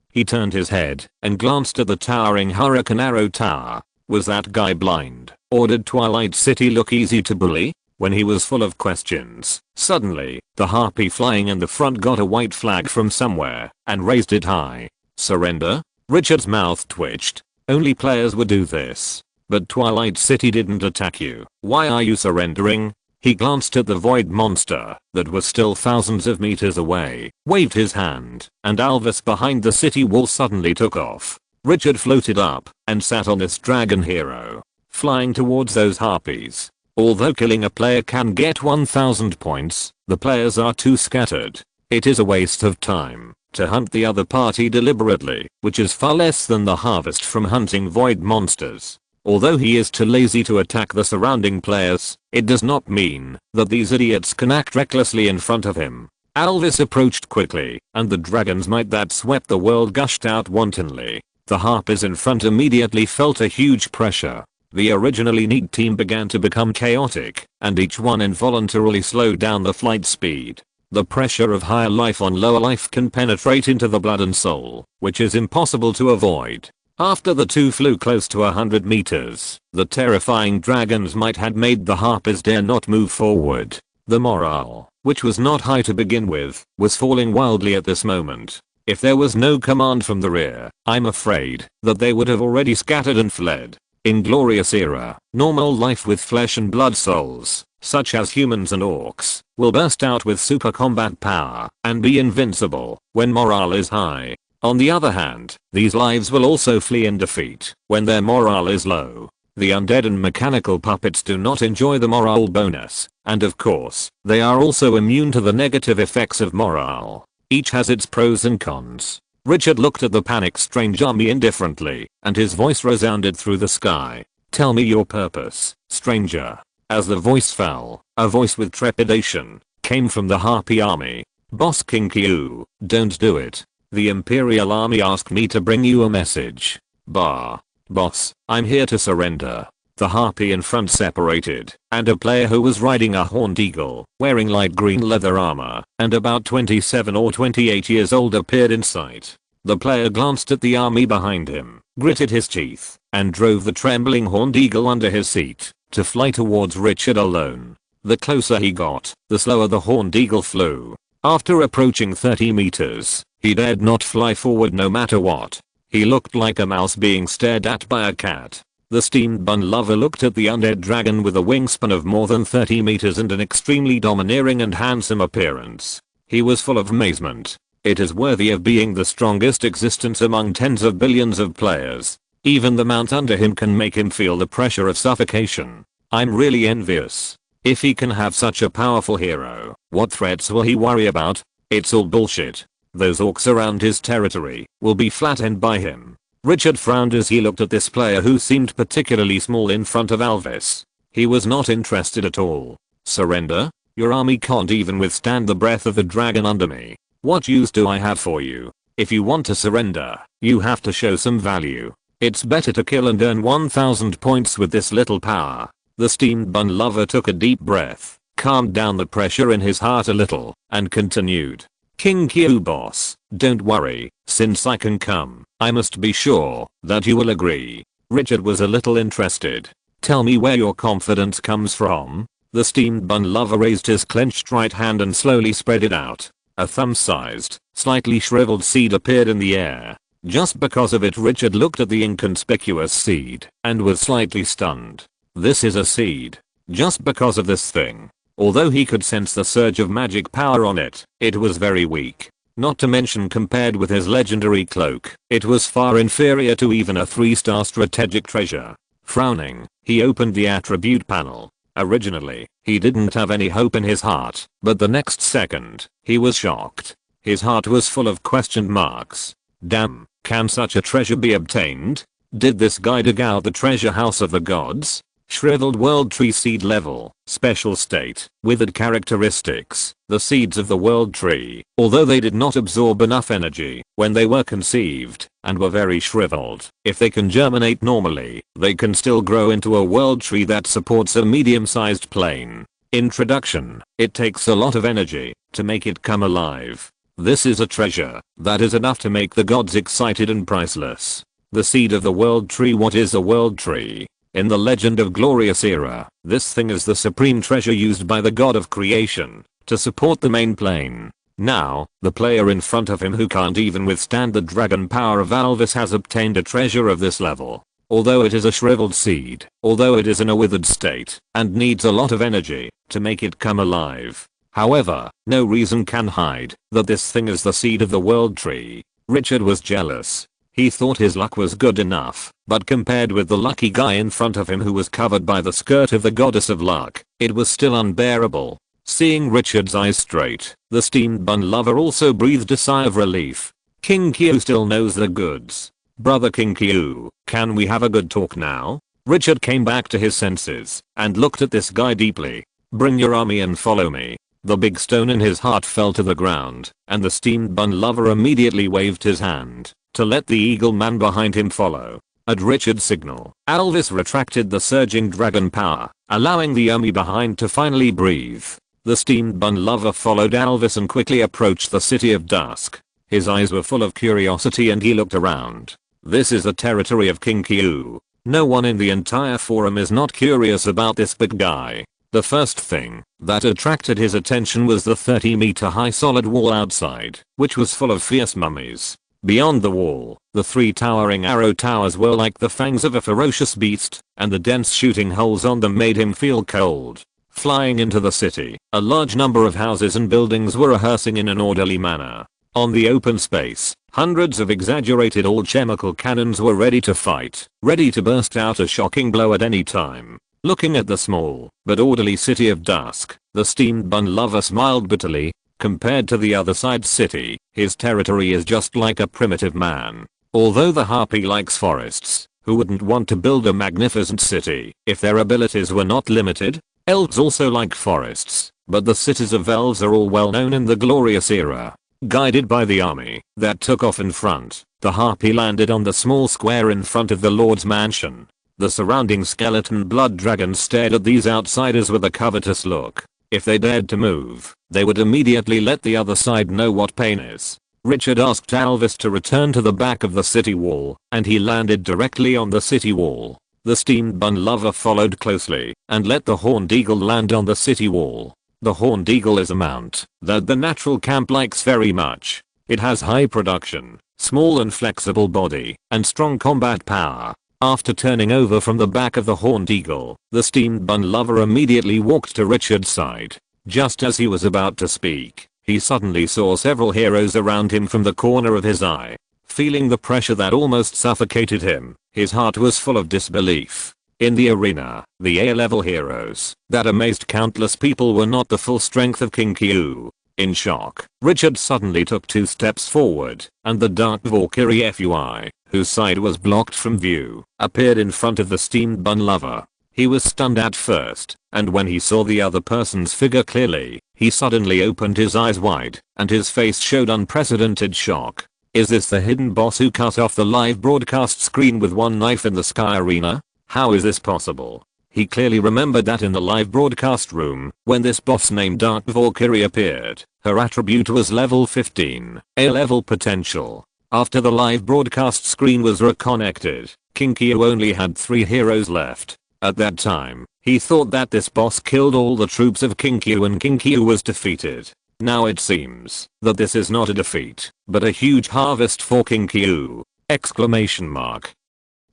He turned his head and glanced at the towering Hurricane Arrow Tower. Was that guy blind? Or did Twilight City look easy to bully? When he was full of questions, suddenly, the harpy flying in the front got a white flag from somewhere and raised it high. Surrender? Richard's mouth twitched. Only players would do this. But Twilight City didn't attack you. Why are you surrendering? He glanced at the void monster that was still thousands of meters away, waved his hand, and Alvis behind the city wall suddenly took off. Richard floated up and sat on this dragon hero, flying towards those harpies. Although killing a player can get 1000 points, the players are too scattered. It is a waste of time to hunt the other party deliberately, which is far less than the harvest from hunting void monsters. Although he is too lazy to attack the surrounding players, it does not mean that these idiots can act recklessly in front of him. Alvis approached quickly, and the dragon's might that swept the world gushed out wantonly. The harpies in front immediately felt a huge pressure. The originally neat team began to become chaotic, and each one involuntarily slowed down the flight speed. The pressure of higher life on lower life can penetrate into the blood and soul, which is impossible to avoid. After the two flew close to 100 meters, the terrifying dragon's might had made the harpies dare not move forward. The morale, which was not high to begin with, was falling wildly at this moment. If there was no command from the rear, I'm afraid that they would have already scattered and fled. In Glorious Era, normal life with flesh and blood souls, such as humans and orcs, will burst out with super combat power and be invincible when morale is high. On the other hand, these lives will also flee in defeat when their morale is low. The undead and mechanical puppets do not enjoy the morale bonus, and of course, they are also immune to the negative effects of morale. Each has its pros and cons. Richard looked at the panicked strange army indifferently, and his voice resounded through the sky. Tell me your purpose, stranger." As the voice fell, a voice with trepidation came from the Harpy army. "Boss King Q, don't do it. The Imperial Army asked me to bring you a message." "Bah. Boss, I'm here to surrender." The Harpy in front separated, and a player who was riding a horned eagle, wearing light green leather armor, and about 27 or 28 years old appeared in sight. The player glanced at the army behind him, gritted his teeth, and drove the trembling horned eagle under his seat, to fly towards Richard alone. The closer he got, the slower the horned eagle flew. After approaching 30 meters, he dared not fly forward no matter what. He looked like a mouse being stared at by a cat. The steamed bun lover looked at the undead dragon with a wingspan of more than 30 meters and an extremely domineering and handsome appearance. He was full of amazement. It is worthy of being the strongest existence among tens of billions of players. Even the mount under him can make him feel the pressure of suffocation. I'm really envious. If he can have such a powerful hero, what threats will he worry about? It's all bullshit. Those orcs around his territory will be flattened by him. Richard frowned as he looked at this player who seemed particularly small in front of Alvis. He was not interested at all. "Surrender? Your army can't even withstand the breath of the dragon under me. What use do I have for you? If you want to surrender, you have to show some value. It's better to kill and earn 1000 points with this little power." The steamed bun lover took a deep breath, calmed down the pressure in his heart a little, and continued. "King Q boss, don't worry, since I can come, I must be sure that you will agree." Richard was a little interested. "Tell me where your confidence comes from." The steamed bun lover raised his clenched right hand and slowly spread it out. A thumb-sized, slightly shriveled seed appeared in the air. Just because of it, Richard looked at the inconspicuous seed and was slightly stunned. This is a seed. Just because of this thing. Although he could sense the surge of magic power on it, it was very weak. Not to mention, compared with his legendary cloak, it was far inferior to even a 3-star strategic treasure. Frowning, he opened the attribute panel. Originally, he didn't have any hope in his heart, but the next second, he was shocked. His heart was full of question marks. Damn, can such a treasure be obtained? Did this guy dig out the treasure house of the gods? Shriveled world tree seed level, special state, withered characteristics. The seeds of the world tree, although they did not absorb enough energy when they were conceived, and were very shriveled, if they can germinate normally, they can still grow into a world tree that supports a medium-sized plane. Introduction: it takes a lot of energy to make it come alive. This is a treasure that is enough to make the gods excited and priceless. The seed of the world tree. What is a world tree? In the Legend of Glorious era, this thing is the supreme treasure used by the god of creation to support the main plane. Now, the player in front of him who can't even withstand the dragon power of Alvis has obtained a treasure of this level. Although it is a shriveled seed, although it is in a withered state, and needs a lot of energy to make it come alive. However, no reason can hide that this thing is the seed of the world tree. Richard was jealous. He thought his luck was good enough, but compared with the lucky guy in front of him who was covered by the skirt of the goddess of luck, it was still unbearable. Seeing Richard's eyes straight, the steamed bun lover also breathed a sigh of relief. King Q still knows the goods. Brother King Q, can we have a good talk now? Richard came back to his senses and looked at this guy deeply. Bring your army and follow me. The big stone in his heart fell to the ground, and the steamed bun lover immediately waved his hand to let the eagle man behind him follow. At Richard's signal, Alvis retracted the surging dragon power, allowing the army behind to finally breathe. The steamed bun lover followed Alvis and quickly approached the City of Dusk. His eyes were full of curiosity and he looked around. This is the territory of King Q. No one in the entire forum is not curious about this big guy. The first thing that attracted his attention was the 30-meter high solid wall outside, which was full of fierce mummies. Beyond the wall, the 3 towering arrow towers were like the fangs of a ferocious beast, and the dense shooting holes on them made him feel cold. Flying into the city, a large number of houses and buildings were rehearsing in an orderly manner. On the open space, hundreds of exaggerated all-chemical cannons were ready to fight, ready to burst out a shocking blow at any time. Looking at the small but orderly City of Dusk, the steamed bun lover smiled bitterly. Compared to the other side city, his territory is just like a primitive man. Although the harpy likes forests, Who wouldn't want to build a magnificent city if their abilities were not limited? Elves also like forests, but the cities of elves are all well known in the glorious era. Guided by the army that took off in front, the harpy landed on the small square in front of the Lord's mansion. The surrounding skeleton blood dragons stared at these outsiders with a covetous look. If they dared to move, they would immediately let the other side know what pain is. Richard asked Alvis to return to the back of the city wall, and he landed directly on the city wall. The steamed bun lover followed closely, and let the horned eagle land on the city wall. The horned eagle is a mount that the natural camp likes very much. It has high production, small and flexible body, and strong combat power. After turning over from the back of the horned eagle, the steamed bun lover immediately walked to Richard's side. Just as he was about to speak, he suddenly saw several heroes around him from the corner of his eye. Feeling the pressure that almost suffocated him, his heart was full of disbelief. In the arena, the A-level heroes that amazed countless people were not the full strength of King Kyu. In shock, Richard suddenly took 2 steps forward, and the Dark Valkyrie FUI, whose side was blocked from view, appeared in front of the steamed bun lover. He was stunned at first, and when he saw the other person's figure clearly, he suddenly opened his eyes wide, and his face showed unprecedented shock. Is this the hidden boss who cut off the live broadcast screen with one knife in the Sky Arena? How is this possible? He clearly remembered that in the live broadcast room, when this boss named Dark Valkyrie appeared, her attribute was level 15, A-level potential. After the live broadcast screen was reconnected, King Kyu only had 3 heroes left. At that time, he thought that this boss killed all the troops of King Kyu and King Kyu was defeated. Now it seems that this is not a defeat, but a huge harvest for King Kyu! Exclamation mark.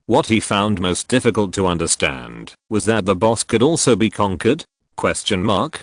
What he found most difficult to understand was that the boss could also be conquered? Question mark.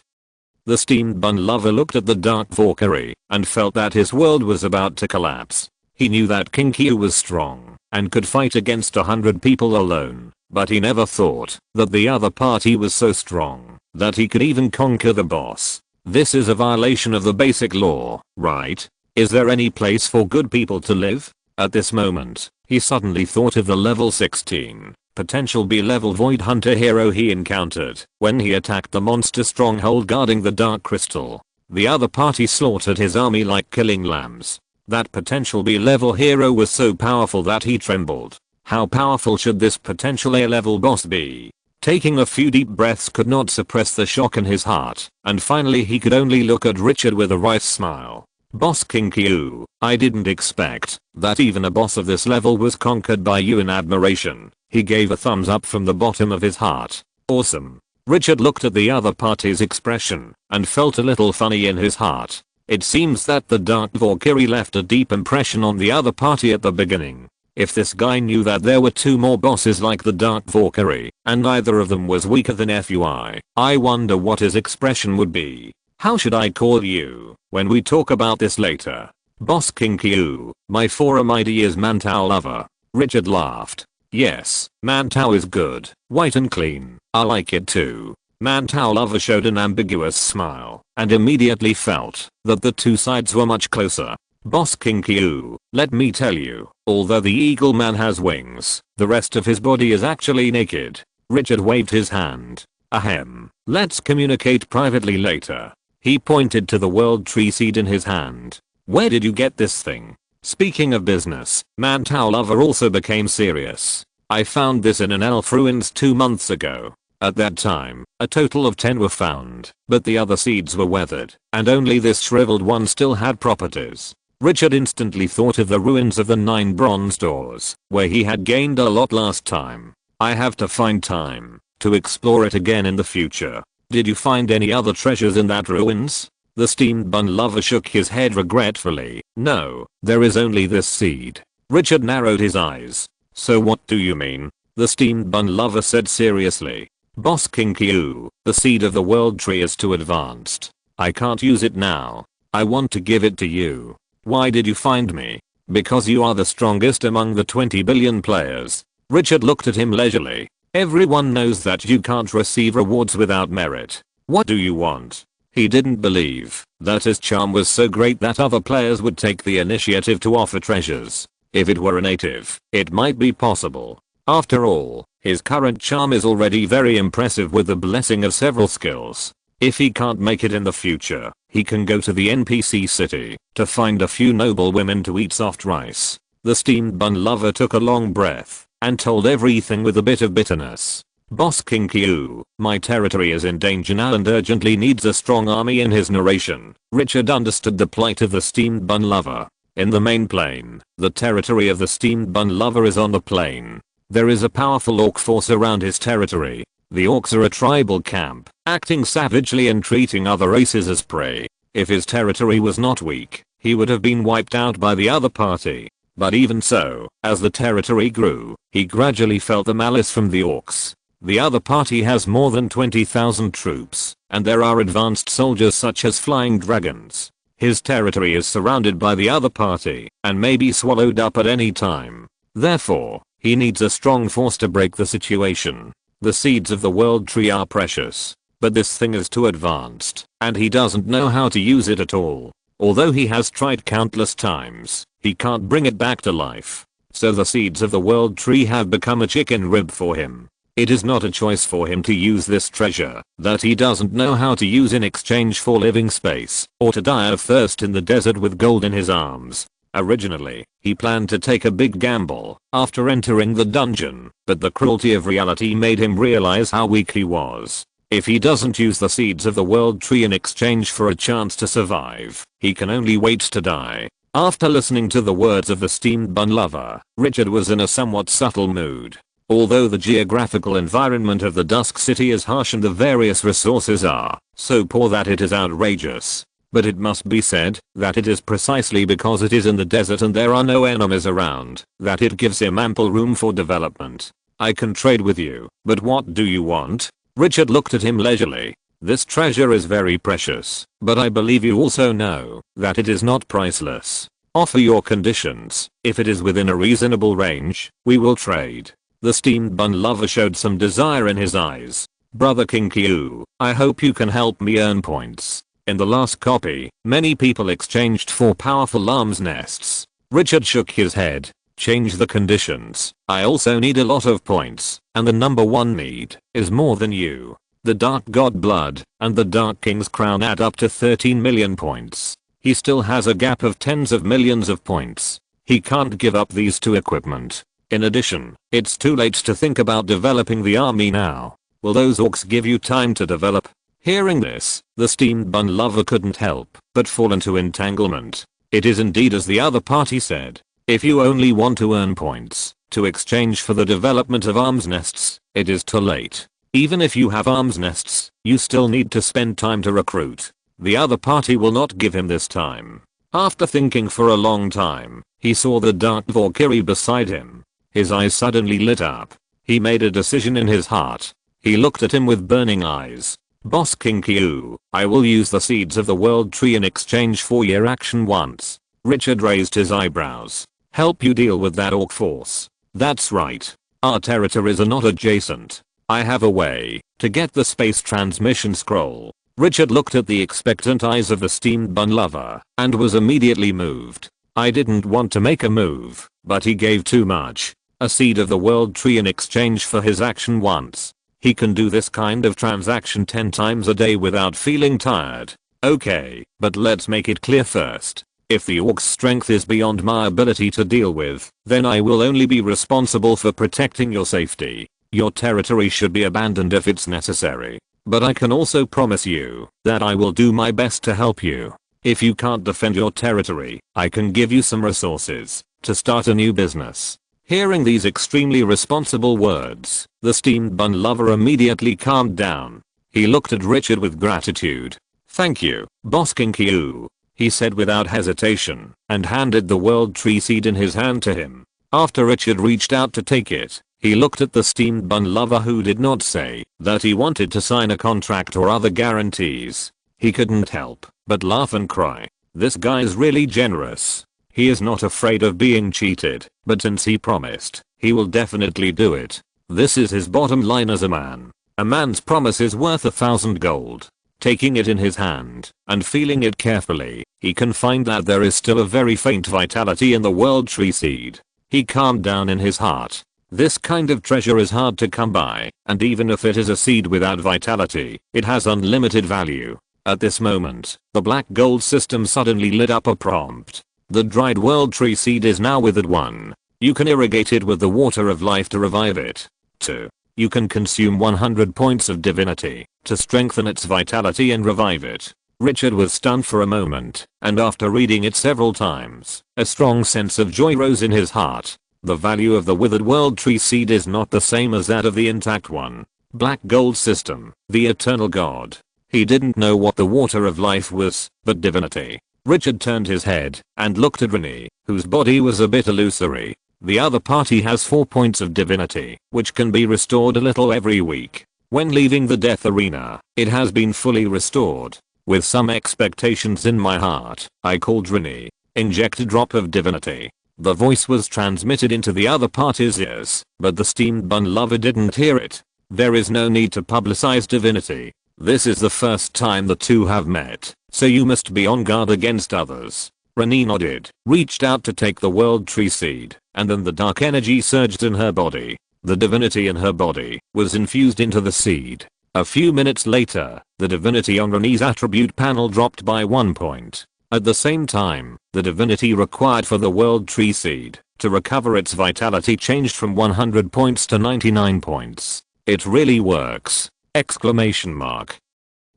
The steamed bun lover looked at the Dark Valkyrie and felt that his world was about to collapse. He knew that King Kyu was strong and could fight against 100 people alone, but he never thought that the other party was so strong that he could even conquer the boss. This is a violation of the basic law, right? Is there any place for good people to live? At this moment, he suddenly thought of the level 16, potential B-level Void Hunter hero he encountered when he attacked the monster stronghold guarding the Dark Crystal. The other party slaughtered his army like killing lambs. That potential B-level hero was so powerful that he trembled. How powerful should this potential A-level boss be? Taking a few deep breaths could not suppress the shock in his heart, and finally he could only look at Richard with a wry smile. Boss King Kyu, I didn't expect that even a boss of this level was conquered by you. In admiration, he gave a thumbs up from the bottom of his heart. Awesome. Richard looked at the other party's expression and felt a little funny in his heart. It seems that the Dark Valkyrie left a deep impression on the other party at the beginning. If this guy knew that there were 2 more bosses like the Dark Valkyrie, and neither of them was weaker than FUI, I wonder what his expression would be. How should I call you when we talk about this later? Boss King Kyu, my forum ID is Mantou Lover. Richard laughed. Yes, Mantou is good, white and clean. I like it too. Mantou Lover showed an ambiguous smile and immediately felt that the 2 sides were much closer. Boss King Kyu, let me tell you, although the Eagle Man has wings, the rest of his body is actually naked. Richard waved his hand. Ahem, let's communicate privately later. He pointed to the World Tree Seed in his hand. Where did you get this thing? Speaking of business, Mantou Lover also became serious. I found this in an elf ruins 2 months ago. At that time, a total of 10 were found, but the other seeds were weathered, and only this shriveled one still had properties. Richard instantly thought of the ruins of the 9 bronze doors, where he had gained a lot last time. I have to find time to explore it again in the future. Did you find any other treasures in that ruins? The steamed bun lover shook his head regretfully. No, there is only this seed. Richard narrowed his eyes. So what do you mean? The steamed bun lover said seriously. Boss King Kyu, the seed of the world tree is too advanced. I can't use it now. I want to give it to you. Why did you find me? Because you are the strongest among the 20 billion players. Richard looked at him leisurely. Everyone knows that you can't receive rewards without merit. What do you want? He didn't believe that his charm was so great that other players would take the initiative to offer treasures. If it were a native, it might be possible. After all, his current charm is already very impressive with the blessing of several skills. If he can't make it in the future, he can go to the NPC city to find a few noble women to eat soft rice. The steamed bun lover took a long breath and told everything with a bit of bitterness. Boss King Q, my territory is in danger now and urgently needs a strong army. In his narration, Richard understood the plight of the steamed bun lover. In the main plain, the territory of the steamed bun lover is on the plain. There is a powerful orc force around his territory. The orcs are a tribal camp, acting savagely and treating other races as prey. If his territory was not weak, he would have been wiped out by the other party. But even so, as the territory grew, he gradually felt the malice from the orcs. The other party has more than 20,000 troops, and there are advanced soldiers such as flying dragons. His territory is surrounded by the other party, and may be swallowed up at any time. Therefore, he needs a strong force to break the situation. The seeds of the world tree are precious, but this thing is too advanced, and he doesn't know how to use it at all. Although he has tried countless times, he can't bring it back to life. So the seeds of the world tree have become a chicken rib for him. It is not a choice for him to use this treasure that he doesn't know how to use in exchange for living space, or to die of thirst in the desert with gold in his arms. Originally, he planned to take a big gamble after entering the dungeon, but the cruelty of reality made him realize how weak he was. If he doesn't use the seeds of the world tree in exchange for a chance to survive, he can only wait to die. After listening to the words of the steamed bun lover, Richard was in a somewhat subtle mood. Although the geographical environment of the Dusk City is harsh and the various resources are so poor that it is outrageous. But it must be said that it is precisely because it is in the desert and there are no enemies around that it gives him ample room for development. I can trade with you, but what do you want? Richard looked at him leisurely. This treasure is very precious, but I believe you also know that it is not priceless. Offer your conditions. If it is within a reasonable range, we will trade. The steamed bun lover showed some desire in his eyes. Brother King Q, I hope you can help me earn points. In the last copy, many people exchanged for powerful arms nests. Richard shook his head. Change the conditions. I also need a lot of points, and the number one need is more than you. The Dark God Blood and the Dark King's Crown add up to 13 million points. He still has a gap of tens of millions of points. He can't give up these two equipment. In addition, it's too late to think about developing the army now. Will those orcs give you time to develop? Hearing this, the steamed bun lover couldn't help but fall into entanglement. It is indeed as the other party said. If you only want to earn points to exchange for the development of arms nests, it is too late. Even if you have arms nests, you still need to spend time to recruit. The other party will not give him this time. After thinking for a long time, he saw the dark Valkyrie beside him. His eyes suddenly lit up. He made a decision in his heart. He looked at him with burning eyes. Boss King Q, I will use the seeds of the world tree in exchange for your action once. Richard raised his eyebrows. Help you deal with that orc force. That's right. Our territories are not adjacent. I have a way to get the space transmission scroll. Richard looked at the expectant eyes of the steamed bun lover and was immediately moved. I didn't want to make a move, but he gave too much. A seed of the world tree in exchange for his action once. He can do this kind of transaction 10 times a day without feeling tired. Okay, but let's make it clear first. If the orc's strength is beyond my ability to deal with, then I will only be responsible for protecting your safety. Your territory should be abandoned if it's necessary. But I can also promise you that I will do my best to help you. If you can't defend your territory, I can give you some resources to start a new business. Hearing these extremely responsible words, the steamed bun lover immediately calmed down. He looked at Richard with gratitude. Thank you, Boss King Q, he said without hesitation, and handed the world tree seed in his hand to him. After Richard reached out to take it, he looked at the steamed bun lover who did not say that he wanted to sign a contract or other guarantees. He couldn't help but laugh and cry. This guy's really generous. He is not afraid of being cheated, but since he promised, he will definitely do it. This is his bottom line as a man. A man's promise is worth 1,000 gold. Taking it in his hand and feeling it carefully, he can find that there is still a very faint vitality in the world tree seed. He calmed down in his heart. This kind of treasure is hard to come by, and even if it is a seed without vitality, it has unlimited value. At this moment, the black gold system suddenly lit up a prompt. The dried world tree seed is now withered. 1. You can irrigate it with the water of life to revive it. 2. You can consume 100 points of divinity to strengthen its vitality and revive it. Richard was stunned for a moment, and after reading it several times, a strong sense of joy rose in his heart. The value of the withered world tree seed is not the same as that of the intact one. Black gold system, the eternal god. He didn't know what the water of life was, but divinity. Richard turned his head and looked at Rennie, whose body was a bit illusory. The other party has 4 points of divinity, which can be restored a little every week. When leaving the death arena, it has been fully restored. With some expectations in my heart, I called Rennie. Inject a drop of divinity. The voice was transmitted into the other party's ears, but the steamed bun lover didn't hear it. There is no need to publicize divinity. This is the first time the two have met, so you must be on guard against others. Rennie nodded, reached out to take the world tree seed, and then the dark energy surged in her body. The divinity in her body was infused into the seed. A few minutes later, the divinity on Rennie's attribute panel dropped by 1 point. At the same time, the divinity required for the world tree seed to recover its vitality changed from 100 points to 99 points. It really works! Exclamation mark.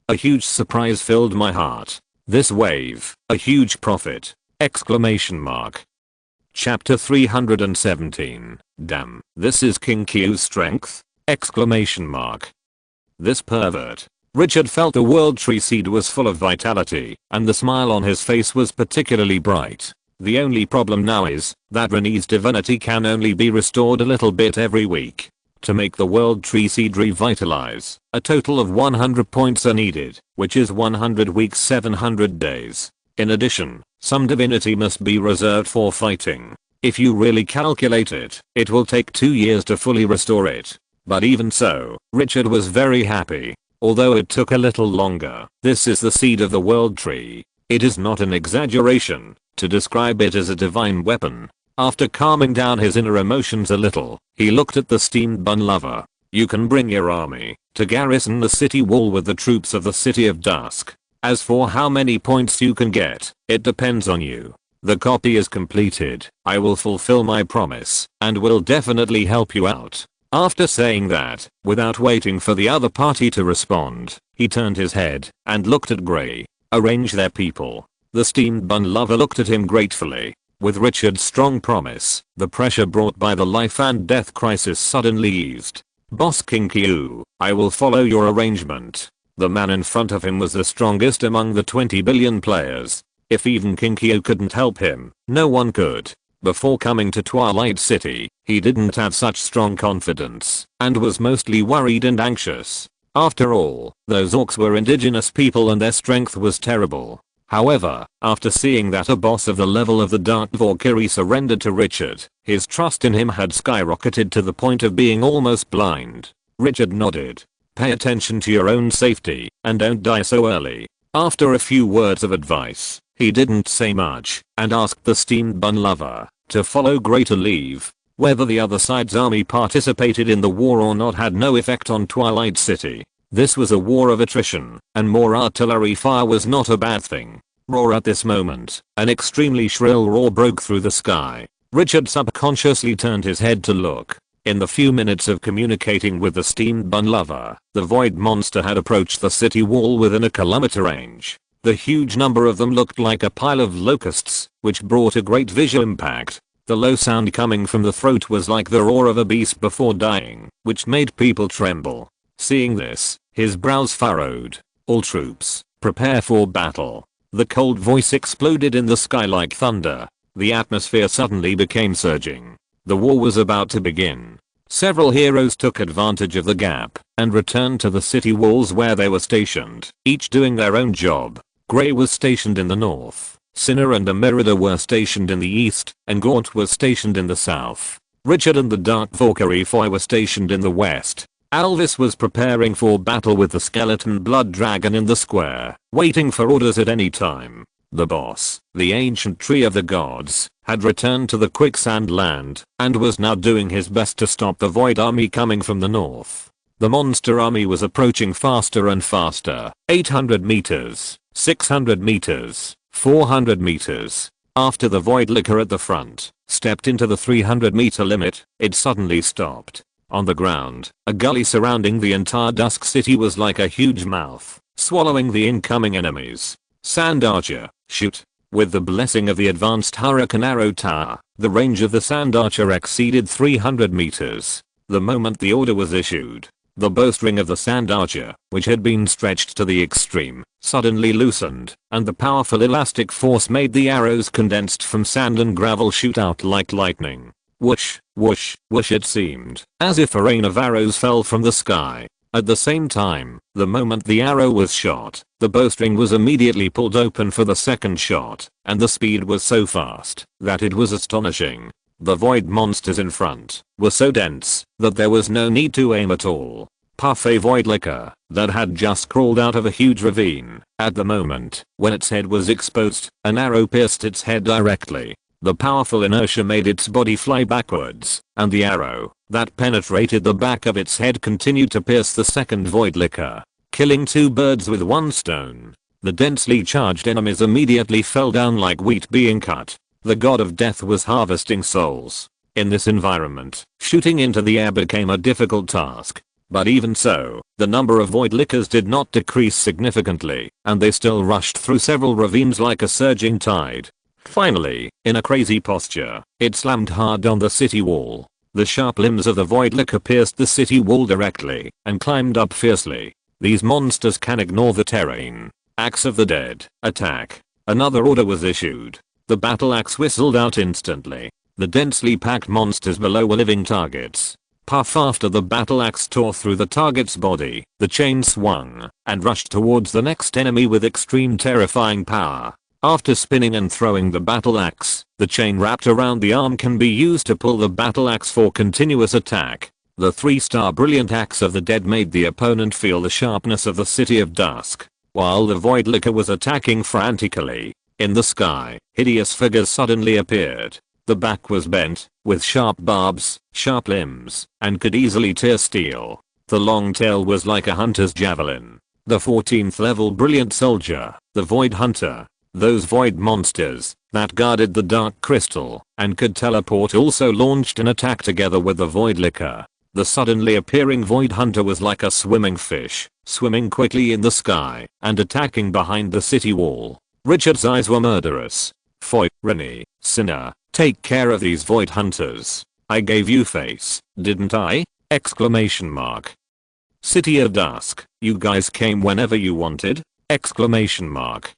A huge surprise filled my heart. This wave, a huge profit! Exclamation mark. Chapter 317. Damn, this is King Q's strength! Exclamation mark. This pervert. Richard felt the world tree seed was full of vitality, and the smile on his face was particularly bright. The only problem now is that Rennie's divinity can only be restored a little bit every week. To make the world tree seed revitalize, a total of 100 points are needed, which is 100 weeks 700 days. In addition, some divinity must be reserved for fighting. If you really calculate it, it will take 2 years to fully restore it. But even so, Richard was very happy. Although it took a little longer, this is the seed of the world tree. It is not an exaggeration to describe it as a divine weapon. After calming down his inner emotions a little, he looked at the steamed bun lover. You can bring your army to garrison the city wall with the troops of the City of Dusk. As for how many points you can get, it depends on you. The copy is completed. I will fulfill my promise and will definitely help you out. After saying that, without waiting for the other party to respond, he turned his head and looked at Gray. Arrange their people. The steamed bun lover looked at him gratefully. With Richard's strong promise, the pressure brought by the life and death crisis suddenly eased. Boss King Q, I will follow your arrangement. The man in front of him was the strongest among the 20 billion players. If even King Q couldn't help him, no one could. Before coming to Twilight City, he didn't have such strong confidence, and was mostly worried and anxious. After all, those orcs were indigenous people and their strength was terrible. However, after seeing that a boss of the level of the Dark Valkyrie surrendered to Richard, his trust in him had skyrocketed to the point of being almost blind. Richard nodded. Pay attention to your own safety, and don't die so early. After a few words of advice, he didn't say much, and asked the steamed bun lover to follow Gray to leave. Whether the other side's army participated in the war or not had no effect on Twilight City. This was a war of attrition, and more artillery fire was not a bad thing. Roar at this moment, an extremely shrill roar broke through the sky. Richard subconsciously turned his head to look. In the few minutes of communicating with the steamed bun lover, the void monster had approached the city wall within a kilometer range. The huge number of them looked like a pile of locusts, which brought a great visual impact. The low sound coming from the throat was like the roar of a beast before dying, which made people tremble. Seeing this, his brows furrowed. All troops, prepare for battle. The cold voice exploded in the sky like thunder. The atmosphere suddenly became surging. The war was about to begin. Several heroes took advantage of the gap and returned to the city walls where they were stationed, each doing their own job. Gray was stationed in the north, Sinner and Emerida were stationed in the east, and Gaunt was stationed in the south. Richard and the Dark Valkyrie Foy were stationed in the west. Alvis was preparing for battle with the skeleton blood dragon in the square, waiting for orders at any time. The boss, the ancient tree of the gods, had returned to the quicksand land and was now doing his best to stop the void army coming from the north. The monster army was approaching faster and faster. 800 meters, 600 meters, 400 meters. After the void licker at the front stepped into the 300-meter limit, it suddenly stopped. On the ground, a gully surrounding the entire Dusk City was like a huge mouth, swallowing the incoming enemies. Sand Archer, shoot. With the blessing of the advanced Hurricane Arrow Tower, the range of the Sand Archer exceeded 300 meters. The moment the order was issued, the bowstring of the Sand Archer, which had been stretched to the extreme, suddenly loosened, and the powerful elastic force made the arrows condensed from sand and gravel shoot out like lightning. Whoosh, whoosh, whoosh, it seemed as if a rain of arrows fell from the sky. At the same time, the moment the arrow was shot, the bowstring was immediately pulled open for the second shot, and the speed was so fast that it was astonishing. The void monsters in front were so dense that there was no need to aim at all. Puff, a void licker that had just crawled out of a huge ravine. At the moment when its head was exposed, an arrow pierced its head directly. The powerful inertia made its body fly backwards, and the arrow that penetrated the back of its head continued to pierce the second void licker, killing two birds with one stone. The densely charged enemies immediately fell down like wheat being cut. The god of death was harvesting souls. In this environment, shooting into the air became a difficult task. But even so, the number of void lickers did not decrease significantly, and they still rushed through several ravines like a surging tide. Finally, in a crazy posture, it slammed hard on the city wall. The sharp limbs of the void licker pierced the city wall directly and climbed up fiercely. These monsters can ignore the terrain. Axe of the Dead, attack. Another order was issued. The battle axe whistled out instantly. The densely packed monsters below were living targets. Puff, after the battle axe tore through the target's body, the chain swung and rushed towards the next enemy with extreme terrifying power. After spinning and throwing the battle axe, the chain wrapped around the arm can be used to pull the battle axe for continuous attack. The 3-star brilliant axe of the dead made the opponent feel the sharpness of the city of dusk. While the void licker was attacking frantically, in the sky, hideous figures suddenly appeared. The back was bent, with sharp barbs, sharp limbs, and could easily tear steel. The long tail was like a hunter's javelin. The 14th level brilliant soldier, the Void Hunter. Those void monsters that guarded the dark crystal and could teleport also launched an attack together with the void licker. The suddenly appearing void hunter was like a swimming fish, swimming quickly in the sky and attacking behind the city wall. Richard's eyes were murderous. Foy, Rennie, Sinner, take care of these void hunters. I gave you face, didn't I? Exclamation mark. City of Dusk, you guys came whenever you wanted? Exclamation mark.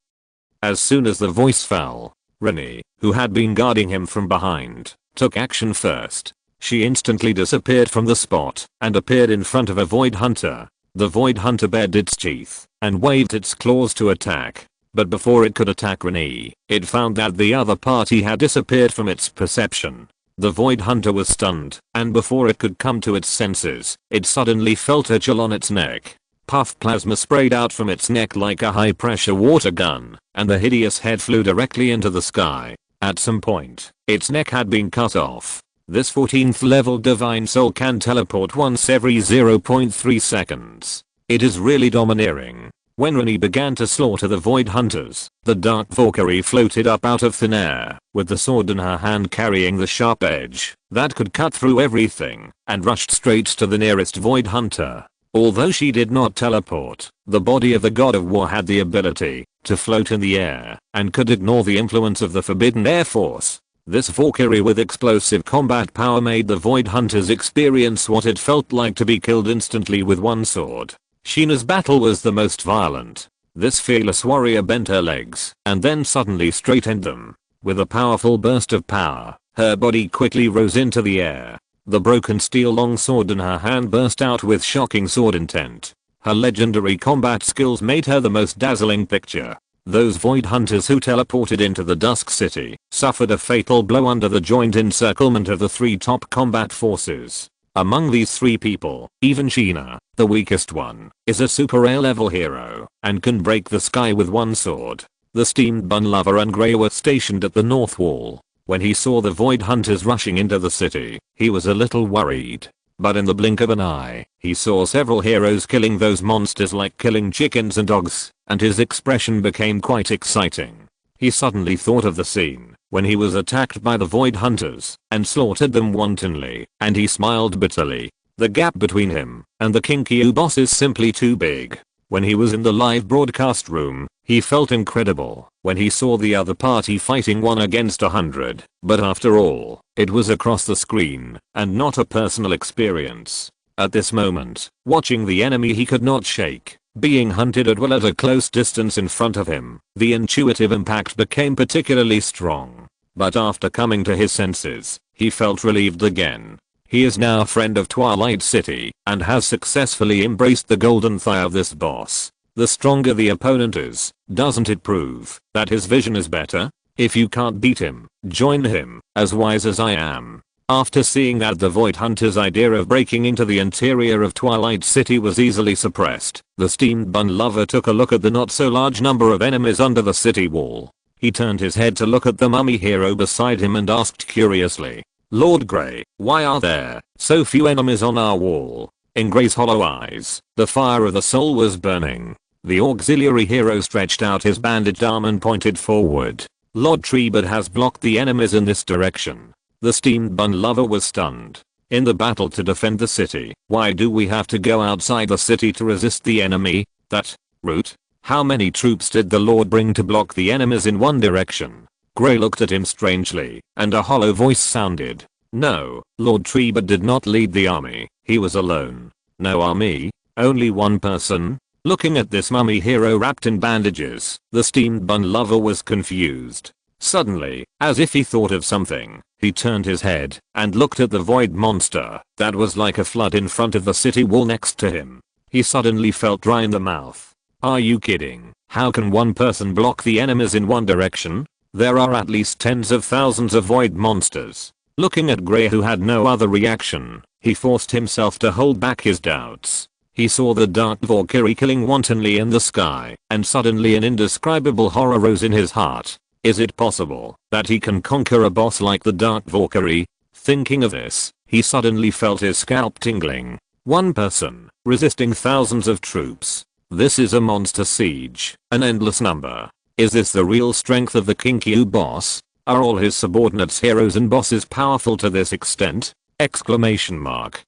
As soon as the voice fell, Rennie, who had been guarding him from behind, took action first. She instantly disappeared from the spot and appeared in front of a void hunter. The void hunter bared its teeth and waved its claws to attack. But before it could attack Rennie, it found that the other party had disappeared from its perception. The void hunter was stunned, and before it could come to its senses, it suddenly felt a chill on its neck. Puff plasma sprayed out from its neck like a high-pressure water gun, and the hideous head flew directly into the sky. At some point, its neck had been cut off. This 14th level divine soul can teleport once every 0.3 seconds. It is really domineering. When Rennie began to slaughter the void hunters, the dark Valkyrie floated up out of thin air, with the sword in her hand carrying the sharp edge that could cut through everything, and rushed straight to the nearest void hunter. Although she did not teleport, the body of the god of war had the ability to float in the air and could ignore the influence of the forbidden air force. This Valkyrie with explosive combat power made the void hunters experience what it felt like to be killed instantly with one sword. Sheena's battle was the most violent. This fearless warrior bent her legs and then suddenly straightened them. With a powerful burst of power, her body quickly rose into the air. The broken steel longsword in her hand burst out with shocking sword intent. Her legendary combat skills made her the most dazzling picture. Those void hunters who teleported into the Dusk City suffered a fatal blow under the joint encirclement of the 3 top combat forces. Among these 3 people, even Sheena, the weakest one, is a super rare level hero and can break the sky with one sword. The steamed bun lover and Grey were stationed at the north wall. When he saw the void hunters rushing into the city, he was a little worried. But in the blink of an eye, he saw several heroes killing those monsters like killing chickens and dogs, and his expression became quite exciting. He suddenly thought of the scene when he was attacked by the void hunters and slaughtered them wantonly, and he smiled bitterly. The gap between him and the Kinkyu boss is simply too big. When he was in the live broadcast room, he felt incredible when he saw the other party fighting 1 against 100, but after all, it was across the screen and not a personal experience. At this moment, watching the enemy he could not shake being hunted at will at a close distance in front of him, the intuitive impact became particularly strong. But after coming to his senses, he felt relieved again. He is now a friend of Twilight City and has successfully embraced the golden thigh of this boss. The stronger the opponent is, doesn't it prove that his vision is better? If you can't beat him, join him, as wise as I am. After seeing that the void hunter's idea of breaking into the interior of Twilight City was easily suppressed, the steamed bun lover took a look at the not so large number of enemies under the city wall. He turned his head to look at the mummy hero beside him and asked curiously, "Lord Grey, why are there so few enemies on our wall?" In Grey's hollow eyes, the fire of the soul was burning. The auxiliary hero stretched out his bandaged arm and pointed forward. "Lord Treebird has blocked the enemies in this direction." The steamed bun lover was stunned. In the battle to defend the city, why do we have to go outside the city to resist the enemy? That route? How many troops did the Lord bring to block the enemies in one direction? Grey looked at him strangely, and a hollow voice sounded. No, Lord Treebird did not lead the army, he was alone. No army? Only one person? Looking at this mummy hero wrapped in bandages, the steamed bun lover was confused. Suddenly, as if he thought of something, he turned his head and looked at the void monster that was like a flood in front of the city wall next to him. He suddenly felt dry in the mouth. Are you kidding? How can one person block the enemies in one direction? There are at least tens of thousands of void monsters. Looking at Grey, who had no other reaction, he forced himself to hold back his doubts. He saw the dark Valkyrie killing wantonly in the sky, and suddenly an indescribable horror rose in his heart. Is it possible that he can conquer a boss like the Dark Valkyrie? Thinking of this, he suddenly felt his scalp tingling. One person, resisting thousands of troops. This is a monster siege, an endless number. Is this the real strength of the Kinkyu boss? Are all his subordinates heroes and bosses powerful to this extent? Exclamation mark.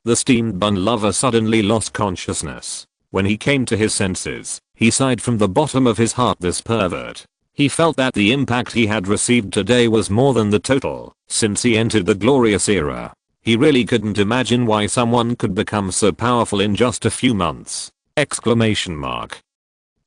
The steamed bun lover suddenly lost consciousness. When he came to his senses, he sighed from the bottom of his heart. This pervert. He felt that the impact he had received today was more than the total since he entered the glorious era. He really couldn't imagine why someone could become so powerful in just a few months. Exclamation mark.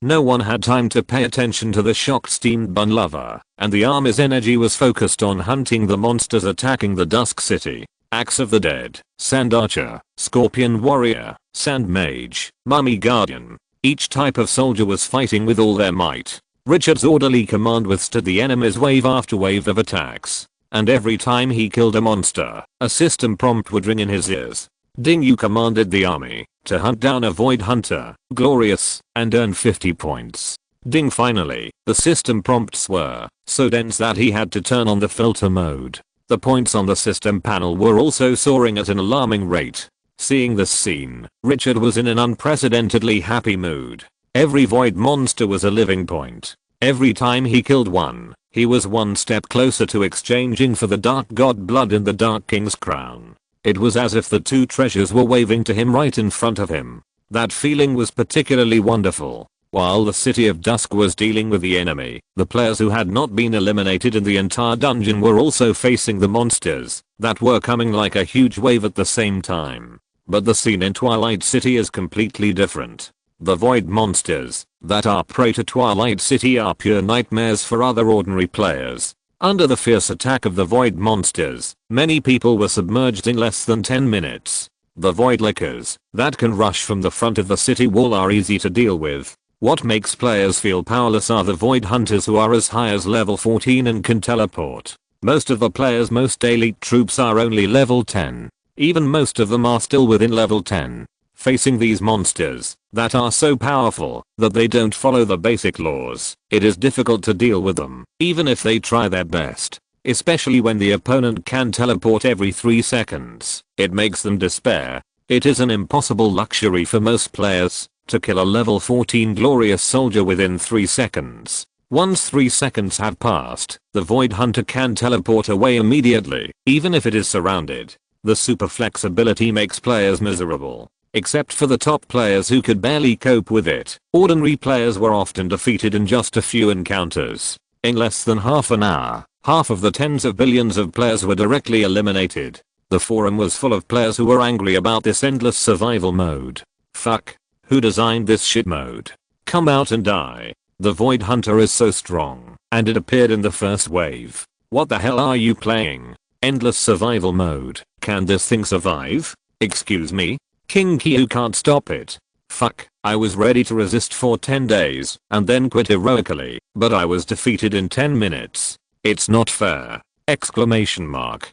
No one had time to pay attention to the shocked steamed bun lover, and the army's energy was focused on hunting the monsters attacking the Dusk City. Axe of the Dead, Sand Archer, Scorpion Warrior, Sand Mage, Mummy Guardian. Each type of soldier was fighting with all their might. Richard's orderly command withstood the enemy's wave after wave of attacks, and every time he killed a monster, a system prompt would ring in his ears. Ding, you commanded the army to hunt down a void hunter, glorious, and earn 50 points. Ding. Finally, the system prompts were so dense that he had to turn on the filter mode. The points on the system panel were also soaring at an alarming rate. Seeing this scene, Richard was in an unprecedentedly happy mood. Every void monster was a living point. Every time he killed one, he was one step closer to exchanging for the Dark God blood in the Dark King's crown. It was as if the two treasures were waving to him right in front of him. That feeling was particularly wonderful. While the City of Dusk was dealing with the enemy, the players who had not been eliminated in the entire dungeon were also facing the monsters that were coming like a huge wave at the same time. But the scene in Twilight City is completely different. The void monsters that are prey to Twilight City are pure nightmares for other ordinary players. Under the fierce attack of the void monsters, many people were submerged in less than 10 minutes. The void lickers that can rush from the front of the city wall are easy to deal with. What makes players feel powerless are the void hunters who are as high as level 14 and can teleport. Most of the players' most elite troops are only level 10. Even most of them are still within level 10. Facing these monsters, that are so powerful that they don't follow the basic laws. It is difficult to deal with them, even if they try their best. Especially when the opponent can teleport every 3 seconds. It makes them despair. It is an impossible luxury for most players to kill a level 14 glorious soldier within 3 seconds. Once 3 seconds have passed, the Void Hunter can teleport away immediately, even if it is surrounded. The super flexibility makes players miserable. Except for the top players who could barely cope with it, ordinary players were often defeated in just a few encounters. In less than half an hour, half of the tens of billions of players were directly eliminated. The forum was full of players who were angry about this endless survival mode. Fuck. Who designed this shit mode? Come out and die. The Void Hunter is so strong, and it appeared in the first wave. What the hell are you playing? Endless survival mode. Can this thing survive? Excuse me? King Kyu can't stop it. Fuck, I was ready to resist for 10 days, and then quit heroically, but I was defeated in 10 minutes. It's not fair. Exclamation mark.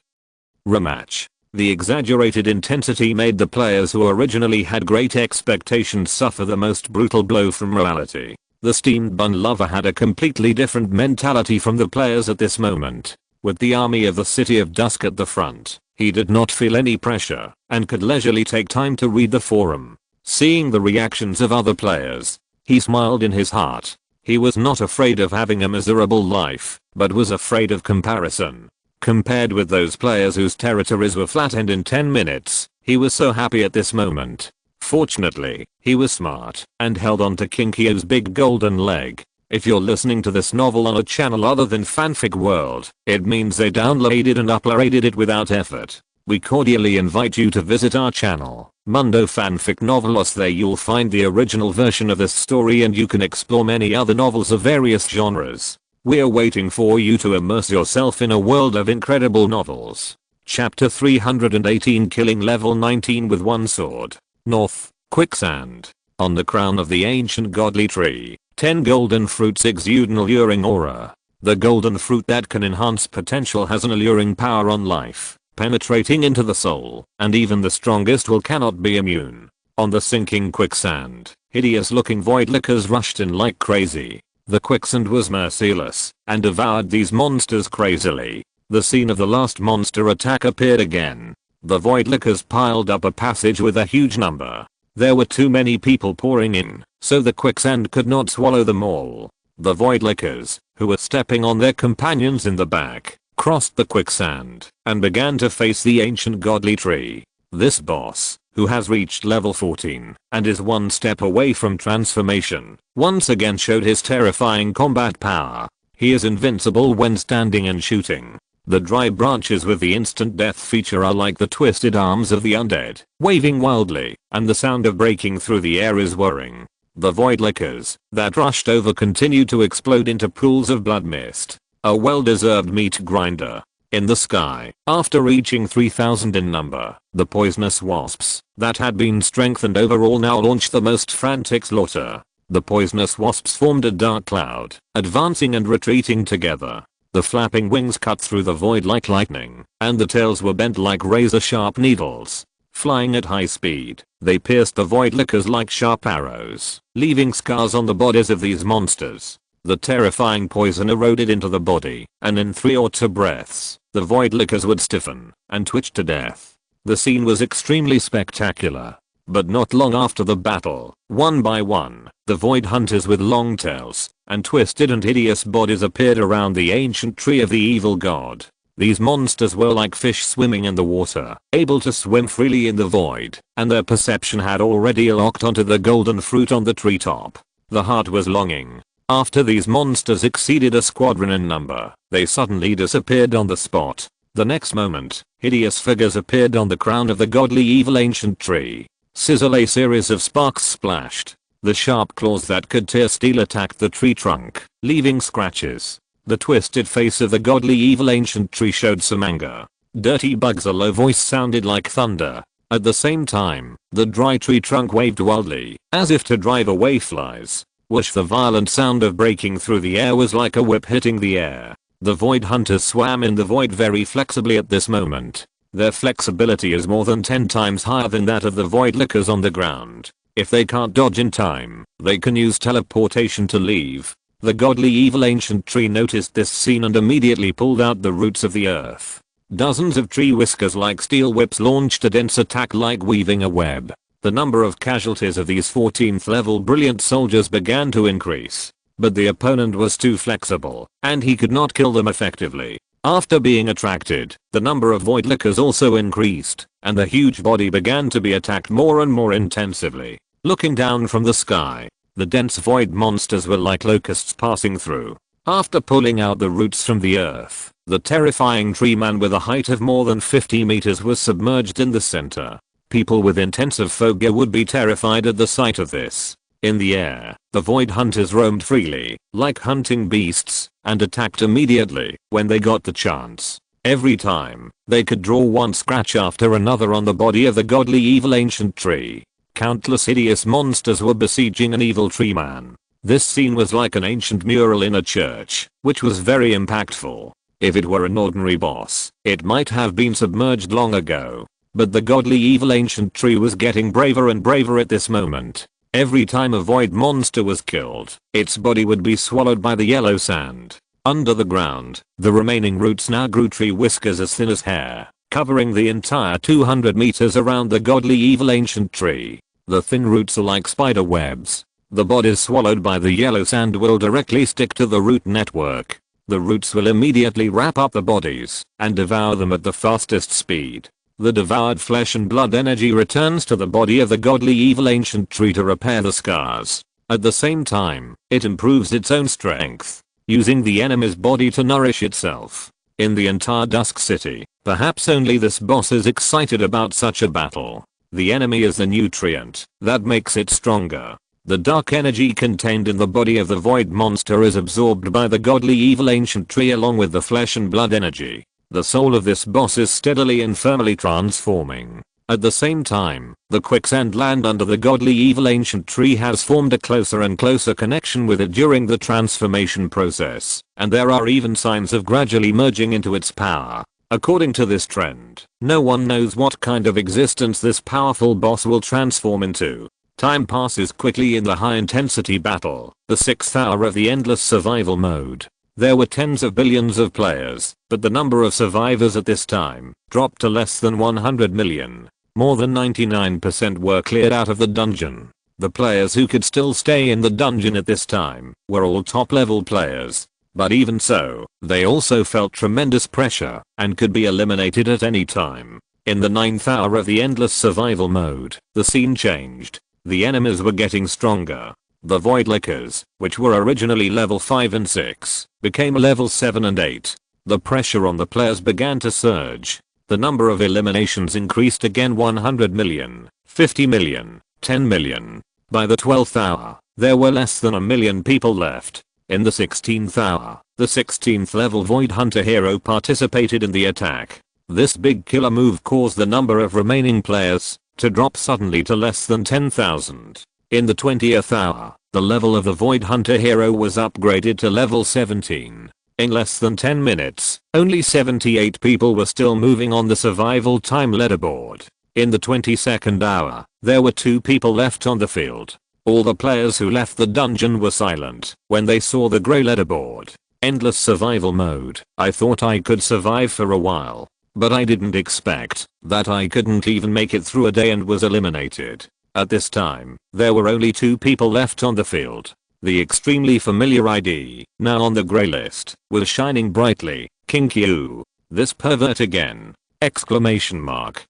Rematch. The exaggerated intensity made the players who originally had great expectations suffer the most brutal blow from reality. The steamed bun lover had a completely different mentality from the players at this moment. With the army of the City of Dusk at the front, he did not feel any pressure and could leisurely take time to read the forum. Seeing the reactions of other players, he smiled in his heart. He was not afraid of having a miserable life, but was afraid of comparison. Compared with those players whose territories were flattened in 10 minutes, he was so happy at this moment. Fortunately, he was smart and held on to King Kyu's big golden leg. If you're listening to this novel on a channel other than Fanfic World, it means they downloaded and uploaded it without effort. We cordially invite you to visit our channel, Mundo Fanfic Novelos. There you'll find the original version of this story and you can explore many other novels of various genres. We're waiting for you to immerse yourself in a world of incredible novels. Chapter 318, Killing Level 19 with One Sword. North, Quicksand. On the crown of the ancient godly tree, 10 golden fruits exude an alluring aura. The golden fruit that can enhance potential has an alluring power on life, penetrating into the soul, and even the strongest will cannot be immune. On the sinking quicksand, hideous looking void lickers rushed in like crazy. The quicksand was merciless and devoured these monsters crazily. The scene of the last monster attack appeared again. The void lickers piled up a passage with a huge number. There were too many people pouring in, so the quicksand could not swallow them all. The void lickers, who were stepping on their companions in the back, crossed the quicksand and began to face the ancient godly tree. This boss, who has reached level 14 and is one step away from transformation, once again showed his terrifying combat power. He is invincible when standing and shooting. The dry branches with the instant death feature are like the twisted arms of the undead, waving wildly, and the sound of breaking through the air is whirring. The void lickers that rushed over continued to explode into pools of blood mist. A well-deserved meat grinder. In the sky, after reaching 3,000 in number, the poisonous wasps that had been strengthened overall now launched the most frantic slaughter. The poisonous wasps formed a dark cloud, advancing and retreating together. The flapping wings cut through the void like lightning, and the tails were bent like razor-sharp needles. Flying at high speed, they pierced the void lickers like sharp arrows, leaving scars on the bodies of these monsters. The terrifying poison eroded into the body, and in 3 or 2 breaths, the void lickers would stiffen and twitch to death. The scene was extremely spectacular. But not long after the battle, one by one, the void hunters with long tails and twisted and hideous bodies appeared around the ancient tree of the evil god. These monsters were like fish swimming in the water, able to swim freely in the void, and their perception had already locked onto the golden fruit on the treetop. The heart was longing. After these monsters exceeded a squadron in number, they suddenly disappeared on the spot. The next moment, hideous figures appeared on the crown of the godly evil ancient tree. Sizzle, a series of sparks splashed. The sharp claws that could tear steel attacked the tree trunk, leaving scratches. The twisted face of the godly evil ancient tree showed some anger. Dirty bugs, a low voice sounded like thunder. At the same time, the dry tree trunk waved wildly, as if to drive away flies. Whoosh, the violent sound of breaking through the air was like a whip hitting the air. The void hunters swam in the void very flexibly at this moment. Their flexibility is more than 10 times higher than that of the void lickers on the ground. If they can't dodge in time, they can use teleportation to leave. The godly evil ancient tree noticed this scene and immediately pulled out the roots of the earth. Dozens of tree whiskers like steel whips launched a dense attack like weaving a web. The number of casualties of these 14th level brilliant soldiers began to increase. But the opponent was too flexible, and he could not kill them effectively. After being attracted, the number of void lickers also increased, and the huge body began to be attacked more and more intensively. Looking down from the sky, the dense void monsters were like locusts passing through. After pulling out the roots from the earth, the terrifying tree man with a height of more than 50 meters was submerged in the center. People with intensive phobia would be terrified at the sight of this. In the air, the void hunters roamed freely, like hunting beasts, and attacked immediately when they got the chance. Every time, they could draw one scratch after another on the body of the godly evil ancient tree. Countless hideous monsters were besieging an evil tree man. This scene was like an ancient mural in a church, which was very impactful. If it were an ordinary boss, it might have been submerged long ago. But the godly evil ancient tree was getting braver and braver at this moment. Every time a void monster was killed, its body would be swallowed by the yellow sand. Under the ground, the remaining roots now grew tree whiskers as thin as hair, covering the entire 200 meters around the godly evil ancient tree. The thin roots are like spider webs. The bodies swallowed by the yellow sand will directly stick to the root network. The roots will immediately wrap up the bodies and devour them at the fastest speed. The devoured flesh and blood energy returns to the body of the godly evil ancient tree to repair the scars. At the same time, it improves its own strength, using the enemy's body to nourish itself. In the entire Dusk City, perhaps only this boss is excited about such a battle. The enemy is the nutrient that makes it stronger. The dark energy contained in the body of the void monster is absorbed by the godly evil ancient tree along with the flesh and blood energy. The soul of this boss is steadily and firmly transforming. At the same time, the quicksand land under the godly evil ancient tree has formed a closer and closer connection with it during the transformation process, and there are even signs of gradually merging into its power. According to this trend, no one knows what kind of existence this powerful boss will transform into. Time passes quickly in the high-intensity battle, the 6th hour of the endless survival mode. There were tens of billions of players, but the number of survivors at this time dropped to less than 100 million. More than 99% were cleared out of the dungeon. The players who could still stay in the dungeon at this time were all top-level players. But even so, they also felt tremendous pressure and could be eliminated at any time. In the 9th hour of the endless survival mode, the scene changed. The enemies were getting stronger. The void lickers, which were originally level 5 and 6, became level 7 and 8. The pressure on the players began to surge. The number of eliminations increased again 100 million, 50 million, 10 million. By the 12th hour, there were less than a million people left. In the 16th hour, the 16th level Void Hunter hero participated in the attack. This big killer move caused the number of remaining players to drop suddenly to less than 10,000. In the 20th hour, the level of the Void Hunter hero was upgraded to level 17. In less than 10 minutes, only 78 people were still moving on the survival time leaderboard. In the 22nd hour, there were 2 people left on the field. All the players who left the dungeon were silent when they saw the grey leaderboard. Endless survival mode. I thought I could survive for a while, but I didn't expect that I couldn't even make it through a day and was eliminated. At this time, there were only 2 people left on the field. The extremely familiar ID, now on the grey list, was shining brightly. King Q. This pervert again! Exclamation mark.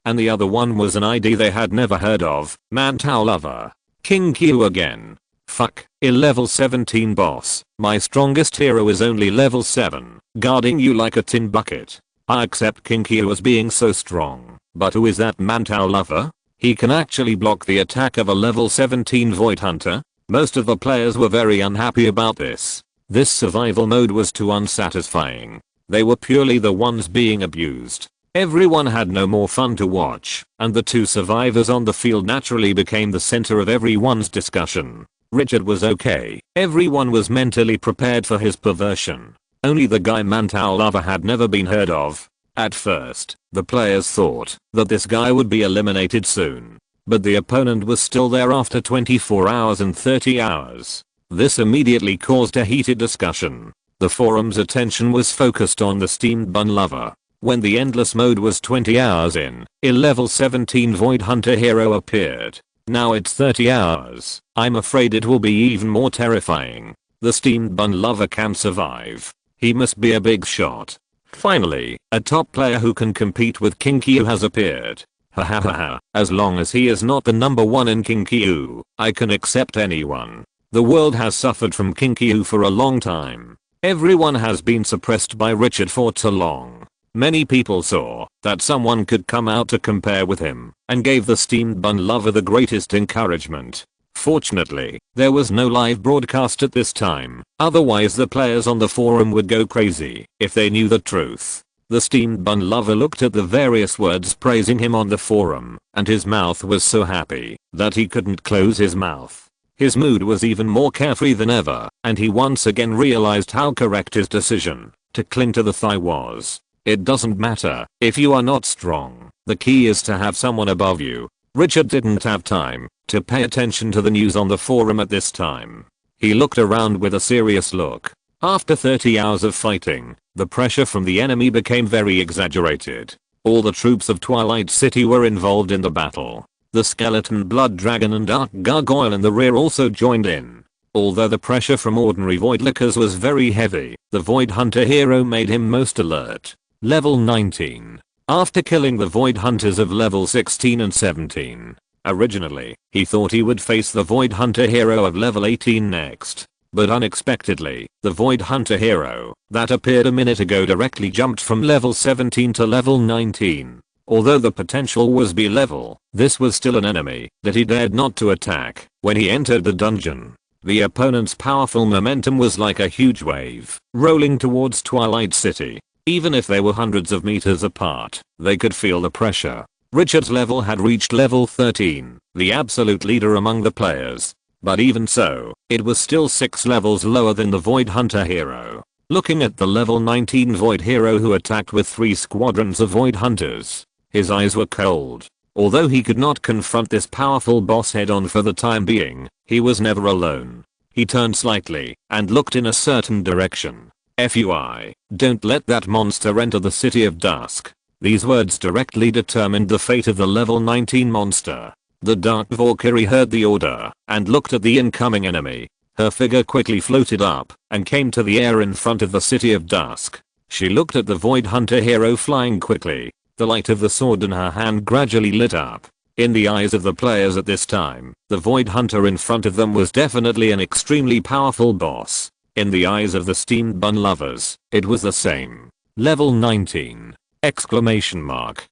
And the other one was an ID they had never heard of, Mantou Lover. King Q again. Fuck, a level 17 boss. My strongest hero is only level 7, guarding you like a tin bucket. I accept King Q as being so strong, but who is that Mantou Lover? He can actually block the attack of a level 17 Void Hunter? Most of the players were very unhappy about this. This survival mode was too unsatisfying. They were purely the ones being abused. Everyone had no more fun to watch, and the 2 survivors on the field naturally became the center of everyone's discussion. Richard was okay. Everyone was mentally prepared for his perversion. Only the guy Mantou Lover had never been heard of. At first, the players thought that this guy would be eliminated soon. but the opponent was still there after 24 hours and 30 hours. This immediately caused a heated discussion. The forum's attention was focused on the steamed bun lover. When the endless mode was 20 hours in, a level 17 Void Hunter hero appeared. Now it's 30 hours. I'm afraid it will be even more terrifying. The steamed bun lover can survive. He must be a big shot. Finally, a top player who can compete with Kinkyu has appeared. Hahaha, as long as he is not the number one in Kinkyu, I can accept anyone. The world has suffered from Kinkyu for a long time. Everyone has been suppressed by Richard for too long. Many people saw that someone could come out to compare with him and gave the steamed bun lover the greatest encouragement. Fortunately, there was no live broadcast at this time, otherwise the players on the forum would go crazy if they knew the truth. The steamed bun lover looked at the various words praising him on the forum, and his mouth was so happy that he couldn't close his mouth. His mood was even more carefree than ever, and he once again realized how correct his decision to cling to the thigh was. It doesn't matter if you are not strong, the key is to have someone above you. Richard didn't have time to pay attention to the news on the forum at this time. He looked around with a serious look. After 30 hours of fighting, the pressure from the enemy became very exaggerated. All the troops of Twilight City were involved in the battle. The skeleton blood dragon and dark gargoyle in the rear also joined in. Although the pressure from ordinary voidlickers was very heavy, the Void Hunter hero made him most alert. Level 19. After killing the Void Hunters of level 16 and 17. Originally, he thought he would face the Void Hunter hero of level 18 next. But unexpectedly, the Void Hunter hero that appeared a minute ago directly jumped from level 17 to level 19. Although the potential was B level, this was still an enemy that he dared not to attack when he entered the dungeon. The opponent's powerful momentum was like a huge wave, rolling towards Twilight City. Even if they were hundreds of meters apart, they could feel the pressure. Richard's level had reached level 13, the absolute leader among the players. But even so, it was still 6 levels lower than the Void Hunter hero. Looking at the level 19 Void hero who attacked with 3 squadrons of Void Hunters, his eyes were cold. Although he could not confront this powerful boss head on for the time being, he was never alone. He turned slightly and looked in a certain direction. FUI, don't let that monster enter the City of Dusk. These words directly determined the fate of the level 19 monster. The Dark Valkyrie heard the order and looked at the incoming enemy. Her figure quickly floated up and came to the air in front of the City of Dusk. She looked at the Void Hunter hero flying quickly. The light of the sword in her hand gradually lit up. In the eyes of the players at this time, the Void Hunter in front of them was definitely an extremely powerful boss. In the eyes of the steamed bun lovers, it was the same. Level 19! Exclamation mark.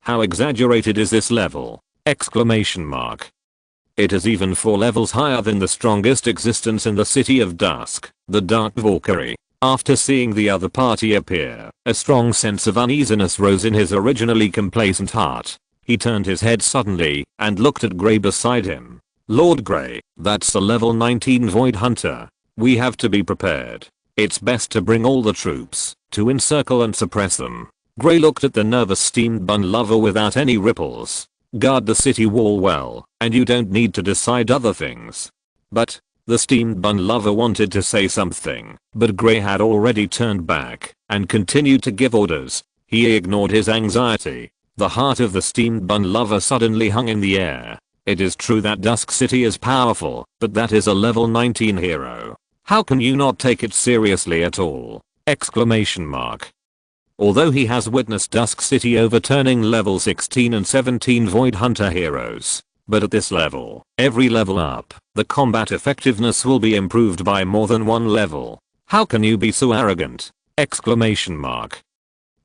How exaggerated is this level? Exclamation mark. It is even 4 levels higher than the strongest existence in the City of Dusk, the Dark Valkyrie. After seeing the other party appear, a strong sense of uneasiness rose in his originally complacent heart. He turned his head suddenly and looked at Grey beside him. Lord Grey, that's the level 19 Void Hunter. We have to be prepared. It's best to bring all the troops to encircle and suppress them. Grey looked at the nervous steamed bun lover without any ripples. Guard the city wall well, and you don't need to decide other things. But the steamed bun lover wanted to say something, but Grey had already turned back and continued to give orders. He ignored his anxiety. The heart of the steamed bun lover suddenly hung in the air. It is true that Dusk City is powerful, but that is a level 19 hero. How can you not take it seriously at all? Exclamation mark. Although he has witnessed Dusk City overturning level 16 and 17 Void Hunter heroes, but at this level, every level up, the combat effectiveness will be improved by more than 1 level. How can you be so arrogant? Exclamation mark.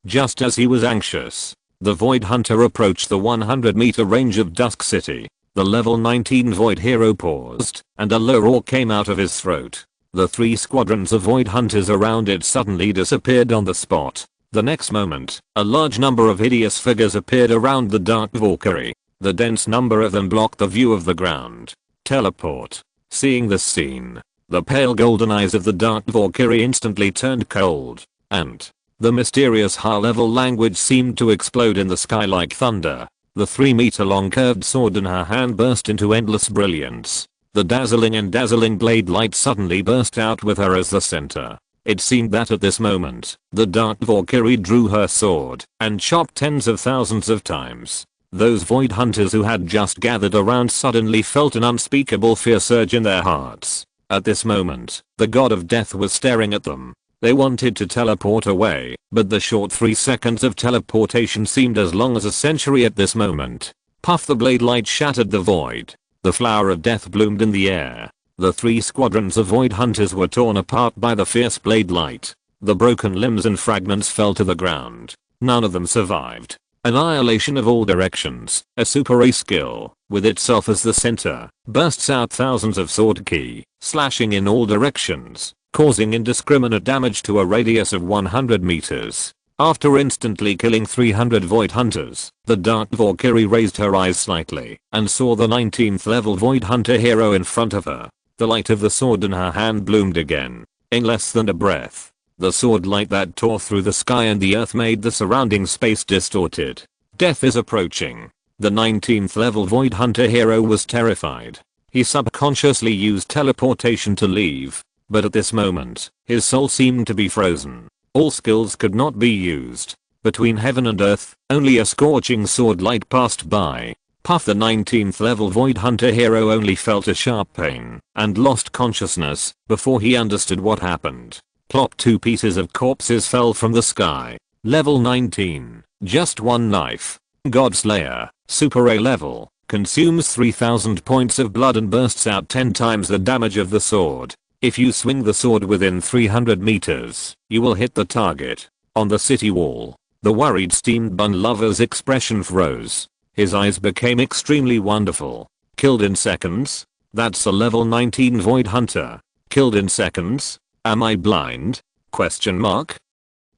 Just as he was anxious, the Void Hunter approached the 100-meter range of Dusk City. The level 19 Void hero paused, and a low roar came out of his throat. The 3 squadrons of Void Hunters around it suddenly disappeared on the spot. The next moment, a large number of hideous figures appeared around the Dark Valkyrie. The dense number of them blocked the view of the ground. Teleport. Seeing this scene, the pale golden eyes of the Dark Valkyrie instantly turned cold, and the mysterious high-level language seemed to explode in the sky like thunder. The 3-meter-long curved sword in her hand burst into endless brilliance. The dazzling and dazzling blade light suddenly burst out with her as the center. It seemed that at this moment, the Dark Valkyrie drew her sword and chopped tens of thousands of times. Those void hunters who had just gathered around suddenly felt an unspeakable fear surge in their hearts. At this moment, the god of death was staring at them. They wanted to teleport away, but the short 3 seconds of teleportation seemed as long as a century at this moment. Puff, the blade light shattered the void. The flower of death bloomed in the air. The 3 squadrons of void hunters were torn apart by the fierce blade light. The broken limbs and fragments fell to the ground. None of them survived. Annihilation of all directions, a super A skill, with itself as the center, bursts out thousands of sword ki, slashing in all directions, causing indiscriminate damage to a radius of 100 meters. After instantly killing 300 void hunters, the Dark Valkyrie raised her eyes slightly and saw the 19th level void hunter hero in front of her. The light of the sword in her hand bloomed again. In less than a breath, the sword light that tore through the sky and the earth made the surrounding space distorted. Death is approaching. The 19th level void hunter hero was terrified. He subconsciously used teleportation to leave. But at this moment, his soul seemed to be frozen. All skills could not be used. Between heaven and earth, only a scorching sword light passed by. Puff, the 19th level void hunter hero, only felt a sharp pain and lost consciousness before he understood what happened. Plop, 2 pieces of corpses fell from the sky. Level 19, just 1 knife. God Slayer, Super A level, consumes 3000 points of blood and bursts out 10 times the damage of the sword. If you swing the sword within 300 meters, you will hit the target. On the city wall, the worried steamed bun lover's expression froze. His eyes became extremely wonderful. Killed in seconds? That's a level 19 void hunter. Killed in seconds? Am I blind? Question mark.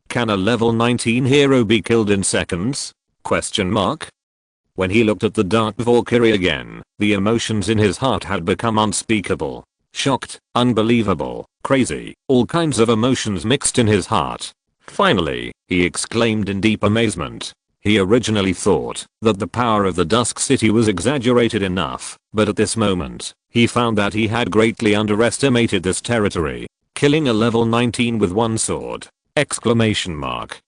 Can a level 19 hero be killed in seconds? Question mark. When he looked at the Dark Valkyrie again, the emotions in his heart had become unspeakable. Shocked, unbelievable, crazy, all kinds of emotions mixed in his heart. Finally, he exclaimed in deep amazement. He originally thought that the power of the Dusk City was exaggerated enough, but at this moment, he found that he had greatly underestimated this territory. Killing a level 19 with 1 sword! Exclamation mark.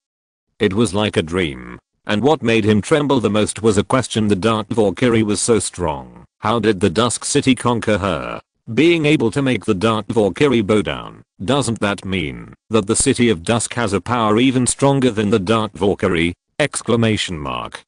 It was like a dream. And what made him tremble the most was a question. The Dark Valkyrie was so strong. How did the Dusk City conquer her? Being able to make the Dark Valkyrie bow down, doesn't that mean that the City of Dusk has a power even stronger than the Dark Valkyrie? Exclamation mark.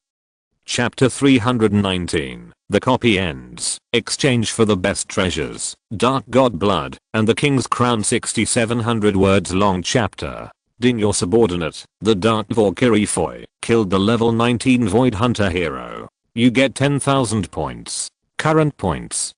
Chapter 319. The copy ends. Exchange for the best treasures, Dark God Blood, and the King's Crown. 6700 words long chapter. Ding, your subordinate, the Dark Valkyrie Foy, killed the level 19 Void Hunter hero. You get 10,000 points. Current points: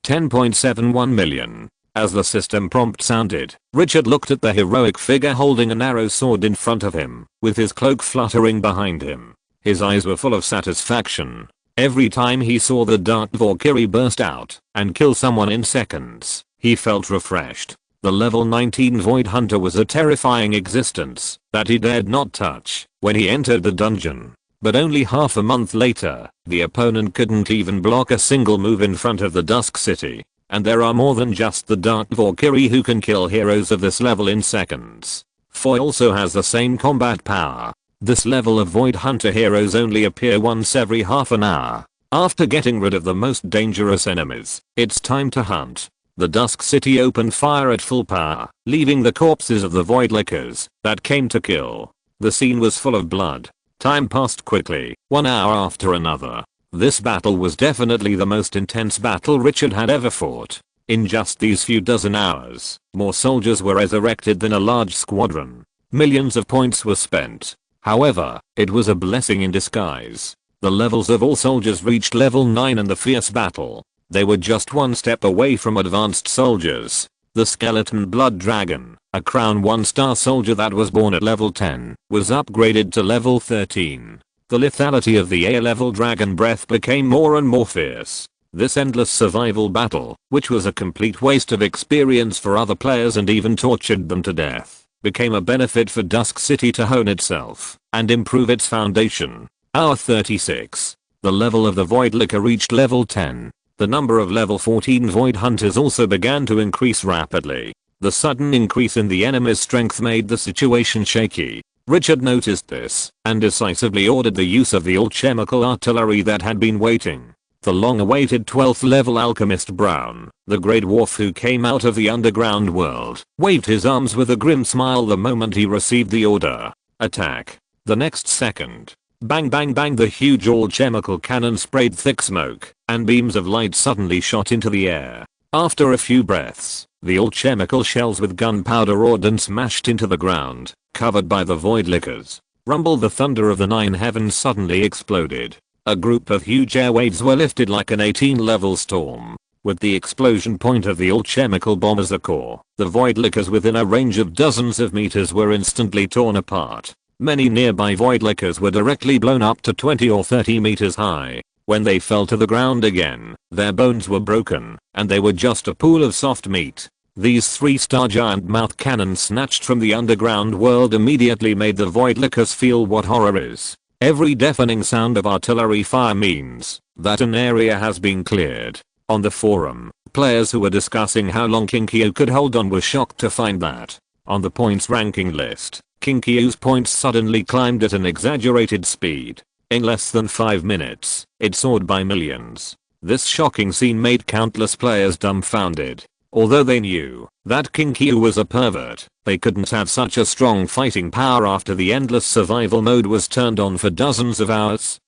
10.71 million. As the system prompt sounded, Richard looked at the heroic figure holding an arrow sword in front of him, with his cloak fluttering behind him. His eyes were full of satisfaction. Every time he saw the Dark Valkyrie burst out and kill someone in seconds, he felt refreshed. The level 19 Void Hunter was a terrifying existence that he dared not touch when he entered the dungeon. But only half a month later, the opponent couldn't even block a single move in front of the Dusk City. And there are more than just the Dark Valkyrie who can kill heroes of this level in seconds. Foy also has the same combat power. This level of Void Hunter heroes only appear once every half an hour. After getting rid of the most dangerous enemies, it's time to hunt. The Dusk City opened fire at full power, leaving the corpses of the Void Lickers that came to kill. The scene was full of blood. Time passed quickly, 1 hour after another. This battle was definitely the most intense battle Richard had ever fought. In just these few dozen hours, more soldiers were resurrected than a large squadron. Millions of points were spent. However, it was a blessing in disguise. The levels of all soldiers reached level 9 in the fierce battle. They were just one step away from advanced soldiers. The skeleton blood dragon, a crown 1-star soldier that was born at level 10, was upgraded to level 13. The lethality of the A-level dragon breath became more and more fierce. This endless survival battle, which was a complete waste of experience for other players and even tortured them to death, became a benefit for Dusk City to hone itself and improve its foundation. Hour 36. The level of the Void Licker reached level 10. The number of level 14 Void Hunters also began to increase rapidly. The sudden increase in the enemy's strength made the situation shaky. Richard noticed this and decisively ordered the use of the alchemical artillery that had been waiting. The long-awaited 12th level alchemist Brown, the grey dwarf who came out of the underground world, waved his arms with a grim smile the moment he received the order. Attack. The next second. Bang bang bang, the huge alchemical cannon sprayed thick smoke, and beams of light suddenly shot into the air. After a few breaths, the alchemical shells with gunpowder ordnance smashed into the ground, covered by the Void Lickers. Rumble, the thunder of the nine heavens suddenly exploded. A group of huge airwaves were lifted like an 18-level storm. With the explosion point of the alchemical bomb as a core, the Void Lickers within a range of dozens of meters were instantly torn apart. Many nearby Void Lickers were directly blown up to 20 or 30 meters high. When they fell to the ground again, their bones were broken, and they were just a pool of soft meat. These 3-star giant mouth cannons snatched from the underground world immediately made the Void Lickers feel what horror is. Every deafening sound of artillery fire means that an area has been cleared. On the forum, players who were discussing how long Kinkyu could hold on were shocked to find that, on the points ranking list, Kinkyu's points suddenly climbed at an exaggerated speed. In less than 5 minutes, it soared by millions. This shocking scene made countless players dumbfounded. Although they knew that Kinkyu was a pervert, they couldn't have such a strong fighting power after the endless survival mode was turned on for dozens of hours!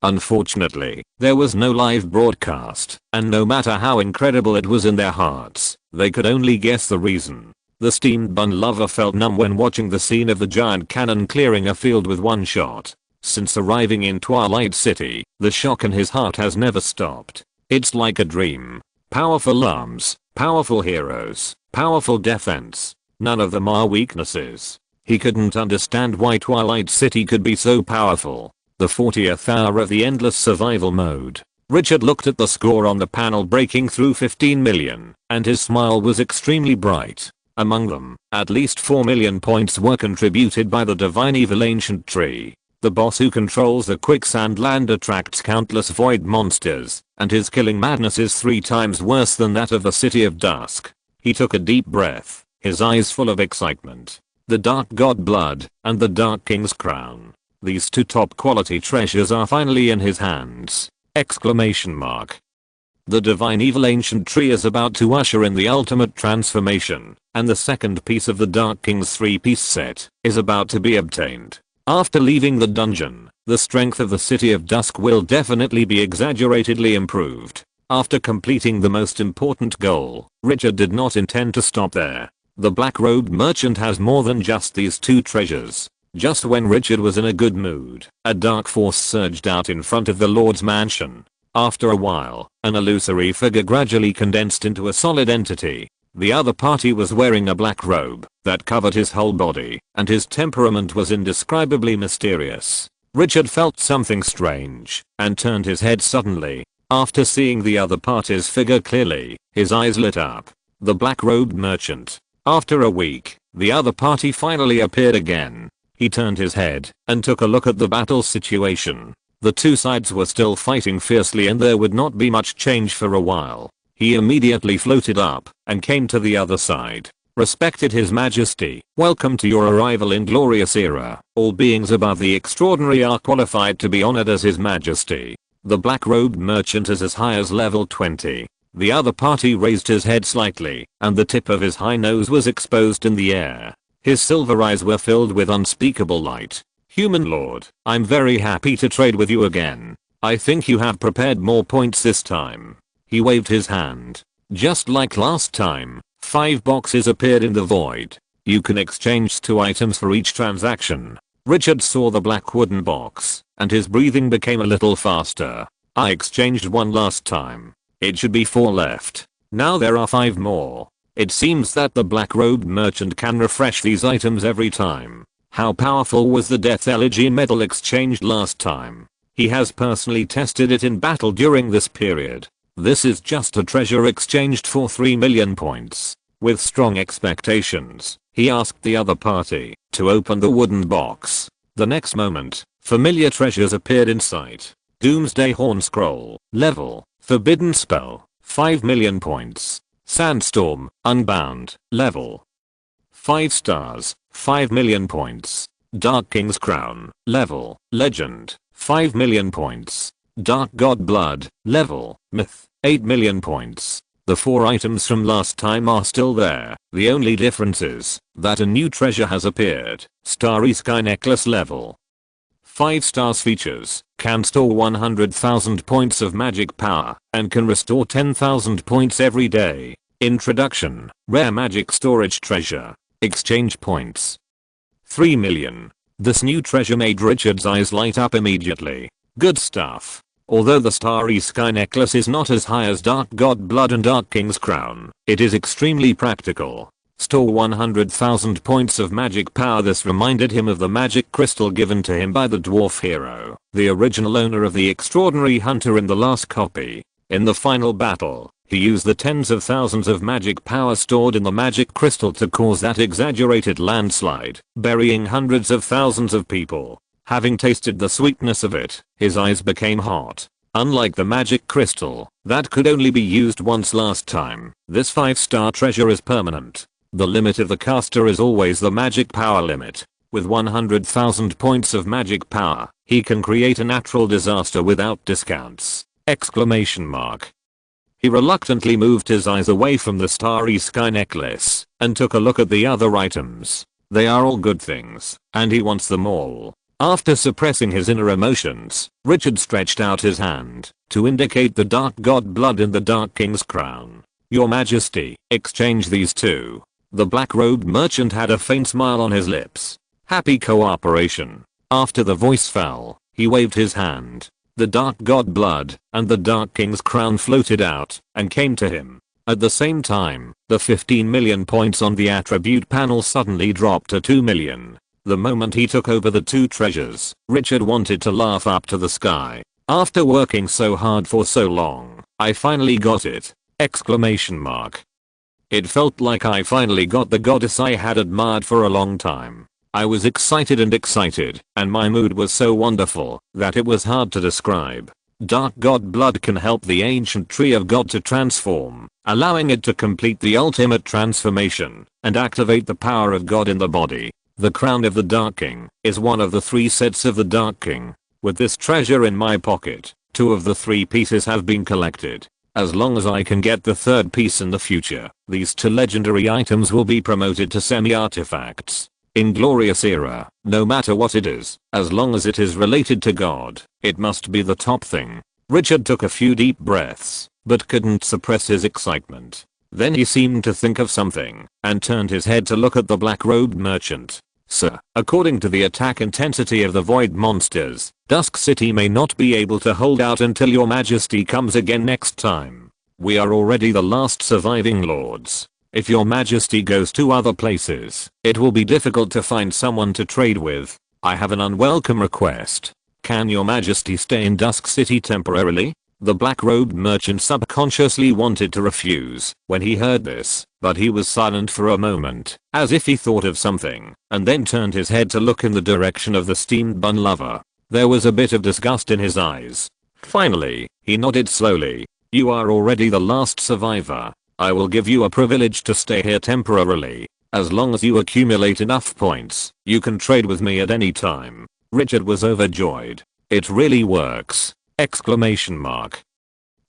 Unfortunately, there was no live broadcast, and no matter how incredible it was in their hearts, they could only guess the reason. The steamed bun lover felt numb when watching the scene of the giant cannon clearing a field with one shot. Since arriving in Twilight City, the shock in his heart has never stopped. It's like a dream. Powerful arms, powerful heroes, powerful defense. None of them are weaknesses. He couldn't understand why Twilight City could be so powerful. The 40th hour of the endless survival mode. Richard looked at the score on the panel, breaking through 15 million, and his smile was extremely bright. Among them, at least 4 million points were contributed by the Divine Evil Ancient Tree. The boss who controls the quicksand land attracts countless void monsters, and his killing madness is 3 times worse than that of the City of Dusk. He took a deep breath, his eyes full of excitement. The Dark God Blood, and the Dark King's Crown. These 2 top quality treasures are finally in his hands! The Divine Evil Ancient Tree is about to usher in the ultimate transformation, and the second piece of the Dark King's 3-piece set is about to be obtained. After leaving the dungeon, the strength of the City of Dusk will definitely be exaggeratedly improved. After completing the most important goal, Richard did not intend to stop there. The black-robed merchant has more than just these 2 treasures. Just when Richard was in a good mood, a dark force surged out in front of the Lord's mansion. After a while, an illusory figure gradually condensed into a solid entity. The other party was wearing a black robe that covered his whole body, and his temperament was indescribably mysterious. Richard felt something strange, and turned his head suddenly. After seeing the other party's figure clearly, his eyes lit up. The black-robed merchant. After a week, the other party finally appeared again. He turned his head, and took a look at the battle situation. The 2 sides were still fighting fiercely and there would not be much change for a while. He immediately floated up, and came to the other side. Respected His Majesty, welcome to your arrival in glorious era. All beings above the extraordinary are qualified to be honored as His Majesty. The black-robed merchant is as high as level 20. The other party raised his head slightly, and the tip of his high nose was exposed in the air. His silver eyes were filled with unspeakable light. Human Lord, I'm very happy to trade with you again. I think you have prepared more points this time. He waved his hand. Just like last time, 5 boxes appeared in the void. You can exchange 2 items for each transaction. Richard saw the black wooden box, and his breathing became a little faster. I exchanged 1 last time. It should be 4 left. Now there are 5 more. It seems that the black-robed merchant can refresh these items every time. How powerful was the Death Elegy medal exchanged last time? He has personally tested it in battle during this period. This is just a treasure exchanged for 3 million points. With strong expectations, he asked the other party to open the wooden box. The next moment, Familiar treasures appeared in sight. Doomsday Horn Scroll. Level. Forbidden Spell. 5 million points. Sandstorm. Unbound. Level. 5 stars. 5 million points. Dark King's Crown. Level. Legend. 5 million points. Dark God Blood. Level. Myth. 8 million points. The 4 items from last time are still there. The only difference is that a new treasure has appeared. Starry Sky Necklace. Level. 5 stars. Features. Can store 100,000 points of magic power and can restore 10,000 points every day. Introduction. Rare magic storage treasure. Exchange points. 3 million. This new treasure made Richard's eyes light up immediately. Good stuff. Although the Starry Sky Necklace is not as high as Dark God Blood and Dark King's Crown, it is extremely practical. Store 100,000 points of magic power. This reminded him of the magic crystal given to him by the dwarf hero, the original owner of the extraordinary hunter in the last copy. In the final battle, he used the tens of thousands of magic power stored in the magic crystal to cause that exaggerated landslide, burying hundreds of thousands of people. Having tasted the sweetness of it, his eyes became hot. Unlike the magic crystal, that could only be used once last time, this 5-star treasure is permanent. The limit of the caster is always the magic power limit. With 100,000 points of magic power, he can create a natural disaster without discounts! Exclamation mark. He reluctantly moved his eyes away from the Starry Sky Necklace and took a look at the other items. They are all good things, and he wants them all. After suppressing his inner emotions, Richard stretched out his hand to indicate the Dark God Blood and the Dark King's Crown. Your Majesty, exchange these two. The black-robed merchant had a faint smile on his lips. Happy cooperation. After the voice fell, he waved his hand. The Dark God Blood and the Dark King's Crown floated out and came to him. At the same time, the 15 million points on the attribute panel suddenly dropped to 2 million. The moment he took over the two treasures, Richard wanted to laugh up to the sky. After working so hard for so long, I finally got it! Exclamation mark. It felt like I finally got the goddess I had admired for a long time. I was excited, and my mood was so wonderful that it was hard to describe. Dark God Blood can help the ancient tree of God to transform, allowing it to complete the ultimate transformation and activate the power of God in the body. The crown of the Dark King is one of the 3 sets of the Dark King. With this treasure in my pocket, 2 of the 3 pieces have been collected. As long as I can get the 3rd piece in the future, these 2 legendary items will be promoted to semi-artifacts. Inglorious Era, no matter what it is, as long as it is related to God, it must be the top thing. Richard took a few deep breaths, but couldn't suppress his excitement. Then he seemed to think of something, and turned his head to look at the black-robed merchant. Sir, according to the attack intensity of the void monsters, Dusk City may not be able to hold out until your majesty comes again next time. We are already the last surviving lords. If your majesty goes to other places, it will be difficult to find someone to trade with. I have an unwelcome request. Can your majesty stay in Dusk City temporarily? The black-robed merchant subconsciously wanted to refuse when he heard this, but he was silent for a moment, as if he thought of something, and then turned his head to look in the direction of the steamed bun lover. There was a bit of disgust in his eyes. Finally, he nodded slowly. You are already the last survivor. I will give you a privilege to stay here temporarily. As long as you accumulate enough points, you can trade with me at any time. Richard was overjoyed. It really works! Exclamation mark.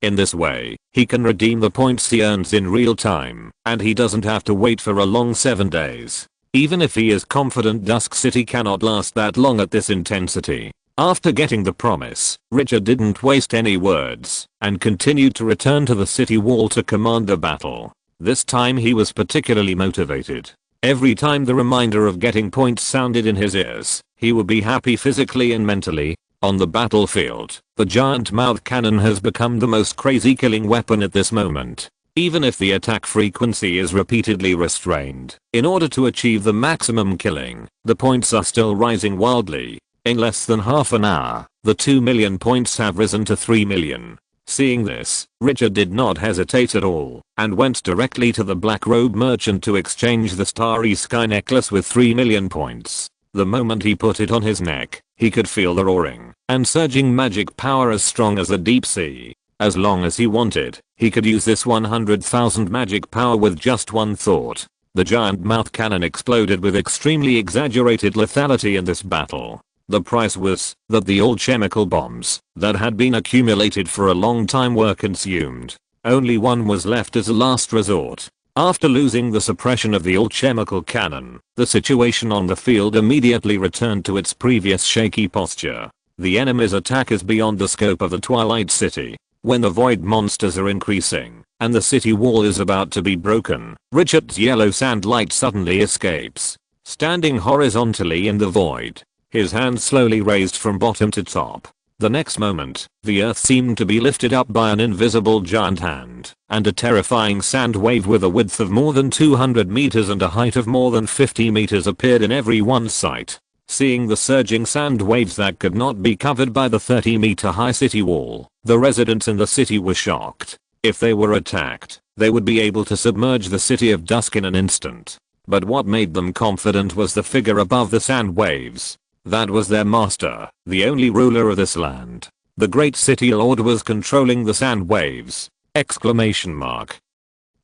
In this way, he can redeem the points he earns in real time, and he doesn't have to wait for a long 7 days. Even if he is confident Dusk City cannot last that long at this intensity. After getting the promise, Richard didn't waste any words, and continued to return to the city wall to command the battle. This time he was particularly motivated. Every time the reminder of getting points sounded in his ears, he would be happy physically and mentally. On the battlefield, the giant mouth cannon has become the most crazy killing weapon at this moment. Even if the attack frequency is repeatedly restrained, in order to achieve the maximum killing, the points are still rising wildly. In less than half an hour, the 2 million points have risen to 3 million. Seeing this, Richard did not hesitate at all, and went directly to the black robe merchant to exchange the Starry Sky necklace with 3 million points. The moment he put it on his neck, he could feel the roaring and surging magic power as strong as the deep sea. As long as he wanted, he could use this 100,000 magic power with just one thought. The giant mouth cannon exploded with extremely exaggerated lethality in this battle. The price was that the old chemical bombs that had been accumulated for a long time were consumed. Only one was left as a last resort. After losing the suppression of the old chemical cannon, the situation on the field immediately returned to its previous shaky posture. The enemy's attack is beyond the scope of the Twilight City. When the void monsters are increasing, and the city wall is about to be broken, Richard's yellow sand light suddenly escapes. Standing horizontally in the void, his hand slowly raised from bottom to top. The next moment, the earth seemed to be lifted up by an invisible giant hand, and a terrifying sand wave with a width of more than 200 meters and a height of more than 50 meters appeared in everyone's sight. Seeing the surging sand waves that could not be covered by the 30-meter high city wall, the residents in the city were shocked. If they were attacked, they would be able to submerge the city of dusk in an instant. But what made them confident was the figure above the sand waves. That was their master, the only ruler of this land. The great city lord was controlling the sand waves! Exclamation mark.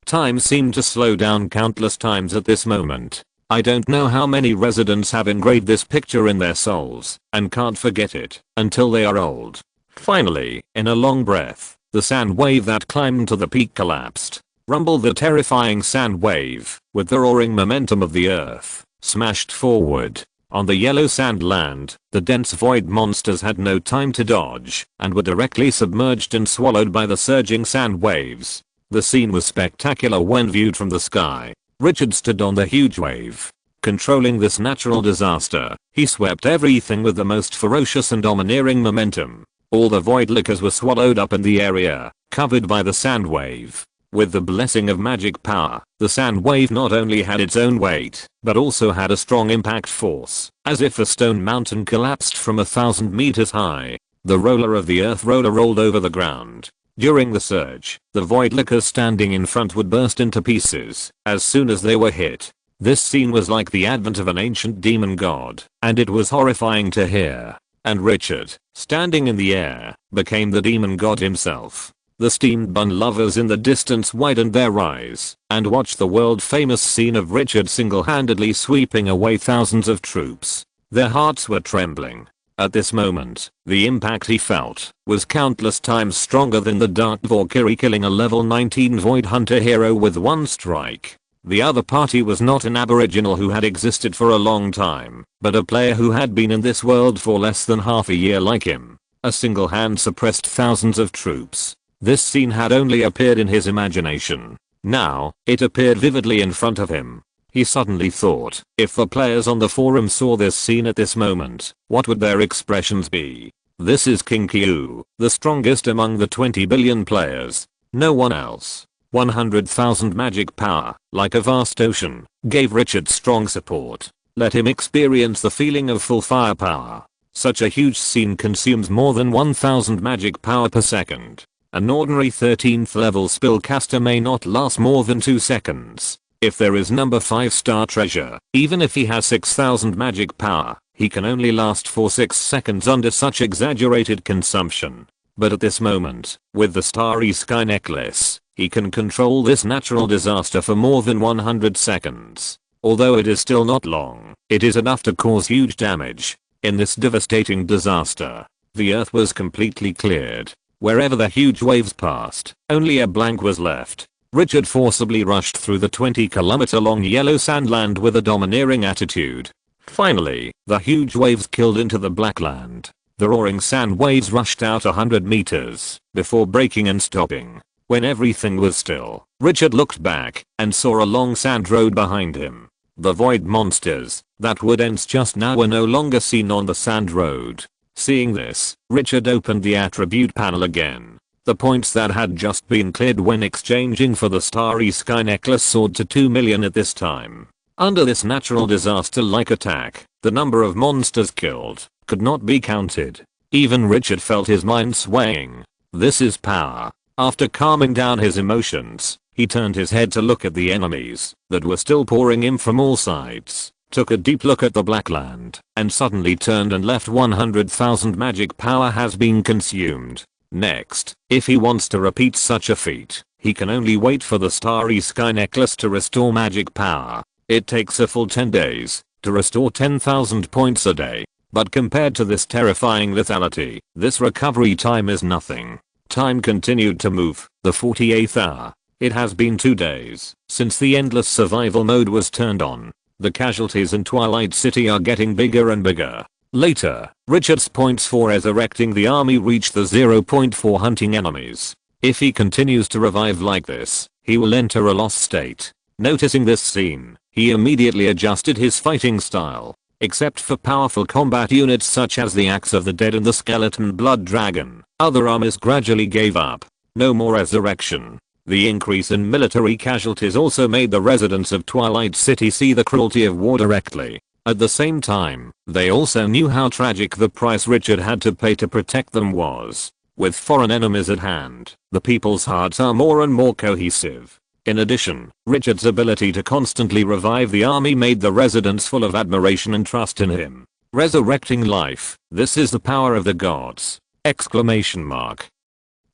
Time seemed to slow down countless times at this moment. I don't know how many residents have engraved this picture in their souls and can't forget it until they are old. Finally, in a long breath, the sand wave that climbed to the peak collapsed. Rumbled the terrifying sand wave, with the roaring momentum of the earth, smashed forward. On the yellow sand land, the dense void monsters had no time to dodge and were directly submerged and swallowed by the surging sand waves. The scene was spectacular when viewed from the sky. Richard stood on the huge wave. Controlling this natural disaster, he swept everything with the most ferocious and domineering momentum. All the void liquors were swallowed up in the area, covered by the sand wave. With the blessing of magic power, the sand wave not only had its own weight, but also had a strong impact force, as if a stone mountain collapsed from 1,000 meters high. The roller of the earth roller rolled over the ground. During the surge, the void liquors standing in front would burst into pieces as soon as they were hit. This scene was like the advent of an ancient demon god, and it was horrifying to hear. And Richard, standing in the air, became the demon god himself. The steamed bun lovers in the distance widened their eyes and watched the world-famous scene of Richard single-handedly sweeping away thousands of troops. Their hearts were trembling. At this moment, the impact he felt was countless times stronger than the Dark Valkyrie killing a level 19 Void Hunter hero with one strike. The other party was not an aboriginal who had existed for a long time, but a player who had been in this world for less than half a year like him. A single hand suppressed thousands of troops. This scene had only appeared in his imagination. Now, it appeared vividly in front of him. He suddenly thought, if the players on the forum saw this scene at this moment, what would their expressions be? This is King Q, the strongest among the 20 billion players. No one else. 100,000 magic power, like a vast ocean, gave Richard strong support. Let him experience the feeling of full firepower. Such a huge scene consumes more than 1,000 magic power per second. An ordinary 13th level spellcaster may not last more than 2 seconds. If there is number 5 star treasure, even if he has 6,000 magic power, he can only last for 6 seconds under such exaggerated consumption. But at this moment, with the Starry Sky necklace, he can control this natural disaster for more than 100 seconds. Although it is still not long, it is enough to cause huge damage. In this devastating disaster, the earth was completely cleared. Wherever the huge waves passed, only a blank was left. Richard forcibly rushed through the 20-kilometer long yellow sandland with a domineering attitude. Finally, the huge waves killed into the black land. The roaring sand waves rushed out 100 meters before breaking and stopping. When everything was still, Richard looked back and saw a long sand road behind him. The void monsters that would end just now were no longer seen on the sand road. Seeing this, Richard opened the attribute panel again. The points that had just been cleared when exchanging for the Starry Sky necklace soared to 2 million at this time. Under this natural disaster-like attack, the number of monsters killed could not be counted. Even Richard felt his mind swaying. This is power. After calming down his emotions, he turned his head to look at the enemies that were still pouring in from all sides. took a deep look at the black land, and suddenly turned and left. 100,000 magic power has been consumed. Next, if he wants to repeat such a feat, he can only wait for the starry sky necklace to restore magic power. It takes a full 10 days to restore 10,000 points a day. But compared to this terrifying lethality, this recovery time is nothing. Time continued to move. The 48th hour. It has been 2 days since the endless survival mode was turned on. The casualties in Twilight City are getting bigger and bigger. Later, Richard's points for resurrecting the army reach the 0 point for hunting enemies. If he continues to revive like this, he will enter a lost state. Noticing this scene, he immediately adjusted his fighting style. Except for powerful combat units such as the Axe of the Dead and the Skeleton Blood Dragon, other armies gradually gave up. No more resurrection. The increase in military casualties also made the residents of Twilight City see the cruelty of war directly. At the same time, they also knew how tragic the price Richard had to pay to protect them was. With foreign enemies at hand, the people's hearts are more and more cohesive. In addition, Richard's ability to constantly revive the army made the residents full of admiration and trust in him. Resurrecting life, this is the power of the gods! Exclamation mark.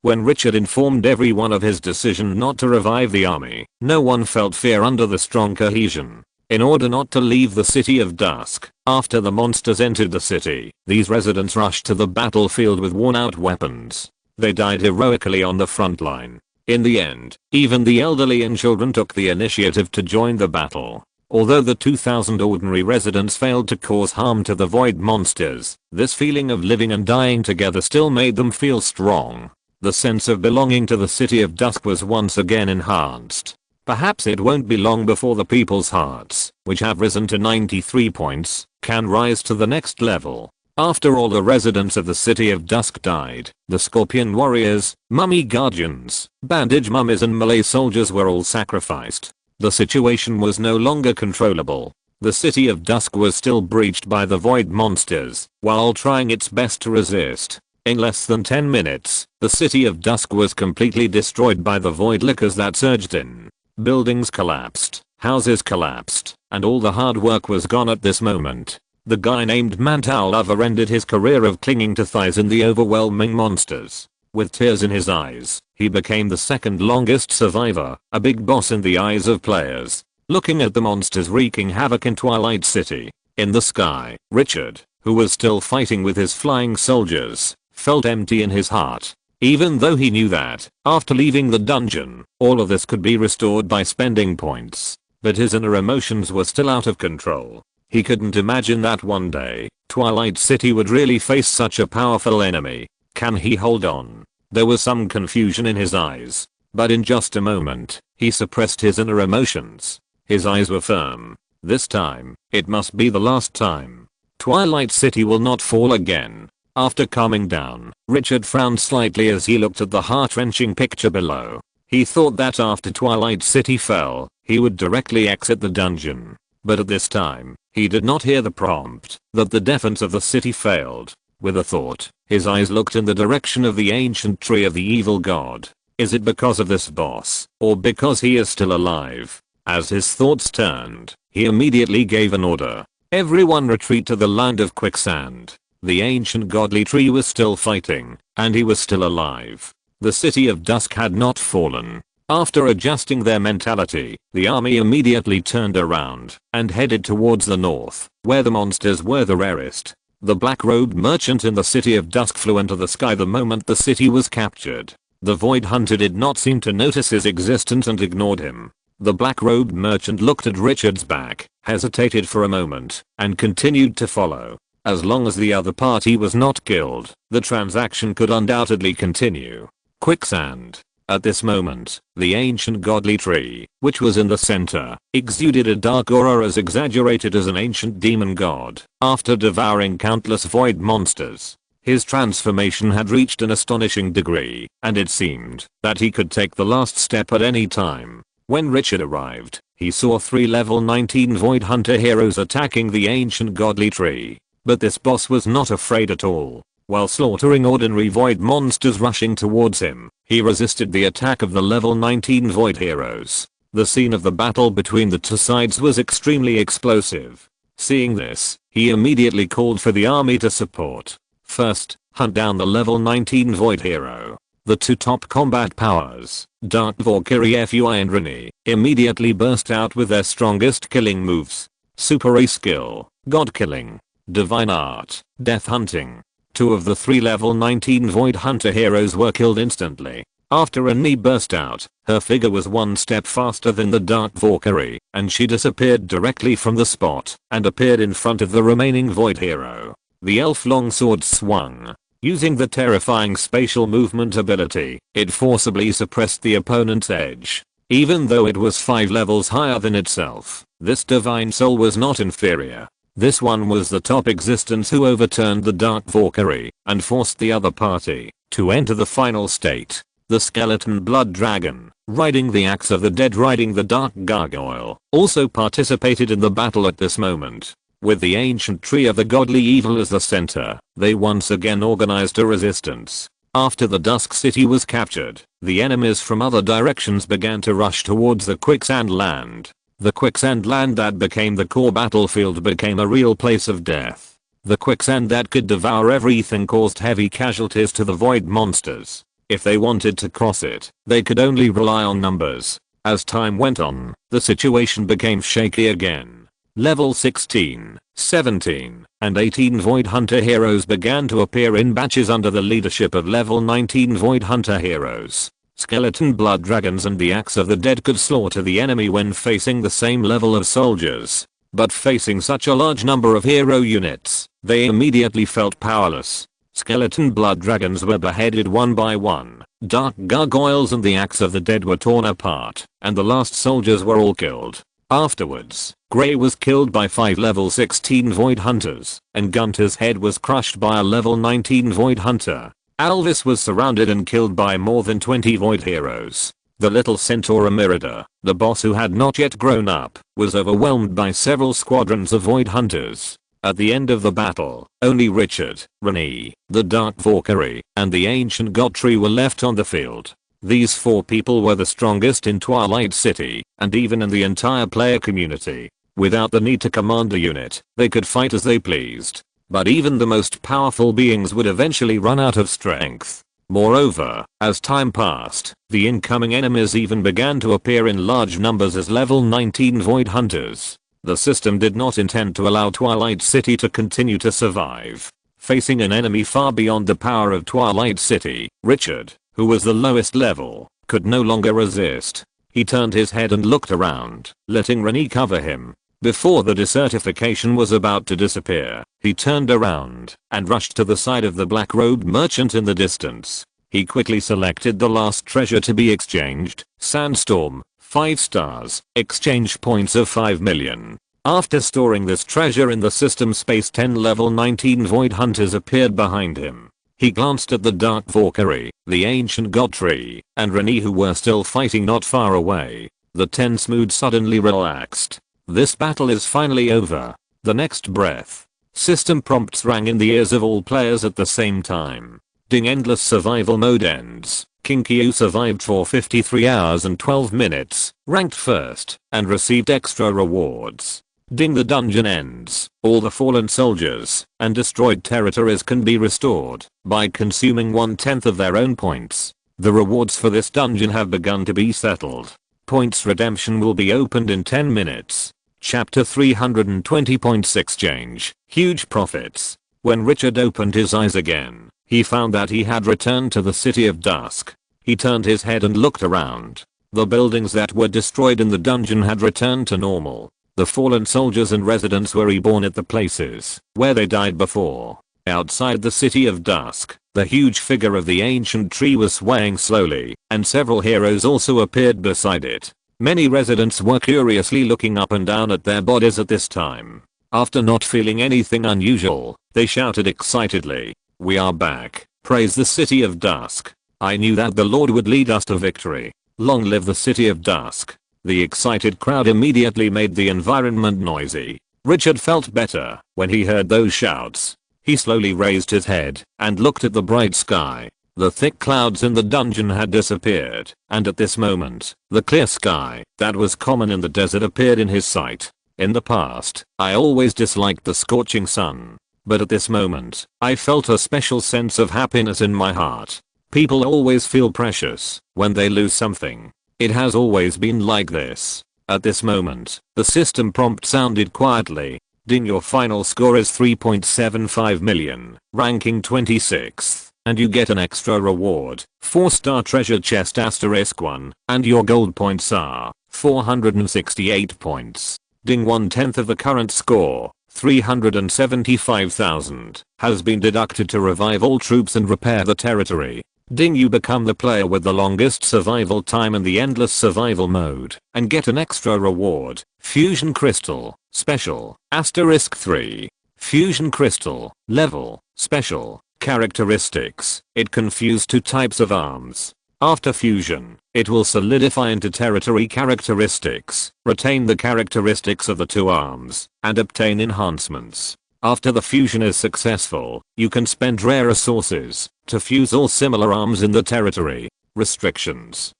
When Richard informed everyone of his decision not to revive the army, no one felt fear under the strong cohesion. In order not to leave the City of Dusk, after the monsters entered the city, these residents rushed to the battlefield with worn-out weapons. They died heroically on the front line. In the end, even the elderly and children took the initiative to join the battle. Although the 2,000 ordinary residents failed to cause harm to the void monsters, this feeling of living and dying together still made them feel strong. The sense of belonging to the City of Dusk was once again enhanced. Perhaps it won't be long before the people's hearts, which have risen to 93 points, can rise to the next level. After all the residents of the City of Dusk died, the Scorpion Warriors, Mummy Guardians, Bandage Mummies and Malay soldiers were all sacrificed. The situation was no longer controllable. The City of Dusk was still breached by the Void monsters, while trying its best to resist. In less than 10 minutes, the City of Dusk was completely destroyed by the Void Lickers that surged in. Buildings collapsed, houses collapsed, and all the hard work was gone at this moment. The guy named Mantal Lover ended his career of clinging to thighs in the overwhelming monsters. With tears in his eyes, he became the second longest survivor, a big boss in the eyes of players. Looking at the monsters wreaking havoc in Twilight City. In the sky, Richard, who was still fighting with his flying soldiers, felt empty in his heart. Even though he knew that, after leaving the dungeon, all of this could be restored by spending points. But his inner emotions were still out of control. He couldn't imagine that one day, Twilight City would really face such a powerful enemy. Can he hold on? There was some confusion in his eyes. But in just a moment, he suppressed his inner emotions. His eyes were firm. This time, it must be the last time. Twilight City will not fall again. After calming down, Richard frowned slightly as he looked at the heart-wrenching picture below. He thought that after Twilight City fell, he would directly exit the dungeon. But at this time, he did not hear the prompt that the defense of the city failed. With a thought, his eyes looked in the direction of the ancient tree of the evil god. Is it because of this boss, or because he is still alive? As his thoughts turned, he immediately gave an order. Everyone retreat to the land of quicksand. The ancient godly tree was still fighting, and he was still alive. The City of Dusk had not fallen. After adjusting their mentality, the army immediately turned around and headed towards the north, where the monsters were the rarest. The black-robed merchant in the City of Dusk flew into the sky the moment the city was captured. The Void Hunter did not seem to notice his existence and ignored him. The black-robed merchant looked at Richard's back, hesitated for a moment, and continued to follow. As long as the other party was not killed, the transaction could undoubtedly continue. Quicksand. At this moment, the ancient godly tree, which was in the center, exuded a dark aura as exaggerated as an ancient demon god. After devouring countless void monsters, his transformation had reached an astonishing degree, and it seemed that he could take the last step at any time. When Richard arrived, he saw 3 level 19 Void Hunter heroes attacking the ancient godly tree. But this boss was not afraid at all. While slaughtering ordinary void monsters rushing towards him, he resisted the attack of the level 19 void heroes. The scene of the battle between the two sides was extremely explosive. Seeing this, he immediately called for the army to support. First, hunt down the level 19 Void Hero. The two top combat powers, Dark Valkyrie Fui and Rini, immediately burst out with their strongest killing moves. Super A skill, God Killing, Divine Art, Death Hunting. Two of the three level 19 Void Hunter heroes were killed instantly. After Rini burst out, her figure was one step faster than the Dark Valkyrie, and she disappeared directly from the spot and appeared in front of the remaining Void hero. The elf longsword swung. Using the terrifying spatial movement ability, it forcibly suppressed the opponent's edge. Even though it was 5 levels higher than itself, this divine soul was not inferior. This one was the top existence who overturned the Dark Valkyrie and forced the other party to enter the final state. The skeleton blood dragon, riding the axe of the dead riding the dark gargoyle, also participated in the battle at this moment. With the ancient tree of the godly evil as the center, they once again organized a resistance. After the Dusk City was captured, the enemies from other directions began to rush towards the quicksand land. The quicksand land that became the core battlefield became a real place of death. The quicksand that could devour everything caused heavy casualties to the void monsters. If they wanted to cross it, they could only rely on numbers. As time went on, the situation became shaky again. Level 16, 17, and 18 Void Hunter heroes began to appear in batches under the leadership of level 19 Void Hunter heroes. Skeleton blood dragons and the axe of the dead could slaughter the enemy when facing the same level of soldiers. But facing such a large number of hero units, they immediately felt powerless. Skeleton blood dragons were beheaded one by one. Dark gargoyles and the axe of the dead were torn apart, and the last soldiers were all killed. Afterwards, Grey was killed by 5 level 16 Void Hunters, and Gunter's head was crushed by a level 19 Void Hunter. Alvis was surrounded and killed by more than 20 Void heroes. The little centaur Emerida, the boss who had not yet grown up, was overwhelmed by several squadrons of Void Hunters. At the end of the battle, only Richard, Rini, the Dark Valkyrie, and the ancient god tree were left on the field. These 4 people were the strongest in Twilight City, and even in the entire player community. Without the need to command a unit, they could fight as they pleased. But even the most powerful beings would eventually run out of strength. Moreover, as time passed, the incoming enemies even began to appear in large numbers as level 19 Void Hunters. The system did not intend to allow Twilight City to continue to survive. Facing an enemy far beyond the power of Twilight City, Richard, who was the lowest level, could no longer resist. He turned his head and looked around, letting Rini cover him. Before the desertification was about to disappear, he turned around and rushed to the side of the black-robed merchant in the distance. He quickly selected the last treasure to be exchanged, Sandstorm, 5 stars, exchange points of 5 million. After storing this treasure in the system space, 10 level 19 Void Hunters appeared behind him. He glanced at the Dark Valkyrie, the ancient god tree, and Rini, who were still fighting not far away. The tense mood suddenly relaxed. This battle is finally over. The next breath. System prompts rang in the ears of all players at the same time. Ding, endless survival mode ends. Kinkyu survived for 53 hours and 12 minutes, ranked first, and received extra rewards. Ding, the dungeon ends. All the fallen soldiers and destroyed territories can be restored by consuming 1/10 of their own points. The rewards for this dungeon have begun to be settled. Points redemption will be opened in 10 minutes. Chapter 320 Points exchange. Huge profits. When Richard opened his eyes again, he found that he had returned to the City of Dusk. He turned his head and looked around. The buildings that were destroyed in the dungeon had returned to normal. The fallen soldiers and residents were reborn at the places where they died before. Outside the City of Dusk, the huge figure of the ancient tree was swaying slowly, and several heroes also appeared beside it. Many residents were curiously looking up and down at their bodies at this time. After not feeling anything unusual, they shouted excitedly, "We are back. Praise the City of Dusk. I knew that the Lord would lead us to victory. Long live the City of Dusk." The excited crowd immediately made the environment noisy. Richard felt better when he heard those shouts. He slowly raised his head and looked at the bright sky. The thick clouds in the dungeon had disappeared, and at this moment, the clear sky that was common in the desert appeared in his sight. In the past, I always disliked the scorching sun. But at this moment, I felt a special sense of happiness in my heart. People always feel precious when they lose something. It has always been like this. At this moment, the system prompt sounded quietly. Ding, your final score is 3.75 million, ranking 26th, and you get an extra reward, 4-star treasure chest *1, and your gold points are 468 points. Ding, 1/10 of the current score, 375,000, has been deducted to revive all troops and repair the territory. Ding, you become the player with the longest survival time in the endless survival mode, and get an extra reward, Fusion Crystal, Special, *3. Fusion Crystal, Level, Special, Characteristics. It confused two types of arms. After fusion, it will solidify into territory characteristics, retain the characteristics of the two arms, and obtain enhancements. After the fusion is successful, you can spend rare resources to fuse all similar arms in the territory. Restrictions.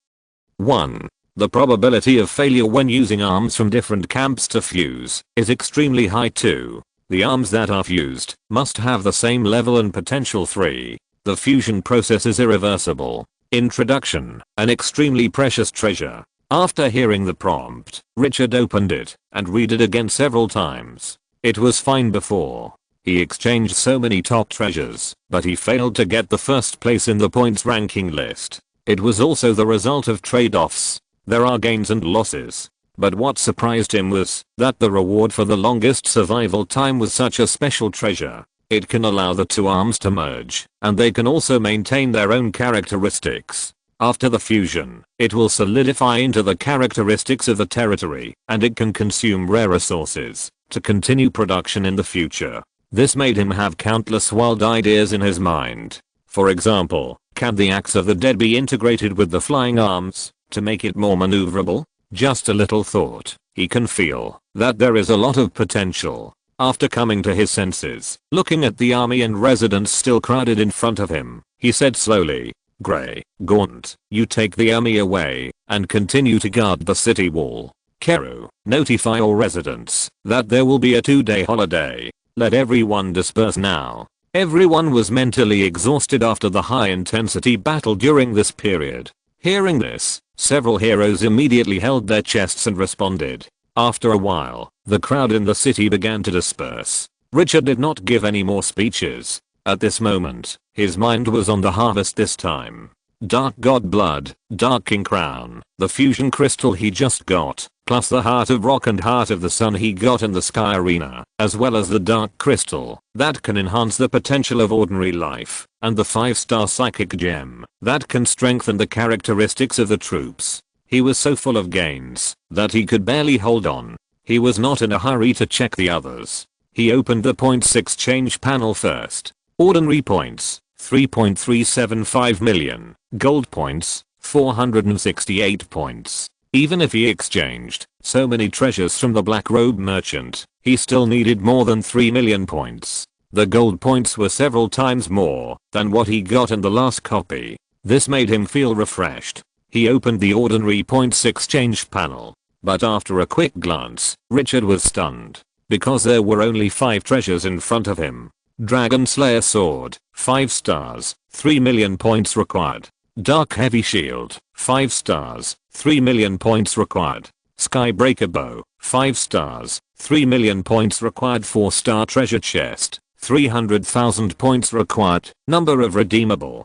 1. The probability of failure when using arms from different camps to fuse is extremely high. 2. The arms that are fused must have the same level and potential. 3. The fusion process is irreversible. Introduction, an extremely precious treasure. After hearing the prompt, Richard opened it and read it again several times. It was fine before. He exchanged so many top treasures, but he failed to get the first place in the points ranking list. It was also the result of trade-offs. There are gains and losses. But what surprised him was that the reward for the longest survival time was such a special treasure. It can allow the two arms to merge, and they can also maintain their own characteristics. After the fusion, it will solidify into the characteristics of the territory, and it can consume rare resources to continue production in the future. This made him have countless wild ideas in his mind. For example, can the axe of the dead be integrated with the flying arms to make it more maneuverable? Just a little thought. He can feel that there is a lot of potential. After coming to his senses, looking at the army and residents still crowded in front of him, he said slowly, "Grey, Gaunt, you take the army away and continue to guard the city wall. Keru, notify all residents that there will be a 2-day holiday. Let everyone disperse now." Everyone was mentally exhausted after the high-intensity battle during this period. Hearing this, several heroes immediately held their chests and responded. After a while, the crowd in the city began to disperse. Richard did not give any more speeches. At this moment, his mind was on the harvest this time. Dark God Blood, Dark King Crown, the fusion crystal he just got, plus the Heart of Rock and Heart of the Sun he got in the Sky Arena, as well as the Dark Crystal that can enhance the potential of ordinary life, and the 5-star Psychic Gem that can strengthen the characteristics of the troops. He was so full of gains that he could barely hold on. He was not in a hurry to check the others. He opened the points exchange panel first. Ordinary points, 3.375 million. Gold points, 468 points. Even if he exchanged so many treasures from the Black Robe Merchant, he still needed more than 3 million points. The gold points were several times more than what he got in the last copy. This made him feel refreshed. He opened the ordinary points exchange panel. But after a quick glance, Richard was stunned. Because there were only 5 treasures in front of him. Dragon Slayer Sword, 5 stars, 3 million points required. Dark Heavy Shield, 5 stars, 3 million points required. Skybreaker Bow, 5 stars, 3 million points required. 4-star Treasure Chest, 300,000 points required. Number of redeemable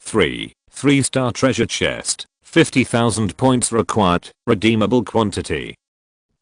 3. 3-star Treasure Chest, 50,000 points required. Redeemable quantity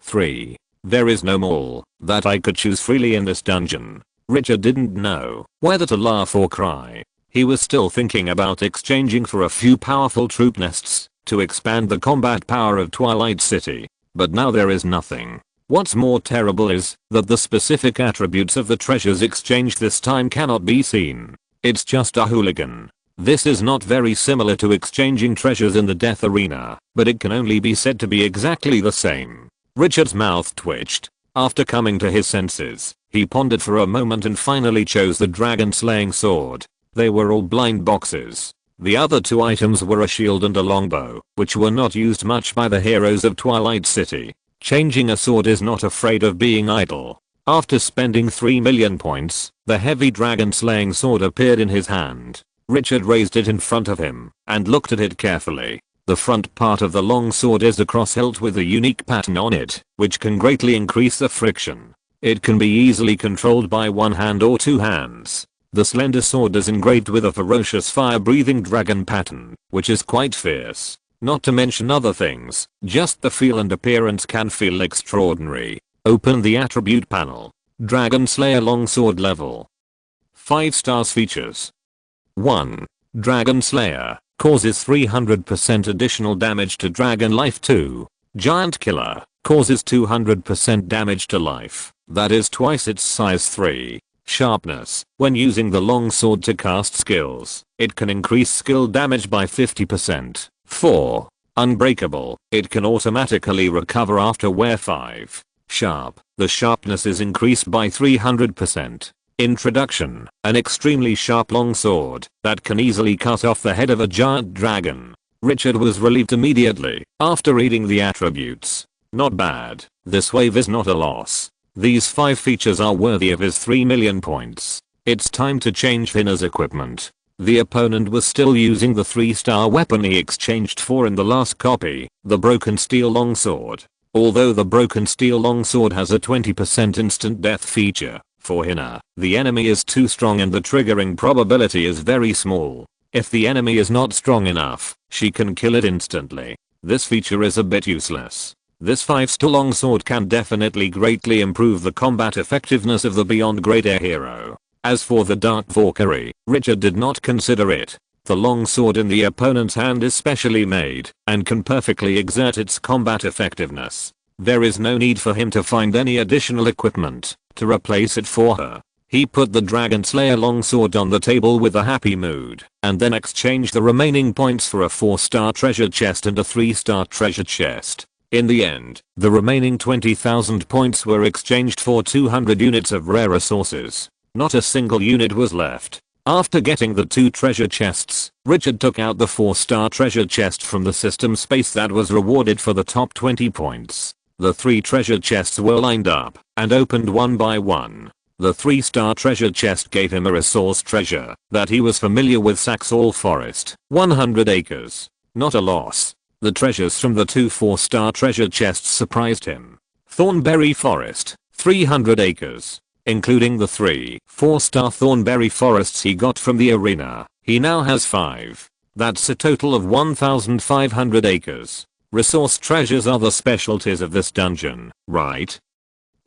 3. There is no mall that I could choose freely in this dungeon. Richard didn't know whether to laugh or cry. He was still thinking about exchanging for a few powerful troop nests to expand the combat power of Twilight City. But now there is nothing. What's more terrible is that the specific attributes of the treasures exchanged this time cannot be seen. It's just a hooligan. This is not very similar to exchanging treasures in the Death Arena, but it can only be said to be exactly the same. Richard's mouth twitched. After coming to his senses, he pondered for a moment and finally chose the dragon slaying sword. They were all blind boxes. The other 2 items were a shield and a longbow, which were not used much by the heroes of Twilight City. Changing a sword is not afraid of being idle. After spending 3 million points, the heavy dragon slaying sword appeared in his hand. Richard raised it in front of him and looked at it carefully. The front part of the long sword is a cross hilt with a unique pattern on it, which can greatly increase the friction. It can be easily controlled by one hand or two hands. The slender sword is engraved with a ferocious fire-breathing dragon pattern, which is quite fierce. Not to mention other things, just the feel and appearance can feel extraordinary. Open the attribute panel. Dragon Slayer Longsword level. 5 stars features. 1. Dragon Slayer. Causes 300% additional damage to dragon life. 2. Giant Killer. Causes 200% damage to life. That is twice its size. 3. Sharpness. When using the longsword to cast skills, it can increase skill damage by 50%. 4. Unbreakable. It can automatically recover after wear. 5. Sharp. The sharpness is increased by 300%. Introduction. An extremely sharp longsword that can easily cut off the head of a giant dragon. Richard was relieved immediately after reading the attributes. Not bad. This wave is not a loss. These 5 features are worthy of his 3 million points. It's time to change Finna's equipment. The opponent was still using the 3-star weapon he exchanged for in the last copy, the Broken Steel Longsword. Although the Broken Steel Longsword has a 20% instant death feature, for Hina, the enemy is too strong and the triggering probability is very small. If the enemy is not strong enough, she can kill it instantly. This feature is a bit useless. This 5-star longsword can definitely greatly improve the combat effectiveness of the Beyond Great Air hero. As for the Dark Valkyrie, Richard did not consider it. The longsword in the opponent's hand is specially made and can perfectly exert its combat effectiveness. There is no need for him to find any additional equipment to replace it for her. He put the Dragon Slayer longsword on the table with a happy mood and then exchanged the remaining points for a 4-star treasure chest and a 3-star treasure chest. In the end, the remaining 20,000 points were exchanged for 200 units of rare resources. Not a single unit was left. After getting the 2 treasure chests, Richard took out the 4-star treasure chest from the system space that was rewarded for the top 20 points. The 3 treasure chests were lined up and opened one by one. The 3-star treasure chest gave him a resource treasure that he was familiar with: Saxall Forest, 100 acres. Not a loss. The treasures from the 2 4-star treasure chests surprised him. Thornberry Forest, 300 acres. Including the 3 4-star Thornberry Forests he got from the arena, he now has 5. That's a total of 1,500 acres. Resource treasures are the specialties of this dungeon, right?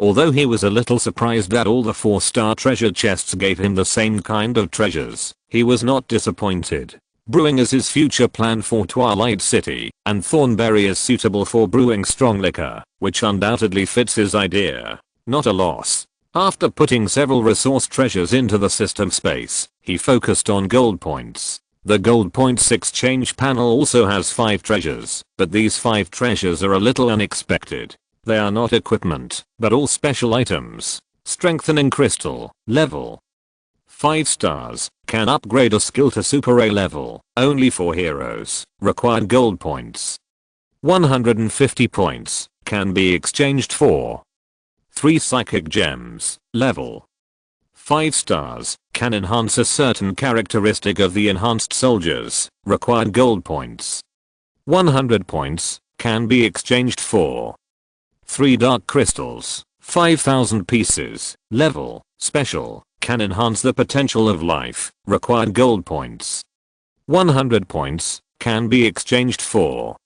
Although he was a little surprised that all the 4-star treasure chests gave him the same kind of treasures, he was not disappointed. Brewing is his future plan for Twilight City, and Thornberry is suitable for brewing strong liquor, which undoubtedly fits his idea. Not a loss. After putting several resource treasures into the system space, he focused on gold points. The gold points exchange panel also has 5 treasures, but these 5 treasures are a little unexpected. They are not equipment, but all special items. Strengthening crystal, level 5 stars, can upgrade a skill to Super A level, only for heroes, required gold points. 150 points, can be exchanged for 3 psychic gems, level 5 stars, can enhance a certain characteristic of the enhanced soldiers, required gold points. 100 points, can be exchanged for 3 dark crystals, 5,000 pieces, level, special, can enhance the potential of life, required gold points. 100 points, can be exchanged for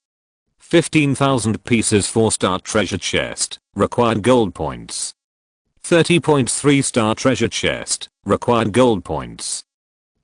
15,000 pieces 4-star treasure chest, required gold points. 30 points 3-star treasure chest, required gold points.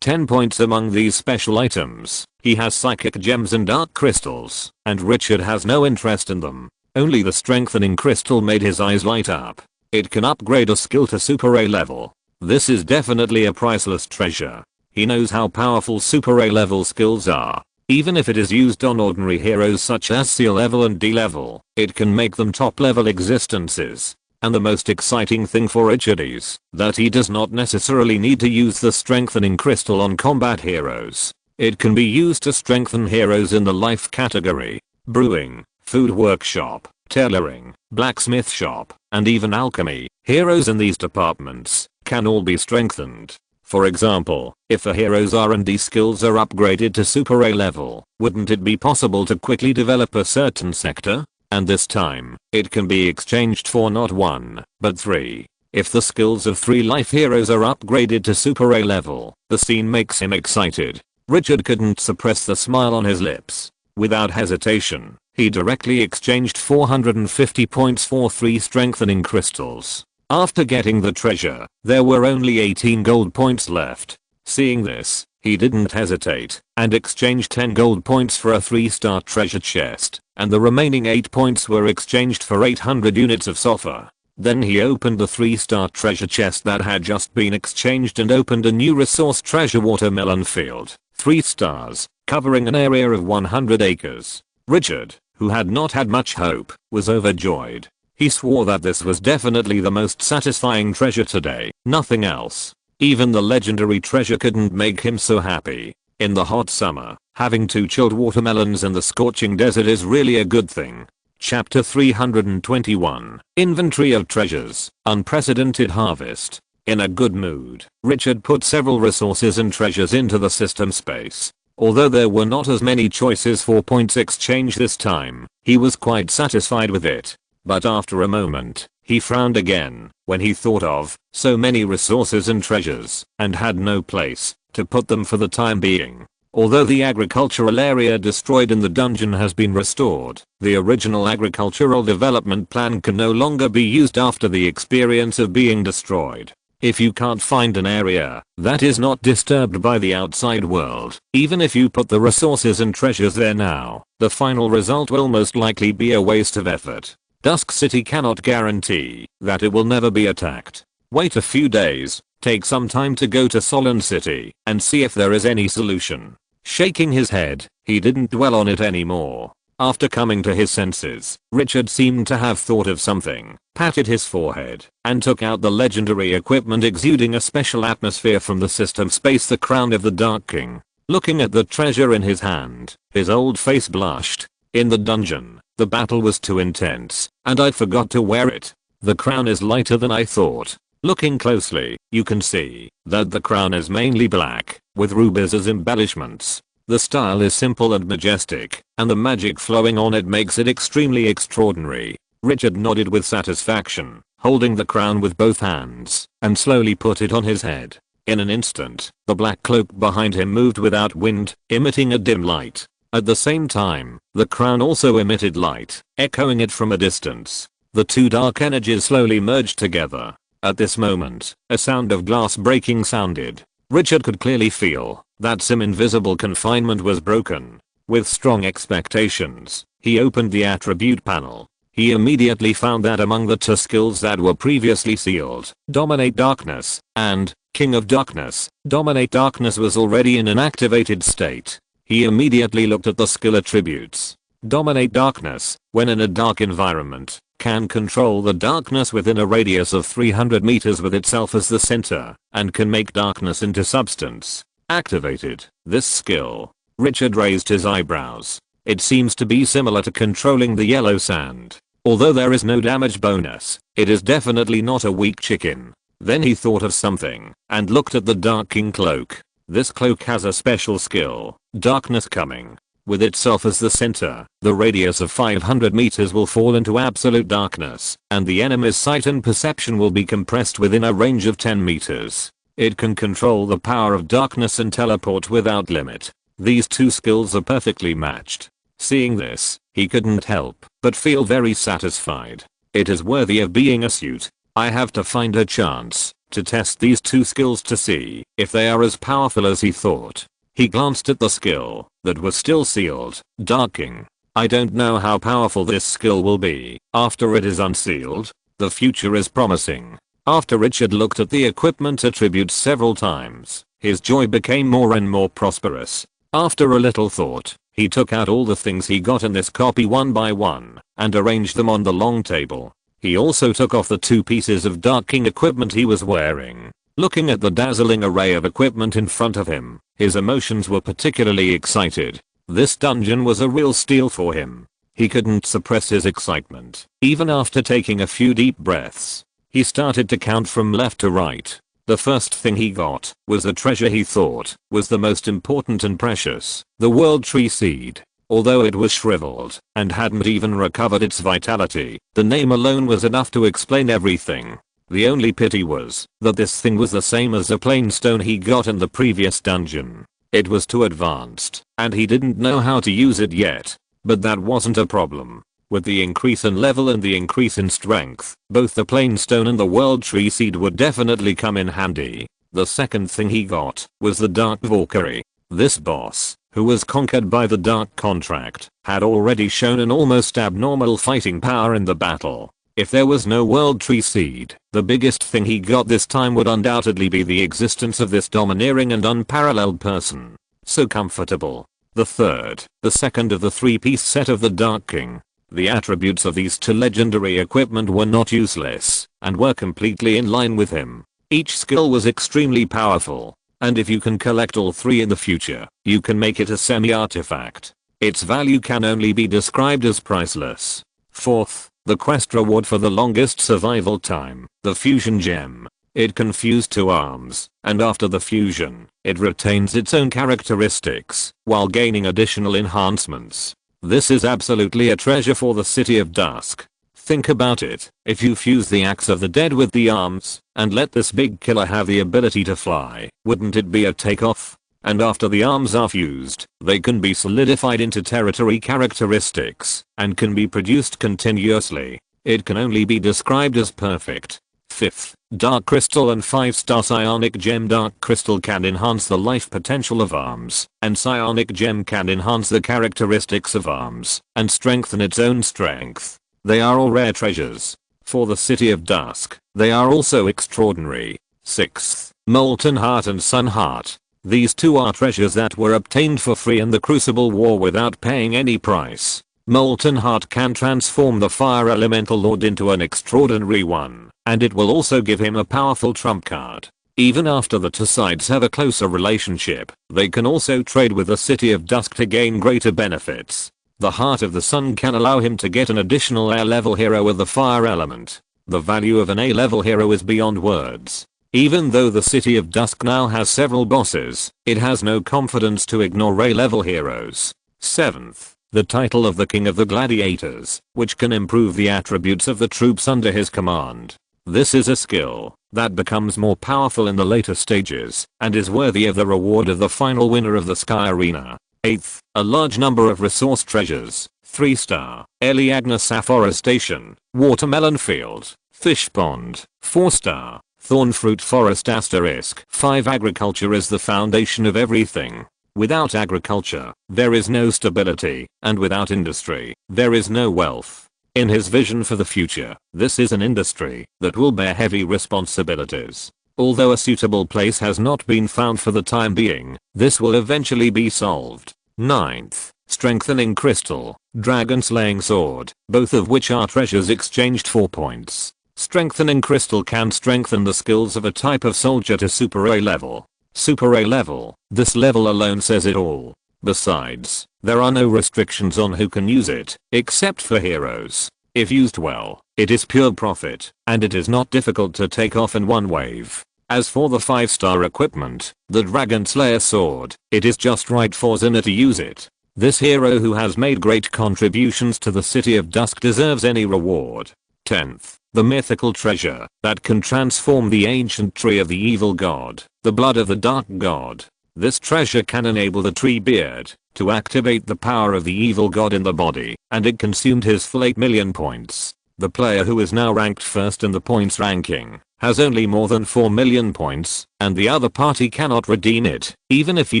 10 points among these special items. He has psychic gems and dark crystals, and Richard has no interest in them. Only the strengthening crystal made his eyes light up. It can upgrade a skill to Super A level. This is definitely a priceless treasure. He knows how powerful Super A level skills are. Even if it is used on ordinary heroes such as C level and D level, it can make them top level existences. And the most exciting thing for Richard is that he does not necessarily need to use the strengthening crystal on combat heroes. It can be used to strengthen heroes in the life category. Brewing, food workshop, tailoring, blacksmith shop, and even alchemy. Heroes in these departments can all be strengthened. For example, if a hero's R&D skills are upgraded to Super A level, wouldn't it be possible to quickly develop a certain sector? And this time, it can be exchanged for not 1, but 3. If the skills of 3 life heroes are upgraded to Super A level, the scene makes him excited. Richard couldn't suppress the smile on his lips. Without hesitation, he directly exchanged 450 points for 3 strengthening crystals. After getting the treasure, there were only 18 gold points left. Seeing this, he didn't hesitate and exchanged 10 gold points for a 3-star treasure chest, and the remaining 8 points were exchanged for 800 units of sulfur. Then he opened the 3-star treasure chest that had just been exchanged and opened a new resource treasure watermelon field. 3 stars, covering an area of 100 acres. Richard, who had not had much hope, was overjoyed. He swore that this was definitely the most satisfying treasure today, nothing else. Even the legendary treasure couldn't make him so happy. In the hot summer, having 2 chilled watermelons in the scorching desert is really a good thing. Chapter 321, Inventory of Treasures, Unprecedented Harvest. In a good mood, Richard put several resources and treasures into the system space. Although there were not as many choices for points exchange this time, he was quite satisfied with it. But after a moment, he frowned again when he thought of so many resources and treasures and had no place to put them for the time being. Although the agricultural area destroyed in the dungeon has been restored, the original agricultural development plan can no longer be used after the experience of being destroyed. If you can't find an area that is not disturbed by the outside world, even if you put the resources and treasures there now, the final result will most likely be a waste of effort. Dusk City cannot guarantee that it will never be attacked. Wait a few days, take some time to go to Solon City and see if there is any solution. Shaking his head, he didn't dwell on it anymore. After coming to his senses, Richard seemed to have thought of something, patted his forehead, and took out the legendary equipment exuding a special atmosphere from the system space, the crown of the Dark King. Looking at the treasure in his hand, his old face blushed. In the dungeon, the battle was too intense, and I forgot to wear it. The crown is lighter than I thought. Looking closely, you can see that the crown is mainly black, with rubies as embellishments. The style is simple and majestic, and the magic flowing on it makes it extremely extraordinary. Richard nodded with satisfaction, holding the crown with both hands, and slowly put it on his head. In an instant, the black cloak behind him moved without wind, emitting a dim light. At the same time, the crown also emitted light, echoing it from a distance. The 2 dark energies slowly merged together. At this moment, a sound of glass breaking sounded. Richard could clearly feel that some invisible confinement was broken. With strong expectations, he opened the attribute panel. He immediately found that among the 2 skills that were previously sealed, Dominate Darkness and King of Darkness, Dominate Darkness was already in an activated state. He immediately looked at the skill attributes. Dominate Darkness, when in a dark environment, can control the darkness within a radius of 300 meters with itself as the center, and can make darkness into substance. Activated. This skill. Richard raised his eyebrows. It seems to be similar to controlling the yellow sand. Although there is no damage bonus, it is definitely not a weak chicken. Then he thought of something, and looked at the Dark King cloak. This cloak has a special skill, Darkness Coming. With itself as the center, the radius of 500 meters will fall into absolute darkness, and the enemy's sight and perception will be compressed within a range of 10 meters. It can control the power of darkness and teleport without limit. These 2 skills are perfectly matched. Seeing this, he couldn't help but feel very satisfied. It is worthy of being a suit. I have to find a chance to test these 2 skills to see if they are as powerful as he thought. He glanced at the skill that was still sealed, Darking. I don't know how powerful this skill will be after it is unsealed. The future is promising. After Richard looked at the equipment attributes several times, his joy became more and more prosperous. After a little thought, he took out all the things he got in this copy one by one, and arranged them on the long table. He also took off the 2 pieces of Dark King equipment he was wearing. Looking at the dazzling array of equipment in front of him, his emotions were particularly excited. This dungeon was a real steal for him. He couldn't suppress his excitement, even after taking a few deep breaths. He started to count from left to right. The first thing he got was the treasure he thought was the most important and precious, the World Tree Seed. Although it was shriveled and hadn't even recovered its vitality, the name alone was enough to explain everything. The only pity was that this thing was the same as the plain stone he got in the previous dungeon. It was too advanced, and he didn't know how to use it yet. But that wasn't a problem. With the increase in level and the increase in strength, both the plain stone and the World Tree Seed would definitely come in handy. The second thing he got was the Dark Valkyrie. This boss, who was conquered by the Dark Contract, had already shown an almost abnormal fighting power in the battle. If there was no World Tree Seed, the biggest thing he got this time would undoubtedly be the existence of this domineering and unparalleled person. So comfortable. The second of the three-piece set of the Dark King. The attributes of these two legendary equipment were not useless, and were completely in line with him. Each skill was extremely powerful, and if you can collect all three in the future, you can make it a semi-artifact. Its value can only be described as priceless. Fourth, the quest reward for the longest survival time, the fusion gem. It can fuse two arms, and after the fusion, it retains its own characteristics, while gaining additional enhancements. This is absolutely a treasure for the City of Dusk. Think about it, if you fuse the Axe of the Dead with the arms, and let this big killer have the ability to fly, wouldn't it be a takeoff? And after the arms are fused, they can be solidified into territory characteristics, and can be produced continuously. It can only be described as perfect. Fifth, Dark Crystal and 5-star Psionic Gem. Dark Crystal can enhance the life potential of arms, and Psionic Gem can enhance the characteristics of arms, and strengthen its own strength. They are all rare treasures. For the City of Dusk, they are also extraordinary. Sixth, Molten Heart and Sun Heart. These two are treasures that were obtained for free in the Crucible War without paying any price. Molten Heart can transform the Fire Elemental Lord into an extraordinary one, and it will also give him a powerful trump card. Even after the two sides have a closer relationship, they can also trade with the City of Dusk to gain greater benefits. The Heart of the Sun can allow him to get an additional A-level hero with the fire element. The value of an A-level hero is beyond words. Even though the City of Dusk now has several bosses, it has no confidence to ignore A-level heroes. Seventh, the title of the King of the Gladiators, which can improve the attributes of the troops under his command. This is a skill that becomes more powerful in the later stages, and is worthy of the reward of the final winner of the Sky Arena. 8th, a large number of resource treasures. 3-star, Eliagna Afforestation, Watermelon Field, Fish Pond. 4-star, Thornfruit Forest *. 5 Agriculture is the foundation of everything. Without agriculture, there is no stability, and without industry, there is no wealth. In his vision for the future, this is an industry that will bear heavy responsibilities. Although a suitable place has not been found for the time being, this will eventually be solved. 9th, Strengthening Crystal, Dragon Slaying Sword, both of which are treasures exchanged for points. Strengthening Crystal can strengthen the skills of a type of soldier to Super A level. Super A level, this level alone says it all. Besides, there are no restrictions on who can use it, except for heroes. If used well, it is pure profit, and it is not difficult to take off in one wave. As for the 5-star equipment, the Dragon Slayer Sword, it is just right for Xena to use it. This hero who has made great contributions to the City of Dusk deserves any reward. 10th, the mythical treasure that can transform the ancient tree of the evil god, the blood of the dark god. This treasure can enable the tree beard to activate the power of the evil god in the body, and it consumed his full 8 million points. The player who is now ranked first in the points ranking has only more than 4 million points, and the other party cannot redeem it, even if he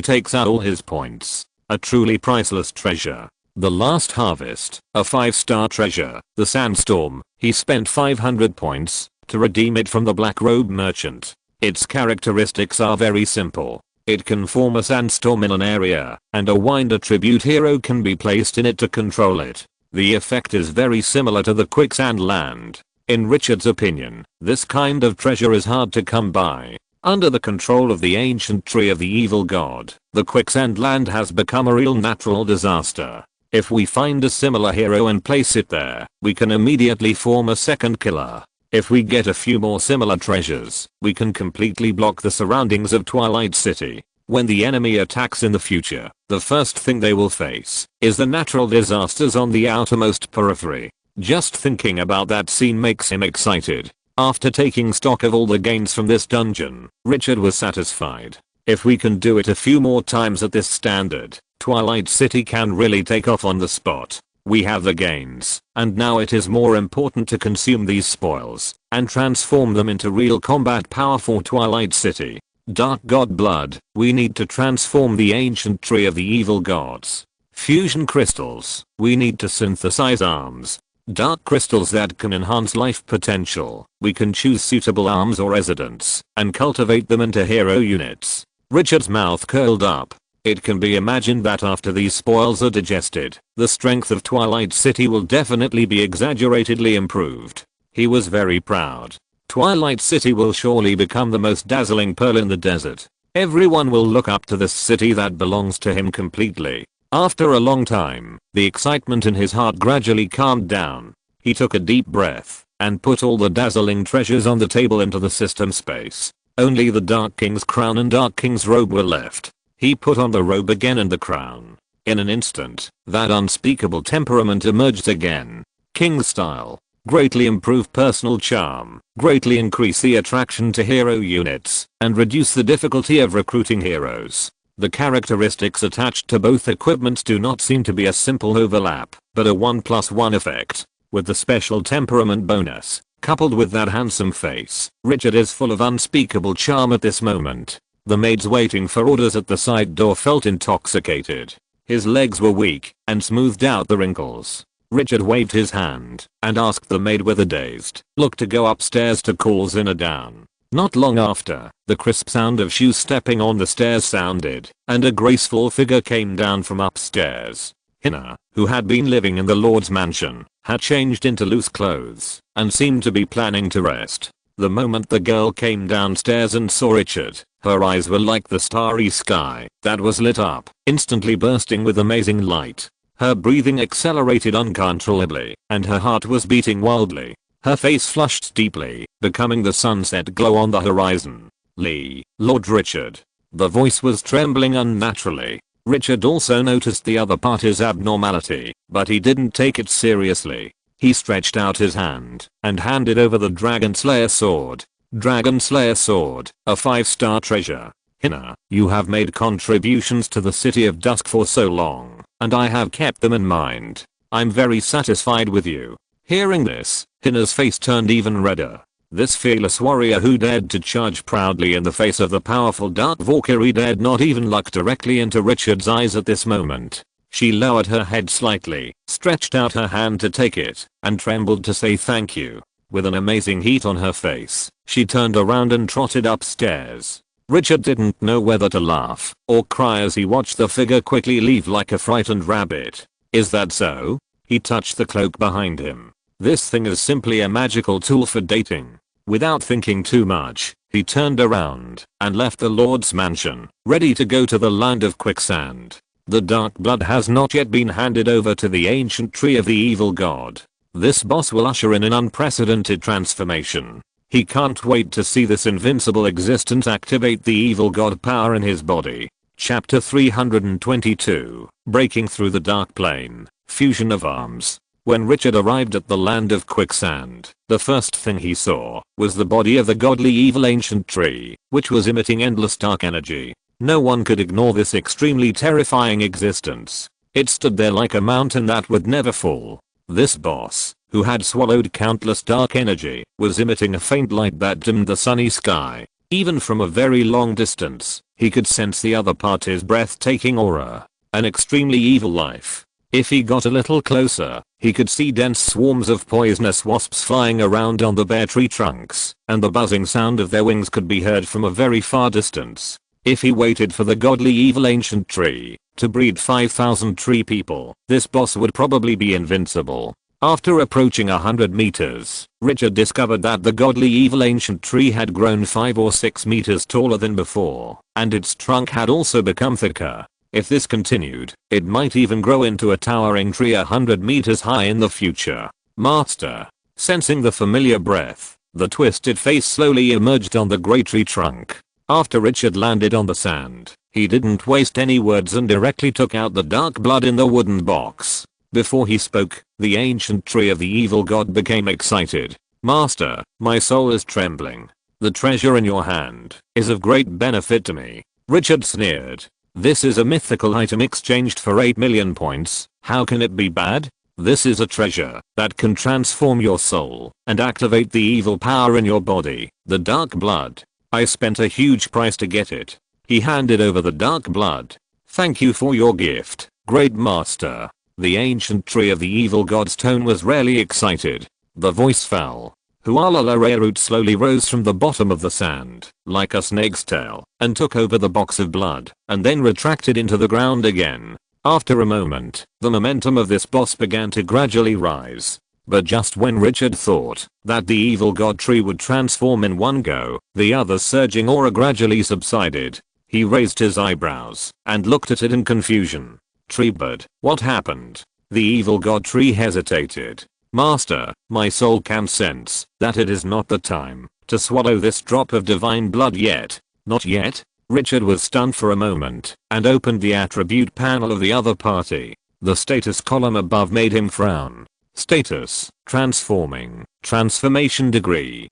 takes out all his points. A truly priceless treasure. The Last Harvest, a 5-star treasure, the Sandstorm. He spent 500 points to redeem it from the Black Robe Merchant. Its characteristics are very simple. It can form a sandstorm in an area, and a wind attribute hero can be placed in it to control it. The effect is very similar to the Quicksand Land. In Richard's opinion, this kind of treasure is hard to come by. Under the control of the ancient tree of the evil god, the Quicksand Land has become a real natural disaster. If we find a similar hero and place it there, we can immediately form a second killer. If we get a few more similar treasures, we can completely block the surroundings of Twilight City. When the enemy attacks in the future, the first thing they will face is the natural disasters on the outermost periphery. Just thinking about that scene makes him excited. After taking stock of all the gains from this dungeon, Richard was satisfied. If we can do it a few more times at this standard, Twilight City can really take off on the spot. We have the gains, and now it is more important to consume these spoils and transform them into real combat power for Twilight City. Dark God Blood, we need to transform the ancient tree of the evil gods. Fusion crystals, we need to synthesize arms. Dark crystals that can enhance life potential. We can choose suitable arms or residents and cultivate them into hero units. Richard's mouth curled up. It can be imagined that after these spoils are digested, the strength of Twilight City will definitely be exaggeratedly improved. He was very proud. Twilight City will surely become the most dazzling pearl in the desert. Everyone will look up to this city that belongs to him completely. After a long time, the excitement in his heart gradually calmed down. He took a deep breath and put all the dazzling treasures on the table into the system space. Only the Dark King's crown and Dark King's robe were left. He put on the robe again and the crown. In an instant, that unspeakable temperament emerged again. King style. Greatly improve personal charm, greatly increase the attraction to hero units, and reduce the difficulty of recruiting heroes. The characteristics attached to both equipments do not seem to be a simple overlap, but a 1+1 effect. With the special temperament bonus, coupled with that handsome face, Richard is full of unspeakable charm at this moment. The maids waiting for orders at the side door felt intoxicated. His legs were weak and smoothed out the wrinkles. Richard waved his hand and asked the maid with a dazed look to go upstairs to call Zinna down. Not long after, the crisp sound of shoes stepping on the stairs sounded, and a graceful figure came down from upstairs. Hinna, who had been living in the Lord's mansion, had changed into loose clothes and seemed to be planning to rest. The moment the girl came downstairs and saw Richard, her eyes were like the starry sky that was lit up, instantly bursting with amazing light. Her breathing accelerated uncontrollably, and her heart was beating wildly. Her face flushed deeply, becoming the sunset glow on the horizon. Lee, Lord Richard. The voice was trembling unnaturally. Richard also noticed the other party's abnormality, but he didn't take it seriously. He stretched out his hand and handed over the Dragon Slayer sword. Dragon Slayer sword, a 5-star treasure. Hinna, you have made contributions to the City of Dusk for so long, and I have kept them in mind. I'm very satisfied with you. Hearing this, Hinna's face turned even redder. This fearless warrior who dared to charge proudly in the face of the powerful Dark Valkyrie dared not even look directly into Richard's eyes at this moment. She lowered her head slightly, stretched out her hand to take it, and trembled to say thank you. With an amazing heat on her face, she turned around and trotted upstairs. Richard didn't know whether to laugh or cry as he watched the figure quickly leave like a frightened rabbit. Is that so? He touched the cloak behind him. This thing is simply a magical tool for dating. Without thinking too much, he turned around and left the Lord's mansion, ready to go to the land of quicksand. The dark blood has not yet been handed over to the ancient tree of the evil god. This boss will usher in an unprecedented transformation. He can't wait to see this invincible existence activate the evil god power in his body. Chapter 322, Breaking Through the Dark Plane, Fusion of Arms. When Richard arrived at the land of quicksand, the first thing he saw was the body of the godly evil ancient tree, which was emitting endless dark energy. No one could ignore this extremely terrifying existence. It stood there like a mountain that would never fall. This boss, who had swallowed countless dark energy, was emitting a faint light that dimmed the sunny sky. Even from a very long distance, he could sense the other party's breathtaking aura. An extremely evil life. If he got a little closer, he could see dense swarms of poisonous wasps flying around on the bare tree trunks, and the buzzing sound of their wings could be heard from a very far distance. If he waited for the godly evil ancient tree to breed 5,000 tree people, this boss would probably be invincible. After approaching 100 meters, Richard discovered that the godly evil ancient tree had grown 5 or 6 meters taller than before, and its trunk had also become thicker. If this continued, it might even grow into a towering tree 100 meters high in the future. Master. Sensing the familiar breath, the twisted face slowly emerged on the grey tree trunk. After Richard landed on the sand, he didn't waste any words and directly took out the dark blood in the wooden box. Before he spoke, the ancient tree of the evil god became excited. Master, my soul is trembling. The treasure in your hand is of great benefit to me. Richard sneered. This is a mythical item exchanged for 8 million points. How can it be bad? This is a treasure that can transform your soul and activate the evil power in your body, the dark blood. I spent a huge price to get it. He handed over the dark blood. Thank you for your gift, great master. The ancient tree of the evil god's tone was rarely excited. The voice fell. Hualalarerut slowly rose from the bottom of the sand, like a snake's tail, and took over the box of blood, and then retracted into the ground again. After a moment, the momentum of this boss began to gradually rise. But just when Richard thought that the evil god tree would transform in one go, the other surging aura gradually subsided. He raised his eyebrows and looked at it in confusion. Treebird, what happened? The evil god tree hesitated. Master, my soul can sense that it is not the time to swallow this drop of divine blood yet. Not yet? Richard was stunned for a moment and opened the attribute panel of the other party. The status column above made him frown. Status, transforming, transformation degree.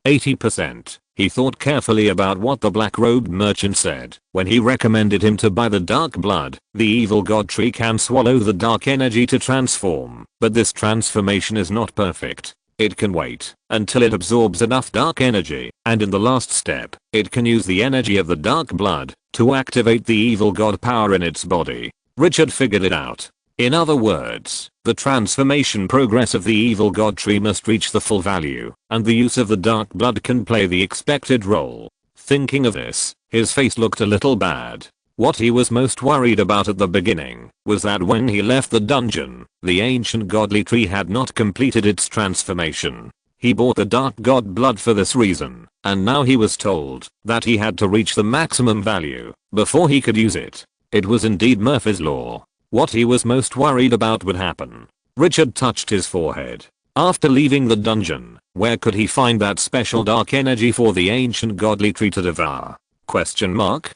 80%. He thought carefully about what the black-robed merchant said when he recommended him to buy the dark blood. The evil god tree can swallow the dark energy to transform, but this transformation is not perfect. It can wait until it absorbs enough dark energy, and in the last step, it can use the energy of the dark blood to activate the evil god power in its body. Richard figured it out. In other words, the transformation progress of the evil god tree must reach the full value, and the use of the dark blood can play the expected role. Thinking of this, his face looked a little bad. What he was most worried about at the beginning was that when he left the dungeon, the ancient godly tree had not completed its transformation. He bought the dark god blood for this reason, and now he was told that he had to reach the maximum value before he could use it. It was indeed Murphy's Law. What he was most worried about would happen. Richard touched his forehead. After leaving the dungeon, where could he find that special dark energy for the ancient godly tree to devour? Question mark?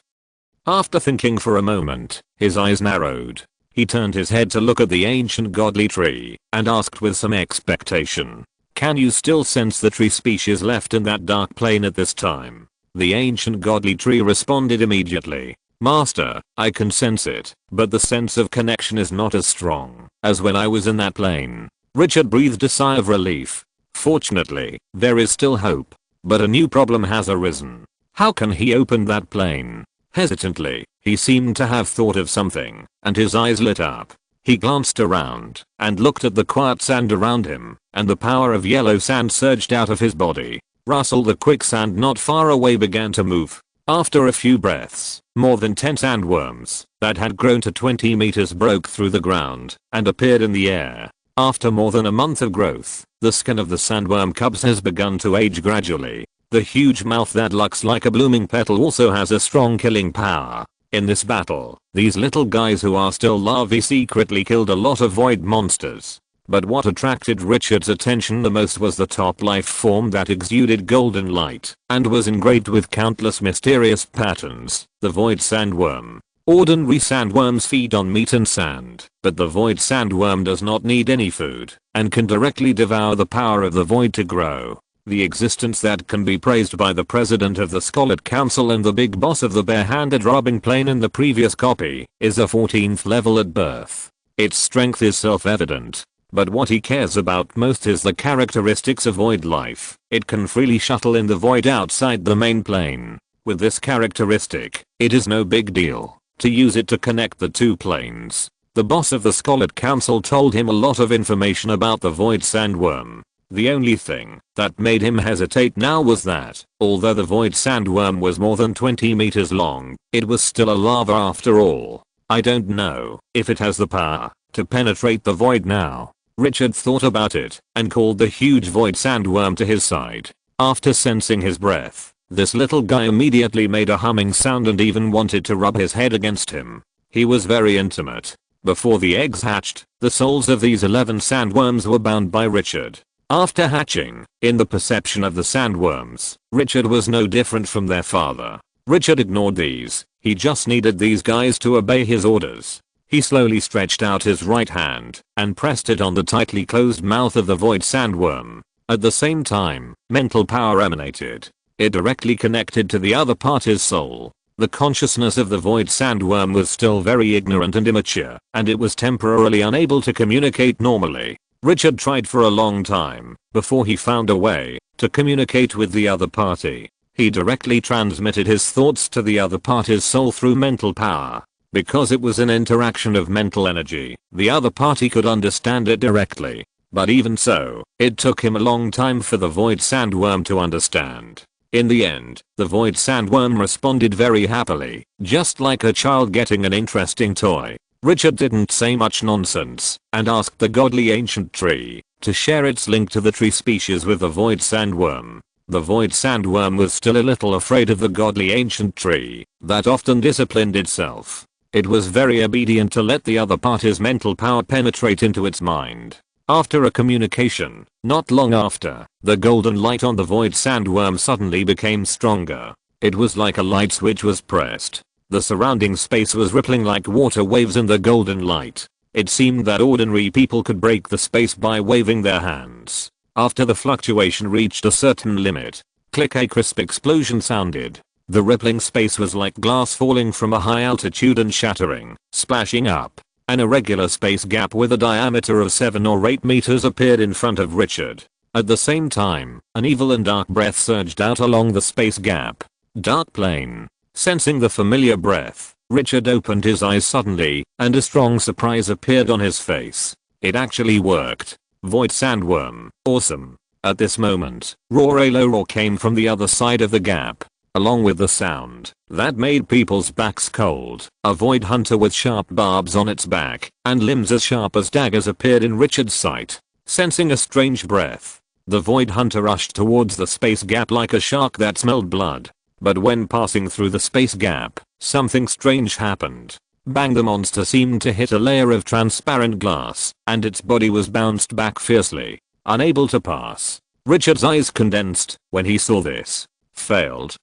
After thinking for a moment, his eyes narrowed. He turned his head to look at the ancient godly tree and asked with some expectation. Can you still sense the tree species left in that dark plane at this time? The ancient godly tree responded immediately. Master, I can sense it, but the sense of connection is not as strong as when I was in that plane. Richard breathed a sigh of relief. Fortunately, there is still hope. But a new problem has arisen. How can he open that plane? Hesitantly, he seemed to have thought of something, and his eyes lit up. He glanced around and looked at the quiet sand around him, and the power of yellow sand surged out of his body. Rustle, the quicksand not far away, began to move. After a few breaths, more than 10 sandworms that had grown to 20 meters broke through the ground and appeared in the air. After more than a month of growth, the skin of the sandworm cubs has begun to age gradually. The huge mouth that looks like a blooming petal also has a strong killing power. In this battle, these little guys who are still larvae secretly killed a lot of void monsters. But what attracted Richard's attention the most was the top life form that exuded golden light and was engraved with countless mysterious patterns, the void sandworm. Ordinary sandworms feed on meat and sand, but the void sandworm does not need any food and can directly devour the power of the void to grow. The existence that can be praised by the president of the Scarlet Council and the big boss of the bare-handed robbing plane in the previous copy is a 14th level at birth. Its strength is self-evident. But what he cares about most is the characteristics of void life. It can freely shuttle in the void outside the main plane. With this characteristic, it is no big deal to use it to connect the two planes. The boss of the Scarlet Council told him a lot of information about the void sandworm. The only thing that made him hesitate now was that, although the void sandworm was more than 20 meters long, it was still a larva after all. I don't know if it has the power to penetrate the void now. Richard thought about it and called the huge void sandworm to his side. After sensing his breath, this little guy immediately made a humming sound and even wanted to rub his head against him. He was very intimate. Before the eggs hatched, the souls of these 11 sandworms were bound by Richard. After hatching, in the perception of the sandworms, Richard was no different from their father. Richard ignored these. He just needed these guys to obey his orders. He slowly stretched out his right hand and pressed it on the tightly closed mouth of the void sandworm. At the same time, mental power emanated. It directly connected to the other party's soul. The consciousness of the void sandworm was still very ignorant and immature, and it was temporarily unable to communicate normally. Richard tried for a long time before he found a way to communicate with the other party. He directly transmitted his thoughts to the other party's soul through mental power. Because it was an interaction of mental energy, the other party could understand it directly. But even so, it took him a long time for the void sandworm to understand. In the end, the void sandworm responded very happily, just like a child getting an interesting toy. Richard didn't say much nonsense and asked the godly ancient tree to share its link to the tree species with the void sandworm. The void sandworm was still a little afraid of the godly ancient tree that often disciplined itself. It was very obedient to let the other party's mental power penetrate into its mind. After a communication, not long after, the golden light on the void sandworm suddenly became stronger. It was like a light switch was pressed. The surrounding space was rippling like water waves in the golden light. It seemed that ordinary people could break the space by waving their hands. After the fluctuation reached a certain limit, click, a crisp explosion sounded. The rippling space was like glass falling from a high altitude and shattering, splashing up. An irregular space gap with a diameter of 7 or 8 meters appeared in front of Richard. At the same time, an evil and dark breath surged out along the space gap. Dark plane. Sensing the familiar breath, Richard opened his eyes suddenly, and a strong surprise appeared on his face. It actually worked. Void sandworm. Awesome. At this moment, a low roar came from the other side of the gap. Along with the sound that made people's backs cold, a void hunter with sharp barbs on its back and limbs as sharp as daggers appeared in Richard's sight. Sensing a strange breath, the void hunter rushed towards the space gap like a shark that smelled blood. But when passing through the space gap, something strange happened. Bang! The monster seemed to hit a layer of transparent glass, and its body was bounced back fiercely, unable to pass. Richard's eyes condensed when he saw this. Failed? ?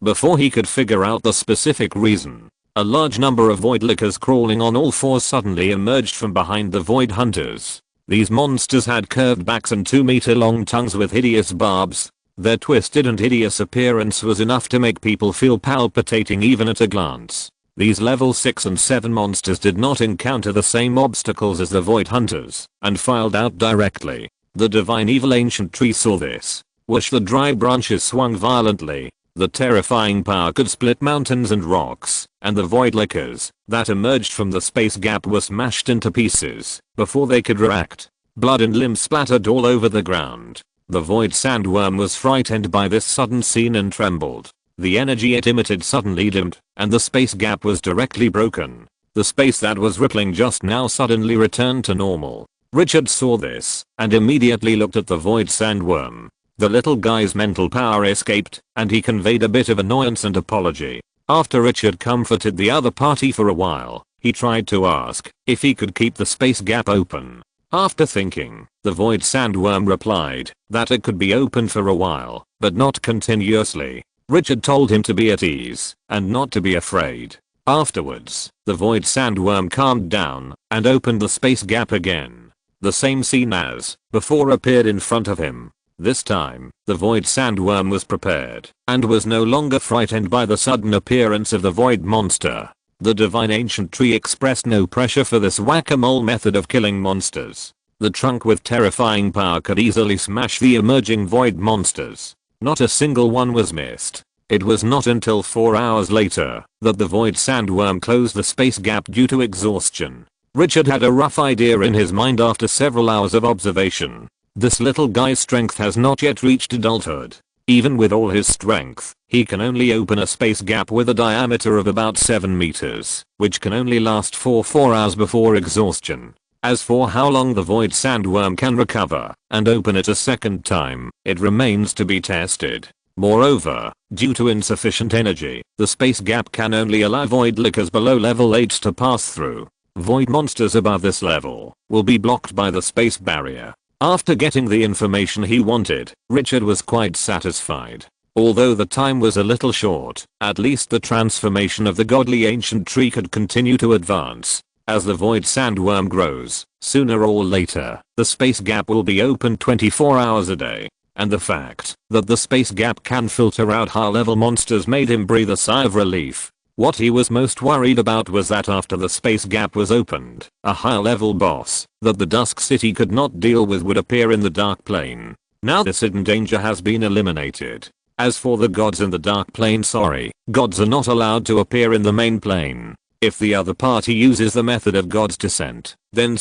Before he could figure out the specific reason, a large number of void lickers crawling on all fours suddenly emerged from behind the void hunters. These monsters had curved backs and 2-meter-long tongues with hideous barbs. Their twisted and hideous appearance was enough to make people feel palpitating even at a glance. These level 6 and 7 monsters did not encounter the same obstacles as the void hunters and filed out directly. The divine evil ancient tree saw this. Whoosh! The dry branches swung violently. The terrifying power could split mountains and rocks, and the void lickers that emerged from the space gap were smashed into pieces before they could react. Blood and limbs splattered all over the ground. The void sandworm was frightened by this sudden scene and trembled. The energy it emitted suddenly dimmed, and the space gap was directly broken. The space that was rippling just now suddenly returned to normal. Richard saw this, and immediately looked at the void sandworm. The little guy's mental power escaped, and he conveyed a bit of annoyance and apology. After Richard comforted the other party for a while, he tried to ask if he could keep the space gap open. After thinking, the void sandworm replied that it could be open for a while, but not continuously. Richard told him to be at ease and not to be afraid. Afterwards, the void sandworm calmed down and opened the space gap again. The same scene as before appeared in front of him. This time, the void sandworm was prepared and was no longer frightened by the sudden appearance of the void monster. The divine ancient tree expressed no pressure for this whack-a-mole method of killing monsters. The trunk with terrifying power could easily smash the emerging void monsters. Not a single one was missed. It was not until 4 hours later that the void sandworm closed the space gap due to exhaustion. Richard had a rough idea in his mind after several hours of observation. This little guy's strength has not yet reached adulthood. Even with all his strength, he can only open a space gap with a diameter of about 7 meters, which can only last for 4 hours before exhaustion. As for how long the void sandworm can recover and open it a second time, it remains to be tested. Moreover, due to insufficient energy, the space gap can only allow void lickers below level 8 to pass through. Void monsters above this level will be blocked by the space barrier. After getting the information he wanted, Richard was quite satisfied. Although the time was a little short, at least the transformation of the godly ancient tree could continue to advance. As the void sandworm grows, sooner or later, the space gap will be open 24 hours a day. And the fact that the space gap can filter out high-level monsters made him breathe a sigh of relief. What he was most worried about was that after the space gap was opened, a high-level boss that the Dusk City could not deal with would appear in the Dark Plane. Now this hidden danger has been eliminated. As for the gods in the Dark Plane, gods are not allowed to appear in the main plane. If the other party uses the method of God's descent, then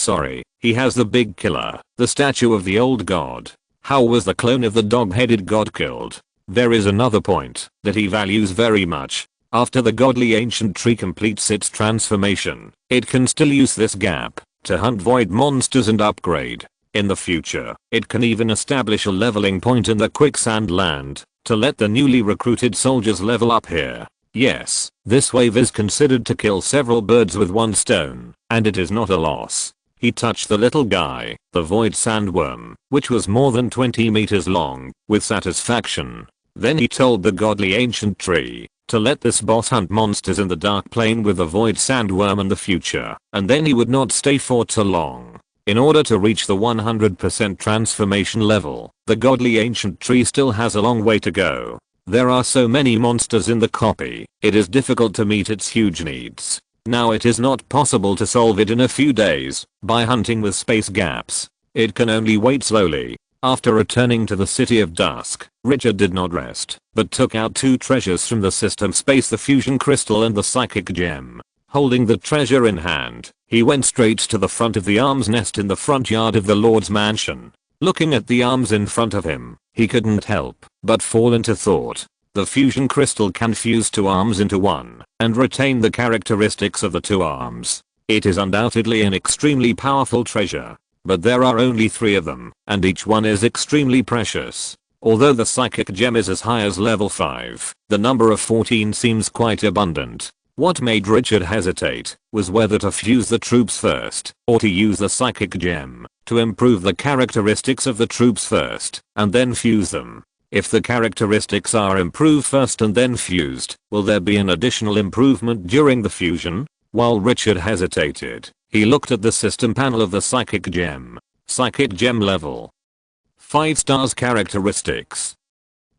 he has the big killer, the statue of the old god. How was the clone of the dog-headed god killed? There is another point that he values very much. After the godly ancient tree completes its transformation, it can still use this gap to hunt void monsters and upgrade. In the future, it can even establish a leveling point in the quicksand land to let the newly recruited soldiers level up here. Yes, this wave is considered to kill several birds with one stone, and it is not a loss. He touched the little guy, the void sandworm, which was more than 20 meters long, with satisfaction. Then he told the godly ancient tree to let this boss hunt monsters in the Dark Plane with the void sandworm in the future, and then he would not stay for too long. In order to reach the 100% transformation level, the godly ancient tree still has a long way to go. There are so many monsters in the copy, it is difficult to meet its huge needs. Now it is not possible to solve it in a few days by hunting with space gaps. It can only wait slowly. After returning to the City of Dusk, Richard did not rest, but took out two treasures from the system space: the fusion crystal and the psychic gem. Holding the treasure in hand, he went straight to the front of the arms nest in the front yard of the Lord's mansion. Looking at the arms in front of him, he couldn't help but fall into thought. The fusion crystal can fuse two arms into one and retain the characteristics of the two arms. It is undoubtedly an extremely powerful treasure, but there are only 3 of them, and each one is extremely precious. Although the psychic gem is as high as level 5, the number of 14 seems quite abundant. What made Richard hesitate was whether to fuse the troops first or to use the psychic gem to improve the characteristics of the troops first and then fuse them. If the characteristics are improved first and then fused, will there be an additional improvement during the fusion? While Richard hesitated, he looked at the system panel of the psychic gem. Psychic gem level 5 stars. Characteristics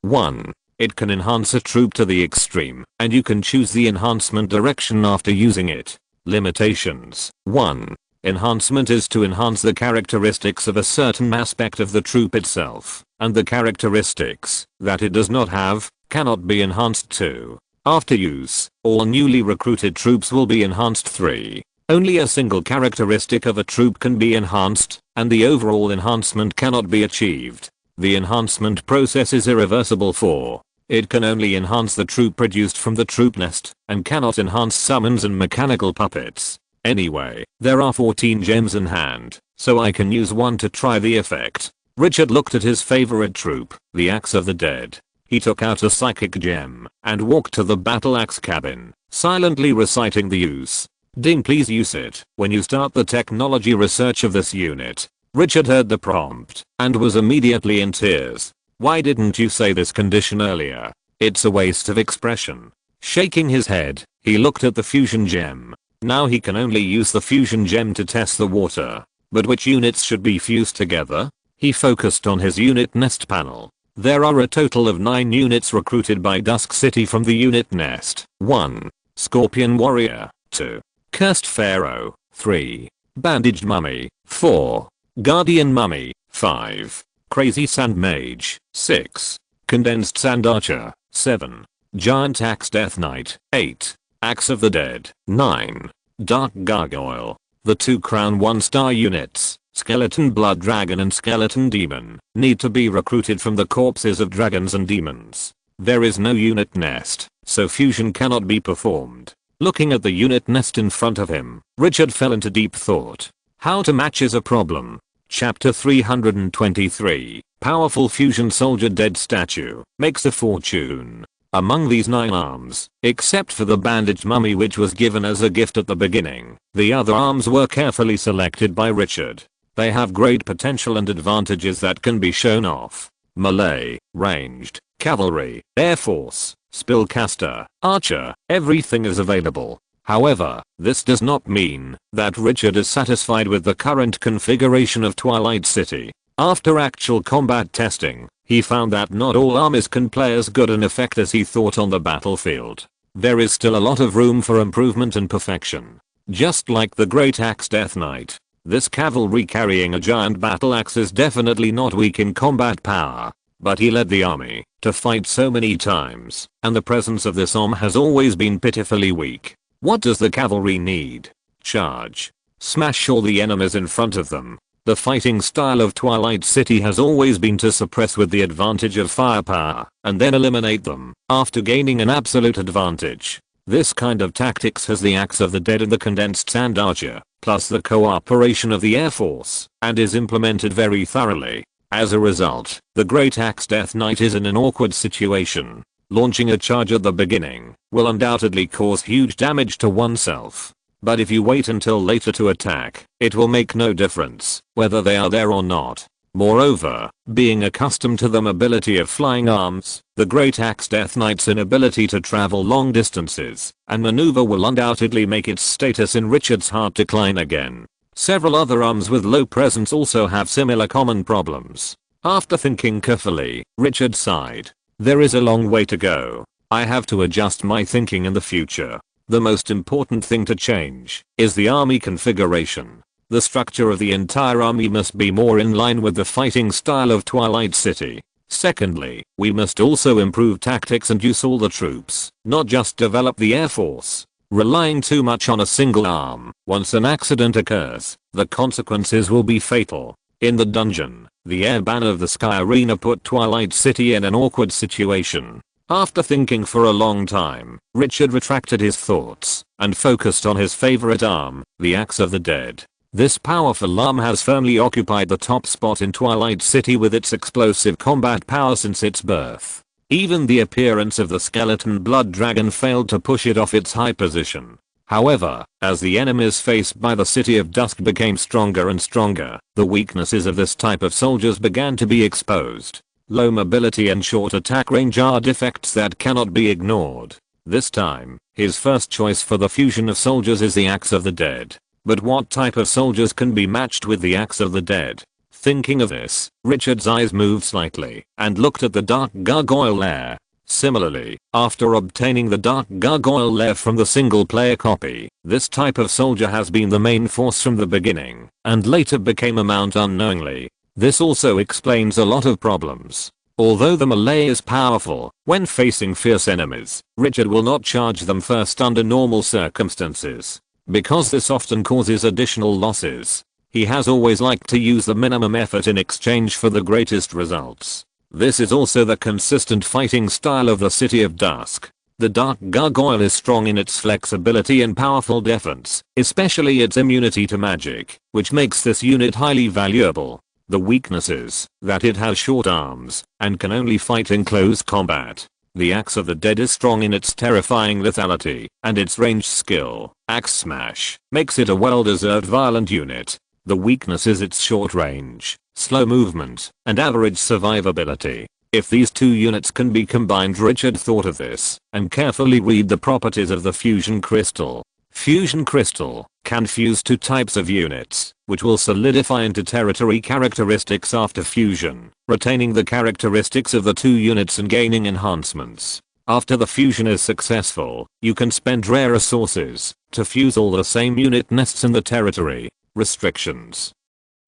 1. It can enhance a troop to the extreme, and you can choose the enhancement direction after using it. Limitations 1. Enhancement is to enhance the characteristics of a certain aspect of the troop itself, and the characteristics that it does not have cannot be enhanced too. After use, all newly recruited troops will be enhanced 3. Only a single characteristic of a troop can be enhanced, and the overall enhancement cannot be achieved. The enhancement process is irreversible 4. It can only enhance the troop produced from the troop nest, and cannot enhance summons and mechanical puppets. Anyway, there are 14 gems in hand, so I can use one to try the effect. Richard looked at his favorite troop, the Axe of the Dead. He took out a psychic gem and walked to the battle axe cabin, silently reciting the use. Ding, please use it when you start the technology research of this unit. Richard heard the prompt and was immediately in tears. Why didn't you say this condition earlier? It's a waste of expression. Shaking his head, he looked at the fusion gem. Now he can only use the fusion gem to test the water. But which units should be fused together? He focused on his unit nest panel. There are a total of 9 units recruited by Dusk City from the unit nest. 1. Scorpion Warrior. 2. Cursed Pharaoh. 3. Bandaged Mummy. 4. Guardian Mummy. 5. Crazy Sand Mage. 6. Condensed Sand Archer. 7. Giant Axe Death Knight. 8. Axe of the Dead. 9. Dark Gargoyle. The 2 Crown 1-star units, Skeleton Blood Dragon and Skeleton Demon, need to be recruited from the corpses of dragons and demons. There is no unit nest, so fusion cannot be performed. Looking at the unit nest in front of him, Richard fell into deep thought. How to match is a problem. Chapter 323. Powerful fusion soldier dead statue. Makes a fortune. Among these 9 arms, except for the bandaged mummy which was given as a gift at the beginning, the other arms were carefully selected by Richard. They have great potential and advantages that can be shown off. Melee, ranged, cavalry, air force, spellcaster, archer, everything is available. However, this does not mean that Richard is satisfied with the current configuration of Twilight City. After actual combat testing, he found that not all armies can play as good an effect as he thought on the battlefield. There is still a lot of room for improvement and perfection. Just like the Great Axe Death Knight, this cavalry carrying a giant battle axe is definitely not weak in combat power, but he led the army to fight so many times, and the presence of this arm has always been pitifully weak. What does the cavalry need? Charge. Smash all the enemies in front of them. The fighting style of Twilight City has always been to suppress with the advantage of firepower, and then eliminate them, after gaining an absolute advantage. This kind of tactics has the Axe of the Dead and the Condensed Sand Archer, plus the cooperation of the Air Force, and is implemented very thoroughly. As a result, the Great Axe Death Knight is in an awkward situation. Launching a charge at the beginning will undoubtedly cause huge damage to oneself. But if you wait until later to attack, it will make no difference whether they are there or not. Moreover, being accustomed to the mobility of flying arms, the Great Axe Death Knight's inability to travel long distances and maneuver will undoubtedly make its status in Richard's heart decline again. Several other arms with low presence also have similar common problems. After thinking carefully, Richard sighed. There is a long way to go. I have to adjust my thinking in the future. The most important thing to change is the army configuration. The structure of the entire army must be more in line with the fighting style of Twilight City. Secondly, we must also improve tactics and use all the troops, not just develop the air force. Relying too much on a single arm, once an accident occurs, the consequences will be fatal. In the dungeon, the air ban of the Sky Arena put Twilight City in an awkward situation. After thinking for a long time, Richard retracted his thoughts and focused on his favorite arm, the Axe of the Dead. This powerful arm has firmly occupied the top spot in Twilight City with its explosive combat power since its birth. Even the appearance of the skeleton blood dragon failed to push it off its high position. However, as the enemies faced by the City of Dusk became stronger and stronger, the weaknesses of this type of soldiers began to be exposed. Low mobility and short attack range are defects that cannot be ignored. This time, his first choice for the fusion of soldiers is the Axe of the Dead. But what type of soldiers can be matched with the Axe of the Dead? Thinking of this, Richard's eyes moved slightly and looked at the Dark Gargoyle lair. Similarly, after obtaining the Dark Gargoyle lair from the single player copy, this type of soldier has been the main force from the beginning and later became a mount unknowingly. This also explains a lot of problems. Although the melee is powerful, when facing fierce enemies, Richard will not charge them first under normal circumstances, because this often causes additional losses. He has always liked to use the minimum effort in exchange for the greatest results. This is also the consistent fighting style of the City of Dusk. The Dark Gargoyle is strong in its flexibility and powerful defense, especially its immunity to magic, which makes this unit highly valuable. The weakness is that it has short arms and can only fight in close combat. The Axe of the Dead is strong in its terrifying lethality, and its ranged skill, Axe Smash, makes it a well-deserved violent unit. The weakness is its short range, slow movement, and average survivability. If these two units can be combined, Richard thought of this and carefully read the properties of the Fusion Crystal. Fusion Crystal can fuse two types of units, which will solidify into territory characteristics after fusion, retaining the characteristics of the two units and gaining enhancements. After the fusion is successful, you can spend rare resources to fuse all the same unit nests in the territory. Restrictions.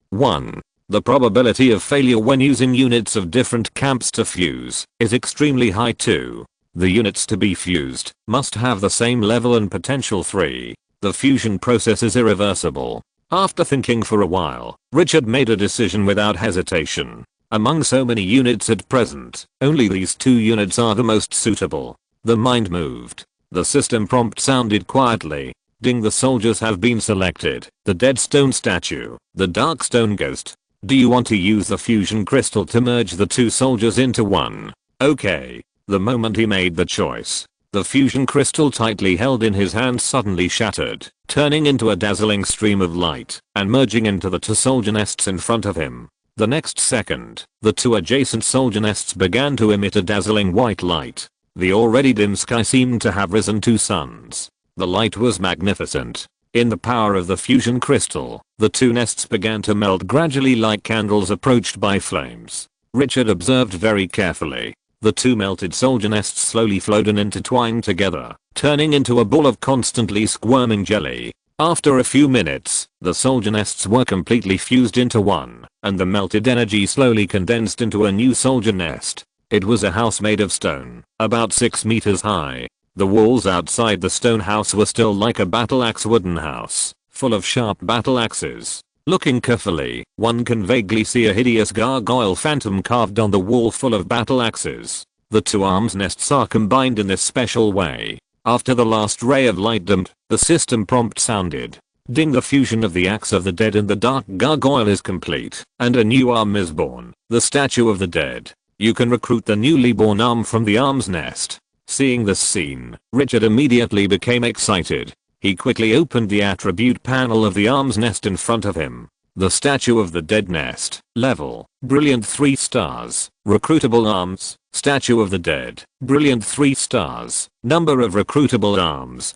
1. The probability of failure when using units of different camps to fuse is extremely high. 2. The units to be fused must have the same level and potential. 3. The fusion process is irreversible. After thinking for a while, Richard made a decision without hesitation. Among so many units at present, only these two units are the most suitable. The mind moved. The system prompt sounded quietly. Ding, the soldiers have been selected. The Dead Stone Statue, the Dark Stone Ghost, Do you want to use the fusion crystal to merge the two soldiers into one? Okay. The moment he made the choice, the fusion crystal tightly held in his hand suddenly shattered, turning into a dazzling stream of light and merging into the two soldier nests in front of him. The next second, the two adjacent soldier nests began to emit a dazzling white light. The already dim sky seemed to have risen 2 suns. The light was magnificent. In the power of the fusion crystal, the two nests began to melt gradually like candles approached by flames. Richard observed very carefully. The two melted soldier nests slowly flowed and intertwined together, turning into a ball of constantly squirming jelly. After a few minutes, the soldier nests were completely fused into one, and the melted energy slowly condensed into a new soldier nest. It was a house made of stone, about 6 meters high. The walls outside the stone house were still like a battle axe wooden house, full of sharp battle axes. Looking carefully, one can vaguely see a hideous gargoyle phantom carved on the wall full of battle axes. The two arms nests are combined in this special way. After the last ray of light dimmed, the system prompt sounded. Ding, the fusion of the axe of the dead and the dark gargoyle is complete, and a new arm is born, the statue of the dead. You can recruit the newly born arm from the arm's nest. Seeing this scene, Richard immediately became excited. He quickly opened the attribute panel of the arm's nest in front of him. The statue of the dead nest. Level. Brilliant 3 stars. Recruitable arms. Statue of the dead. Brilliant 3 stars. Number of recruitable arms.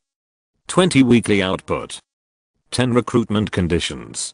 20 weekly output. 10 recruitment conditions.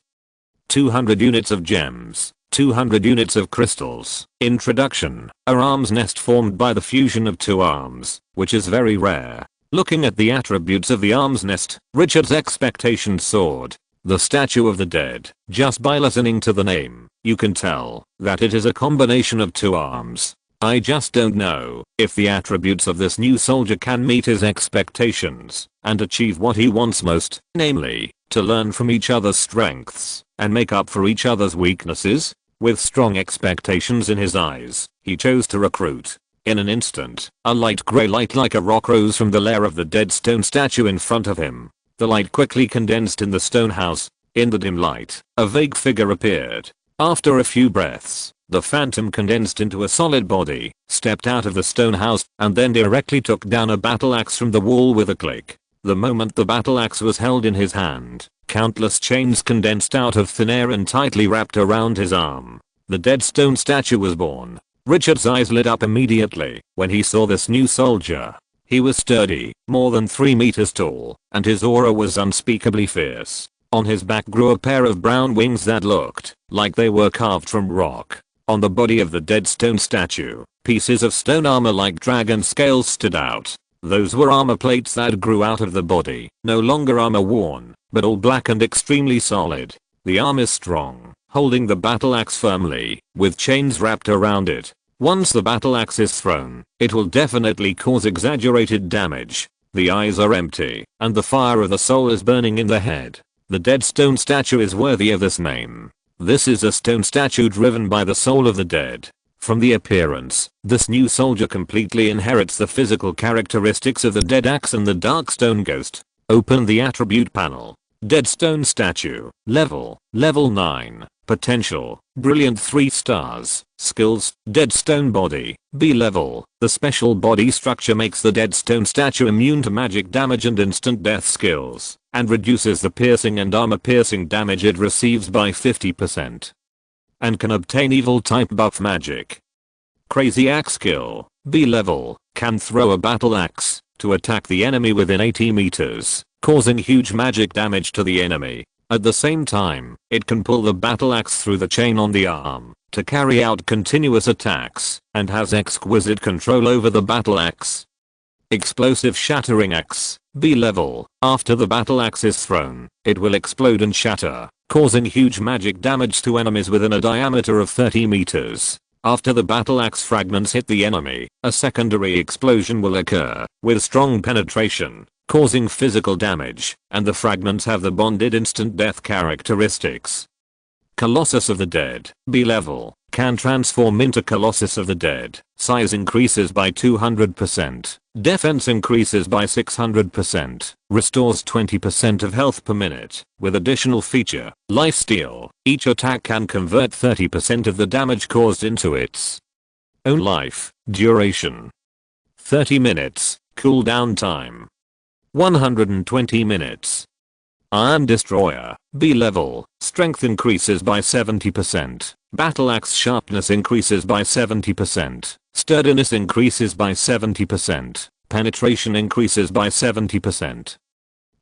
200 units of gems. 200 units of crystals. Introduction. A arm's nest formed by the fusion of two arms, which is very rare. Looking at the attributes of the arm's nest, Richard's expectations soared. The statue of the dead. Just by listening to the name, you can tell that it is a combination of two arms. I just don't know if the attributes of this new soldier can meet his expectations and achieve what he wants most, namely, to learn from each other's strengths and make up for each other's weaknesses. With strong expectations in his eyes, he chose to recruit. In an instant, a light grey light like a rock rose from the lair of the dead stone statue in front of him. The light quickly condensed in the stone house. In the dim light, a vague figure appeared. After a few breaths, the phantom condensed into a solid body, stepped out of the stone house, and then directly took down a battle axe from the wall with a click. The moment the battle axe was held in his hand, countless chains condensed out of thin air and tightly wrapped around his arm. The dead stone statue was born. Richard's eyes lit up immediately when he saw this new soldier. He was sturdy, more than 3 meters tall, and his aura was unspeakably fierce. On his back grew a pair of brown wings that looked like they were carved from rock. On the body of the dead stone statue, pieces of stone armor like dragon scales stood out. Those were armor plates that grew out of the body, no longer armor worn, but all black and extremely solid. The arm is strong, holding the battle axe firmly, with chains wrapped around it. Once the battle axe is thrown, it will definitely cause exaggerated damage. The eyes are empty, and the fire of the soul is burning in the head. The dead stone statue is worthy of this name. This is a stone statue driven by the soul of the dead. From the appearance, this new soldier completely inherits the physical characteristics of the dead axe and the dark stone ghost. Open the attribute panel. Dead stone statue. Level 9. Potential. Brilliant 3 stars. Skills. Dead stone body. B level. The special body structure makes the dead stone statue immune to magic damage and instant death skills, and reduces the piercing and armor piercing damage it receives by 50%. And can obtain evil type buff magic. Crazy axe skill. B level. Can throw a battle axe to attack the enemy within 80 meters, causing huge magic damage to the enemy. At the same time, it can pull the battle axe through the chain on the arm to carry out continuous attacks, and has exquisite control over the battle axe. Explosive shattering axe. B level. After the battle axe is thrown, it will explode and shatter, causing huge magic damage to enemies within a diameter of 30 meters. After the battle axe fragments hit the enemy, a secondary explosion will occur, with strong penetration, causing physical damage, and the fragments have the bonded instant death characteristics. Colossus of the Dead. B level. can transform into Colossus of the Dead. Size increases by 200%. Defense increases by 600%. Restores 20% of health per minute. With additional feature, Lifesteal. Each attack can convert 30% of the damage caused into its own life. Duration: 30 minutes. Cooldown time: 120 minutes. Iron Destroyer. B level. Strength increases by 70%. Battle Axe sharpness increases by 70%. Sturdiness increases by 70%. Penetration increases by 70%.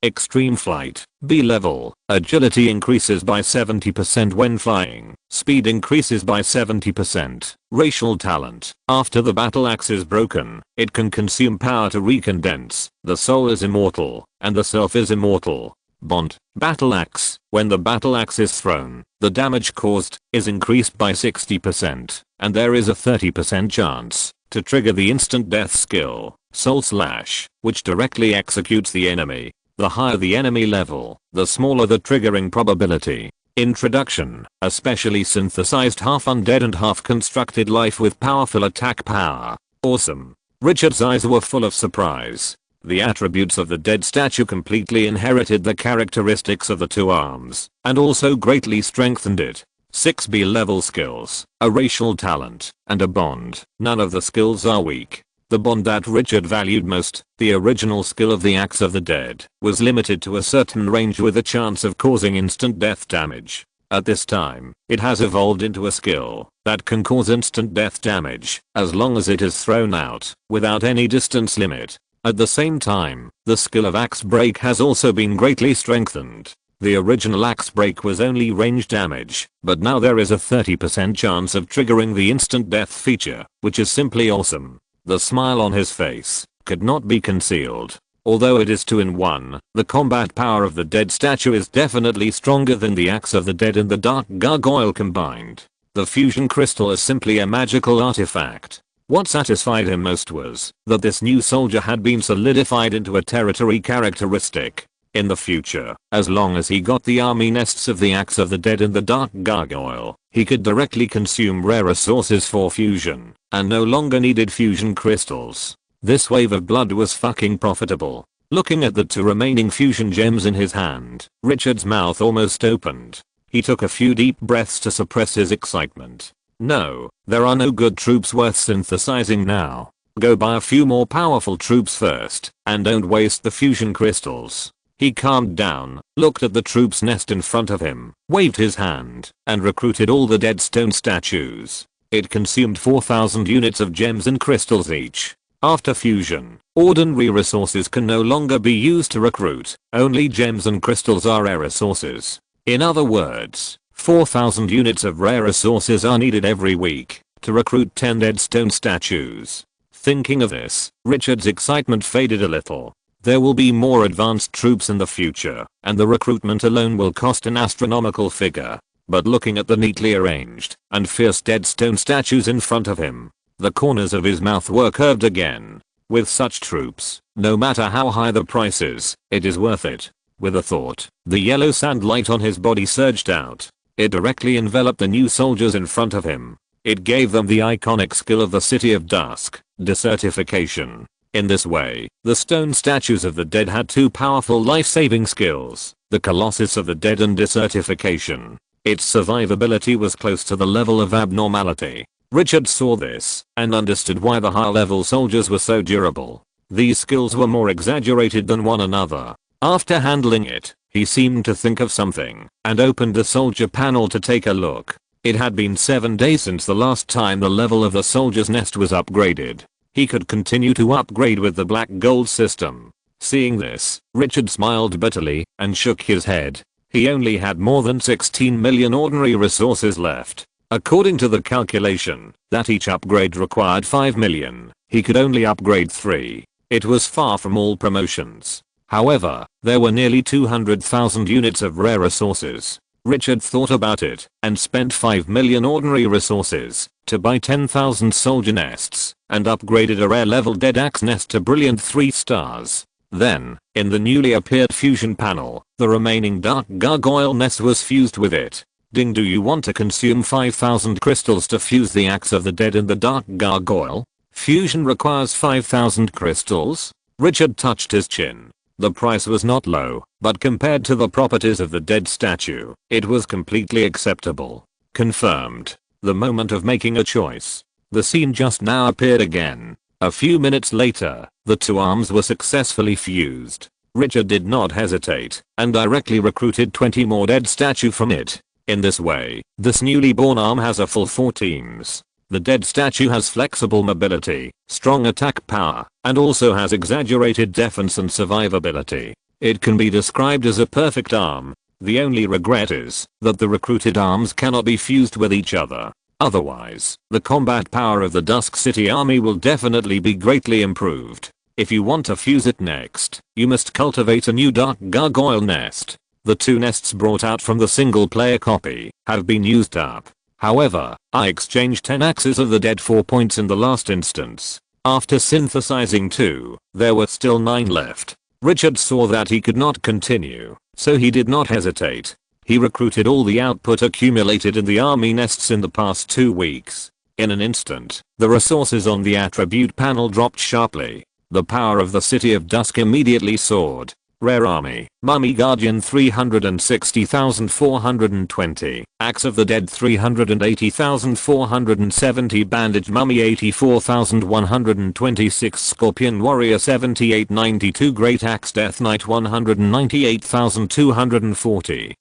Extreme Flight. B level. Agility increases by 70% when flying. Speed increases by 70%. Racial talent. After the battle axe is broken, it can consume power to recondense. The soul is immortal, and the self is immortal. Bond. Battle axe. When the battle axe is thrown, the damage caused is increased by 60%, and there is a 30% chance to trigger the instant death skill, Soul Slash, which directly executes the enemy. The higher the enemy level, the smaller the triggering probability. Introduction: a specially synthesized half undead and half constructed life with powerful attack power. Awesome. Richard's eyes were full of surprise. The attributes of the dead statue completely inherited the characteristics of the two arms, and also greatly strengthened it. 6 B level skills, a racial talent, and a bond. None of the skills are weak. The bond that Richard valued most, the original skill of the Axe of the Dead, was limited to a certain range with a chance of causing instant death damage. At this time, it has evolved into a skill that can cause instant death damage as long as it is thrown out without any distance limit. At the same time, the skill of Axe Break has also been greatly strengthened. The original Axe Break was only range damage, but now there is a 30% chance of triggering the instant death feature, which is simply awesome. The smile on his face could not be concealed. Although it is 2-in-1, the combat power of the dead statue is definitely stronger than the Axe of the Dead and the Dark Gargoyle combined. The fusion crystal is simply a magical artifact. What satisfied him most was that this new soldier had been solidified into a territory characteristic. In the future, as long as he got the army nests of the Axe of the Dead and the Dark Gargoyle, he could directly consume rare resources for fusion, and no longer needed fusion crystals. This wave of blood was fucking profitable. Looking at the 2 remaining fusion gems in his hand, Richard's mouth almost opened. He took a few deep breaths to suppress his excitement. No, there are no good troops worth synthesizing now. Go buy a few more powerful troops first, and don't waste the fusion crystals. He calmed down, looked at the troop's nest in front of him, waved his hand, and recruited all the dead stone statues. It consumed 4,000 units of gems and crystals each. After fusion, ordinary resources can no longer be used to recruit, only gems and crystals are rare resources. In other words, 4,000 units of rare resources are needed every week to recruit 10 dead stone statues. Thinking of this, Richard's excitement faded a little. There will be more advanced troops in the future, and the recruitment alone will cost an astronomical figure. But looking at the neatly arranged and fierce dead stone statues in front of him, the corners of his mouth were curved again. With such troops, no matter how high the price is, it is worth it. With a thought, the yellow sand light on his body surged out. It directly enveloped the new soldiers in front of him. It gave them the iconic skill of the City of Dusk, desertification. In this way, the stone statues of the dead had 2 powerful life-saving skills, the Colossus of the Dead and desertification. Its survivability was close to the level of abnormality. Richard saw this, and understood why the high-level soldiers were so durable. These skills were more exaggerated than one another. After handling it, he seemed to think of something, and opened the soldier panel to take a look. It had been 7 days since the last time the level of the soldier's nest was upgraded. He could continue to upgrade with the black gold system. Seeing this, Richard smiled bitterly, and shook his head. He only had more than 16 million ordinary resources left. According to the calculation, that each upgrade required 5 million, he could only upgrade 3. It was far from all promotions. However, there were nearly 200,000 units of rare resources. Richard thought about it, and spent 5 million ordinary resources to buy 10,000 soldier nests, and upgraded a rare level dead axe nest to brilliant 3 stars. Then, in the newly appeared fusion panel, the remaining dark gargoyle nest was fused with it. Ding, do you want to consume 5,000 crystals to fuse the axe of the dead in the dark gargoyle? Fusion requires 5,000 crystals? Richard touched his chin. The price was not low, but compared to the properties of the dead statue, it was completely acceptable. Confirmed. The moment of making a choice. The scene just now appeared again. A few minutes later, the two arms were successfully fused. Richard did not hesitate and directly recruited 20 more dead statue from it. In this way, this newly born arm has a full 4 teams. The dead statue has flexible mobility, strong attack power, and also has exaggerated defense and survivability. It can be described as a perfect arm. The only regret is that the recruited arms cannot be fused with each other. Otherwise, the combat power of the Dusk City army will definitely be greatly improved. If you want to fuse it next, you must cultivate a new dark gargoyle nest. The 2 nests brought out from the single player copy have been used up. However, I exchanged 10 axes of the dead 4 points in the last instance. After synthesizing 2, there were still 9 left. Richard saw that he could not continue, so he did not hesitate. He recruited all the output accumulated in the army nests in the past 2 weeks. In an instant, the resources on the attribute panel dropped sharply. The power of the City of Dusk immediately soared. Rare Army, Mummy Guardian 360,420, Axe of the Dead 380,470, Bandage Mummy 84,126, Scorpion Warrior 7892, Great Axe Death Knight 198,240.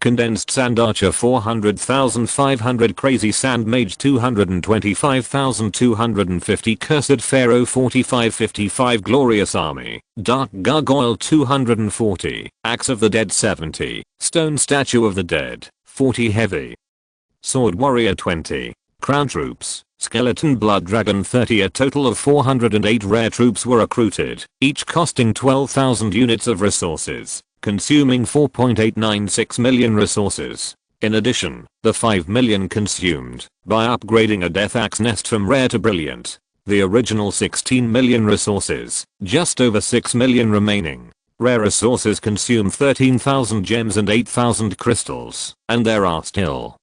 Condensed Sand Archer 400,500, Crazy Sand Mage 225,250, Cursed Pharaoh 4555, Glorious Army, Dark Gargoyle 240, Axe of the Dead 70, Stone Statue of the Dead 40, Heavy Sword Warrior 20, Crown Troops, Skeleton Blood Dragon 30. A total of 408 rare troops were recruited, each costing 12,000 units of resources, consuming 4.896 million resources. In addition, the 5 million consumed by upgrading a Death Axe nest from rare to brilliant. The original 16 million resources, just over 6 million remaining. Rare resources consume 13,000 gems and 8,000 crystals, and there are still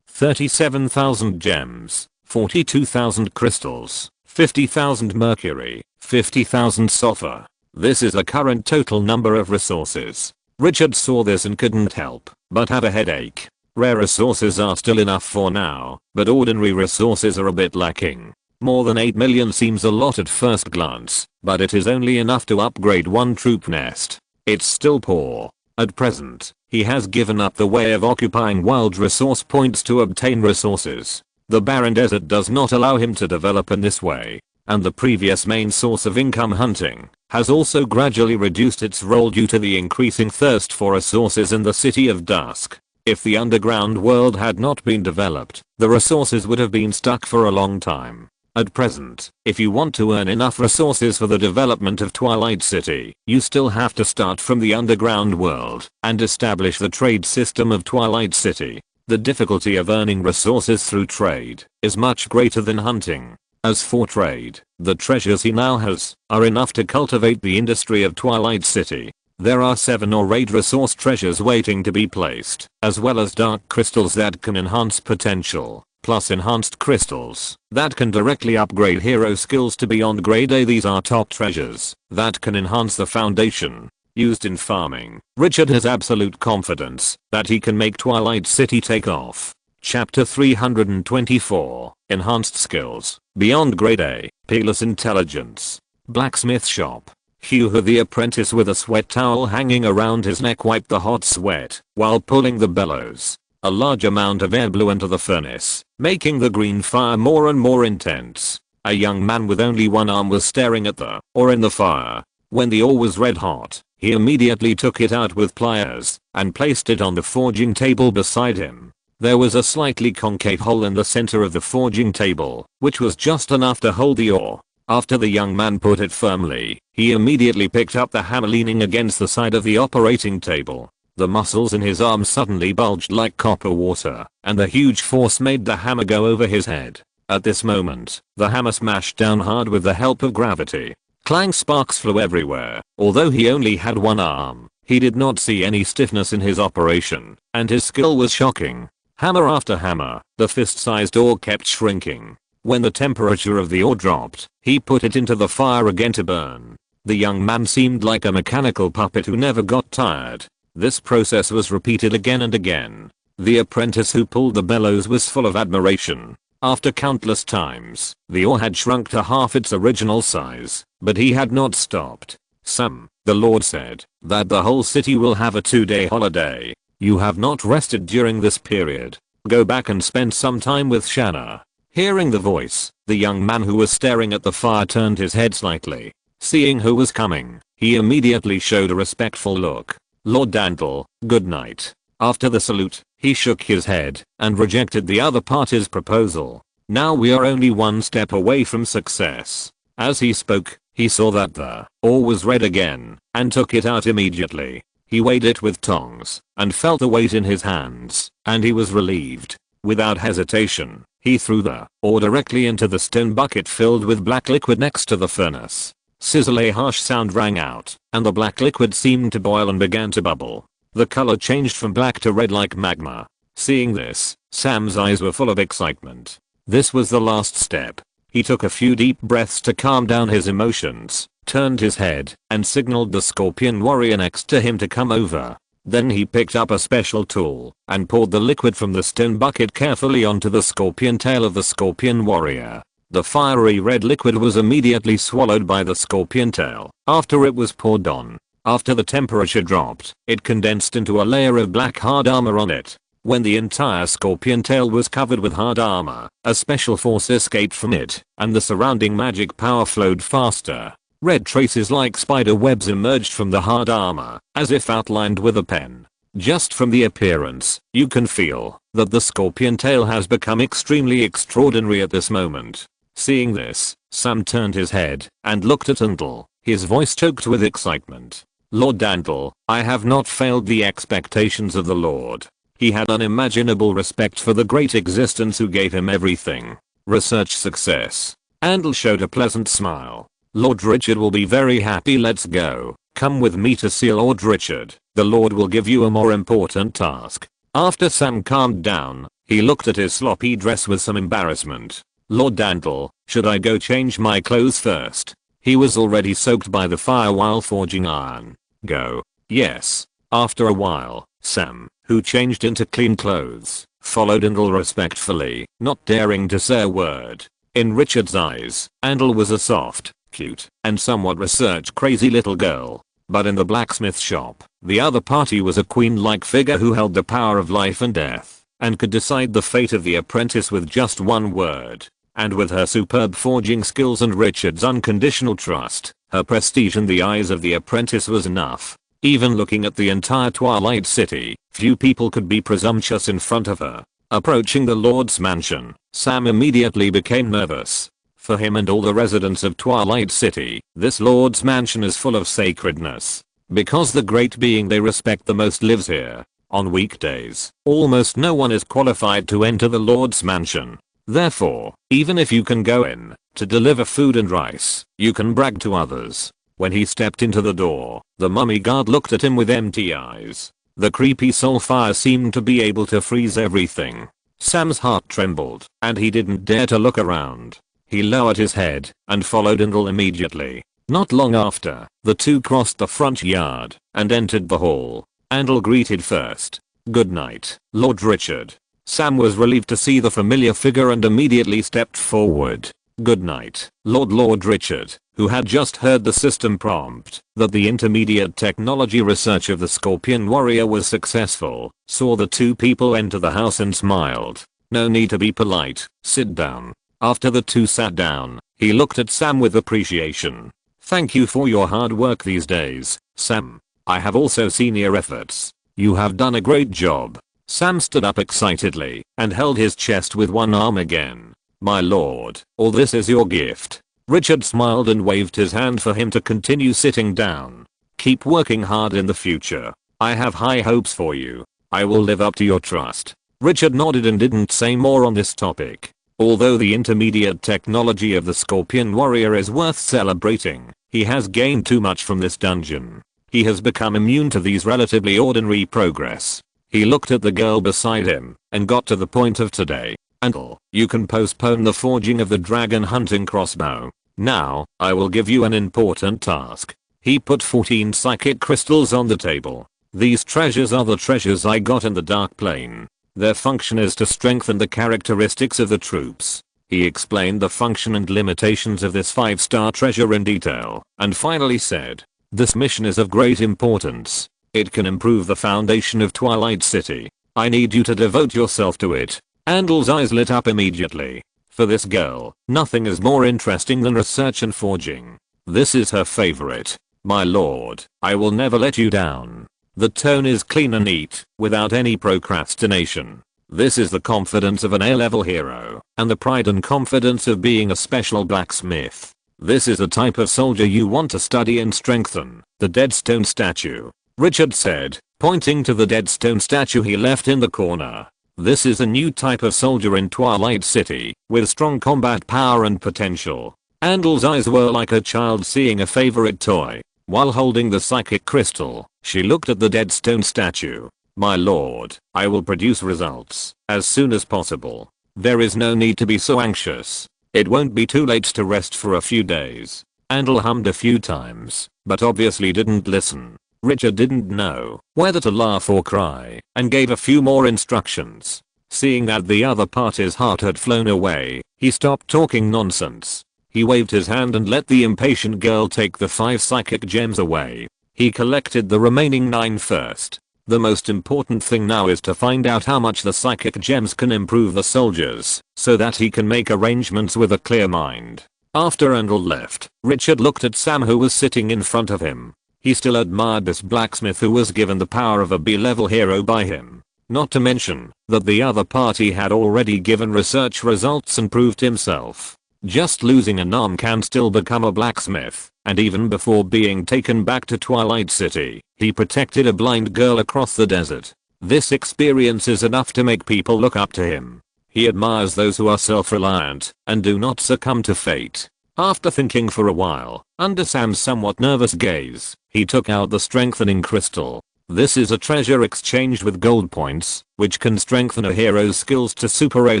37,000 gems, 42,000 crystals, 50,000 mercury, 50,000 sulfur. This is the current total number of resources. Richard saw this and couldn't help but have a headache. Rare resources are still enough for now, but ordinary resources are a bit lacking. More than 8 million seems a lot at first glance, but it is only enough to upgrade one troop nest. It's still poor. At present, he has given up the way of occupying wild resource points to obtain resources. The barren desert does not allow him to develop in this way, and the previous main source of income, hunting, has also gradually reduced its role due to the increasing thirst for resources in the City of Dusk. If the underground world had not been developed, the resources would have been stuck for a long time. At present, if you want to earn enough resources for the development of Twilight City, you still have to start from the underground world and establish the trade system of Twilight City. The difficulty of earning resources through trade is much greater than hunting. As for trade, the treasures he now has are enough to cultivate the industry of Twilight City. There are 7 or 8 resource treasures waiting to be placed, as well as dark crystals that can enhance potential, plus enhanced crystals that can directly upgrade hero skills to beyond grade A. These are top treasures that can enhance the foundation used in farming. Richard has absolute confidence that he can make Twilight City take off. Chapter 324, Enhanced Skills, Beyond Grade A, Peerless Intelligence. Blacksmith Shop. Hugh the apprentice with a sweat towel hanging around his neck wiped the hot sweat while pulling the bellows. A large amount of air blew into the furnace, making the green fire more and more intense. A young man with only one arm was staring at the ore in the fire. When the ore was red hot, he immediately took it out with pliers and placed it on the forging table beside him. There was a slightly concave hole in the center of the forging table, which was just enough to hold the ore. After the young man put it firmly, he immediately picked up the hammer, leaning against the side of the operating table. The muscles in his arms suddenly bulged like copper water, and the huge force made the hammer go over his head. At this moment, the hammer smashed down hard with the help of gravity. Clang, sparks flew everywhere. Although he only had one arm, He did not see any stiffness in his operation, and his skill was shocking. Hammer after hammer, the fist-sized ore kept shrinking. When the temperature of the ore dropped, he put it into the fire again to burn. The young man seemed like a mechanical puppet who never got tired. This process was repeated again and again. The apprentice who pulled the bellows was full of admiration. After countless times, the ore had shrunk to half its original size, but he had not stopped. Sam, the Lord said, that the whole city will have a 2-day holiday. You have not rested during this period. Go back and spend some time with Shanna. Hearing the voice, the young man who was staring at the fire turned his head slightly. Seeing who was coming, he immediately showed a respectful look. Lord Dandel, good night. After the salute, he shook his head and rejected the other party's proposal. Now we are only one step away from success. As he spoke, he saw that the ore was red again and took it out immediately. He weighed it with tongs and felt the weight in his hands, and he was relieved. Without hesitation, he threw the ore directly into the stone bucket filled with black liquid next to the furnace. Sizzle, a harsh sound rang out, and the black liquid seemed to boil and began to bubble. The color changed from black to red like magma. Seeing this, Sam's eyes were full of excitement. This was the last step. He took a few deep breaths to calm down his emotions, turned his head, and signaled the scorpion warrior next to him to come over. Then he picked up a special tool and poured the liquid from the stone bucket carefully onto the scorpion tail of the scorpion warrior. The fiery red liquid was immediately swallowed by the scorpion tail after it was poured on. After the temperature dropped, it condensed into a layer of black hard armor on it. When the entire scorpion tail was covered with hard armor, a special force escaped from it, and the surrounding magic power flowed faster. Red traces like spider webs emerged from the hard armor, as if outlined with a pen. Just from the appearance, you can feel that the scorpion tail has become extremely extraordinary at this moment. Seeing this, Sam turned his head and looked at Undle, his voice choked with excitement. Lord Dandel, I have not failed the expectations of the Lord. He had unimaginable respect for the great existence who gave him everything. Research success. Andal showed a pleasant smile. Lord Richard will be very happy. Let's go. Come with me to see Lord Richard. The Lord will give you a more important task. After Sam calmed down, he looked at his sloppy dress with some embarrassment. Lord Dandel, should I go change my clothes first? He was already soaked by the fire while forging iron. Go. Yes. After a while, Sam, who changed into clean clothes, followed Andal respectfully, not daring to say a word. In Richard's eyes, Andal was a soft, cute, and somewhat research-crazy little girl. But in the blacksmith shop, the other party was a queen-like figure who held the power of life and death, and could decide the fate of the apprentice with just one word. And with her superb forging skills and Richard's unconditional trust, her prestige in the eyes of the apprentice was enough. Even looking at the entire Twilight City, few people could be presumptuous in front of her. Approaching the Lord's mansion, Sam immediately became nervous. For him and all the residents of Twilight City, this Lord's mansion is full of sacredness. Because the great being they respect the most lives here. On weekdays, almost no one is qualified to enter the Lord's mansion. Therefore, even if you can go in to deliver food and rice, you can brag to others. When he stepped into the door, the mummy guard looked at him with empty eyes. The creepy soul fire seemed to be able to freeze everything. Sam's heart trembled, and he didn't dare to look around. He lowered his head and followed Andal immediately. Not long after, the two crossed the front yard and entered the hall. Andal greeted first. Good night, Lord Richard. Sam was relieved to see the familiar figure and immediately stepped forward. Good night, Lord Richard, who had just heard the system prompt that the intermediate technology research of the Scorpion Warrior was successful, saw the two people enter the house and smiled. No need to be polite, sit down. After the two sat down, he looked at Sam with appreciation. Thank you for your hard work these days, Sam. I have also seen your efforts. You have done a great job. Sam stood up excitedly and held his chest with one arm again. My lord, all this is your gift. Richard smiled and waved his hand for him to continue sitting down. Keep working hard in the future. I have high hopes for you. I will live up to your trust. Richard nodded and didn't say more on this topic. Although the intermediate technology of the Scorpion Warrior is worth celebrating, he has gained too much from this dungeon. He has become immune to these relatively ordinary progress. He looked at the girl beside him and got to the point of today. Uncle, you can postpone the forging of the dragon hunting crossbow. Now, I will give you an important task. He put 14 psychic crystals on the table. These treasures are the treasures I got in the Dark Plane. Their function is to strengthen the characteristics of the troops. He explained the function and limitations of this 5-star treasure in detail, and finally said, "This mission is of great importance. It can improve the foundation of Twilight City. I need you to devote yourself to it." Andel's eyes lit up immediately. For this girl, nothing is more interesting than research and forging. This is her favorite. "My lord, I will never let you down." The tone is clean and neat, without any procrastination. This is the confidence of an A-level hero, and the pride and confidence of being a special blacksmith. This is the type of soldier you want to study and strengthen. The dead stone statue, Richard said, pointing to the dead stone statue he left in the corner. This is a new type of soldier in Twilight City, with strong combat power and potential. Andel's eyes were like a child seeing a favorite toy. While holding the psychic crystal, she looked at the dead stone statue. "My lord, I will produce results as soon as possible. There is no need to be so anxious. It won't be too late to rest for a few days." Andel hummed a few times, but obviously didn't listen. Richard didn't know whether to laugh or cry, and gave a few more instructions. Seeing that the other party's heart had flown away, he stopped talking nonsense. He waved his hand and let the impatient girl take the 5 psychic gems away. He collected the remaining 9 first. The most important thing now is to find out how much the psychic gems can improve the soldiers, so that he can make arrangements with a clear mind. After Andel left, Richard looked at Sam, who was sitting in front of him. He still admired this blacksmith who was given the power of a B-level hero by him. Not to mention that the other party had already given research results and proved himself. Just losing an arm can still become a blacksmith, and even before being taken back to Twilight City, he protected a blind girl across the desert. This experience is enough to make people look up to him. He admires those who are self-reliant and do not succumb to fate. After thinking for a while, under Sam's somewhat nervous gaze, he took out the strengthening crystal. This is a treasure exchanged with gold points, which can strengthen a hero's skills to Super A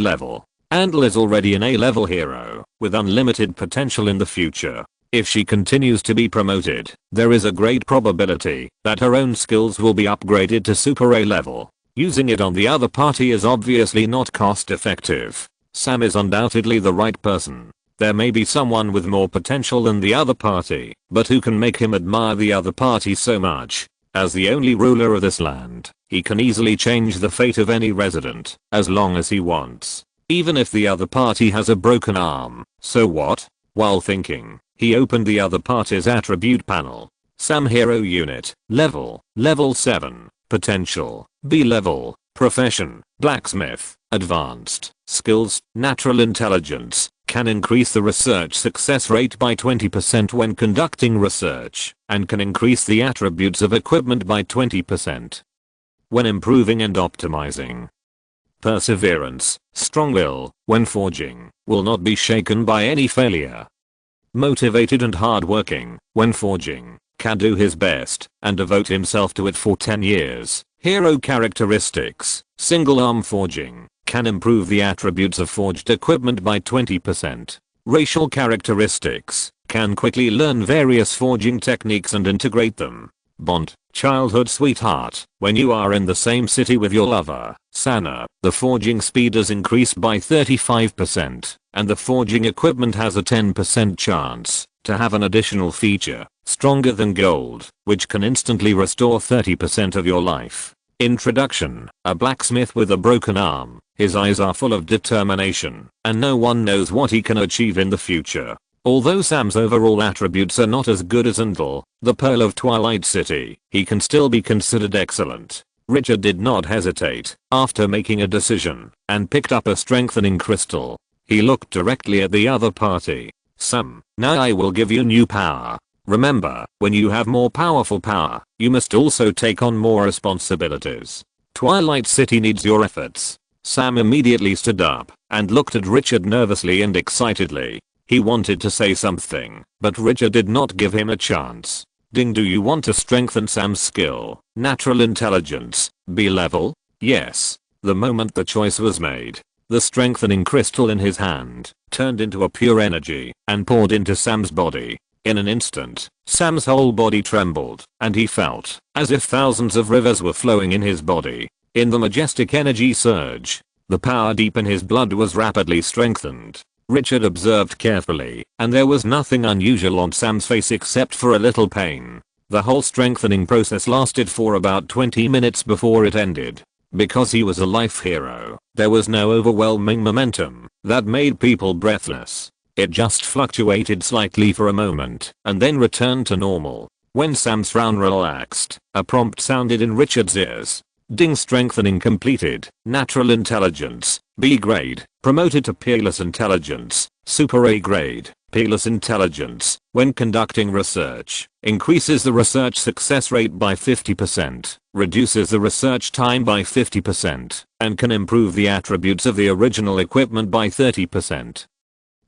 level. Andel is already an A-level hero, with unlimited potential in the future. If she continues to be promoted, there is a great probability that her own skills will be upgraded to Super A level. Using it on the other party is obviously not cost effective. Sam is undoubtedly the right person. There may be someone with more potential than the other party, but who can make him admire the other party so much? As the only ruler of this land, he can easily change the fate of any resident, as long as he wants. Even if the other party has a broken arm, so what? While thinking, he opened the other party's attribute panel. Sam Hero Unit, Level 7, Potential, B level, Profession, Blacksmith, Advanced, Skills, Natural Intelligence, can increase the research success rate by 20% when conducting research, and can increase the attributes of equipment by 20% when improving and optimizing. Perseverance, strong will, when forging, will not be shaken by any failure. Motivated and hardworking, when forging, can do his best and devote himself to it for 10 years. Hero characteristics, single arm forging, can improve the attributes of forged equipment by 20%. Racial characteristics, can quickly learn various forging techniques and integrate them. Bond, childhood sweetheart, when you are in the same city with your lover, Sana, the forging speed is increased by 35%, and the forging equipment has a 10% chance to have an additional feature, stronger than gold, which can instantly restore 30% of your life. Introduction, a blacksmith with a broken arm, his eyes are full of determination, and no one knows what he can achieve in the future. Although Sam's overall attributes are not as good as Andel, the Pearl of Twilight City, he can still be considered excellent. Richard did not hesitate after making a decision and picked up a strengthening crystal. He looked directly at the other party. Sam, now I will give you new power. Remember, when you have more powerful power, you must also take on more responsibilities. Twilight City needs your efforts. Sam immediately stood up and looked at Richard nervously and excitedly. He wanted to say something, but Richard did not give him a chance. Ding, do you want to strengthen Sam's skill? Natural intelligence, B level? Yes. The moment the choice was made, the strengthening crystal in his hand turned into a pure energy and poured into Sam's body. In an instant, Sam's whole body trembled, and he felt as if thousands of rivers were flowing in his body. In the majestic energy surge, the power deep in his blood was rapidly strengthened. Richard observed carefully, and there was nothing unusual on Sam's face except for a little pain. The whole strengthening process lasted for about 20 minutes before it ended. Because he was a life hero, there was no overwhelming momentum that made people breathless. It just fluctuated slightly for a moment and then returned to normal. When Sam's frown relaxed, a prompt sounded in Richard's ears. Ding, strengthening completed. Natural intelligence, B grade, promoted to peerless intelligence, super A grade. Peerless intelligence, when conducting research, increases the research success rate by 50%, reduces the research time by 50%, and can improve the attributes of the original equipment by 30%.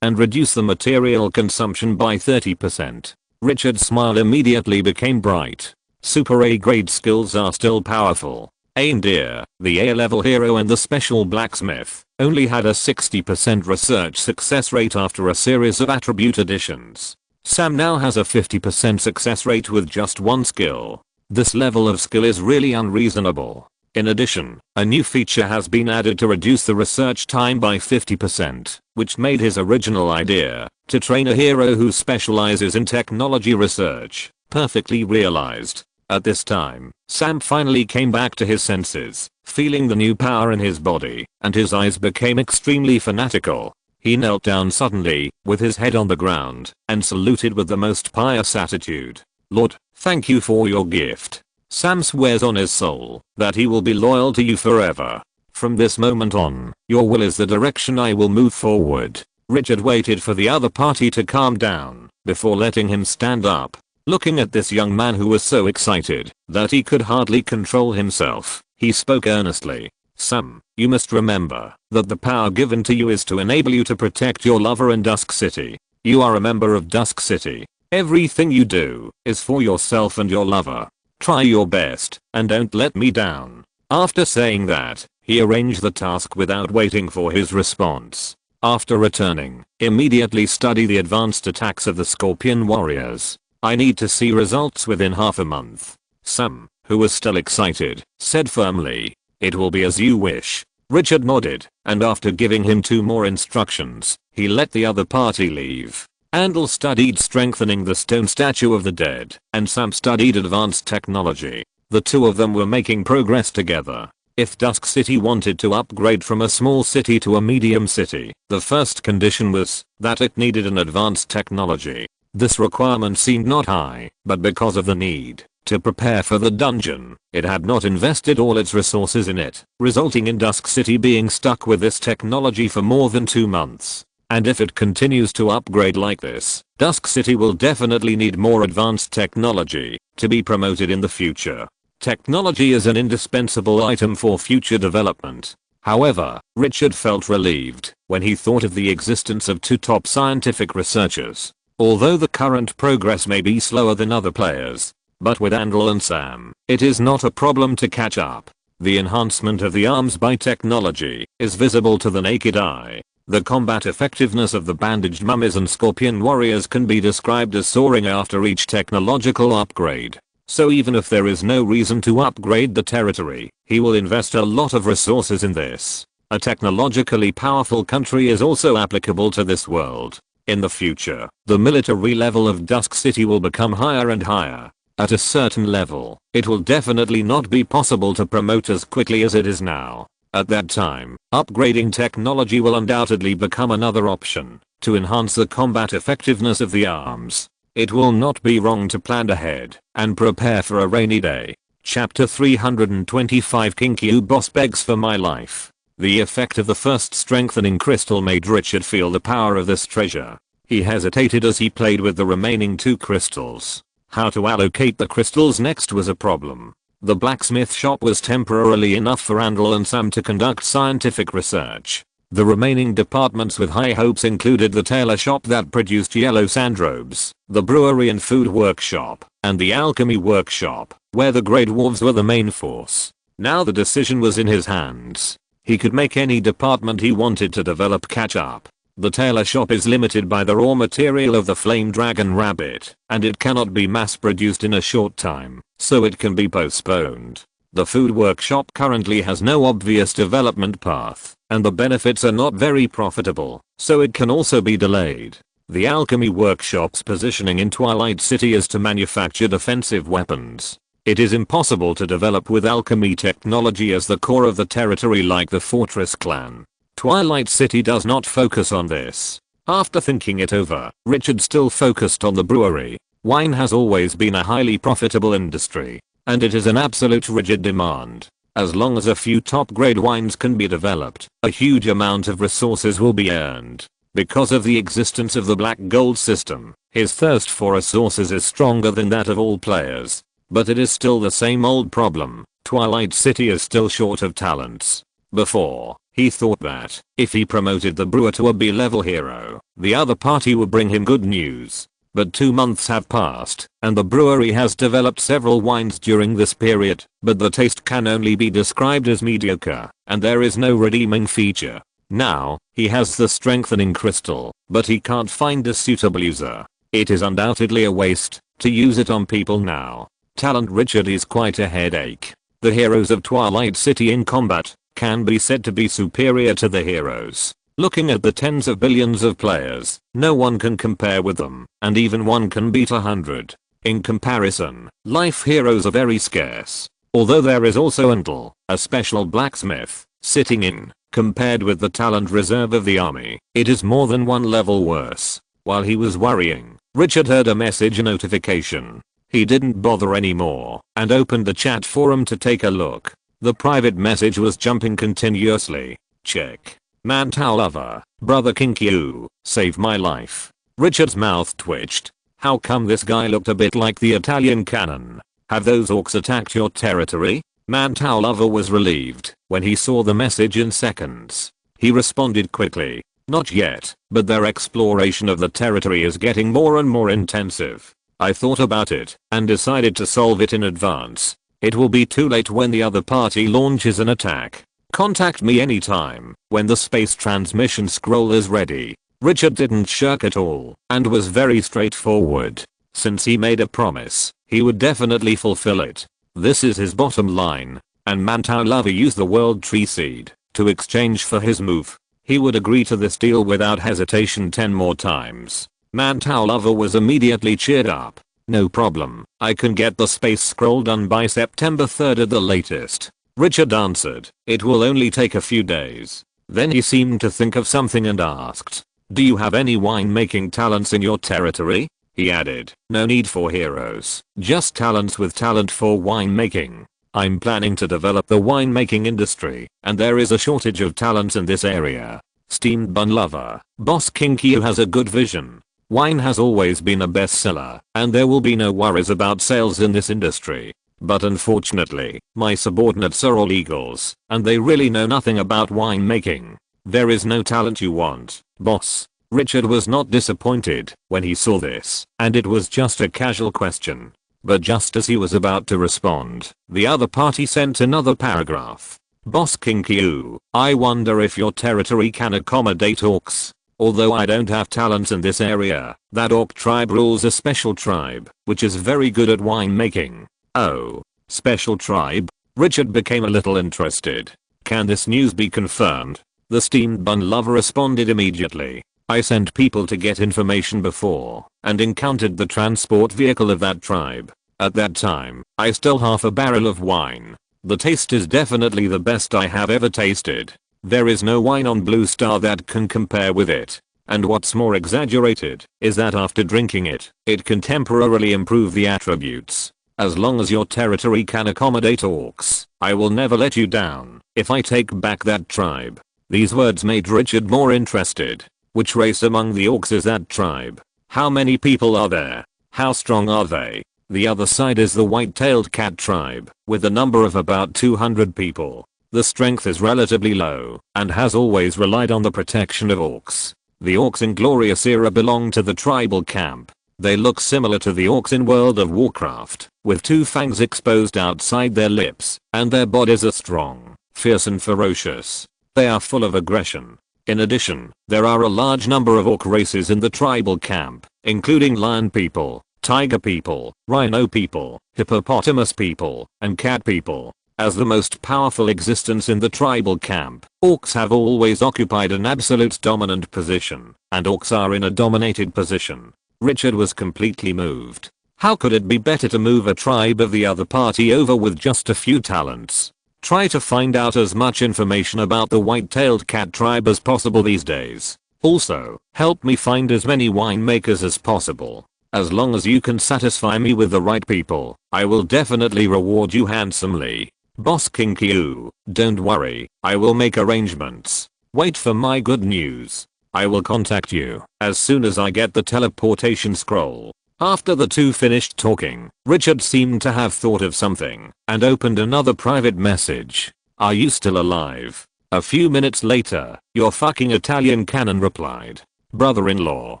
And reduce the material consumption by 30%. Richard's smile immediately became bright. Super A grade skills are still powerful. Aindeer, the A-level hero and the special blacksmith, only had a 60% research success rate after a series of attribute additions. Sam now has a 50% success rate with just one skill. This level of skill is really unreasonable. In addition, a new feature has been added to reduce the research time by 50%, which made his original idea to train a hero who specializes in technology research perfectly realized. At this time, Sam finally came back to his senses, feeling the new power in his body, and his eyes became extremely fanatical. He knelt down suddenly, with his head on the ground, and saluted with the most pious attitude. Lord, thank you for your gift. Sam swears on his soul that he will be loyal to you forever. From this moment on, your will is the direction I will move forward. Richard waited for the other party to calm down before letting him stand up. Looking at this young man who was so excited that he could hardly control himself, he spoke earnestly. Sam, you must remember that the power given to you is to enable you to protect your lover in Dusk City. You are a member of Dusk City. Everything you do is for yourself and your lover. Try your best and don't let me down. After saying that, he arranged the task without waiting for his response. After returning, immediately study the advanced attacks of the Scorpion Warriors. I need to see results within half a month. Sam, who was still excited, said firmly, it will be as you wish. Richard nodded, and after giving him 2 more instructions, he let the other party leave. Andal studied strengthening the stone statue of the dead, and Sam studied advanced technology. The two of them were making progress together. If Dusk City wanted to upgrade from a small city to a medium city, the first condition was that it needed an advanced technology. This requirement seemed not high, but because of the need to prepare for the dungeon, it had not invested all its resources in it, resulting in Dusk City being stuck with this technology for more than 2 months. And if it continues to upgrade like this, Dusk City will definitely need more advanced technology to be promoted in the future. Technology is an indispensable item for future development. However, Richard felt relieved when he thought of the existence of 2 top scientific researchers. Although the current progress may be slower than other players, but with Andal and Sam, it is not a problem to catch up. The enhancement of the arms by technology is visible to the naked eye. The combat effectiveness of the bandaged mummies and scorpion warriors can be described as soaring after each technological upgrade. So even if there is no reason to upgrade the territory, he will invest a lot of resources in this. A technologically powerful country is also applicable to this world. In the future, the military level of Dusk City will become higher and higher. At a certain level, it will definitely not be possible to promote as quickly as it is now. At that time, upgrading technology will undoubtedly become another option to enhance the combat effectiveness of the arms. It will not be wrong to plan ahead and prepare for a rainy day. Chapter 325 Kinkyu Boss begs for my life. The effect of the first strengthening crystal made Richard feel the power of this treasure. He hesitated as he played with the remaining 2 crystals. How to allocate the crystals next was a problem. The blacksmith shop was temporarily enough for Andal and Sam to conduct scientific research. The remaining departments with high hopes included the tailor shop that produced yellow sandrobes, the brewery and food workshop, and the alchemy workshop, where the Grey Dwarves were the main force. Now the decision was in his hands. He could make any department he wanted to develop catch up. The tailor shop is limited by the raw material of the flame dragon rabbit, and it cannot be mass produced in a short time, so it can be postponed. The food workshop currently has no obvious development path, and the benefits are not very profitable, so it can also be delayed. The alchemy workshop's positioning in Twilight City is to manufacture defensive weapons. It is impossible to develop with alchemy technology as the core of the territory like the Fortress clan. Twilight City does not focus on this. After thinking it over, Richard still focused on the brewery. Wine has always been a highly profitable industry, and it is an absolute rigid demand. As long as a few top-grade wines can be developed, a huge amount of resources will be earned. Because of the existence of the black gold system, his thirst for resources is stronger than that of all players. But it is still the same old problem. Twilight City is still short of talents. Before, he thought that, if he promoted the brewer to a B-level hero, the other party would bring him good news. But 2 months have passed, and the brewery has developed several wines during this period, but the taste can only be described as mediocre, and there is no redeeming feature. Now, he has the strengthening crystal, but he can't find a suitable user. It is undoubtedly a waste to use it on people now. Talent Richard is quite a headache. The heroes of Twilight City in combat can be said to be superior to the heroes. Looking at the tens of billions of players, no one can compare with them, and even one can beat 100. In comparison, life heroes are very scarce. Although there is also Antle, a special blacksmith, sitting in. Compared with the talent reserve of the army, it is more than one level worse. While he was worrying, Richard heard a message notification. He didn't bother anymore, and opened the chat forum to take a look. The private message was jumping continuously. Check. Mantow lover, brother Kinkyu, save my life. Richard's mouth twitched. How come this guy looked a bit like the Italian cannon? Have those orcs attacked your territory? Mantow lover was relieved when he saw the message in seconds. He responded quickly. Not yet, but their exploration of the territory is getting more and more intensive. I thought about it and decided to solve it in advance. It will be too late when the other party launches an attack. Contact me anytime when the space transmission scroll is ready. Richard didn't shirk at all and was very straightforward. Since he made a promise, he would definitely fulfill it. This is his bottom line. And Mantow Lover used the World Tree Seed to exchange for his move. He would agree to this deal without hesitation 10 more times. Mantow Lover was immediately cheered up. No problem, I can get the space scroll done by September 3rd at the latest. Richard answered, it will only take a few days. Then he seemed to think of something and asked, do you have any winemaking talents in your territory? He added, no need for heroes, just talents with talent for winemaking. I'm planning to develop the winemaking industry, and there is a shortage of talents in this area. Steamed Bun Lover, Boss Kinkyu has a good vision. Wine has always been a bestseller, and there will be no worries about sales in this industry. But unfortunately, my subordinates are all eagles, and they really know nothing about winemaking. There is no talent you want, boss. Richard was not disappointed when he saw this, and it was just a casual question. But just as he was about to respond, the other party sent another paragraph. Boss Kinkyu, I wonder if your territory can accommodate orcs. Although I don't have talents in this area, that orc tribe rules a special tribe, which is very good at winemaking. Oh, special tribe? Richard became a little interested. Can this news be confirmed? The Steamed Bun Lover responded immediately. I sent people to get information before, and encountered the transport vehicle of that tribe. At that time, I stole half a barrel of wine. The taste is definitely the best I have ever tasted. There is no wine on Blue Star that can compare with it. And what's more exaggerated, is that after drinking it, it can temporarily improve the attributes. As long as your territory can accommodate orcs, I will never let you down, if I take back that tribe. These words made Richard more interested. Which race among the orcs is that tribe? How many people are there? How strong are they? The other side is the white-tailed cat tribe, with a number of about 200 people. The strength is relatively low and has always relied on the protection of orcs. The orcs in Glorious Era belong to the tribal camp. They look similar to the orcs in World of Warcraft, with two fangs exposed outside their lips, and their bodies are strong, fierce and ferocious. They are full of aggression. In addition, there are a large number of orc races in the tribal camp, including lion people, tiger people, rhino people, hippopotamus people, and cat people. As the most powerful existence in the tribal camp, orcs have always occupied an absolute dominant position, and orcs are in a dominated position. Richard was completely moved. How could it be better to move a tribe of the other party over with just a few talents? Try to find out as much information about the white-tailed cat tribe as possible these days. Also, help me find as many winemakers as possible. As long as you can satisfy me with the right people, I will definitely reward you handsomely. Boss Kinkyu, don't worry, I will make arrangements. Wait for my good news. I will contact you as soon as I get the teleportation scroll. After the two finished talking, Richard seemed to have thought of something and opened another private message. Are you still alive? A few minutes later, your fucking Italian cannon replied. Brother-in-law,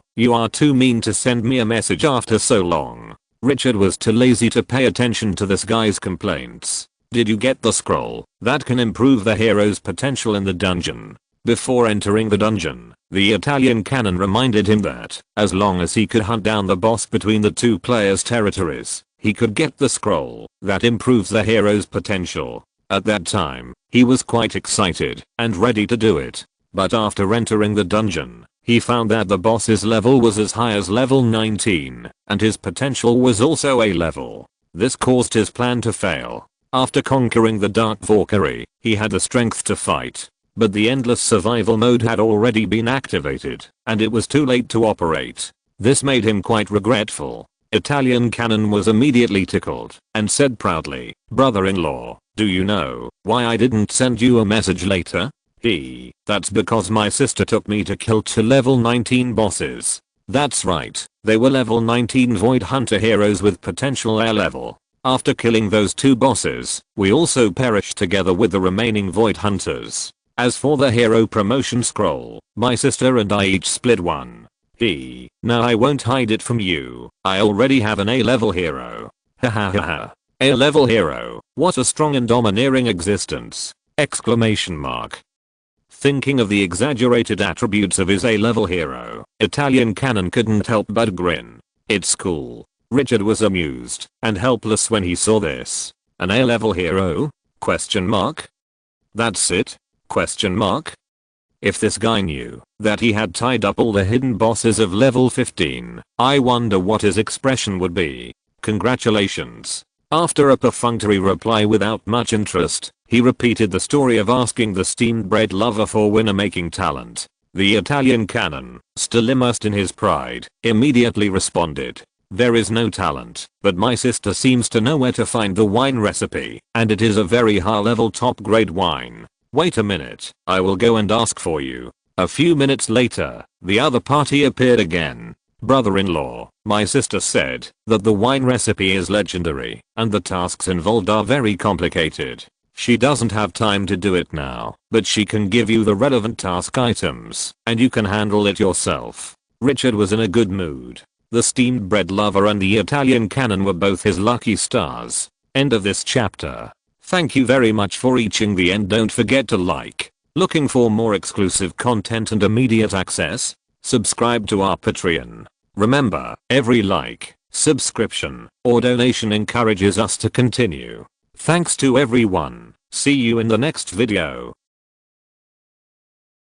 you are too mean to send me a message after so long. Richard was too lazy to pay attention to this guy's complaints. Did you get the scroll that can improve the hero's potential in the dungeon? Before entering the dungeon, the Italian cannon reminded him that, as long as he could hunt down the boss between the two players' territories, he could get the scroll that improves the hero's potential. At that time, he was quite excited and ready to do it. But after entering the dungeon, he found that the boss's level was as high as level 19, and his potential was also a level. This caused his plan to fail. After conquering the Dark Valkyrie, he had the strength to fight. But the endless survival mode had already been activated, and it was too late to operate. This made him quite regretful. Italian Cannon was immediately tickled, and said proudly, brother-in-law, do you know why I didn't send you a message later? That's because my sister took me to kill 2 level 19 bosses. That's right, they were level 19 Void Hunter heroes with potential air level. After killing those 2 bosses, we also perished together with the remaining Void Hunters. As for the hero promotion scroll, my sister and I each split one. Now I won't hide it from you. I already have an A-level hero. Hahaha. A-level hero. What a strong and domineering existence. Exclamation mark. Thinking of the exaggerated attributes of his A-level hero, Italian Cannon couldn't help but grin. It's cool. Richard was amused and helpless when he saw this. An A-level hero? Question mark. That's it? Question mark. If this guy knew that he had tied up all the hidden bosses of level 15, I wonder what his expression would be. Congratulations. After a perfunctory reply without much interest, he repeated the story of asking the steamed bread lover for winner-making talent. The Italian Cannon, still immersed in his pride, immediately responded. There is no talent, but my sister seems to know where to find the wine recipe, and it is a very high-level top-grade wine. Wait a minute, I will go and ask for you. A few minutes later, the other party appeared again. Brother-in-law, my sister said that the wine recipe is legendary, and the tasks involved are very complicated. She doesn't have time to do it now, but she can give you the relevant task items, and you can handle it yourself. Richard was in a good mood. The steamed bread lover and the Italian Cannon were both his lucky stars. End of this chapter. Thank you very much for reaching the end. Don't forget to like. Looking for more exclusive content and immediate access? Subscribe to our Patreon. Remember, every like, subscription, or donation encourages us to continue. Thanks to everyone. See you in the next video.